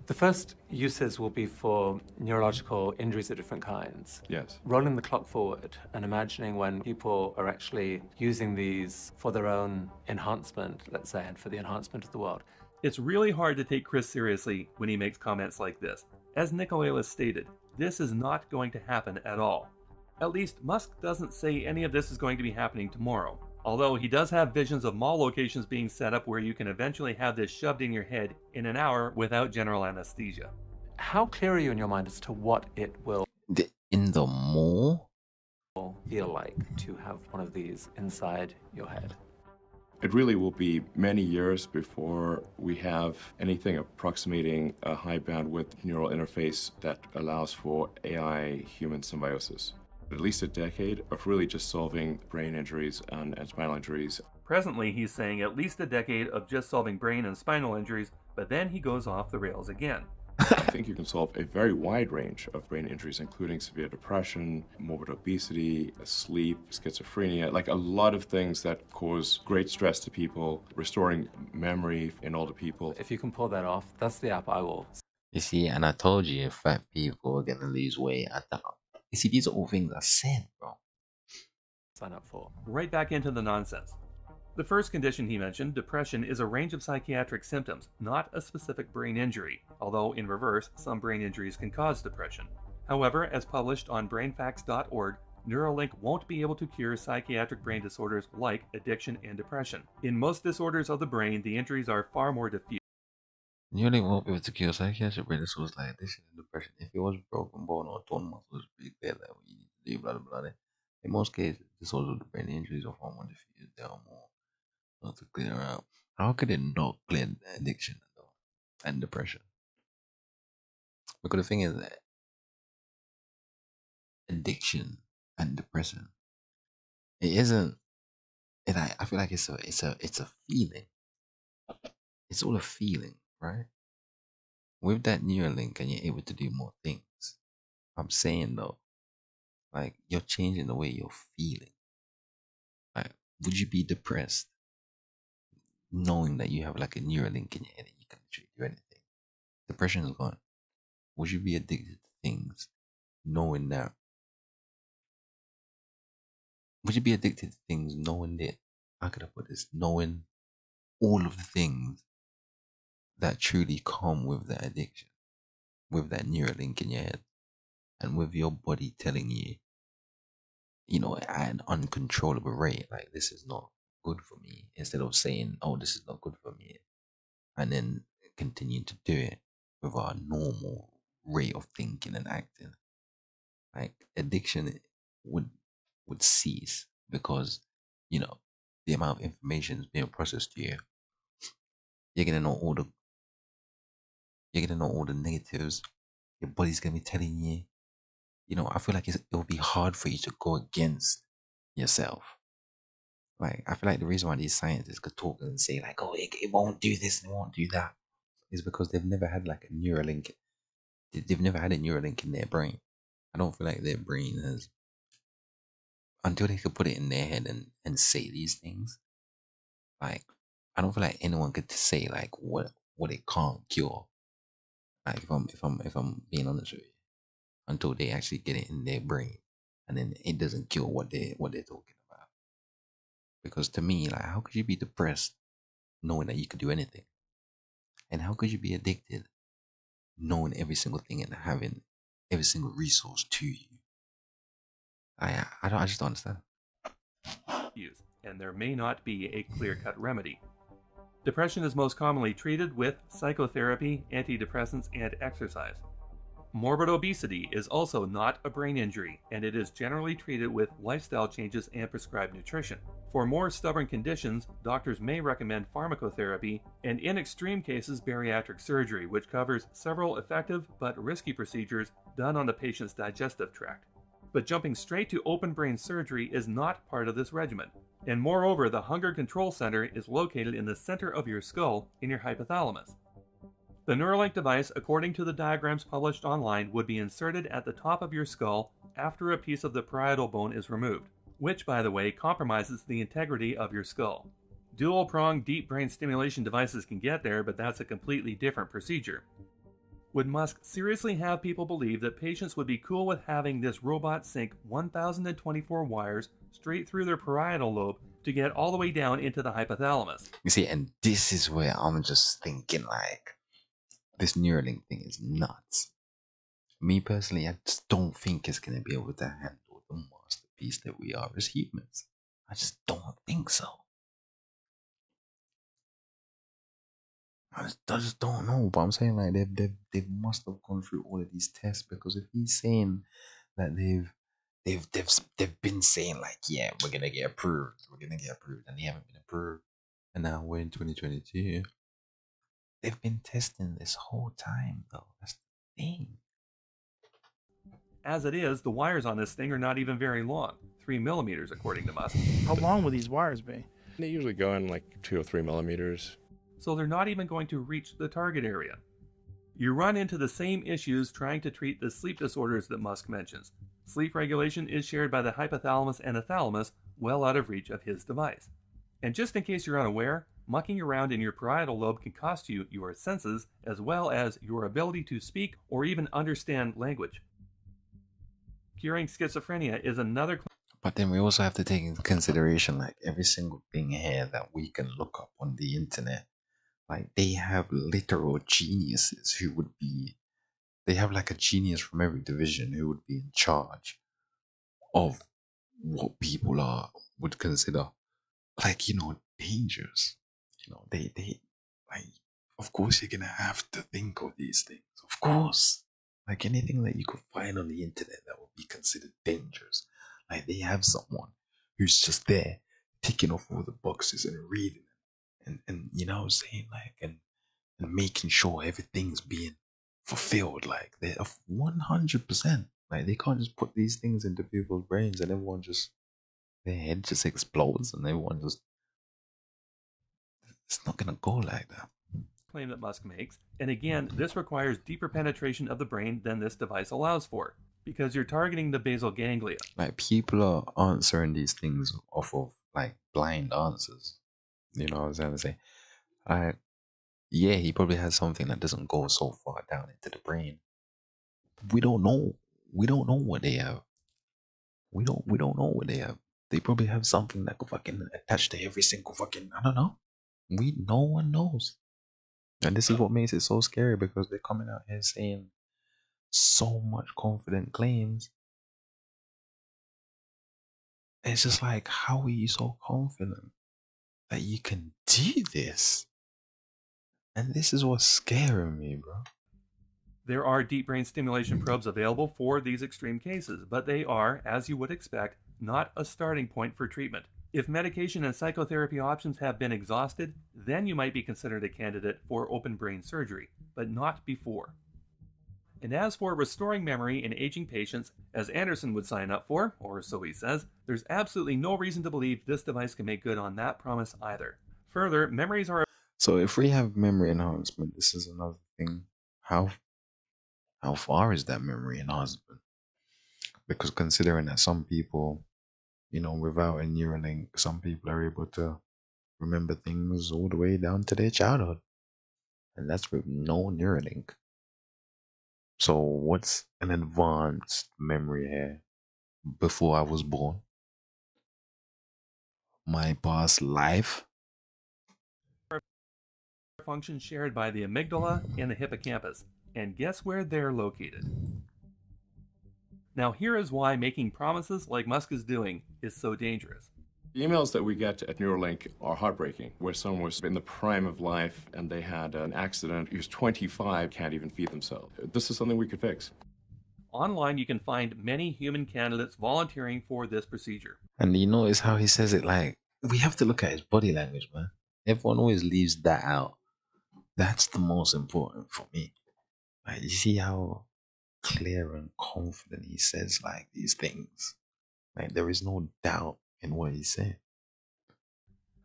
The first uses will be for neurological injuries of different kinds. Yes. Rolling the clock forward and imagining when people are actually using these for their own enhancement, let's say, and for the enhancement of the world. It's really hard to take Chris seriously when he makes comments like this. As Nicolelis stated, this is not going to happen at all. At least Musk doesn't say any of this is going to be happening tomorrow. Although he does have visions of mall locations being set up where you can eventually have this shoved in your head in an hour without general anesthesia. How clear are you in your mind as to what it will in the mall feel like to have one of these inside your head? It really will be many years before we have anything approximating a high bandwidth neural interface that allows for AI-human symbiosis. At least a decade of really just solving brain injuries and spinal injuries. Presently, he's saying at least a decade of just solving brain and spinal injuries, but then he goes off the rails again. I think you can solve a very wide range of brain injuries, including severe depression, morbid obesity, sleep, schizophrenia, like a lot of things that cause great stress to people, restoring memory in older people. If you can pull that off, that's the app I will. You see, and I told you, fat people are gonna lose weight. You see, these are all things I said, bro. Sign up for. Right back into the nonsense. The first condition he mentioned, depression, is a range of psychiatric symptoms, not a specific brain injury, although in reverse, some brain injuries can cause depression. However, as published on brainfacts.org, Neuralink won't be able to cure psychiatric brain disorders like addiction and depression. In most disorders of the brain, the injuries are far more diffuse. Neuralink won't be able to cure psychiatric brain disorders like addiction and depression. If it was broken bone or torn muscles, pretty clear that what you need to do, blah, blah, blah. In most cases, disorders of the brain injuries are far more diffuse. They are more not to clear out. How could it not clear addiction though and depression? Because the thing is that addiction and depression, it isn't. I feel like it's a feeling. It's all a feeling, right? With that Neuralink, and you're able to do more things. I'm saying though, like you're changing the way you're feeling. Like, would you be depressed knowing that you have like a Neuralink in your head and you can literally do anything? Depression is gone. Would you be addicted to things knowing that? Would you be addicted to things knowing that? How could I put this? Knowing all of the things that truly come with that addiction, with that Neuralink in your head, and with your body telling you, you know, at an uncontrollable rate, like this is not good for me, instead of saying, oh, this is not good for me, and then continuing to do it with our normal rate of thinking and acting. Like addiction would cease because, you know, the amount of information is being processed to you. You're gonna know all the negatives. Your body's gonna be telling you. You know, I feel like it'll be hard for you to go against yourself. Like, I feel like the reason why these scientists could talk and say like, oh, it won't do this and it won't do that, is because they've never had like a Neuralink. They've never had a Neuralink in their brain. I don't feel like their brain has, until they could put it in their head and say these things. Like, I don't feel like anyone could say like what it can't cure. Like, if I'm being honest with you, until they actually get it in their brain, and then it doesn't cure what they're talking about. Because to me, like, how could you be depressed knowing that you could do anything? And how could you be addicted knowing every single thing and having every single resource to you? I just don't understand. And there may not be a clear-cut remedy. Depression is most commonly treated with psychotherapy, antidepressants, and exercise. Morbid obesity is also not a brain injury, and it is generally treated with lifestyle changes and prescribed nutrition. For more stubborn conditions, doctors may recommend pharmacotherapy, and in extreme cases, bariatric surgery, which covers several effective but risky procedures done on the patient's digestive tract. But jumping straight to open brain surgery is not part of this regimen. And moreover, the hunger control center is located in the center of your skull in your hypothalamus. The Neuralink device, according to the diagrams published online, would be inserted at the top of your skull after a piece of the parietal bone is removed, which, by the way, compromises the integrity of your skull. Dual-pronged deep brain stimulation devices can get there, but that's a completely different procedure. Would Musk seriously have people believe that patients would be cool with having this robot sink 1,024 wires straight through their parietal lobe to get all the way down into the hypothalamus? You see, and this is where I'm just thinking like, this Neuralink thing is nuts. Me personally, I just don't think it's going to be able to handle the masterpiece that we are as humans. I just don't think so. I just don't know. But I'm saying like they must have gone through all of these tests, because if he's saying that they've been saying like, yeah, we're gonna get approved, and they haven't been approved, and now we're in 2022. They've been testing this whole time though. That's the thing. As it is, the wires on this thing are not even very long, 3 millimeters according to Musk. How long will these wires be? They usually go in like 2 or 3 millimeters. So they're not even going to reach the target area. You run into the same issues trying to treat the sleep disorders that Musk mentions. Sleep regulation is shared by the hypothalamus and the thalamus, well out of reach of his device. And just in case you're unaware, mucking around in your parietal lobe can cost you your senses as well as your ability to speak or even understand language. Curing schizophrenia is another. But then we also have to take into consideration like every single thing here that we can look up on the internet. Like they have literal geniuses who would be, they have like a genius from every division who would be in charge of what people would consider like, you know, dangerous. You know, they like, of course you're gonna have to think of these things. Of course. Like anything that you could find on the internet that would be considered dangerous. Like they have someone who's just there ticking off all the boxes and reading and you know what I'm saying, like and making sure everything's being fulfilled. Like they're 100%. Like they can't just put these things into people's brains and everyone just, their head just explodes and everyone just, it's not gonna go like that. Claim that Musk makes, and again, this requires deeper penetration of the brain than this device allows for, because you're targeting the basal ganglia. Like people are answering these things off of like blind answers. You know what I was trying to say? Yeah, he probably has something that doesn't go so far down into the brain. We don't know. We don't know what they have. We don't know what they have. They probably have something that could fucking attach to every single fucking, I don't know. No one knows. And this is what makes it so scary, because they're coming out here saying so much confident claims. It's just like, how are you so confident that you can do this? And this is what's scaring me, bro. There are deep brain stimulation probes available for these extreme cases, but they are, as you would expect, not a starting point for treatment. If medication and psychotherapy options have been exhausted, then you might be considered a candidate for open brain surgery, but not before. And as for restoring memory in aging patients, as Anderson would sign up for, or so he says, there's absolutely no reason to believe this device can make good on that promise either. Further, memories are... So if we have memory enhancement, this is another thing. How far is that memory enhancement? Because considering that some people, you know, without a Neuralink, some people are able to remember things all the way down to their childhood. And that's with no Neuralink. So what's an advanced memory here? Before I was born? My past life? Functions shared by the amygdala and the hippocampus. And guess where they're located? Now here is why making promises like Musk is doing is so dangerous. The emails that we get at Neuralink are heartbreaking, where someone was in the prime of life and they had an accident. He was 25, can't even feed themselves. This is something we could fix. Online, you can find many human candidates volunteering for this procedure. And you notice how he says it, like, we have to look at his body language, man. Everyone always leaves that out. That's the most important for me. Like, you see how clear and confident he says, like, these things. Like, there is no doubt in what he said.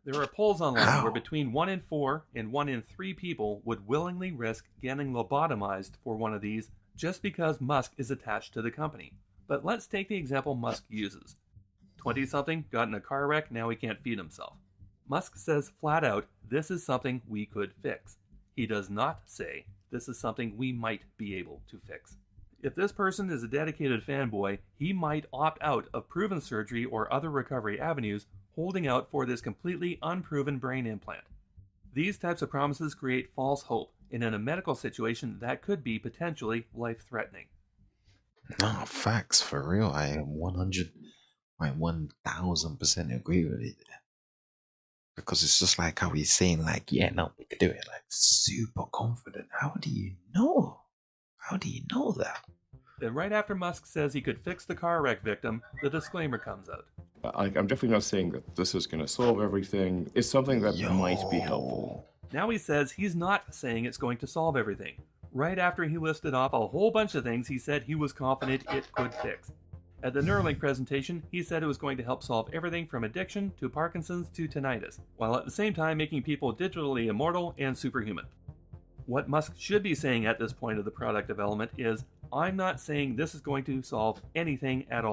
There are polls online where between 1 in 4 and 1 in 3 people would willingly risk getting lobotomized for one of these just because Musk is attached to the company. But let's take the example Musk uses. 20-something got in a car wreck, now he can't feed himself. Musk says flat out, this is something we could fix. He does not say, this is something we might be able to fix. If this person is a dedicated fanboy, he might opt out of proven surgery or other recovery avenues, holding out for this completely unproven brain implant. These types of promises create false hope, and in a medical situation that could be potentially life-threatening. No, facts, for real. I am 1000% agree with it. Because it's just like how he's saying, like, yeah, no, we could do it. Like, super confident. How do you know? How do you know that? Then right after Musk says he could fix the car wreck victim, the disclaimer comes out. I'm definitely not saying that this is going to solve everything. It's something that might be helpful. Now he says he's not saying it's going to solve everything. right after he listed off a whole bunch of things he said he was confident it could fix. At the Neuralink presentation, he said it was going to help solve everything from addiction to Parkinson's to tinnitus, while at the same time making people digitally immortal and superhuman. What Musk should be saying at this point of the product development is, I'm not saying this is going to solve anything at all.